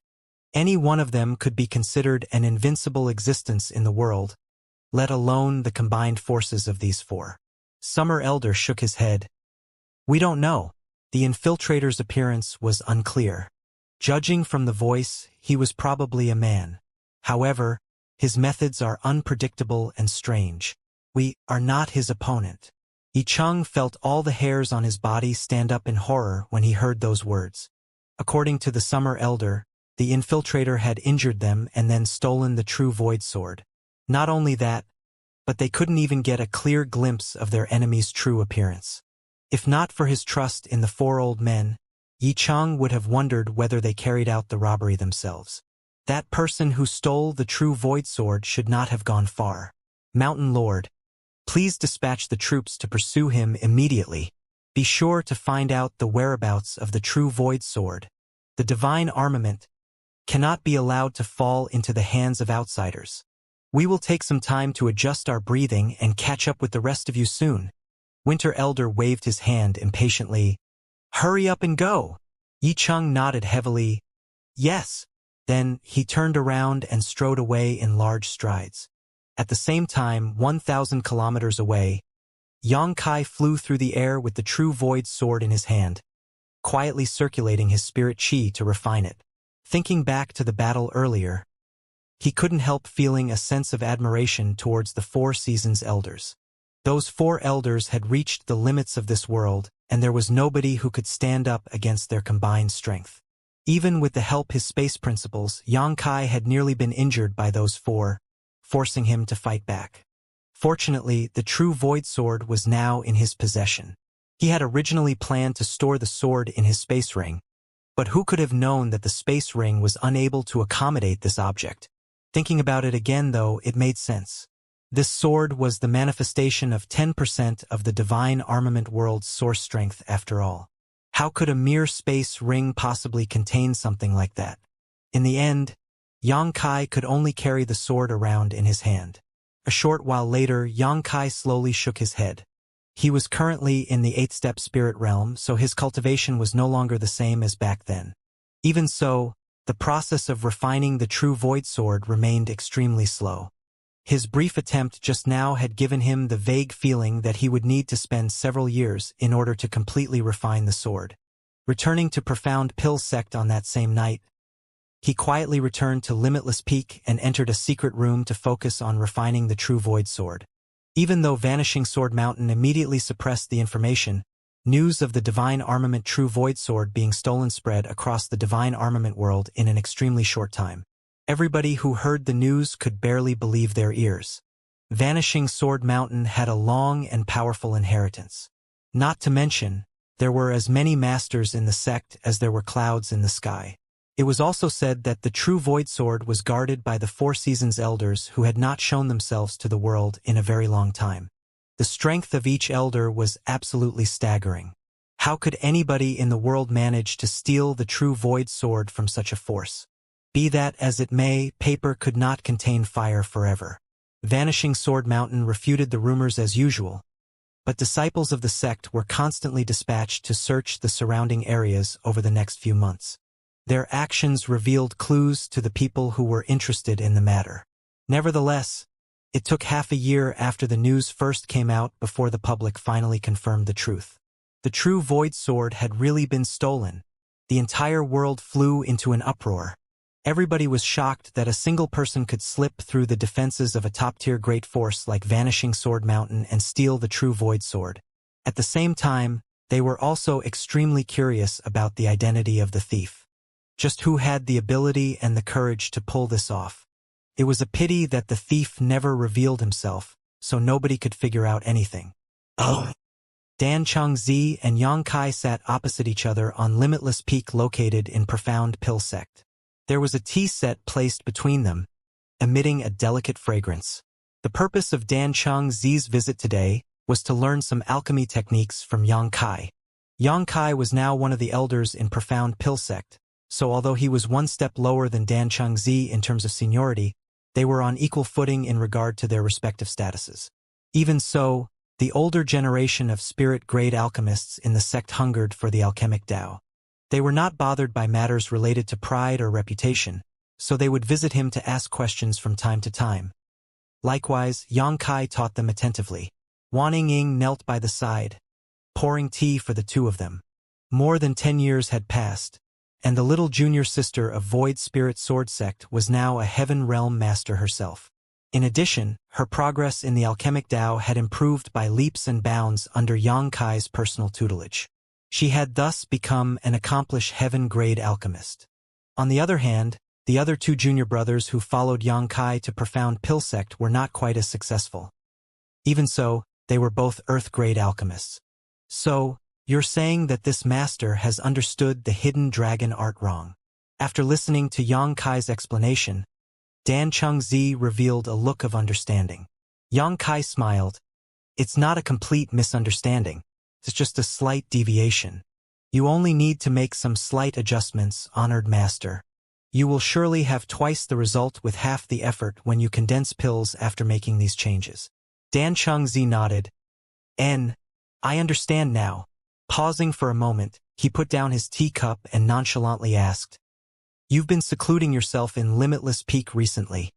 Any one of them could be considered an invincible existence in the world, let alone the combined forces of these 4. Summer Elder shook his head. "We don't know." The infiltrator's appearance was unclear. Judging from the voice, he was probably a man. However, his methods are unpredictable and strange. "We are not his opponent." Yicheng felt all the hairs on his body stand up in horror when he heard those words. According to the Summer Elder, the infiltrator had injured them and then stolen the true Void Sword. Not only that, but they couldn't even get a clear glimpse of their enemy's true appearance. If not for his trust in the 4 old men, Yicheng would have wondered whether they carried out the robbery themselves. That person who stole the true Void Sword should not have gone far. "Mountain Lord, please dispatch the troops to pursue him immediately. Be sure to find out the whereabouts of the true Void Sword. The divine armament cannot be allowed to fall into the hands of outsiders. We will take some time to adjust our breathing and catch up with the rest of you soon." Winter Elder waved his hand impatiently. "Hurry up and go." Yicheng nodded heavily. "Yes." Then he turned around and strode away in large strides. At the same time, 1,000 kilometers away, Xianxia flew through the air with the true Void Sword in his hand, quietly circulating his spirit chi to refine it. Thinking back to the battle earlier, he couldn't help feeling a sense of admiration towards the 4 Seasons elders. Those 4 elders had reached the limits of this world, and there was nobody who could stand up against their combined strength. Even with the help of his space principles, Xianxia had nearly been injured by those 4, forcing him to fight back. Fortunately, the true Void Sword was now in his possession. He had originally planned to store the sword in his space ring, but who could have known that the space ring was unable to accommodate this object? Thinking about it again, though, it made sense. This sword was the manifestation of 10% of the divine armament world's source strength after all. How could a mere space ring possibly contain something like that? In the end, Xianxia could only carry the sword around in his hand. A short while later, Xianxia slowly shook his head. He was currently in the 8th-step spirit realm, so his cultivation was no longer the same as back then. Even so, the process of refining the true Void Sword remained extremely slow. His brief attempt just now had given him the vague feeling that he would need to spend several years in order to completely refine the sword. Returning to Profound Pill Sect on that same night, he quietly returned to Limitless Peak and entered a secret room to focus on refining the true Void Sword. Even though Vanishing Sword Mountain immediately suppressed the information, News of the Divine Armament True Void Sword being stolen spread across the Divine Armament world in an extremely short time. Everybody who heard the news could barely believe their ears. Vanishing Sword Mountain had a long and powerful inheritance. Not to mention, there were as many masters in the sect as there were clouds in the sky. It was also said that the true Void Sword was guarded by the Four Seasons Elders who had not shown themselves to the world in a very long time. The strength of each elder was absolutely staggering. How could anybody in the world manage to steal the true Void Sword from such a force? Be that as it may, paper could not contain fire forever. Vanishing Sword Mountain refuted the rumors as usual, but disciples of the sect were constantly dispatched to search the surrounding areas over the next few months. Their actions revealed clues to the people who were interested in the matter. Nevertheless, it took half a year after the news first came out before the public finally confirmed the truth. The true Void Sword had really been stolen. The entire world flew into an uproar. Everybody was shocked that a single person could slip through the defenses of a top-tier great force like Vanishing Sword Mountain and steal the true Void Sword. At the same time, they were also extremely curious about the identity of the thief. Just who had the ability and the courage to pull this off? It was a pity that the thief never revealed himself, so nobody could figure out anything. Oh. Dan Chengzi and Yang Kai sat opposite each other on Limitless Peak located in Profound Pill Sect. There was a tea set placed between them, emitting a delicate fragrance. The purpose of Dan Chengzi's visit today was to learn some alchemy techniques from Yang Kai. Yang Kai was now one of the elders in Profound Pill Sect, so although he was one step lower than Dan Chengzi in terms of seniority, they were on equal footing in regard to their respective statuses. Even so, the older generation of spirit-grade alchemists in the sect hungered for the alchemic Tao. They were not bothered by matters related to pride or reputation, so they would visit him to ask questions from time to time. Likewise, Yang Kai taught them attentively. Wan Ying knelt by the side, pouring tea for the two of them. More than 10 years had passed, and the little junior sister of Void Spirit Sword Sect was now a Heaven Realm master herself. In addition, her progress in the alchemic Tao had improved by leaps and bounds under Yang Kai's personal tutelage. She had thus become an accomplished heaven-grade alchemist. On the other hand, the other two junior brothers who followed Yang Kai to Profound Pill Sect were not quite as successful. Even so, they were both earth-grade alchemists. So, you're saying that this master has understood the hidden dragon art wrong. After listening to Yang Kai's explanation, Dan Chengzi revealed a look of understanding. Yang Kai smiled. It's not a complete misunderstanding. It's just a slight deviation. You only need to make some slight adjustments, honored master. You will surely have twice the result with half the effort when you condense pills after making these changes. Dan Chengzi nodded. I understand now. Pausing for a moment, he put down his teacup and nonchalantly asked, You've been secluding yourself in Limitless Peak recently.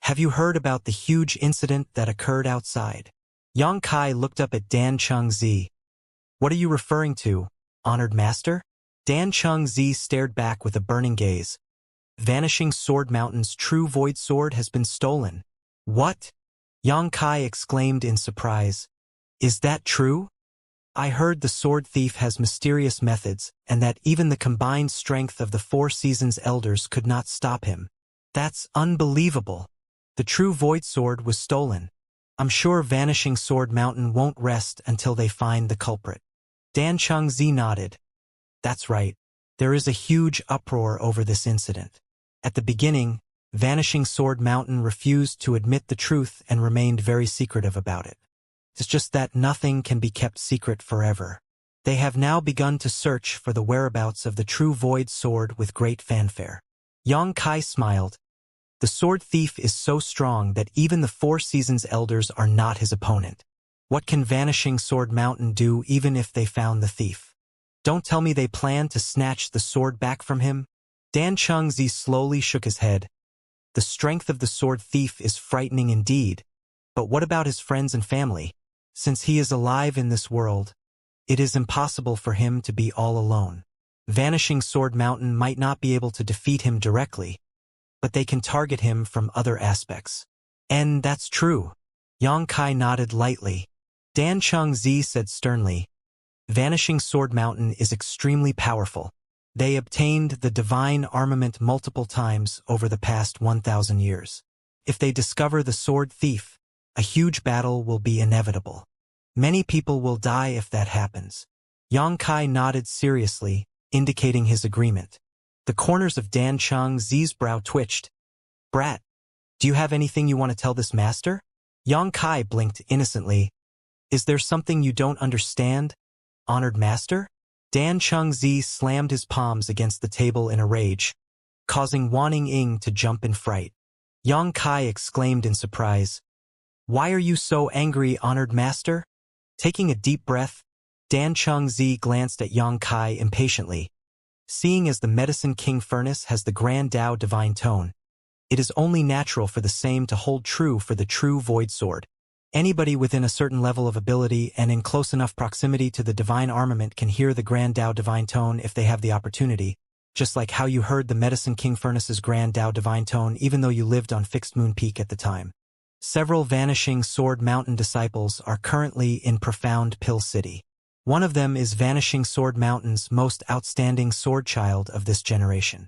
Have you heard about the huge incident that occurred outside? Yang Kai looked up at Dan Chengzi. What are you referring to, honored master? Dan Chengzi stared back with a burning gaze. Vanishing Sword Mountain's true Void Sword has been stolen. What? Yang Kai exclaimed in surprise. Is that true? I heard the sword thief has mysterious methods, and that even the combined strength of the Four Seasons Elders could not stop him. That's unbelievable. The true Void Sword was stolen. I'm sure Vanishing Sword Mountain won't rest until they find the culprit. Dan Chengzi nodded. That's right. There is a huge uproar over this incident. At the beginning, Vanishing Sword Mountain refused to admit the truth and remained very secretive about it. It's just that nothing can be kept secret forever. They have now begun to search for the whereabouts of the true Void Sword with great fanfare. Yang Kai smiled. The sword thief is so strong that even the Four Seasons Elders are not his opponent. What can Vanishing Sword Mountain do even if they found the thief? Don't tell me they plan to snatch the sword back from him? Dan Chengzi slowly shook his head. The strength of the sword thief is frightening indeed. But what about his friends and family? Since he is alive in this world, it is impossible for him to be all alone. Vanishing Sword Mountain might not be able to defeat him directly, but they can target him from other aspects. And that's true. Yang Kai nodded lightly. Dan Chengzi said sternly, Vanishing Sword Mountain is extremely powerful. They obtained the divine armament multiple times over the past 1,000 years. If they discover the sword thief, a huge battle will be inevitable. Many people will die if that happens. Xianxia nodded seriously, indicating his agreement. The corners of Dan Chengzi's brow twitched. Brat, do you have anything you want to tell this master? Xianxia blinked innocently. Is there something you don't understand, honored master? Dan Chengzi slammed his palms against the table in a rage, causing Wan Ying to jump in fright. Xianxia exclaimed in surprise. Why are you so angry, honored master? Taking a deep breath, Dan Chengzi glanced at Xianxia impatiently. Seeing as the Medicine King Furnace has the Grand Tao Divine Tone, it is only natural for the same to hold true for the true Void Sword. Anybody within a certain level of ability and in close enough proximity to the divine armament can hear the Grand Tao Divine Tone if they have the opportunity, just like how you heard the Medicine King Furnace's Grand Tao Divine Tone even though you lived on Fixed Moon Peak at the time. Several Vanishing Sword Mountain disciples are currently in Profound Pill City. One of them is Vanishing Sword Mountain's most outstanding sword child of this generation.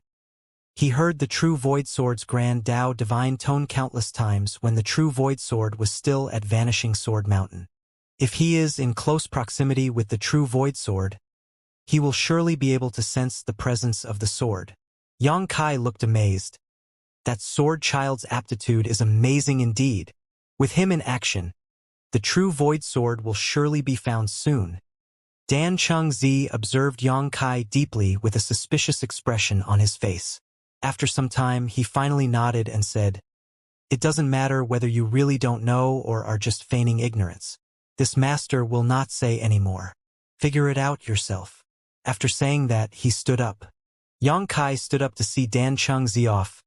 He heard the True Void Sword's Grand Tao Divine Tone countless times when the True Void Sword was still at Vanishing Sword Mountain. If he is in close proximity with the True Void Sword, he will surely be able to sense the presence of the sword. Xianxia looked amazed. That sword child's aptitude is amazing indeed. With him in action, the True Void Sword will surely be found soon. Dan Chengzi observed Xianxia deeply with a suspicious expression on his face. After some time, he finally nodded and said, It doesn't matter whether you really don't know or are just feigning ignorance. This master will not say any more. Figure it out yourself. After saying that, he stood up. Xianxia stood up to see Dan Chengzi off.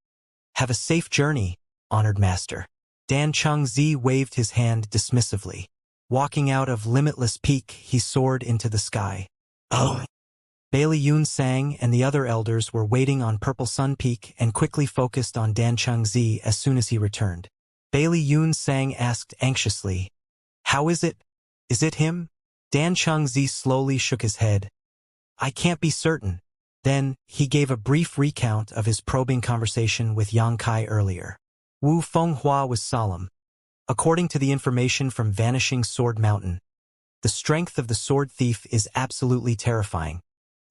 Have a safe journey, honored master. Dan Chengzi waved his hand dismissively. Walking out of Limitless Peak, he soared into the sky. Oh! Bailey Yun sang and the other elders were waiting on Purple Sun Peak and quickly focused on Dan Chengzi as soon as he returned. Bailey Yun sang asked anxiously, How is it? Is it him? Dan Chengzi slowly shook his head. I can't be certain. Then, he gave a brief recount of his probing conversation with Xianxia earlier. Wu Fenghua was solemn. According to the information from Vanishing Sword Mountain, the strength of the sword thief is absolutely terrifying.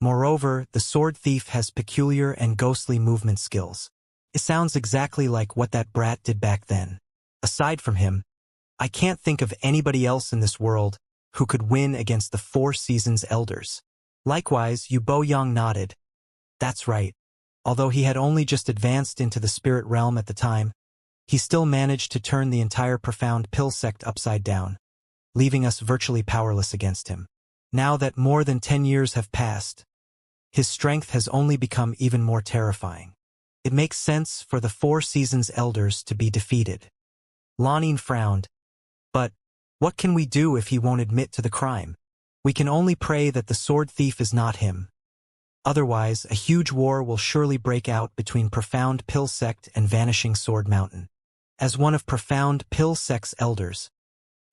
Moreover, the sword thief has peculiar and ghostly movement skills. It sounds exactly like what that brat did back then. Aside from him, I can't think of anybody else in this world who could win against the Four Seasons Elders. Likewise, Yu Boyang nodded. That's right. Although he had only just advanced into the spirit realm at the time, he still managed to turn the entire Profound Pill sect upside down, leaving us virtually powerless against him. Now that more than 10 years have passed, his strength has only become even more terrifying. It makes sense for the Four Seasons Elders to be defeated. Lanin frowned. But what can we do if he won't admit to the crime? We can only pray that the sword thief is not him. Otherwise, a huge war will surely break out between Profound Pill Sect and Vanishing Sword Mountain. As one of Profound Pill Sect's elders,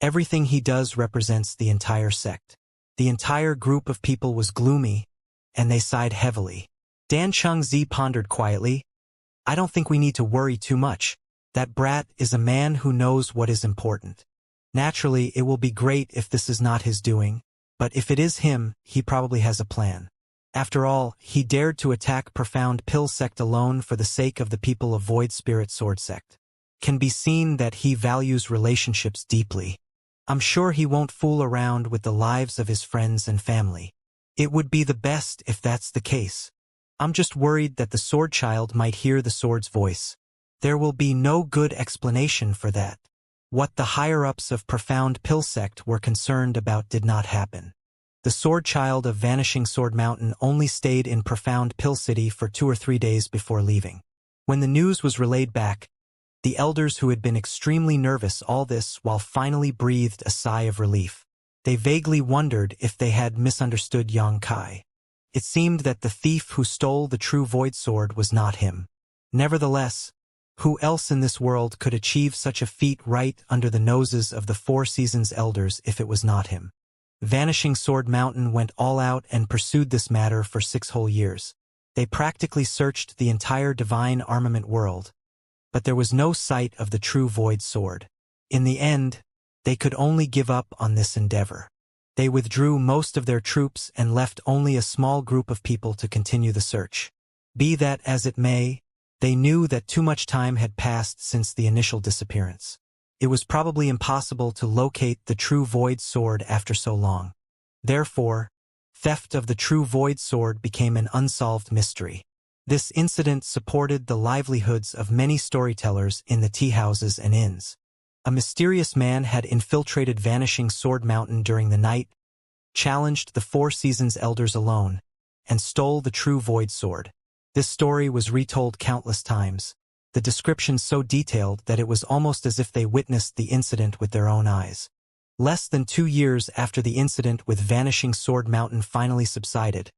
everything he does represents the entire sect. The entire group of people was gloomy, and they sighed heavily. Dan Chengzi pondered quietly. I don't think we need to worry too much. That brat is a man who knows what is important. Naturally, it will be great if this is not his doing, but if it is him, he probably has a plan. After all, he dared to attack Profound Pill Sect alone for the sake of the people of Void Spirit Sword Sect. Can be seen that he values relationships deeply. I'm sure he won't fool around with the lives of his friends and family. It would be the best if that's the case. I'm just worried that the sword child might hear the sword's voice. There will be no good explanation for that. What the higher-ups of Profound Pill Sect were concerned about did not happen. The sword child of Vanishing Sword Mountain only stayed in Profound Pill City for 2 or 3 days before leaving. When the news was relayed back, the elders who had been extremely nervous all this while finally breathed a sigh of relief. They vaguely wondered if they had misunderstood Xianxia. It seemed that the thief who stole the True Void Sword was not him. Nevertheless, who else in this world could achieve such a feat right under the noses of the Four Seasons Elders if it was not him? Vanishing Sword Mountain went all out and pursued this matter for 6 whole years. They practically searched the entire divine armament world, but there was no sight of the true Void Sword. In the end, they could only give up on this endeavor. They withdrew most of their troops and left only a small group of people to continue the search. Be that as it may, they knew that too much time had passed since the initial disappearance. It was probably impossible to locate the true Void Sword after so long. Therefore, theft of the true Void Sword became an unsolved mystery. This incident supported the livelihoods of many storytellers in the tea houses and inns. A mysterious man had infiltrated Vanishing Sword Mountain during the night, challenged the Four Seasons elders alone, and stole the true Void Sword. This story was retold countless times, the description so detailed that it was almost as if they witnessed the incident with their own eyes. Less than 2 years after the incident with Vanishing Sword Mountain finally subsided,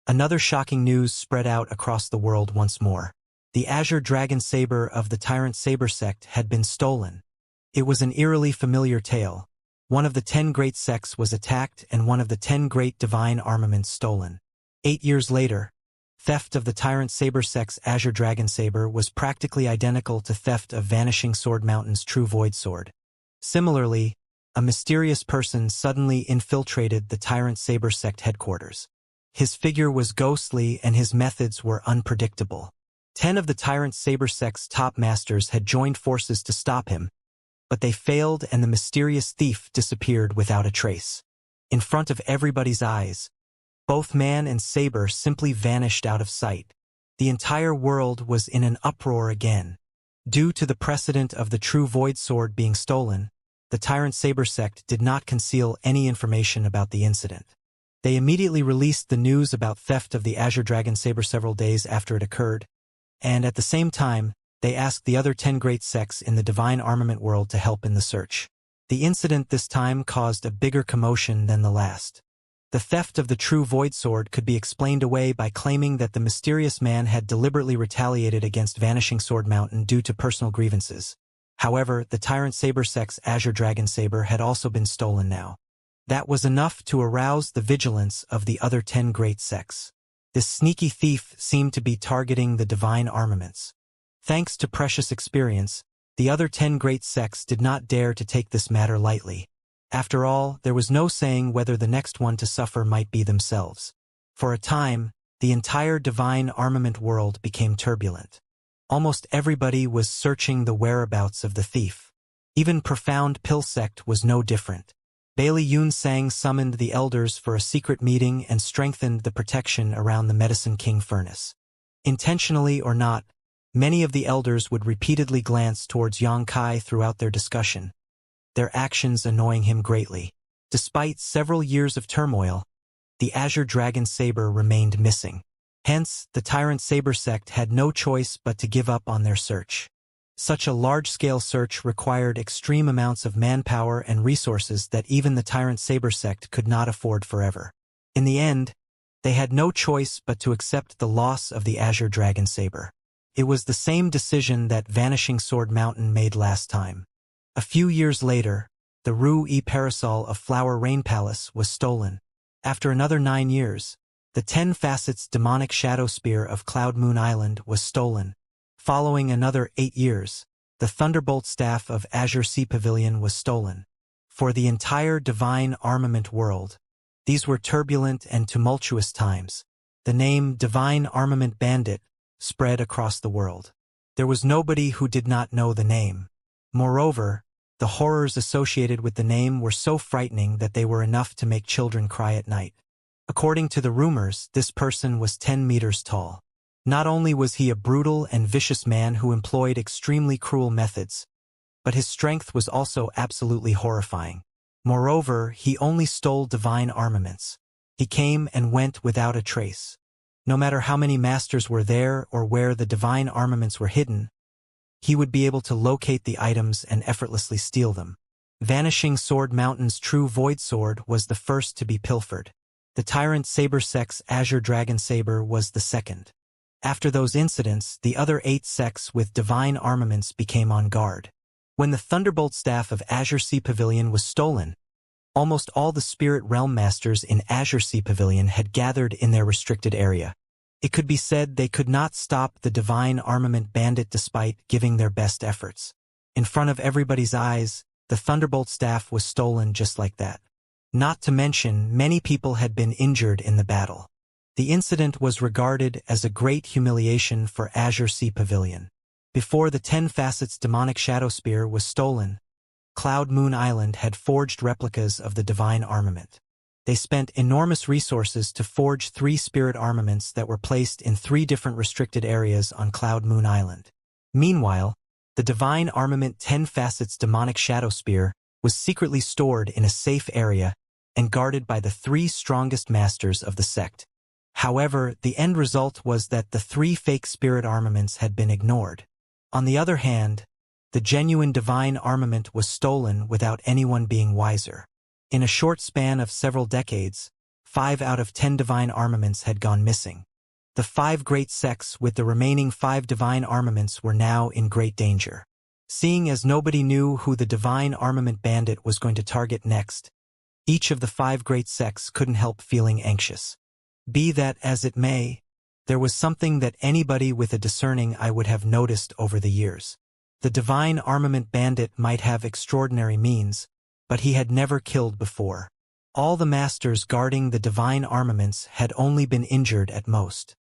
another shocking news spread out across the world once more. The Azure Dragon Saber of the Tyrant Saber sect had been stolen. It was an eerily familiar tale. One of the 10 great sects was attacked and one of the 10 great divine armaments stolen. 8 years later, theft of the Tyrant Saber sect's Azure Dragon Saber was practically identical to theft of Vanishing Sword Mountain's true Void Sword. Similarly, a mysterious person suddenly infiltrated the Tyrant Saber sect headquarters. His figure was ghostly and his methods were unpredictable. 10 of the Tyrant Saber sect's top masters had joined forces to stop him, but they failed and the mysterious thief disappeared without a trace. In front of everybody's eyes, both man and saber simply vanished out of sight. The entire world was in an uproar again. Due to the precedent of the true Void Sword being stolen, the Tyrant Saber sect did not conceal any information about the incident. They immediately released the news about theft of the Azure Dragon Saber several days after it occurred, and at the same time, they asked the other 10 great sects in the divine armament world to help in the search. The incident this time caused a bigger commotion than the last. The theft of the true Void Sword could be explained away by claiming that the mysterious man had deliberately retaliated against Vanishing Sword Mountain due to personal grievances. However, the Tyrant Saber sect's Azure Dragon Saber had also been stolen now. That was enough to arouse the vigilance of the other 10 great sects. This sneaky thief seemed to be targeting the divine armaments. Thanks to precious experience, the other 10 great sects did not dare to take this matter lightly. After all, there was no saying whether the next one to suffer might be themselves. For a time, the entire divine armament world became turbulent. Almost everybody was searching the whereabouts of the thief. Even Profound Pill Sect was no different. Bailey Yunsang summoned the elders for a secret meeting and strengthened the protection around the Medicine King furnace. Intentionally or not, many of the elders would repeatedly glance towards Xianxia throughout their discussion, their actions annoying him greatly. Despite several years of turmoil, the Azure Dragon Saber remained missing. Hence, the Tyrant Saber sect had no choice but to give up on their search. Such a large-scale search required extreme amounts of manpower and resources that even the Tyrant Saber sect could not afford forever. In the end, they had no choice but to accept the loss of the Azure Dragon Saber. It was the same decision that Vanishing Sword Mountain made last time. A few years later, the Ru-E Parasol of Flower Rain Palace was stolen. After another 9 years, the 10 Facets Demonic Shadow Spear of Cloud Moon Island was stolen. Following another 8 years, the Thunderbolt Staff of Azure Sea Pavilion was stolen. For the entire divine armament world, these were turbulent and tumultuous times. The name Divine Armament Bandit spread across the world. There was nobody who did not know the name. Moreover, the horrors associated with the name were so frightening that they were enough to make children cry at night. According to the rumors, this person was 10 meters tall. Not only was he a brutal and vicious man who employed extremely cruel methods, but his strength was also absolutely horrifying. Moreover, he only stole divine armaments. He came and went without a trace. No matter how many masters were there or where the divine armaments were hidden, he would be able to locate the items and effortlessly steal them. Vanishing Sword Mountain's true Void Sword was the first to be pilfered. The Tyrant Saber sect's Azure Dragon Saber was the second. After those incidents, the other 8 sects with divine armaments became on guard. When the Thunderbolt Staff of Azure Sea Pavilion was stolen, Almost all the spirit realm masters in Azure Sea Pavilion had gathered in their restricted area. It could be said they could not stop the divine armament bandit despite giving their best efforts. In front of everybody's eyes, the Thunderbolt staff was stolen just like that. Not to mention, many people had been injured in the battle. The incident was regarded as a great humiliation for Azure Sea Pavilion. Before the 10 Facets demonic shadow spear was stolen, Cloud Moon Island had forged replicas of the divine armament. They spent enormous resources to forge 3 spirit armaments that were placed in 3 different restricted areas on Cloud Moon Island. Meanwhile, the divine armament 10 Facets demonic shadow spear was secretly stored in a safe area and guarded by the 3 strongest masters of the sect. However, the end result was that the 3 fake spirit armaments had been ignored. On the other hand, the genuine divine armament was stolen without anyone being wiser. In a short span of several decades, 5 out of 10 divine armaments had gone missing. The 5 great sects with the remaining 5 divine armaments were now in great danger. Seeing as nobody knew who the divine armament bandit was going to target next, each of the 5 great sects couldn't help feeling anxious. Be that as it may, there was something that anybody with a discerning eye would have noticed over the years. The divine armament bandit might have extraordinary means, but he had never killed before. All the masters guarding the divine armaments had only been injured at most.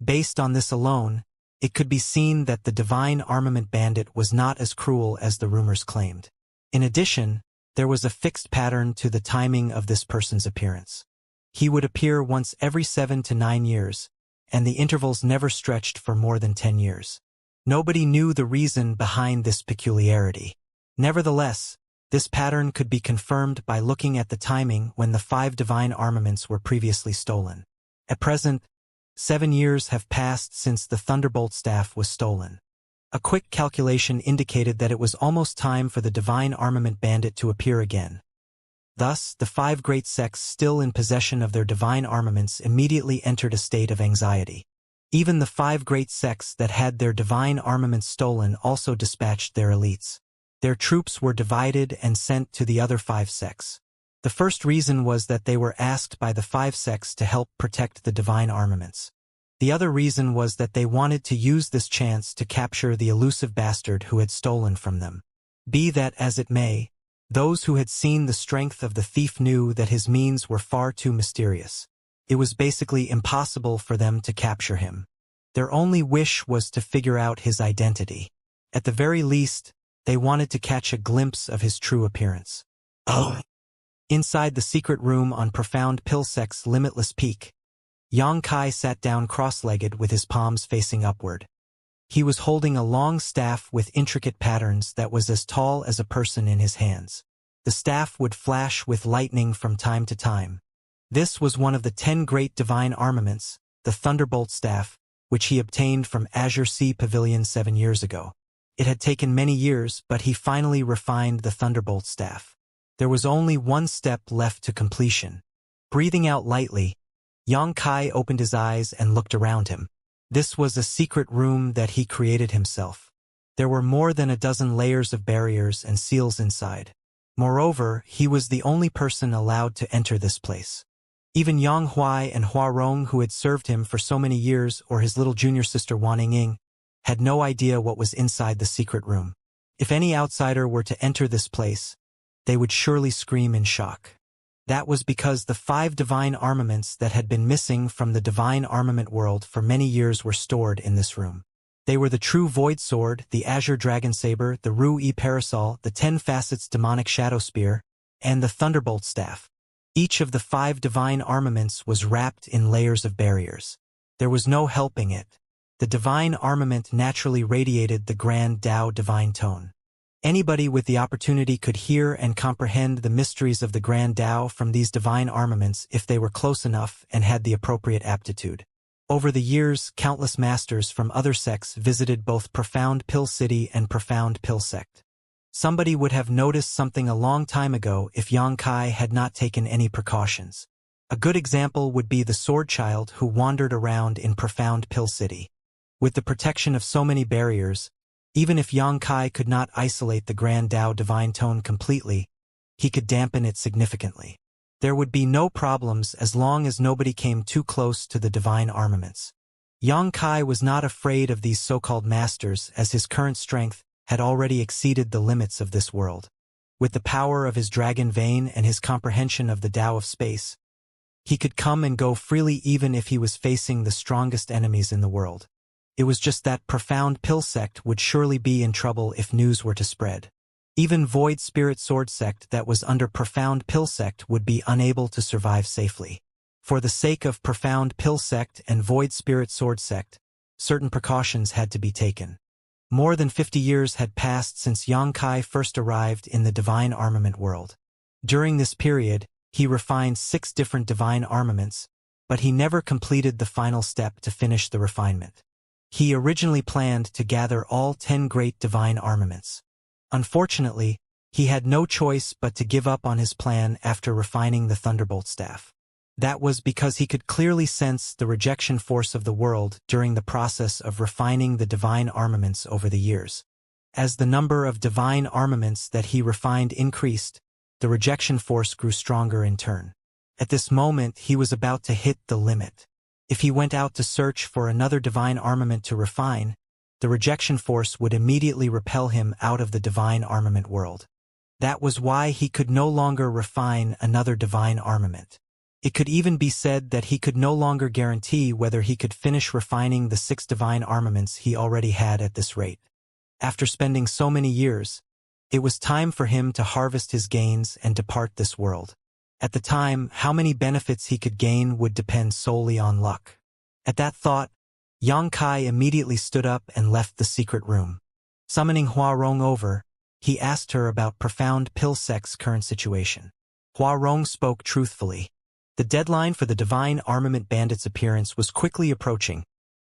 Based on this alone, it could be seen that the divine armament bandit was not as cruel as the rumors claimed. In addition, there was a fixed pattern to the timing of this person's appearance. He would appear once every 7 to 9 years, and the intervals never stretched for more than 10 years. Nobody knew the reason behind this peculiarity. Nevertheless, this pattern could be confirmed by looking at the timing when the 5 divine armaments were previously stolen. At present, 7 years have passed since the Thunderbolt staff was stolen. A quick calculation indicated that it was almost time for the divine armament bandit to appear again. Thus, the 5 great sects still in possession of their divine armaments immediately entered a state of anxiety. Even the 5 great sects that had their divine armaments stolen also dispatched their elites. Their troops were divided and sent to the other 5 sects. The first reason was that they were asked by the 5 sects to help protect the divine armaments. The other reason was that they wanted to use this chance to capture the elusive bastard who had stolen from them. Be that as it may, those who had seen the strength of the thief knew that his means were far too mysterious. It was basically impossible for them to capture him. Their only wish was to figure out his identity. At the very least, they wanted to catch a glimpse of his true appearance. Oh! Inside the secret room on Profound Pilsec's limitless peak, Xianxia sat down cross-legged with his palms facing upward. He was holding a long staff with intricate patterns that was as tall as a person in his hands. The staff would flash with lightning from time to time. This was one of the 10 great divine armaments, the Thunderbolt staff, which he obtained from Azure Sea Pavilion 7 years ago. It had taken many years, but he finally refined the Thunderbolt staff. There was only one step left to completion. Breathing out lightly, Xianxia opened his eyes and looked around him. This was a secret room that he created himself. There were more than a dozen layers of barriers and seals inside. Moreover, he was the only person allowed to enter this place. Even Yang Huai and Hua Rong, who had served him for so many years, or his little junior sister Wan Ying, had no idea what was inside the secret room. If any outsider were to enter this place, they would surely scream in shock. That was because the 5 divine armaments that had been missing from the divine armament world for many years were stored in this room. They were the true Void Sword, the Azure Dragon Saber, the Ru-E Parasol, the 10 Facets Demonic Shadow Spear, and the Thunderbolt Staff. Each of the 5 divine armaments was wrapped in layers of barriers. There was no helping it. The divine armament naturally radiated the Grand Tao divine tone. Anybody with the opportunity could hear and comprehend the mysteries of the Grand Tao from these divine armaments if they were close enough and had the appropriate aptitude. Over the years, countless masters from other sects visited both Profound Pill City and Profound Pill Sect. Somebody would have noticed something a long time ago if Xianxia had not taken any precautions. A good example would be the Sword Child who wandered around in Profound Pill City. With the protection of so many barriers, even if Xianxia could not isolate the Grand Tao divine tone completely, he could dampen it significantly. There would be no problems as long as nobody came too close to the divine armaments. Yang Kai was not afraid of these so-called masters, as his current strength had already exceeded the limits of this world. With the power of his dragon vein and his comprehension of the Tao of space, he could come and go freely even if he was facing the strongest enemies in the world. It was just that profound pill sect would surely be in trouble if news were to spread. Even Void Spirit Sword sect that was under profound pill sect would be unable to survive safely. For the sake of profound pill sect and Void Spirit Sword sect, certain precautions had to be taken. More than 50 years had passed since Yang Kai first arrived in the divine armament world. During this period, he refined 6 different divine armaments, but he never completed the final step to finish the refinement. He originally planned to gather all 10 great divine armaments. Unfortunately, he had no choice but to give up on his plan after refining the Thunderbolt Staff. That was because he could clearly sense the rejection force of the world during the process of refining the divine armaments over the years. As the number of divine armaments that he refined increased, the rejection force grew stronger in turn. At this moment, he was about to hit the limit. If he went out to search for another divine armament to refine, the rejection force would immediately repel him out of the divine armament world. That was why he could no longer refine another divine armament. It could even be said that he could no longer guarantee whether he could finish refining the 6 divine armaments he already had at this rate. After spending so many years, it was time for him to harvest his gains and depart this world. At the time, how many benefits he could gain would depend solely on luck. At that thought, Yang Kai immediately stood up and left the secret room. Summoning Hua Rong over, he asked her about profound pill sect's current situation. Hua Rong spoke truthfully. The deadline for the divine armament bandits' appearance was quickly approaching,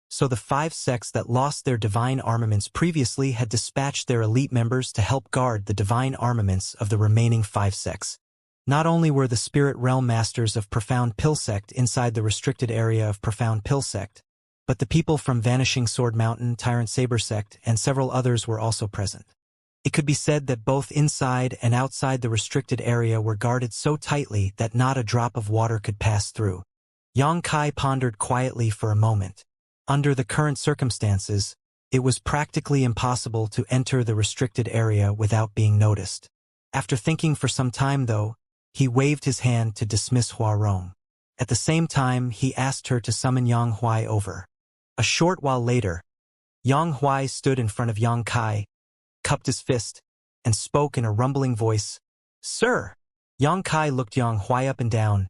so the 5 sects that lost their divine armaments previously had dispatched their elite members to help guard the divine armaments of the remaining 5 sects. Not only were the spirit realm masters of Profound Pill Sect inside the restricted area of Profound Pill Sect, but the people from Vanishing Sword Mountain, Tyrant Saber Sect, and several others were also present. It could be said that both inside and outside the restricted area were guarded so tightly that not a drop of water could pass through. Yang Kai pondered quietly for a moment. Under the current circumstances, it was practically impossible to enter the restricted area without being noticed. After thinking for some time, though, he waved his hand to dismiss Hua Rong. At the same time, he asked her to summon Yang Huai over. A short while later, Yang Huai stood in front of Yang Kai, cupped his fist, and spoke in a rumbling voice. "Sir!" Yang Kai looked Yang Huai up and down.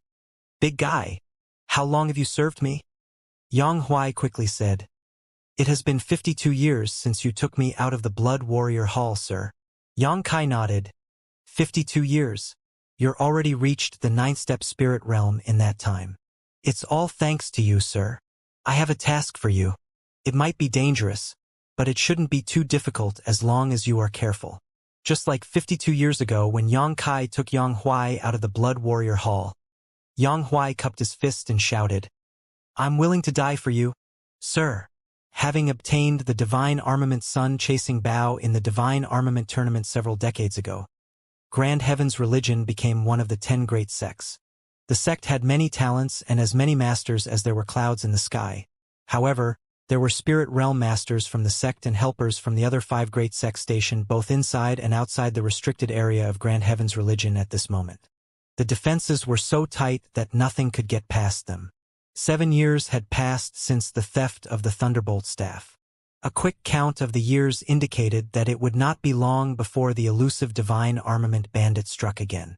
"Big guy, how long have you served me?" Yang Huai quickly said, "It has been 52 years since you took me out of the Blood Warrior Hall, sir." Yang Kai nodded. 52 years. You're already reached the 9th-step spirit realm in that time. It's all thanks to you, sir. I have a task for you. It might be dangerous, but it shouldn't be too difficult as long as you are careful. Just like 52 years ago when Yang Kai took Yang Huai out of the Blood Warrior Hall, Yang Huai cupped his fist and shouted, "I'm willing to die for you, sir." Having obtained the Divine Armament Sun Chasing Bow in the Divine Armament Tournament several decades ago, Grand Heaven's religion became one of the 10 great sects. The sect had many talents and as many masters as there were clouds in the sky. However, there were spirit realm masters from the sect and helpers from the other 5 great sects stationed both inside and outside the restricted area of Grand Heaven's religion at this moment. The defenses were so tight that nothing could get past them. 7 years had passed since the theft of the Thunderbolt Staff. A quick count of the years indicated that it would not be long before the elusive divine armament bandit struck again.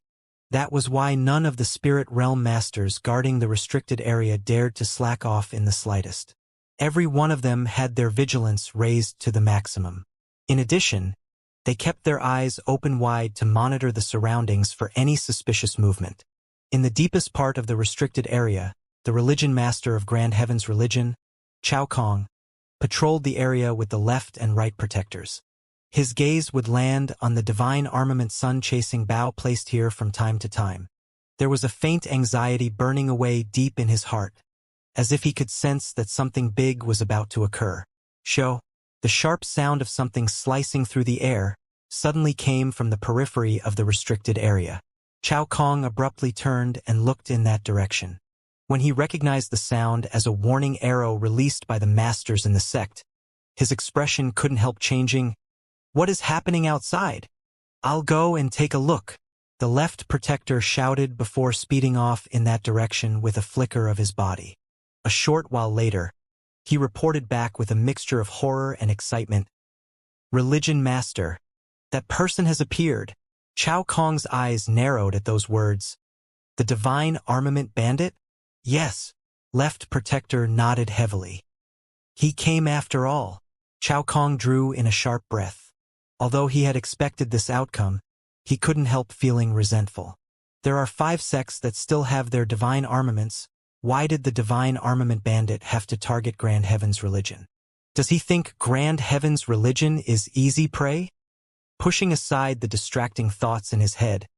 That was why none of the spirit realm masters guarding the restricted area dared to slack off in the slightest. Every one of them had their vigilance raised to the maximum. In addition, they kept their eyes open wide to monitor the surroundings for any suspicious movement. In the deepest part of the restricted area, the religion master of Grand Heaven's religion, Chao Kong, patrolled the area with the left and right protectors. His gaze would land on the divine armament sun-chasing bow placed here from time to time. There was a faint anxiety burning away deep in his heart, as if he could sense that something big was about to occur. The sharp sound of something slicing through the air suddenly came from the periphery of the restricted area. Chao Kong abruptly turned and looked in that direction. When he recognized the sound as a warning arrow released by the masters in the sect, his expression couldn't help changing. "What is happening outside? I'll go and take a look," the left protector shouted before speeding off in that direction with a flicker of his body. A short while later, he reported back with a mixture of horror and excitement. "Religion Master, that person has appeared." Chao Kong's eyes narrowed at those words. "The Divine Armament Bandit?" "Yes." Left protector nodded heavily. "He came after all." Chao Kong drew in a sharp breath. Although he had expected this outcome, he couldn't help feeling resentful. There are 5 sects that still have their divine armaments. Why did the Divine Armament Bandit have to target Grand Heaven's religion? Does he think Grand Heaven's religion is easy prey? Pushing aside the distracting thoughts in his head,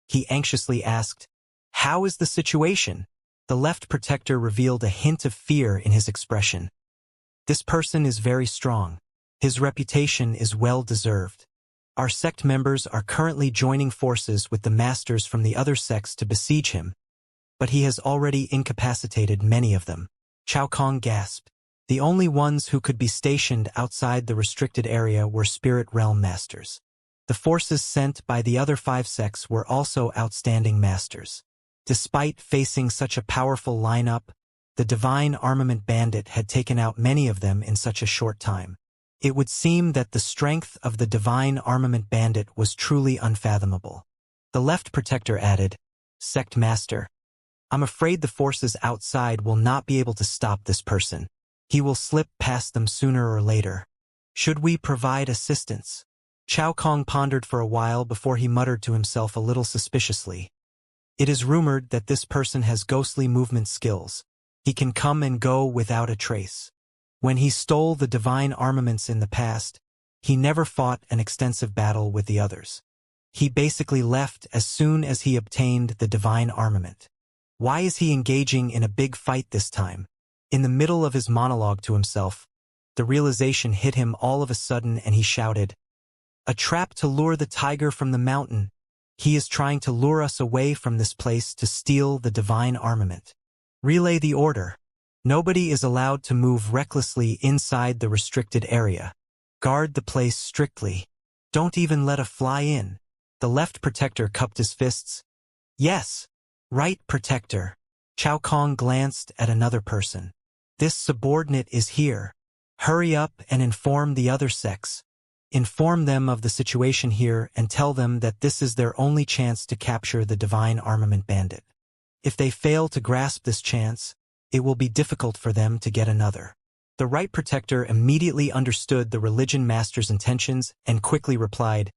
he anxiously asked, "How is the situation?" The left protector revealed a hint of fear in his expression. "This person is very strong. His reputation is well-deserved. Our sect members are currently joining forces with the masters from the other sects to besiege him, but he has already incapacitated many of them." Chao Kong gasped. The only ones who could be stationed outside the restricted area were Spirit Realm Masters. The forces sent by the other 5 sects were also outstanding masters. Despite facing such a powerful lineup, the Divine Armament Bandit had taken out many of them in such a short time. It would seem that the strength of the Divine Armament Bandit was truly unfathomable. The left protector added, "Sect Master, I'm afraid the forces outside will not be able to stop this person. He will slip past them sooner or later. Should we provide assistance?" Chao Kong pondered for a while before he muttered to himself a little suspiciously. "It is rumored that this person has ghostly movement skills. He can come and go without a trace. When he stole the divine armaments in the past, he never fought an extensive battle with the others. He basically left as soon as he obtained the divine armament. Why is he engaging in a big fight this time?" In the middle of his monologue to himself, the realization hit him all of a sudden and he shouted, "A trap to lure the tiger from the mountain. He is trying to lure us away from this place to steal the divine armament. Relay the order. Nobody is allowed to move recklessly inside the restricted area. Guard the place strictly. Don't even let a fly in." The left protector cupped his fists. "Yes, right protector." Chao Kong glanced at another person. "This subordinate is here. Hurry up and inform the other sects. Inform them of the situation here and tell them that this is their only chance to capture the Divine Armament Bandit. If they fail to grasp this chance, it will be difficult for them to get another." The right protector immediately understood the religion master's intentions and quickly replied,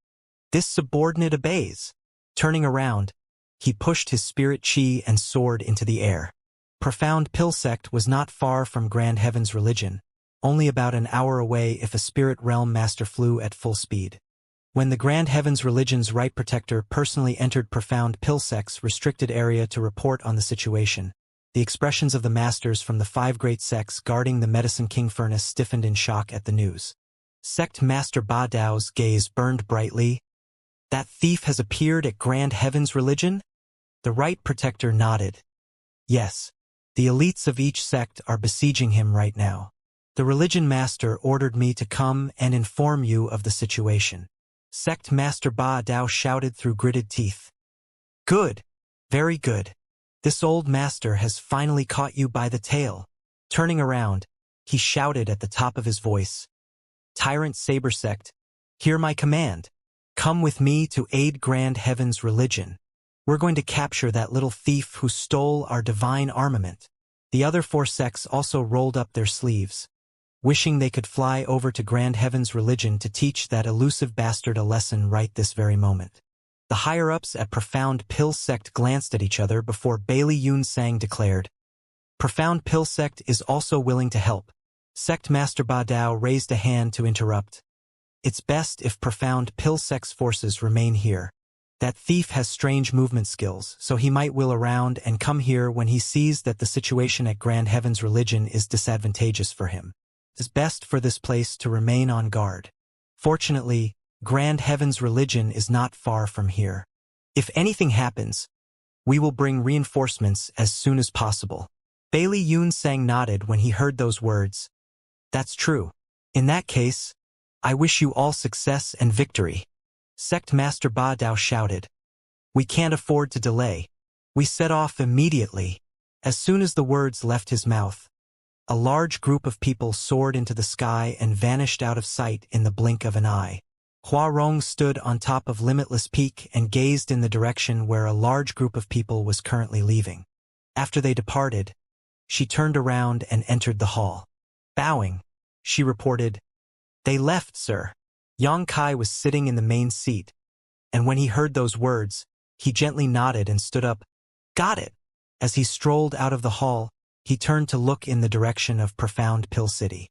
"This subordinate obeys." Turning around, he pushed his spirit chi and soared into the air. Profound Pill Sect was not far from Grand Heaven's religion, only about an hour away if a spirit realm master flew at full speed. When the Grand Heaven's religion's right protector personally entered Profound Pill Sect's restricted area to report on the situation, the expressions of the masters from the 5 great sects guarding the Medicine King furnace stiffened in shock at the news. Sect Master Ba Dao's gaze burned brightly. "That thief has appeared at Grand Heaven's religion?" The right protector nodded. "Yes, the elites of each sect are besieging him right now. The religion master ordered me to come and inform you of the situation." Sect Master Ba Dao shouted through gritted teeth. "Good, very good. This old master has finally caught you by the tail." Turning around, he shouted at the top of his voice, "Tyrant Saber Sect, hear my command. Come with me to aid Grand Heaven's religion. We're going to capture that little thief who stole our divine armament." The other 4 sects also rolled up their sleeves, wishing they could fly over to Grand Heaven's religion to teach that elusive bastard a lesson right this very moment. The higher-ups at Profound Pill Sect glanced at each other before Bailey Yun Sang declared, "Profound Pill Sect is also willing to help." Sect Master Ba Dao raised a hand to interrupt. "It's best if Profound Pill Sect's forces remain here. That thief has strange movement skills, so he might wheel around and come here when he sees that the situation at Grand Heaven's religion is disadvantageous for him. It's best for this place to remain on guard. Fortunately, Grand Heaven's religion is not far from here." If anything happens, we will bring reinforcements as soon as possible. Bailey Yunsang nodded when he heard those words. That's true. In that case, I wish you all success and victory. Sect Master Ba Dao shouted. We can't afford to delay. We set off immediately. As soon as the words left his mouth, a large group of people soared into the sky and vanished out of sight in the blink of an eye. Hua Rong stood on top of Limitless Peak and gazed in the direction where a large group of people was currently leaving. After they departed, she turned around and entered the hall. Bowing, she reported, They left, sir. Yang Kai was sitting in the main seat, and when he heard those words, he gently nodded and stood up. Got it. As he strolled out of the hall, he turned to look in the direction of Profound Pill City.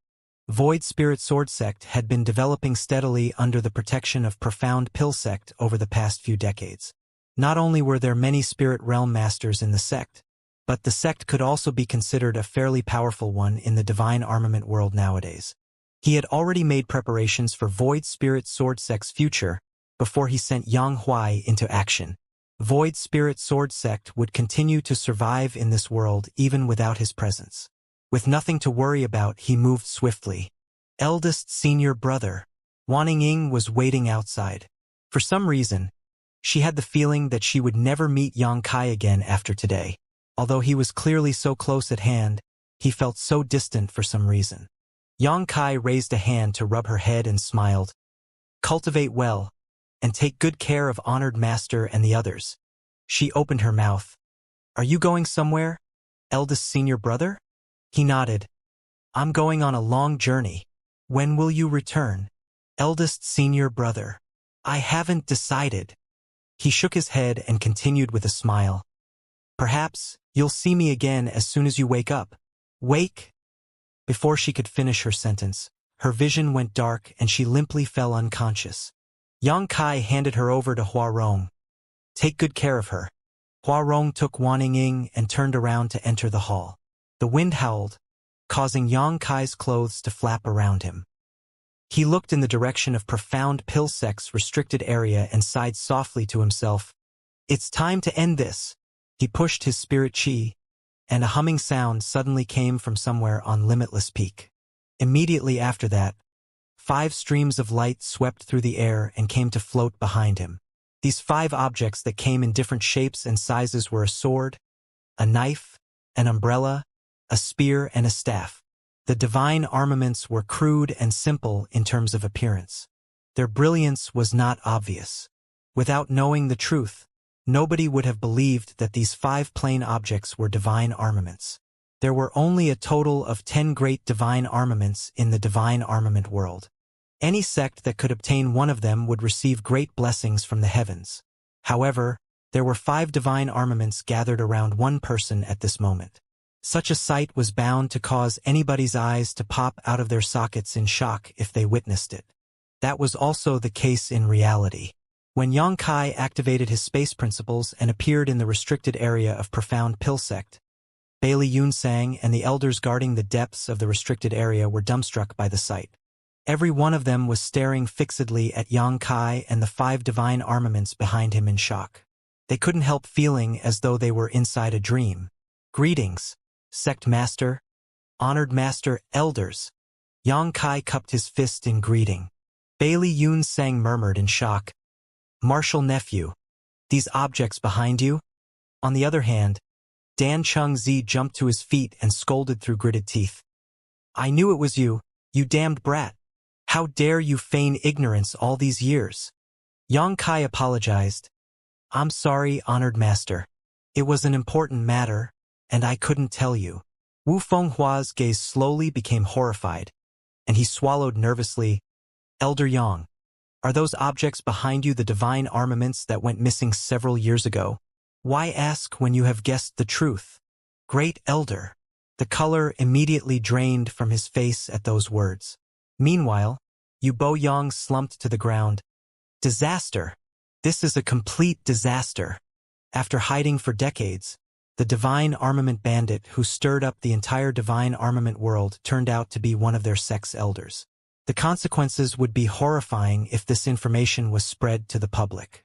Void Spirit Sword Sect had been developing steadily under the protection of Profound Pill Sect over the past few decades. Not only were there many Spirit Realm Masters in the sect, but the sect could also be considered a fairly powerful one in the Divine Armament world nowadays. He had already made preparations for Void Spirit Sword Sect's future before he sent Yang Huai into action. Void Spirit Sword Sect would continue to survive in this world even without his presence. With nothing to worry about, he moved swiftly. Eldest senior brother, Wan Ying was waiting outside. For some reason, she had the feeling that she would never meet Yang Kai again after today. Although he was clearly so close at hand, he felt so distant for some reason. Yang Kai raised a hand to rub her head and smiled. Cultivate well, and take good care of Honored Master and the others. She opened her mouth. Are you going somewhere, eldest senior brother? He nodded. I'm going on a long journey. When will you return, eldest senior brother? I haven't decided. He shook his head and continued with a smile. Perhaps you'll see me again as soon as you wake up. Wake? Before she could finish her sentence, her vision went dark and she limply fell unconscious. Yang Kai handed her over to Hua Rong. Take good care of her. Hua Rong took Wan Ying and turned around to enter the hall. The wind howled, causing Yang Kai's clothes to flap around him. He looked in the direction of Profound Pill Sect's restricted area and sighed softly to himself. It's time to end this. He pushed his spirit chi, and a humming sound suddenly came from somewhere on Limitless Peak. Immediately after that, 5 streams of light swept through the air and came to float behind him. These 5 objects that came in different shapes and sizes were a sword, a knife, an umbrella, a spear, and a staff. The divine armaments were crude and simple in terms of appearance. Their brilliance was not obvious. Without knowing the truth, nobody would have believed that these 5 plain objects were divine armaments. There were only a total of 10 great divine armaments in the divine armament world. Any sect that could obtain one of them would receive great blessings from the heavens. However, there were 5 divine armaments gathered around one person at this moment. Such a sight was bound to cause anybody's eyes to pop out of their sockets in shock if they witnessed it. That was also the case in reality. When Yang Kai activated his space principles and appeared in the restricted area of Profound Pill Sect, Bailey Yunsang and the elders guarding the depths of the restricted area were dumbstruck by the sight. Every one of them was staring fixedly at Yang Kai and the 5 divine armaments behind him in shock. They couldn't help feeling as though they were inside a dream. Greetings, Sect Master, Honored Master, Elders. Yang Kai cupped his fist in greeting. Bailey Yunsang murmured in shock. Martial nephew, these objects behind you? On the other hand, Dan Chengzi jumped to his feet and scolded through gritted teeth. I knew it was you, you damned brat. How dare you feign ignorance all these years? Yang Kai apologized. I'm sorry, Honored Master. It was an important matter, and I couldn't tell you. Wu Fenghua's gaze slowly became horrified, and he swallowed nervously. Elder Yang, are those objects behind you the divine armaments that went missing several years ago? Why ask when you have guessed the truth? Great Elder. The color immediately drained from his face at those words. Meanwhile, Yu Bo Yang slumped to the ground. Disaster. This is a complete disaster. After hiding for decades, the divine armament bandit who stirred up the entire divine armament world turned out to be one of their sect's elders. The consequences would be horrifying if this information was spread to the public.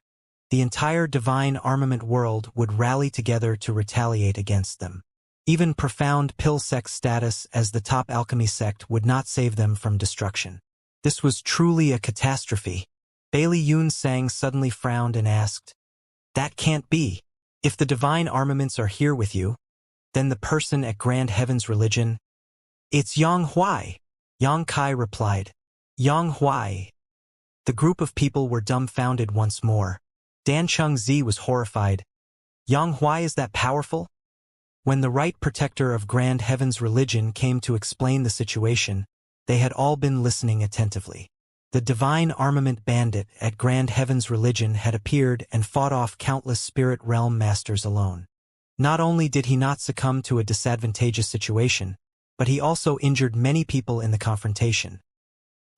the entire divine armament world would rally together to retaliate against them. Even profound pill sect status as the top alchemy sect would not save them from destruction. This was truly a catastrophe. Bailey Yunsang suddenly frowned and asked, "That can't be. If the divine armaments are here with you, then the person at Grand Heaven's religion—" "It's Yang Huai," Yang Kai replied. "Yang Huai." The group of people were dumbfounded once more. Dan Chengzi was horrified. "Yang Huai is that powerful?" When the right protector of Grand Heaven's religion came to explain the situation, they had all been listening attentively. The divine armament bandit at Grand Heaven's religion had appeared and fought off countless spirit realm masters alone. Not only did he not succumb to a disadvantageous situation, but he also injured many people in the confrontation.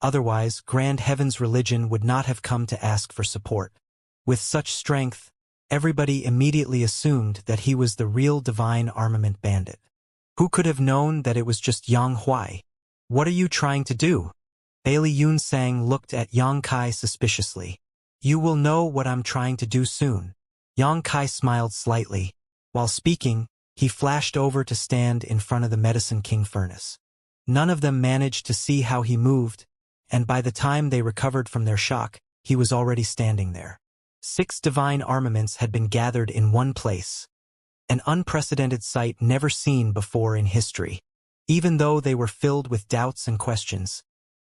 Otherwise, Grand Heaven's religion would not have come to ask for support. With such strength, everybody immediately assumed that he was the real divine armament bandit. Who could have known that it was just Yang Huai? "What are you trying to do?" Bailey Yunsang looked at Yang Kai suspiciously. "You will know what I'm trying to do soon." Yang Kai smiled slightly. While speaking, he flashed over to stand in front of the Medicine King furnace. None of them managed to see how he moved, and by the time they recovered from their shock, he was already standing there. 6 divine armaments had been gathered in one place. An unprecedented sight never seen before in history. Even though they were filled with doubts and questions,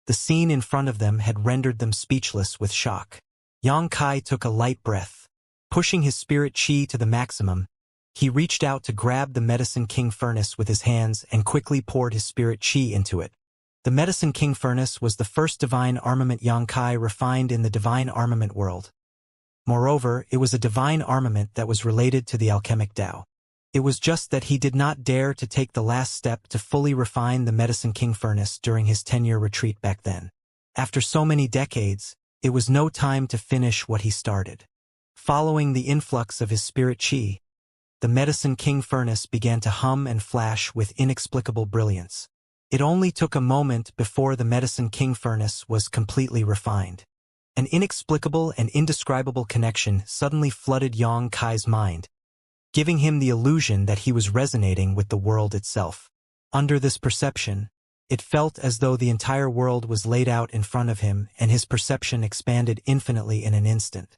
the scene in front of them had rendered them speechless with shock. Yang Kai took a light breath. Pushing his spirit chi to the maximum, he reached out to grab the Medicine King furnace with his hands and quickly poured his spirit chi into it. The Medicine King furnace was the first divine armament Yang Kai refined in the divine armament world. Moreover, it was a divine armament that was related to the alchemic Tao. It was just that he did not dare to take the last step to fully refine the Medicine King furnace during his 10-year retreat back then. After so many decades, it was no time to finish what he started. Following the influx of his spirit chi, the Medicine King furnace began to hum and flash with inexplicable brilliance. It only took a moment before the Medicine King furnace was completely refined. An inexplicable and indescribable connection suddenly flooded Yang Kai's mind, giving him the illusion that he was resonating with the world itself. Under this perception, it felt as though the entire world was laid out in front of him and his perception expanded infinitely in an instant.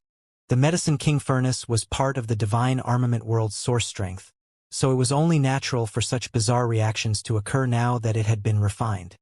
The Medicine King furnace was part of the divine armament world's source strength, so it was only natural for such bizarre reactions to occur now that it had been refined.